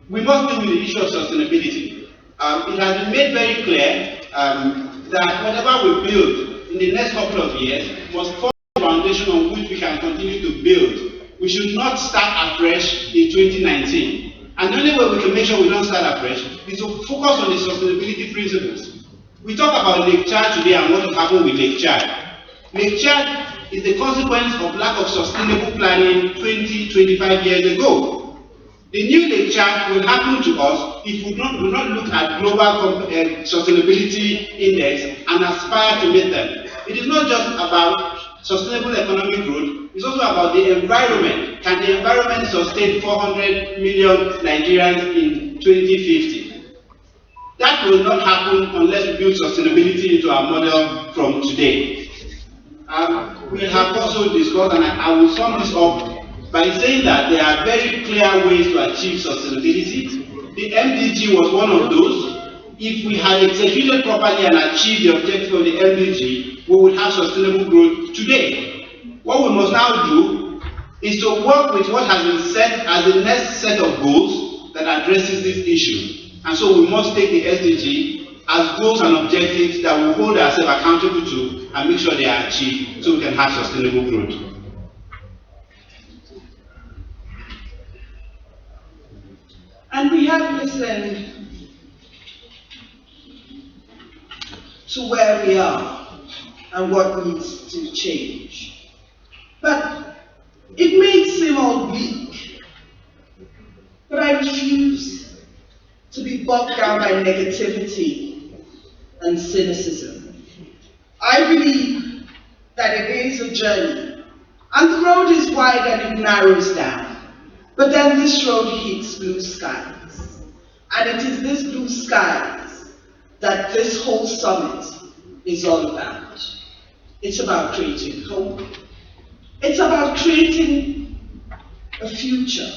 We must deal with the issue of sustainability. It has been made very clear that whatever we build in the next couple of years must form the foundation on which we can continue to build. We we should not start afresh in 2019. And the only way we can make sure we don't start afresh is to focus on the sustainability principles. We talk about Lake Chad today and what will happen with Lake Chad. Lake Chad is the consequence of lack of sustainable planning 20-25 years ago. The new Lake Chad will happen to us if we do not look at global sustainability index and aspire to meet them. It is not just about sustainable economic growth, it's also about the environment. Can the environment sustain 400 million Nigerians in 2050? That will not happen unless we build sustainability into our model from today. We have also discussed, and I will sum this up by saying that there are very clear ways to achieve sustainability. The MDG was one of those. If we had executed properly and achieved the objective of the MDG, we would have sustainable growth today. What we must now do is to work with what has been set as the next set of goals that addresses this issue. And so we must take the SDG as goals and objectives that we hold ourselves accountable to and make sure they are achieved so we can have sustainable growth. And we have listened to where we are and what needs to change. But it may seem all bleak, but I refuse to be bogged down by negativity and cynicism. I believe that it is a journey, and the road is wide and it narrows down. But then this road hits blue skies. And it is this blue skies that this whole summit is all about. It's about creating hope. It's about creating a future.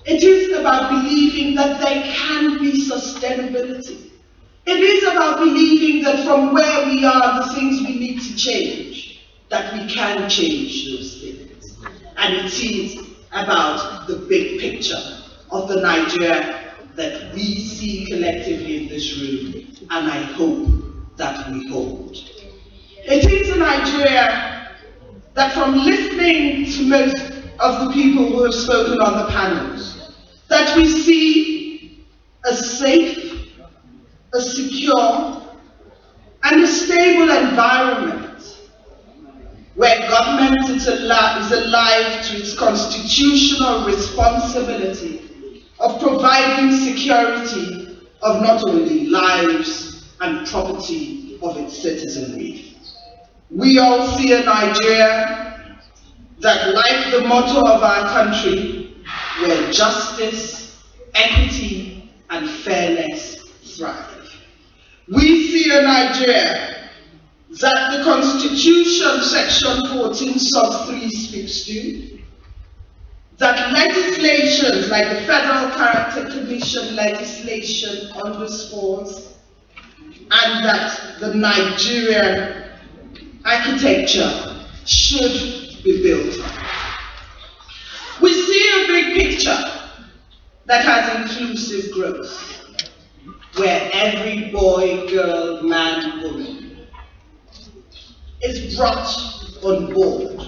It is about believing that there can be sustainability. It is about believing that from where we are, the things we need to change, that we can change those things. And it is about the big picture of the Nigeria that we see collectively in this room, and I hope that we hold. It is a Nigeria that, from listening to most of the people who have spoken on the panels, that we see a safe, a secure, and a stable environment where government is alive to its constitutional responsibility of providing security of not only lives and property of its citizenry. We all see a Nigeria that, like the motto of our country, where justice, equity, and fairness thrive. We see a Nigeria that the Constitution, Section 14, Sub 3 speaks to, that legislation like the Federal Character Commission legislation underscores, and that the Nigerian architecture should be built on. We see a big picture that has inclusive growth, where every boy, girl, man, woman is brought on board.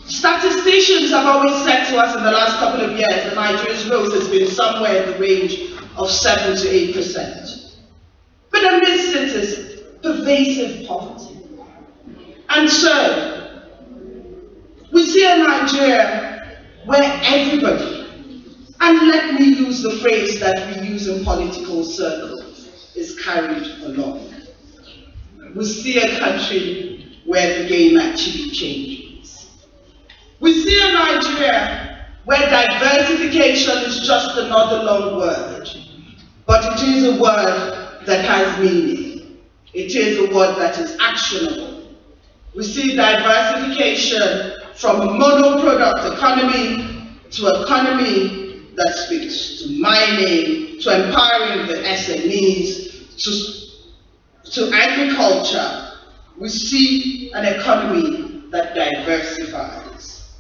Statisticians have always said to us in the last couple of years that Nigeria's growth has been somewhere in the range of 7 to 8%. But amidst it is pervasive poverty. And so, we see a Nigeria where everybody, and let me use the phrase that we use in political circles, is carried along. We see a country where the game actually changes. We see a Nigeria where diversification is just another long word, but it is a word that has meaning. It is a word that is actionable. We see diversification from a monoproduct economy to an economy that speaks to mining, to empowering the SMEs, to agriculture. We see an economy that diversifies.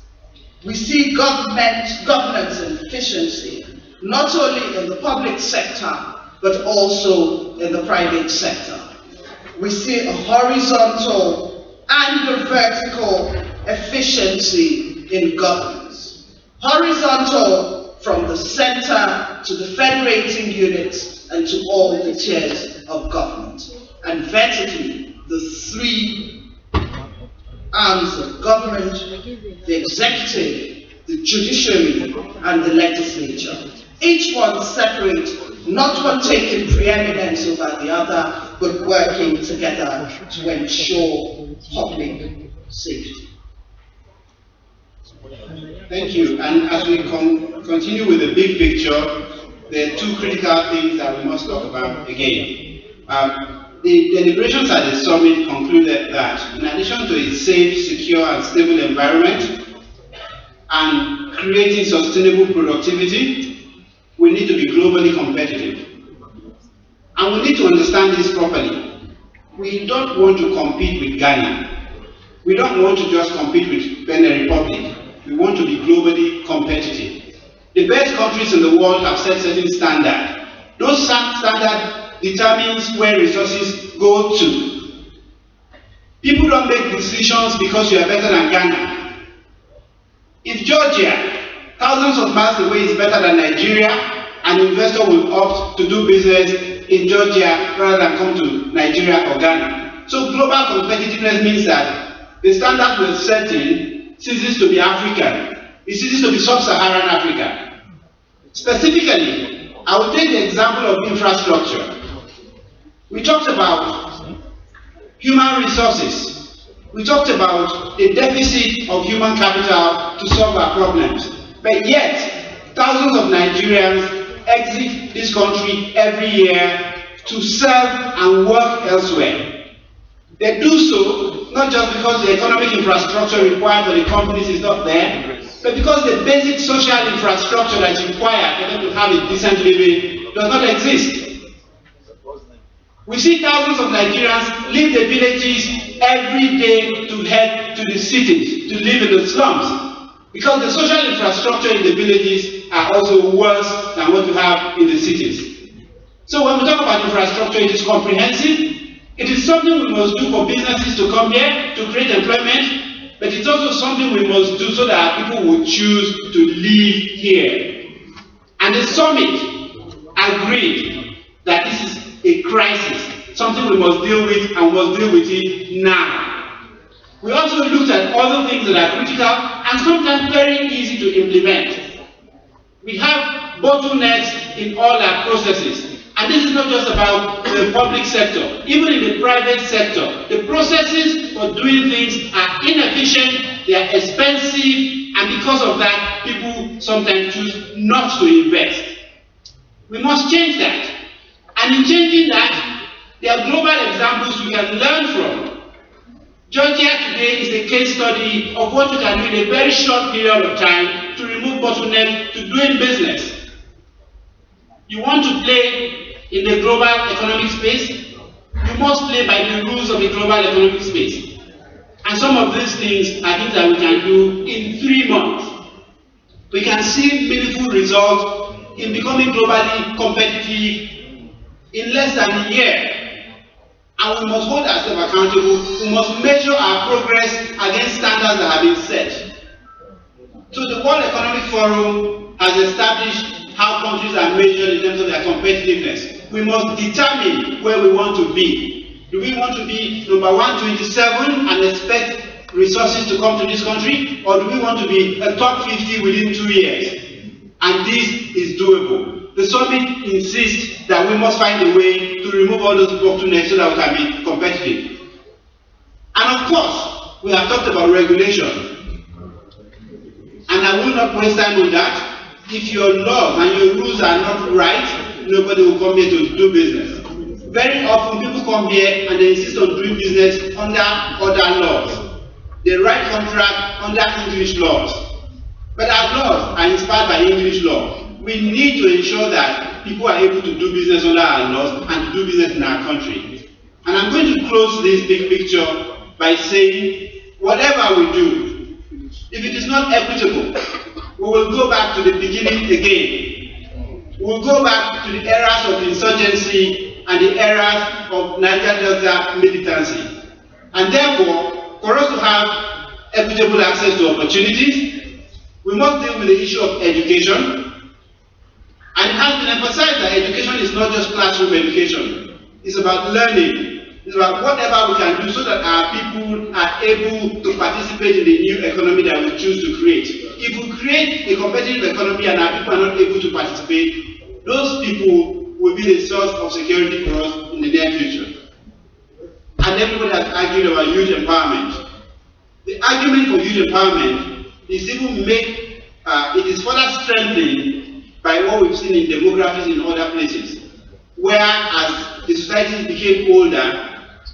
We see governance and efficiency, not only in the public sector, but also in the private sector. We see a horizontal and a vertical efficiency in governance. horizontal from the center to the federating units and to all the tiers of government, and vertically the three arms of government, the executive, the judiciary, and the legislature. Each one separate, not one taking preeminence over the other, but working together to ensure public safety. Thank you. And as we continue with the big picture, there are two critical things that we must talk about again. The deliberations at the summit concluded that in addition to a safe, secure, and stable environment and creating sustainable productivity, we need to be globally competitive. And we need to understand this properly. We don't want to compete with Ghana. We don't want to just compete with Benin Republic. We want to be globally competitive. The best countries in the world have set certain standards. Those standards determines where resources go to. People don't make decisions because you are better than Ghana. If Georgia, thousands of miles away, is better than Nigeria, an investor will opt to do business in Georgia rather than come to Nigeria or Ghana. So global competitiveness means that the standard we're setting ceases to be African. It ceases to be sub-Saharan Africa. Specifically, I will take the example of infrastructure. We talked about human resources. We talked about the deficit of human capital to solve our problems. But yet, thousands of Nigerians exit this country every year to serve and work elsewhere. They do so not just because the economic infrastructure required for the companies is not there, but because the basic social infrastructure that is required for them to have a decent living does not exist. We see thousands of Nigerians leave the villages every day to head to the cities, to live in the slums, because the social infrastructure in the villages are also worse than what we have in the cities. So when we talk about infrastructure, it is comprehensive. It is something we must do for businesses to come here, to create employment, but it's also something we must do so that people will choose to live here. And the summit agreed that this is a crisis, something we must deal with, and we must deal with it now. We also looked at other things that are critical and sometimes very easy to implement. We have bottlenecks in all our processes. And this is not just about the public sector. Even in the private sector, the processes for doing things are inefficient, they are expensive, and because of that, people sometimes choose not to invest. We must change that. And in changing that, there are global examples we can learn from. Georgia today is a case study of what you can do in a very short period of time to remove bottlenecks to doing business. You want to play in the global economic space, you must play by the rules of the global economic space. And some of these things are things that we can do in 3 months. We can see meaningful results in becoming globally competitive in less than a year. And we must hold ourselves accountable. We must measure our progress against standards that have been set. So the World Economic Forum has established how countries are measured in terms of their competitiveness. We must determine where we want to be. Do we want to be number 127 and expect resources to come to this country? Or do we want to be a top 50 within 2 years? And this is doable. The summit insists that we must find a way to remove all those bottlenecks so that we can be competitive. And of course, we have talked about regulation. And I will not waste time on that. If your laws and your rules are not right, nobody will come here to do business. Very often people come here and they insist on doing business under other laws. They write contracts under English laws. But our laws are inspired by English law. We need to ensure that people are able to do business under our laws and to do business in our country. And I'm going to close this big picture by saying, whatever we do, if it is not equitable, we will go back to the beginning again. We will go back to the eras of insurgency and the eras of Niger Delta militancy. And therefore, for us to have equitable access to opportunities, We must deal with the issue of education. And it has been emphasized that education is not just classroom education. It's about learning. It's about whatever we can do so that our people are able to participate in the new economy that we choose to create. If we create a competitive economy and our people are not able to participate, those people will be the source of security for us in the near future. And everybody has argued about youth empowerment. The argument for youth empowerment is even made, it is further strengthened by what we've seen in demographics in other places, where as the societies became older,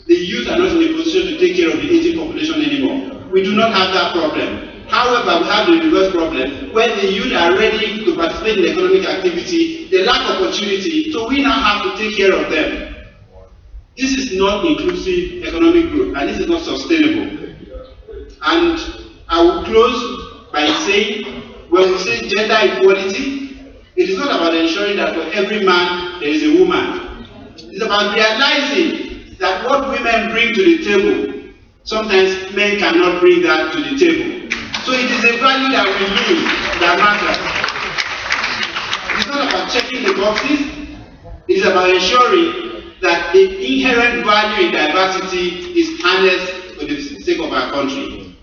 the youth are not in a position to take care of the aging population anymore. We do not have that problem. However, we have the reverse problem, where the youth are ready to participate in economic activity, they lack opportunity, so we now have to take care of them. This is not inclusive economic growth, and this is not sustainable. And I will close by saying, when we say gender equality, it is not about ensuring that for every man there is a woman. It's about realizing that what women bring to the table, sometimes men cannot bring that to the table. So it is a value that we use that matters. It's not about checking the boxes, it is about ensuring that the inherent value in diversity is harnessed for the sake of our country.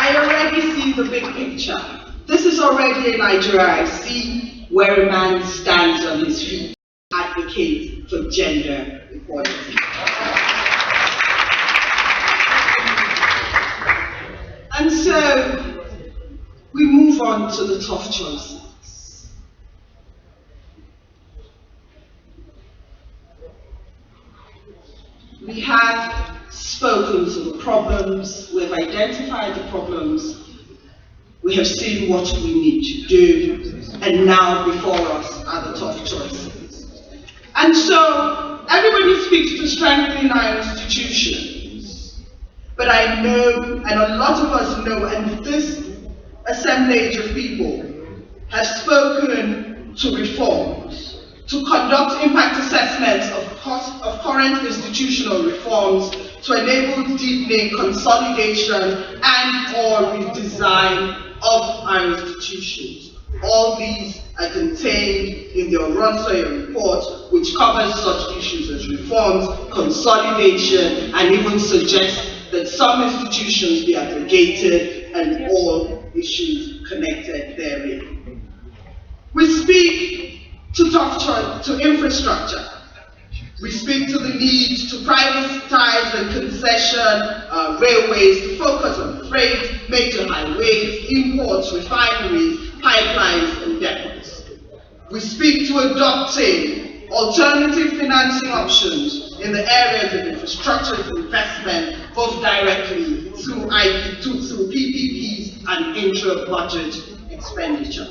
I already see the big picture. This is already a Nigeria I see where a man stands on his feet, advocates for gender equality. And so, we move on to the tough choices. We have spoken to the problems, we've identified the problems, we have seen what we need to do, and now before us are the tough choices. And so, everybody speaks to strengthening our institutions, but I know, and a lot of us know, and this assemblage of people has spoken to reforms, to conduct impact assessments of current institutional reforms to enable deepening, consolidation, and/or redesign of our institutions. All these are contained in the Oronsoye report, which covers such issues as reforms, consolidation, and even suggests that some institutions be abrogated and all issues connected therein. We speak to infrastructure. We speak to the need to privatize and concession railways, to focus on freight, major highways, imports, refineries, pipelines, and depots. We speak to adopting alternative financing options in the areas of infrastructure investment, both directly through PPPs and intra-budget expenditure.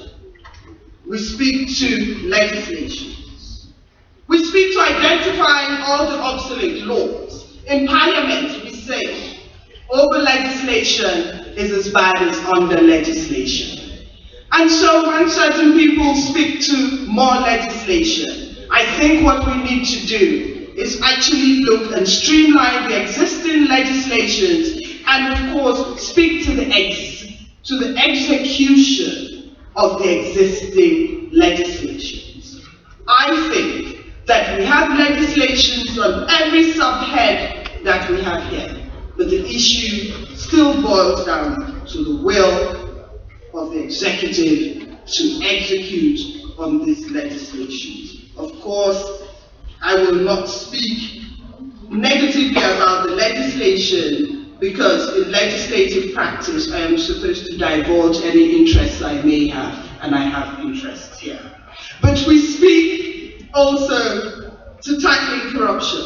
We speak to legislation. We speak to identifying all the obsolete laws. In Parliament, we say, over legislation is as bad as under legislation. And so when certain people speak to more legislation, I think what we need to do is actually look and streamline the existing legislations and of course speak to the execution of the existing legislations. I think that we have legislations on every subhead that we have here, but the issue still boils down to the will of the executive to execute on these legislations. Of course, I will not speak negatively about the legislation because in legislative practice I am supposed to divulge any interests I may have, and I have interests here. But we speak also to tackling corruption.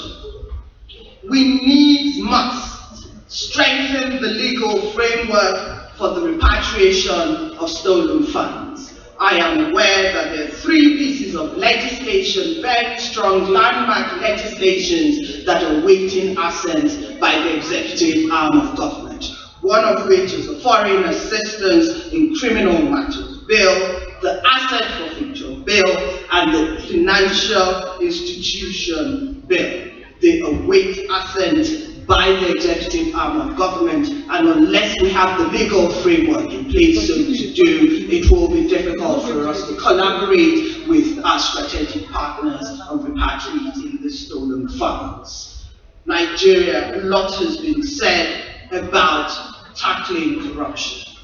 We must strengthen the legal framework for the repatriation of stolen funds. I am aware that there are 3 pieces of legislation, very strong landmark legislations that are waiting assent by the executive arm of government. One of which is the Foreign Assistance in Criminal Matters Bill, the Asset Forfeiture Bill, and the Financial Institution Bill. They await assent by the executive arm of government, and unless we have the legal framework in place so to do, it will be difficult for us to collaborate with our strategic partners on repatriating the stolen funds. Nigeria, a lot has been said about tackling corruption.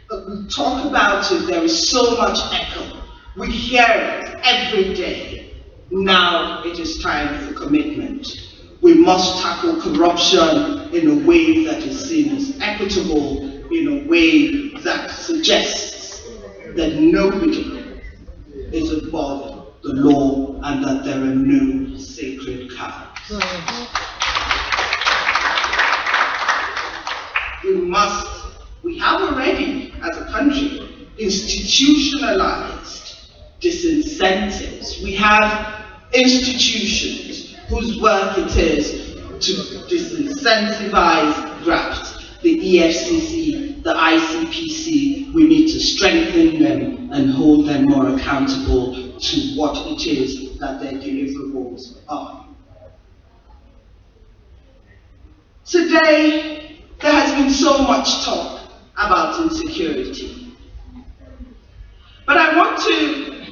But we talk about it, there is so much echo. We hear it every day. Now it is time for commitment. We must tackle corruption in a way that is seen as equitable, in a way that suggests that nobody is above the law and that there are no sacred cows. We have already, as a country, institutionalized disincentives. We have institutions whose work it is to disincentivize graft. The EFCC, the ICPC, we need to strengthen them and hold them more accountable to what it is that their deliverables are. Today, there has been so much talk about insecurity. But I want to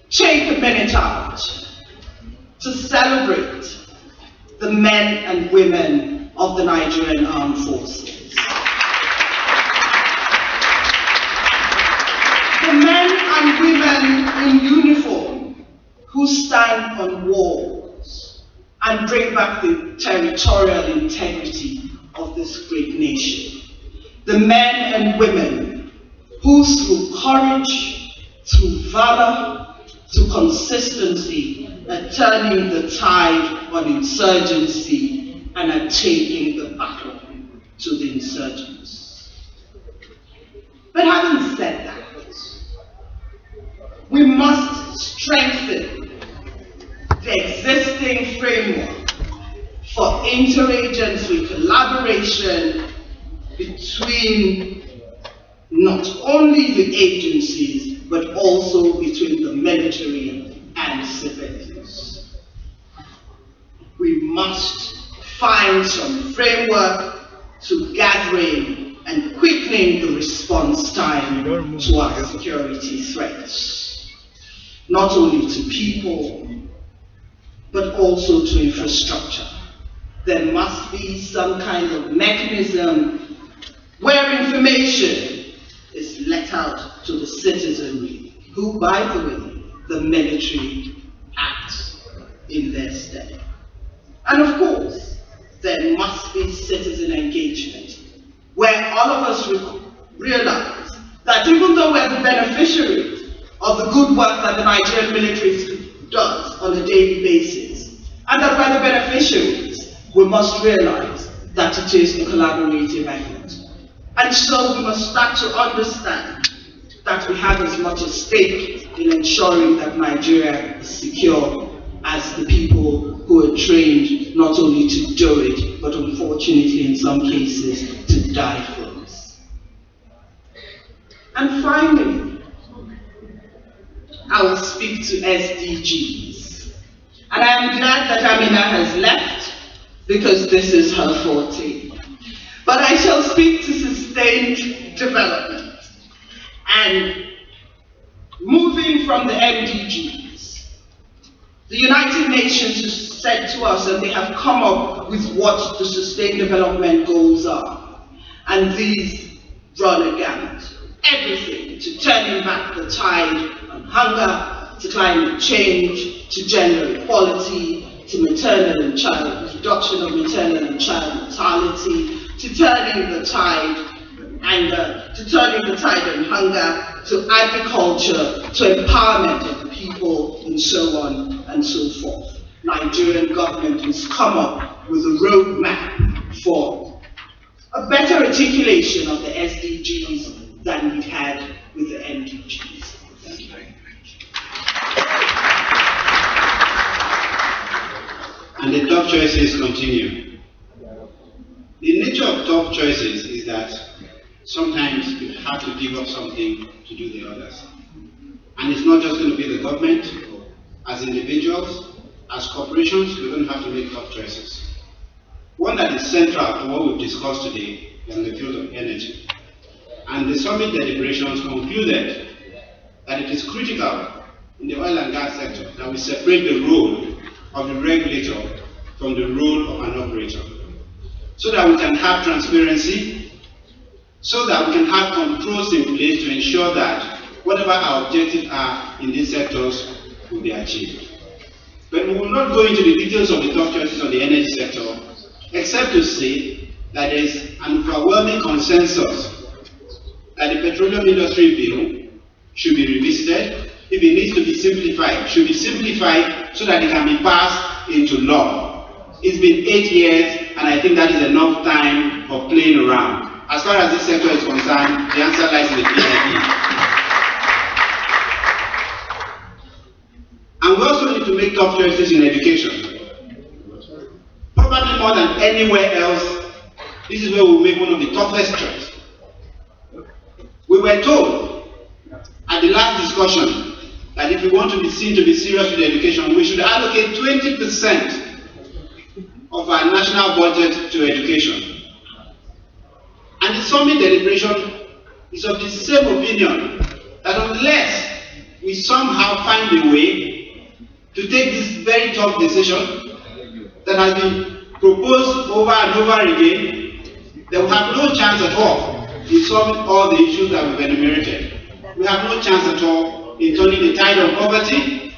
take a minute out to celebrate the men and women of the Nigerian Armed Forces. The men and women in uniform who stand on walls and bring back the territorial integrity of this great nation. The men and women who through courage, through valor, through consistency are turning the tide on insurgency and are taking the battle to the insurgents. But having said that, we must strengthen the existing framework for interagency collaboration between not only the agencies, but also between the military and civilians. We must find some framework to gathering and quickening the response time to our security threats, not only to people, but also to infrastructure. There must be some kind of mechanism where information is let out to the citizenry, who, by the way, the military acts in their stead. And of course, there must be citizen engagement, where all of us realize that even though we're the beneficiaries of the good work that the Nigerian military does on a daily basis, and that we're the beneficiaries, we must realize that it is a collaborative effort. And so we must start to understand that we have as much a stake in ensuring that Nigeria is secure as the people who are trained not only to do it, but unfortunately in some cases to die for us. And finally, I will speak to SDGs. And I am glad that Amina has left, because this is her forte. But I shall speak to sustained development. And moving from the MDGs, the United Nations has said to us that they have come up with what the sustained development goals are. And these run a gamut. Everything to turning back the tide on hunger, to climate change, to gender equality, to maternal and child, reduction of maternal and child mortality, to turning the tide on hunger, to agriculture, to empowerment of the people, and so on and so forth. Nigerian government has come up with a roadmap for a better articulation of the SDGs than we had with the MDGs. Thank you very much. And the tough choices continue. The nature of tough choices is that sometimes you have to give up something to do the others. And it's not just going to be the government. As individuals, as corporations, we're going to have to make tough choices. One that is central to what we've discussed today in the field of energy. And the summit deliberations concluded that it is critical in the oil and gas sector that we separate the role of the regulator from the role of an operator, so that we can have transparency, so that we can have controls in place to ensure that whatever our objectives are in these sectors will be achieved. But we will not go into the details of the top choices of the energy sector, except to say that there is an overwhelming consensus that the petroleum industry bill should be revisited. If it needs to be simplified, it should be simplified so that it can be passed into law. It's been 8 years, and I think that is enough time for playing around. As far as this sector is concerned, the answer lies in the PIP. And we also need to make tough choices in education. Probably more than anywhere else, this is where we make one of the toughest choices. We were told at the last discussion that if we want to be seen to be serious with education, we should allocate 20% of our national budget to education. And the summit deliberation is of the same opinion that unless we somehow find a way to take this very tough decision that has been proposed over and over again, then we have no chance at all in solving all the issues that we've enumerated. We have no chance at all in turning the tide of poverty.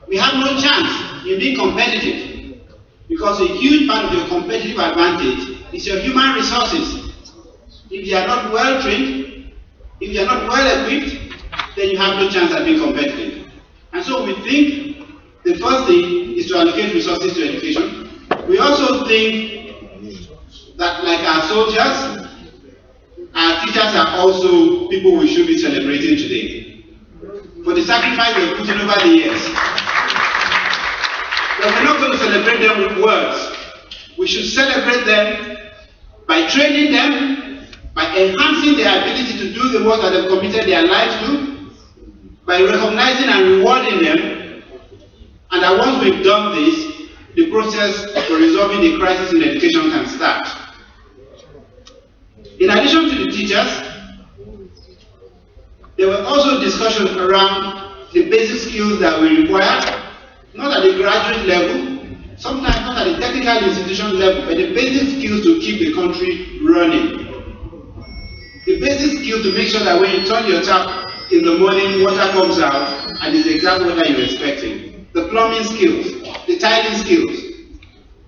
We have no chance in being competitive, because a huge part of your competitive advantage is your human resources. If you are not well trained, if you are not well equipped, then you have no chance at being competitive. And so we think the first thing is to allocate resources to education. We also think that, like our soldiers, our teachers are also people we should be celebrating today for the sacrifice they've put in over the years. But we're not going to celebrate them with words. We should celebrate them by training them, by enhancing their ability to do the work that they've committed their lives to, by recognizing and rewarding them, and that once we've done this, the process for resolving the crisis in education can start. In addition to the teachers, there were also discussions around the basic skills that we require, not at the graduate level, sometimes not at the technical institution level, but the basic skills to keep the country running. The basic skills to make sure that when you turn your tap in the morning, water comes out and is the exact water you're expecting. The plumbing skills, the tiling skills,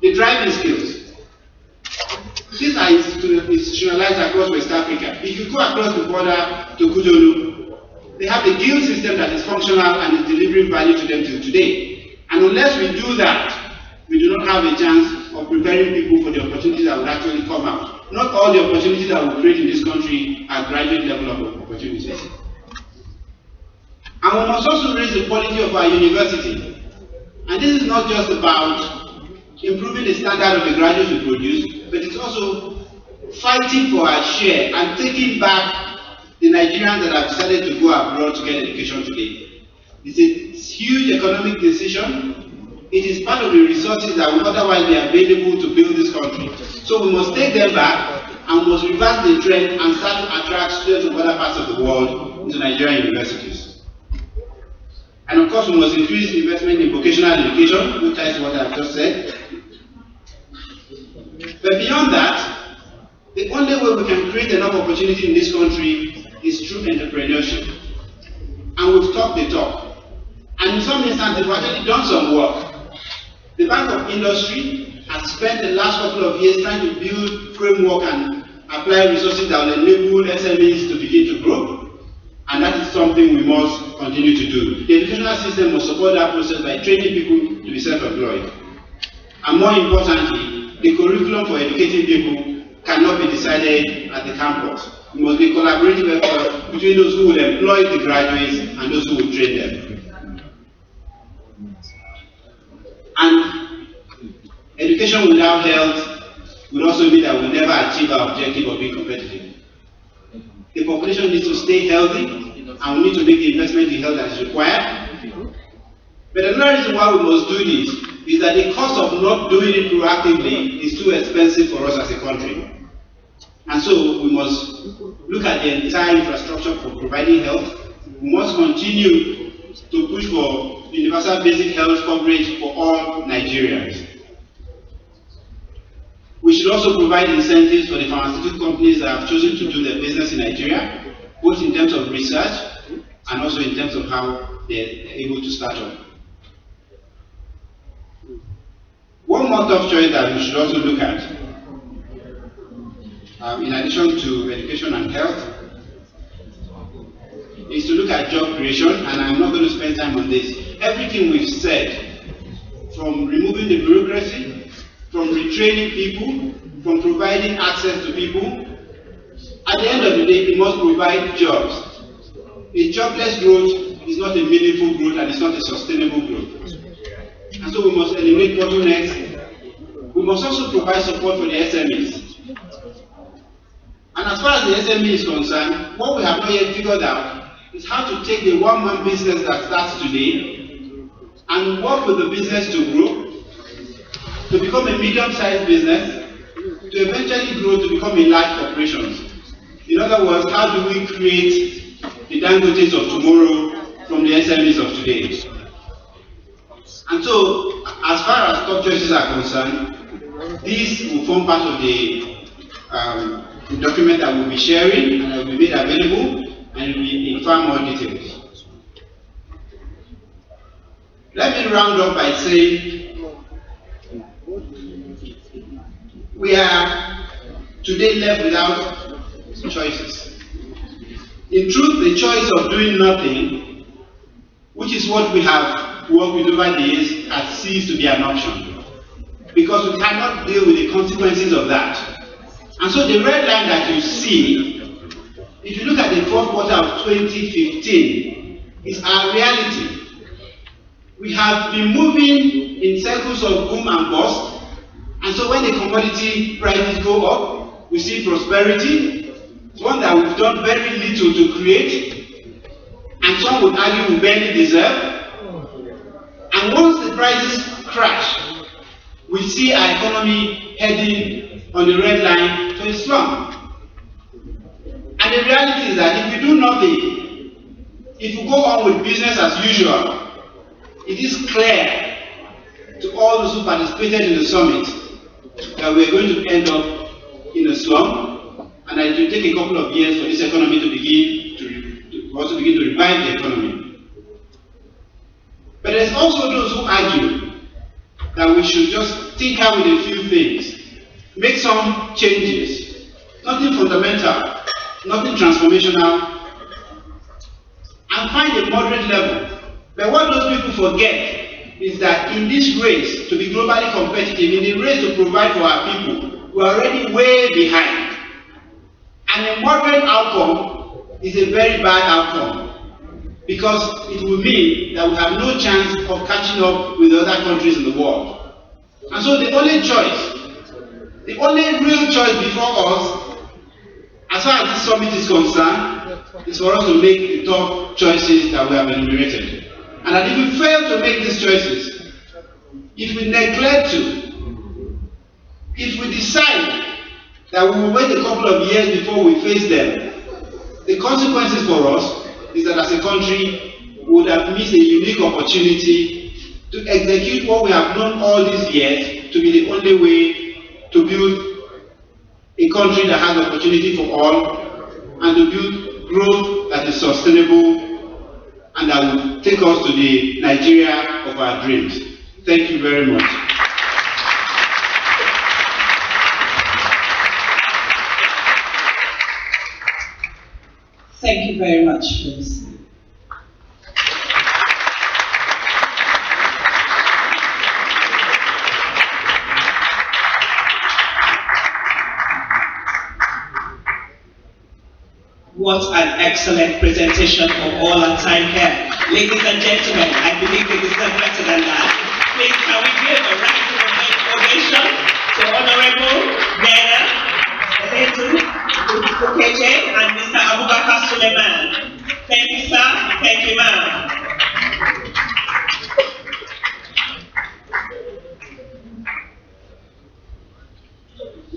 the driving skills. These are institutionalized across West Africa. If you go across the border to Kujolu, they have the guild system that is functional and is delivering value to them till today. And unless we do that, we do not have a chance of preparing people for the opportunities that will actually come out. Not all the opportunities that we create in this country are graduate level of opportunities. And we must also raise the quality of our university. And this is not just about improving the standard of the graduates we produce, but it's also fighting for our share and taking back the Nigerians that have decided to go abroad to get education today. It's a huge economic decision. It is part of the resources that would otherwise be available to build this country. So we must take them back and we must reverse the trend and start to attract students from other parts of the world into Nigerian universities. And of course, we must increase investment in vocational education, which is what I've just said. But beyond that, the only way we can create enough opportunity in this country is through entrepreneurship. And we've talked the talk. And in some instances, we've actually done some work. The Bank of Industry has spent the last couple of years trying to build framework and apply resources that will enable SMEs to begin to grow. And that is something we must continue to do. The educational system must support that process by training people to be self-employed. And more importantly, the curriculum for educating people cannot be decided at the campus. It must be a collaborative effort between those who will employ the graduates and those who will train them. And education without health would also mean that we'll never achieve our objective of being competitive. The population needs to stay healthy, and we need to make the investment in health that is required. But another reason why we must do this is that the cost of not doing it proactively is too expensive for us as a country. And so we must look at the entire infrastructure for providing health. We must continue to push for universal basic health coverage for all Nigerians. We should also provide incentives for the pharmaceutical companies that have chosen to do their business in Nigeria, both in terms of research and also in terms of how they're able to start up. One more tough choice that we should also look at, in addition to education and health, is to look at job creation, and I'm not going to spend time on this. Everything we've said, from removing the bureaucracy, from retraining people, from providing access to people, at the end of the day, we must provide jobs. A jobless growth is not a meaningful growth and it's not a sustainable growth. And so we must eliminate bottlenecks. We must also provide support for the SMEs. And as far as the SME is concerned, what we have not yet figured out is how to take the one-man business that starts today and work with the business to grow, to become a medium-sized business, to eventually grow to become a large corporation. In other words, how do we create the Dangotes of tomorrow from the SMEs of today? And so, as far as top choices are concerned, these will form part of the document that we'll be sharing and will be made available, and it will be in far more details. Let me round up by saying we are today left without choices. In truth, the choice of doing nothing, which is what we have worked with over the years, has ceased to be an option, because we cannot deal with the consequences of that. And so the red line that you see, if you look at the fourth quarter of 2015, is our reality. We have been moving in circles of boom and bust, and so when the commodity prices go up, we see prosperity, one that we've done very little to create, and some would argue we barely deserve. And once the prices crash, we see our economy heading on the red line to a slump. And the reality is that if we do nothing, if we go on with business as usual, it is clear to all those who participated in the summit that we are going to end up in a slump, and that it will take a couple of years for this economy to begin to revive the economy. But there's also those who argue that we should just tinker with a few things, make some changes, nothing fundamental, nothing transformational, and find a moderate level. But what those people forget is that in this race to be globally competitive, in the race to provide for our people, we're already way behind. And a moderate outcome is a very bad outcome, because it will mean that we have no chance of catching up with the other countries in the world. And so the only choice, the only real choice before us, as far as this summit is concerned, is for us to make the tough choices that we have enumerated. And that if we fail to make these choices, if we neglect to, if we decide that we will wait a couple of years before we face them, the consequences for us is that as a country, we would have missed a unique opportunity to execute what we have known all these years to be the only way to build a country that has opportunity for all, and to build growth that is sustainable and that will take us to the Nigeria of our dreams. Thank you very much. Thank you very much, please. What an excellent presentation of all our time here. Ladies and gentlemen, I believe it is not better than that. Please, can we give a round of ovation to Honorable Mayor Ukeche and Mr. Abubakar Suleiman. Thank you, sir. Thank you, ma'am.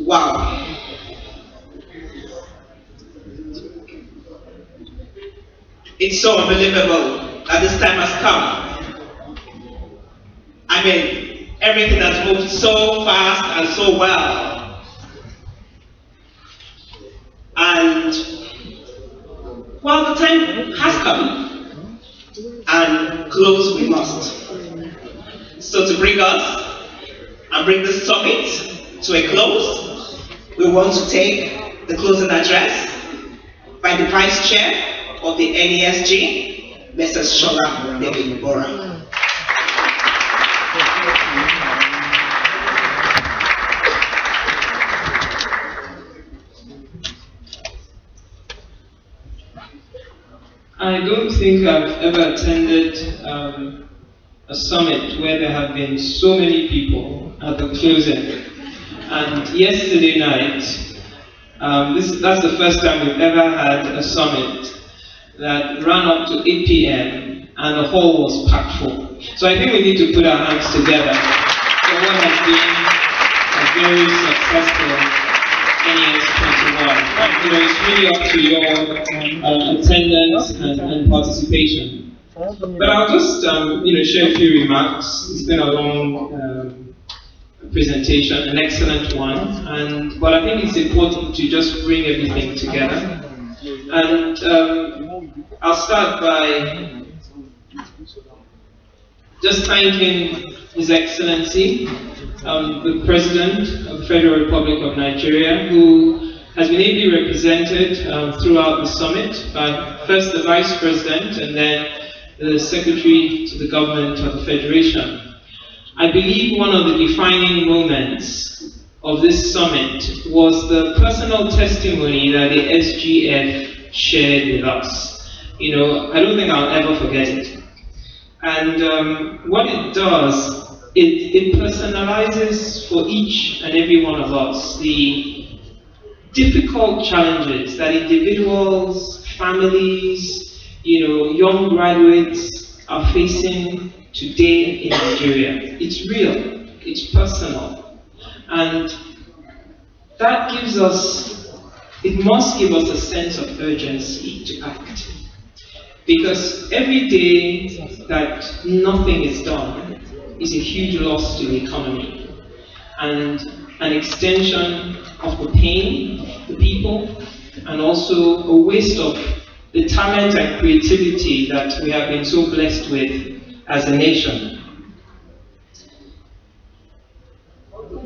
Wow. It's so unbelievable that this time has come. I mean, everything has moved so fast and so well. And well, the time has come, and close we must. So to bring us and bring this summit to a close, we want to take the closing address by the Vice Chair of the NESG, Mrs. Shola David Bora. I don't think I've ever attended a summit where there have been so many people at the closing. And yesterday night, that's the first time we've ever had a summit that ran up to 8 p.m. and the hall was packed full. So I think we need to put our hands together for what has been a very successful NES 21. You know, it's really up to your attendance and participation. But I'll just share a few remarks. It's been a long presentation, an excellent one, but I think it's important to just bring everything together. And I'll start by just thanking His Excellency, the President of the Federal Republic of Nigeria, who has been ably represented throughout the summit by first the Vice President and then the Secretary to the Government of the Federation. I believe one of the defining moments of this summit was the personal testimony that the SGF shared with us. You know, I don't think I'll ever forget it. And what it does, it personalizes for each and every one of us the difficult challenges that individuals, families, young graduates are facing today in Nigeria. It's real, it's personal, and that gives us, it must give us a sense of urgency to act. Because every day that nothing is done is a huge loss to the economy and an extension of the pain of the people, and also a waste of the talent and creativity that we have been so blessed with as a nation.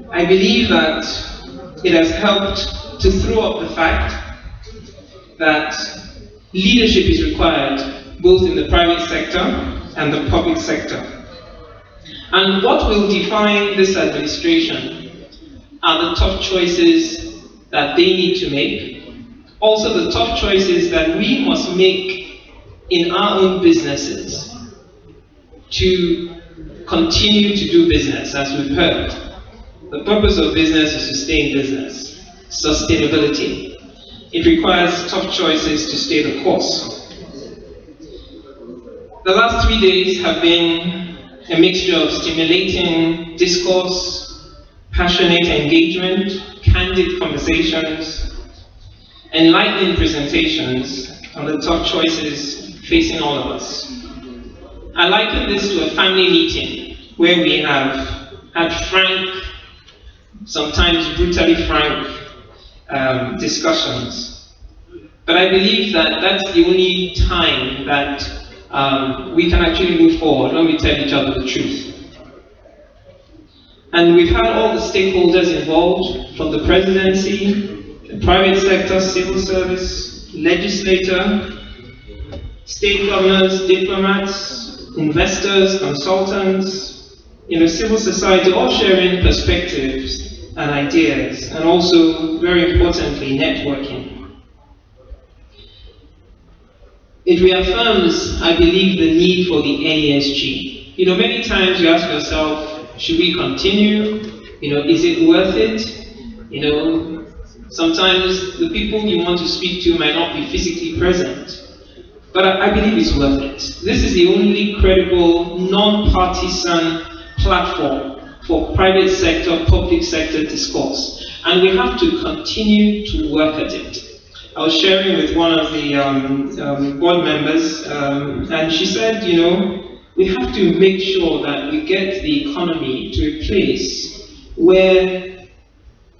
I believe that it has helped to throw up the fact that leadership is required both in the private sector and the public sector. And what will define this administration are the tough choices that they need to make, also the tough choices that we must make in our own businesses to continue to do business, as we've heard. The purpose of business is to stay in business. Sustainability. It requires tough choices to stay the course. The last 3 days have been a mixture of stimulating discourse, passionate engagement, candid conversations, enlightening presentations on the tough choices facing all of us. I liken this to a family meeting where we have had frank, sometimes brutally frank discussions. But I believe that that's the only time that we can actually move forward, when we tell each other the truth. And we've had all the stakeholders involved, from the presidency, the private sector, civil service, legislator, state governors, diplomats, investors, consultants, civil society, all sharing perspectives and ideas, and also, very importantly, networking. It reaffirms, I believe, the need for the NESG. Many times you ask yourself, should we continue? Is it worth it? Sometimes the people you want to speak to might not be physically present. But I believe it's worth it. This is the only credible, non-partisan platform for private sector, public sector discourse. And we have to continue to work at it. I was sharing with one of the board members, and she said, you know, we have to make sure that we get the economy to a place where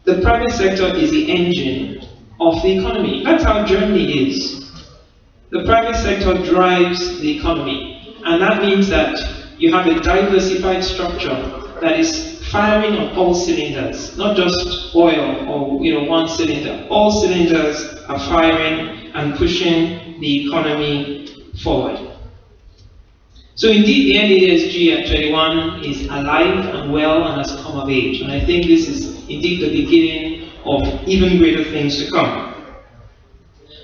the private sector is the engine of the economy. That's how Germany is. The private sector drives the economy, and that means that you have a diversified structure that is firing on all cylinders, not just oil or one cylinder. All cylinders are firing and pushing the economy forward. So indeed, the NESG at 21 is alive and well and has come of age, and I think this is indeed the beginning of even greater things to come.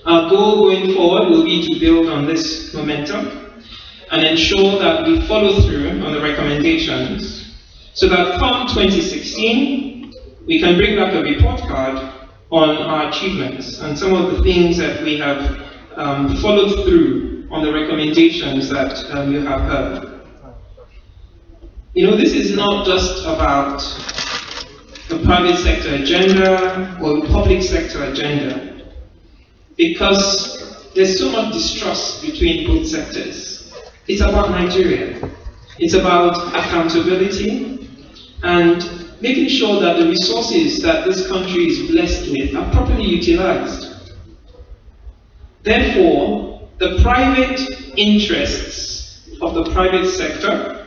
Our goal going forward will be to build on this momentum and ensure that we follow through on the recommendations so that come 2016, we can bring back a report card on our achievements and some of the things that we have followed through on the recommendations that you have heard. You know, this is not just about the private sector agenda or the public sector agenda, because there's so much distrust between both sectors. It's about Nigeria. It's about accountability and making sure that the resources that this country is blessed with are properly utilized. Therefore, the private interests of the private sector,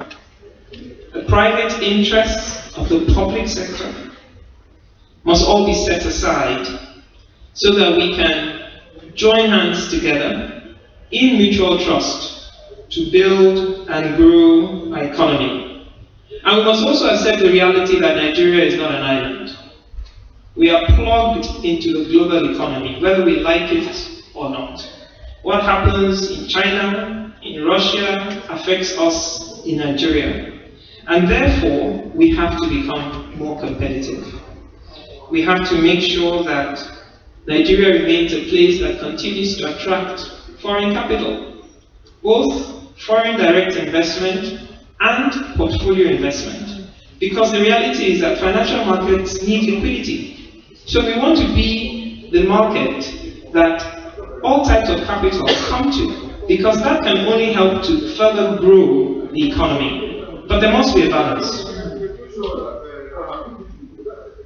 the private interests of the public sector must all be set aside so that we can join hands together in mutual trust to build and grow our economy. And we must also accept the reality that Nigeria is not an island. We are plugged into the global economy, whether we like it or not. What happens in China, in Russia, affects us in Nigeria. And therefore, we have to become more competitive. We have to make sure that Nigeria remains a place that continues to attract foreign capital, both foreign direct investment and portfolio investment. Because the reality is that financial markets need liquidity. So we want to be the market that all types of capital come to, because that can only help to further grow the economy. But there must be a balance.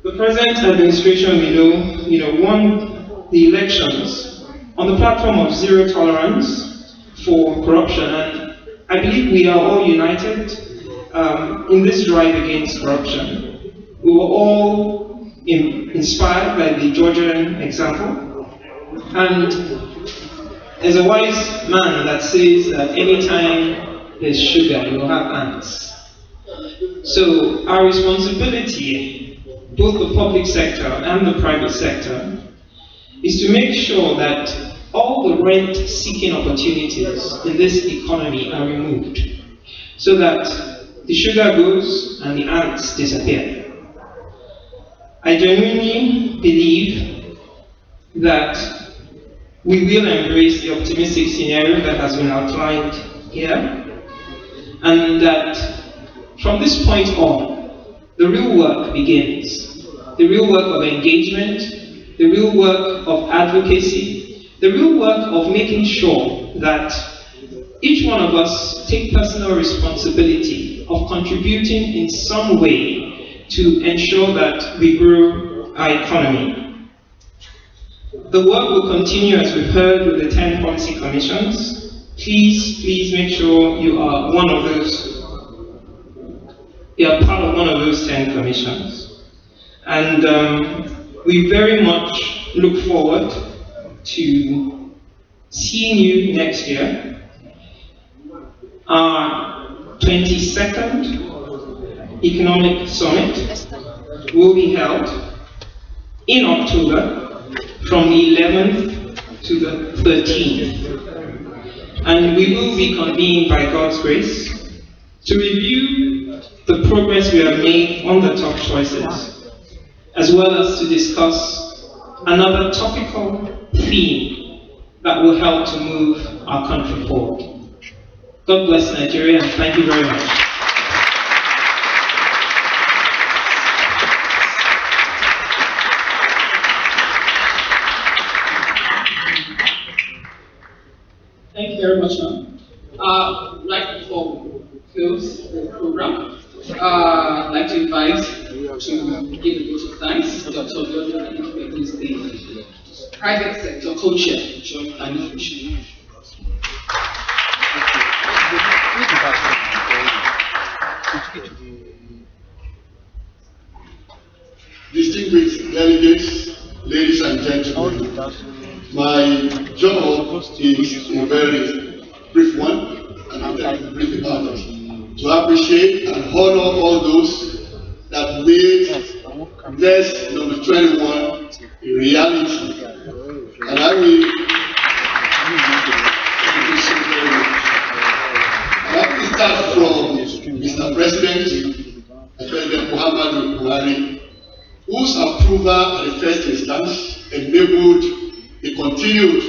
The present administration, we know, won the elections on the platform of zero tolerance for corruption, and I believe we are all united in this drive against corruption. We were all inspired by the Georgian example, and there's a wise man that says that anytime there's sugar, you'll have ants. So our responsibility, both the public sector and the private sector, is to make sure that all the rent-seeking opportunities in this economy are removed, so that the sugar goes and the ants disappear. I genuinely believe that we will embrace the optimistic scenario that has been outlined here, and that from this point on, the real work begins. The real work of engagement, the real work of advocacy, the real work of making sure that each one of us take personal responsibility of contributing in some way to ensure that we grow our economy. The work will continue, as we've heard, with the 10 policy commissions. Please make sure you are part of one of those 10 commissions. And we very much look forward to seeing you next year. Our 22nd Economic Summit will be held in October from the 11th to the 13th. And we will be convened by God's grace to review the progress we have made on the top choices, as well as to discuss another topical theme that will help to move our country forward. God bless Nigeria, and thank you very much. very much, ma'am. Right before we close the program, I'd like to invite to give a vote of thanks Dr. Obiodun, who is the private sector co-chair of Joint Planning Commission. Distinguished delegates, ladies and gentlemen, my job is a very brief one, and I'm very brief about it. To appreciate and honor all those that made NES number 21 a reality. And I will start from Mr. President, President Muhammadu Buhari, whose approval at the first instance enabled the continued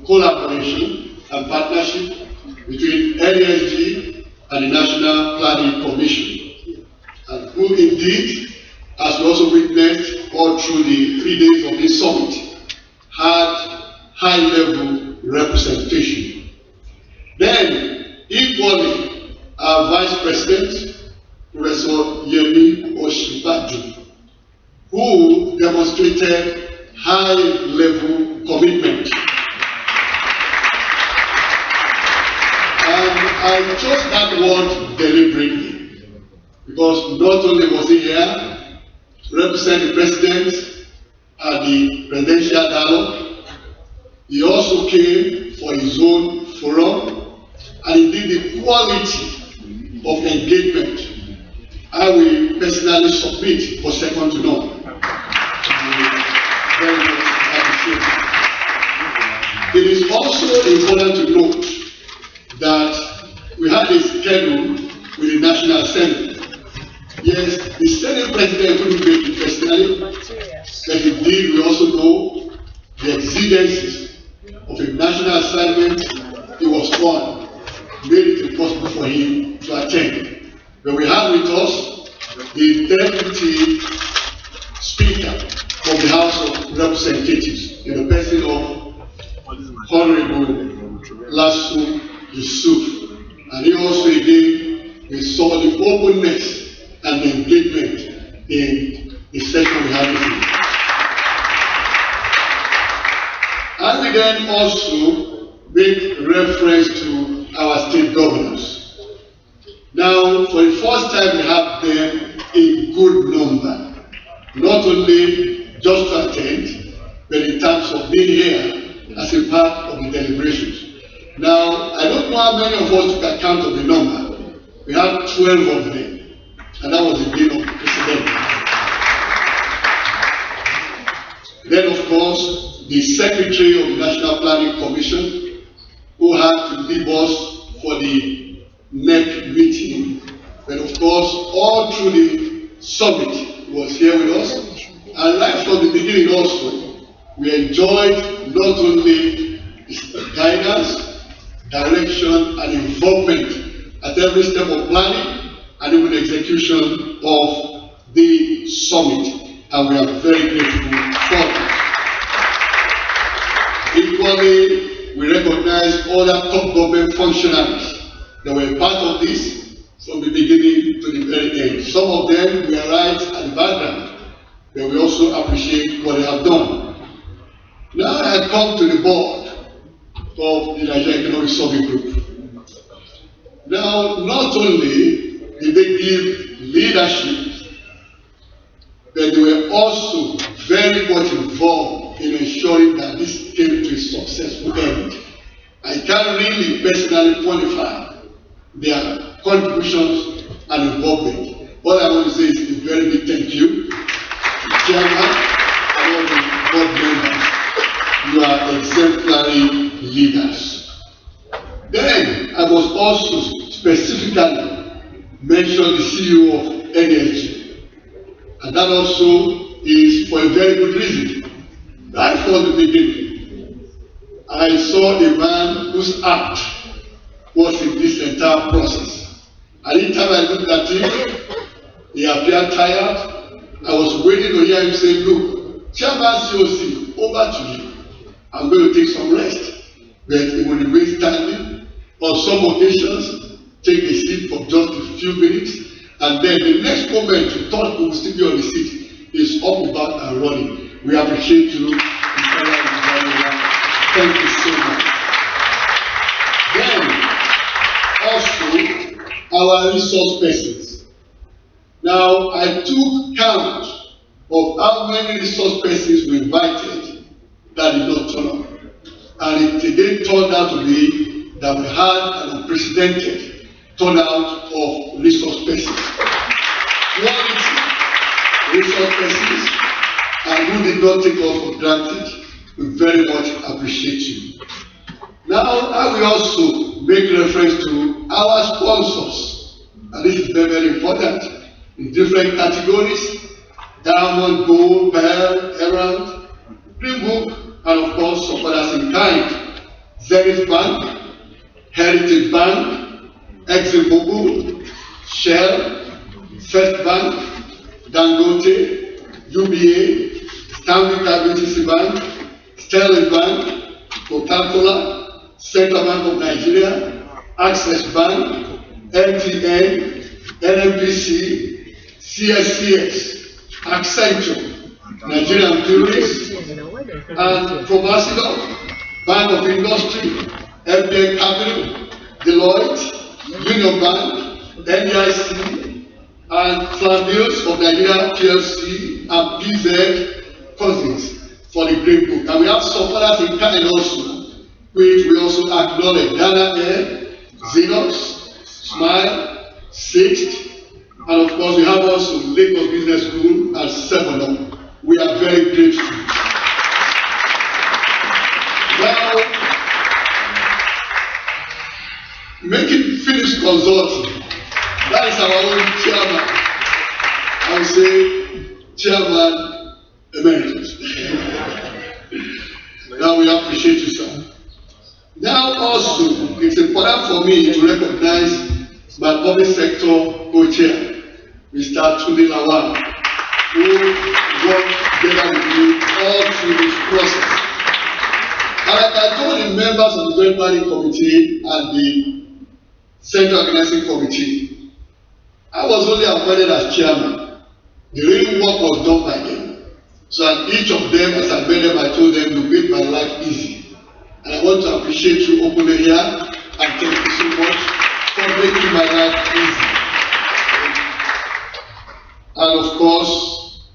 collaboration and partnership between NESG and the National Planning Commission, and who indeed, as we also witnessed all through the 3 days of this summit, had high-level representation. Then, equally, our Vice President, Professor Yemi Osinbajo, who demonstrated high-level commitment. And I chose that word deliberately, because not only was he here to represent the President at the Presidential Dialogue, he also came for his own forum, and indeed the quality of engagement I will personally submit for second to none. Very much appreciated. It is also important to note that we had a schedule with the National Assembly. Yes, the Senate President couldn't make it personally, but indeed we also know the exigencies of a national assignment. It was fun, made it impossible for him to attend. But we have with us the Deputy Speaker of the House of Representatives in the person of Honorable Lasso Yusuf. And he also again, we saw the openness and the engagement in the session we had with him. And we then also make reference to our state governors. Now, for the first time, we have them in good number, not only just to attend, but in terms of being here as a part of the deliberations. Now, I don't know how many of us took account of the number. We had 12 of them, and that was the day of the President. Then, of course, the Secretary of the National Planning Commission, who had to leave us for the NEC meeting, but of course, all through the summit was here with us, and right from the beginning also, we enjoyed not only his guidance, direction, and involvement at every step of planning and even execution of the summit, and we are very grateful for that. Equally, we recognize other top government functionaries that were part of this from the beginning to the very end. Some of them were right at the background, but we also appreciate what they have done. Now I come to the board of the Nigerian Economic Survey Group. Now, not only did they give leadership, but they were also very much involved in ensuring that this came to a successful end. I can't really personally quantify their contributions and involvement. What I want to say is a very big thank you to the chairman and all the board members. You are exemplary leaders. Then I must also specifically mention the CEO of NESG, and that also is for a very good reason. Right from the beginning, I saw a man whose act was in this entire process. And each time I looked at him, he appeared tired. I was waiting to hear him say, "Look, Chairman COC, over to you. I'm going to take some rest." But he would remain standing On some occasions, take a seat for just a few minutes, and then the next moment you thought you will still be on the seat is up, about, and running. We appreciate you. Thank you so much. Then, also, our resource persons. Now, I took count of how many resource persons we invited that did not turn up. And it again turned out to be that we had an unprecedented turnout of resource persons. Quality resource persons, and who did not take us for granted. We very much appreciate you. Now, I will also make reference to our sponsors, and this is very, very important, in different categories: diamond, gold, pearl, emerald, green book, and of course some others in kind. Zenith Bank, Heritage Bank, Exim Mobil, Shell, First Bank, Dangote, UBA, Stanbic IBTC Bank, Sterling Bank, Coca-Cola, Central Bank of Nigeria, Access Bank, MTN, NNPC, CSCS, Accenture, Nigerian Breweries, and Probasido, Bank of Industry, FBN Capital, Deloitte, Union Bank, NEIC, and Flambeaus of Nigeria PLC, and PZ Cousins for the Green Book. And we have some others in kind also, which we also acknowledge: Ghana Air, Xerox, Smile, Sixth, and of course we have also Lagos Business School and 7up. We are very grateful. Now, making Philips Consulting, that is our own chairman. I would say chairman emeritus. Now we appreciate you, sir. Now also, it's important for me to recognize my public sector co-chair, Mr. Tunde Lawal, who worked together with me all through this process. And like I told the members of the Joint Planning Committee and the Central Organizing Committee, I was only appointed as chairman. The real work was done by them. So at each of them, as I met them, I told them to make my life easy. And I want to appreciate you openly here, and thank you so much for making my life easy. And of course,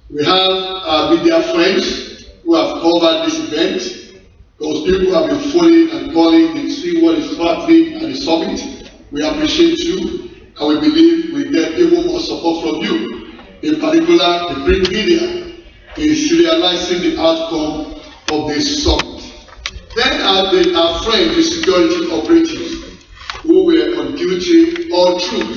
we have our media friends who have covered this event, because people have been phoning and calling and see what is happening at the summit. We appreciate you, and we believe we get even more support from you, in particular the print media, in serializing the outcome of this summit. Then our friends, the security operatives, who were on duty all through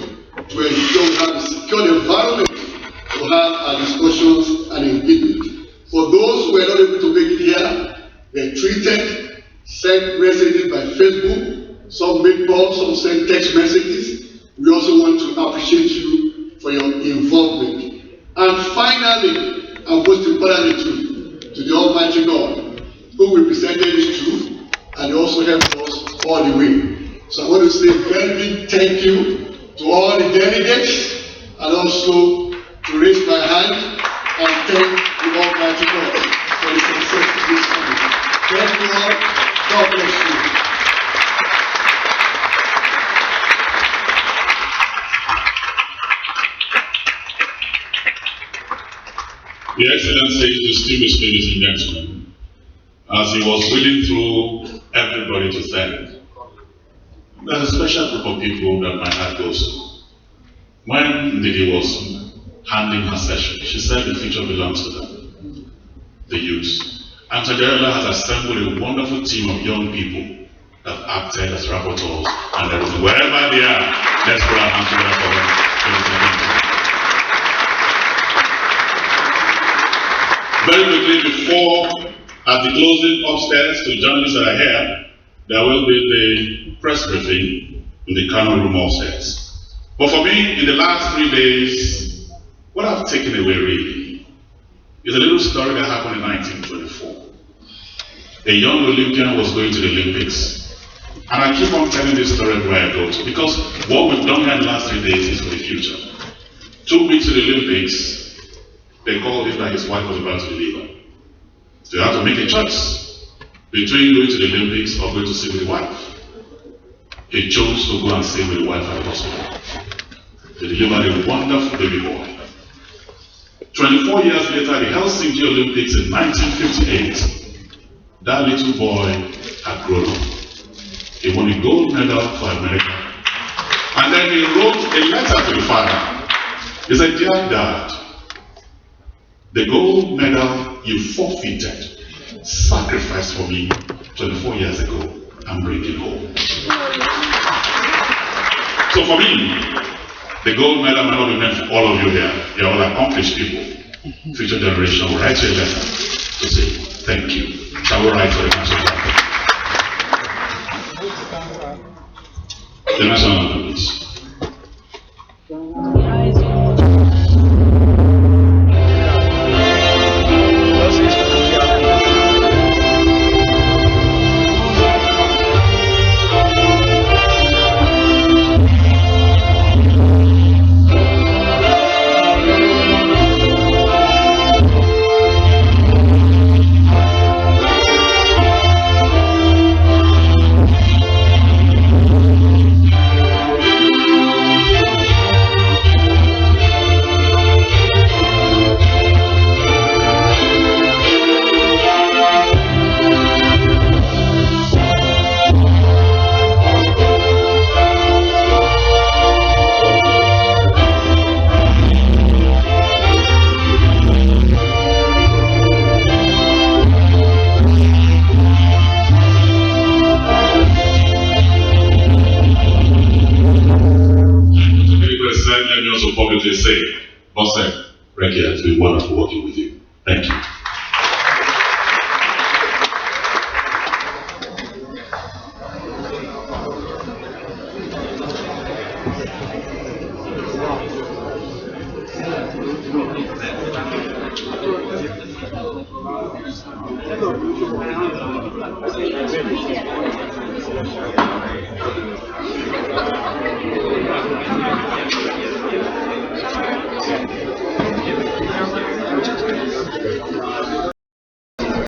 to ensure we have a secure environment to have our discussions and engagement. For those who were not able to make it here, they tweeted, sent messages by Facebook, some made calls, some sent text messages. We also want to appreciate you for your involvement. And finally, and most importantly to the Almighty God, who represented this truth and also helped us all the way. So I want to say a very big thank you to all the delegates, and also to raise my hand and thank the Almighty God for the success of this summit. Thank you all. God bless you. Your Excellency, distinguished ladies and gentlemen, as he was reading through everybody to thank, there's a special group of people that my heart goes to. When Ndidi was handling her session, she said the future belongs to them, the youth. And Tajarela has assembled a wonderful team of young people that have acted as rapporteurs, and there is, wherever they are, let's put our hands together for them. Very quickly, before, at the closing upstairs, to journalists that are here, there will be the press briefing in the Kano room upstairs. But for me, in the last 3 days, what I've taken away really is a little story that happened in 1924. A young Olympian was going to the Olympics. And I keep on telling this story where I go to, because what we've done here in the last 3 days is for the future. 2 weeks to the Olympics, they called him that his wife was about to deliver. So you have to make a choice between going to the Olympics or going to stay with the wife. He chose to go and stay with the wife at the hospital. They delivered a wonderful baby boy. 24 years later, the Helsinki Olympics in 1958, that little boy had grown up. He won a gold medal for America. And then he wrote a letter to the father. He said, "Dear Dad, the gold medal you forfeited, sacrificed for me 24 years ago, I'm bringing home." So for me, the gold medal might not be meant for all of you here. You're all accomplished people. Future generation will write you a letter to say, thank you. Shall we write for the national anthem? The national anthem, please. Let me also publicly say, Bosse, Rekia, it's been wonderful working with you. Thank you.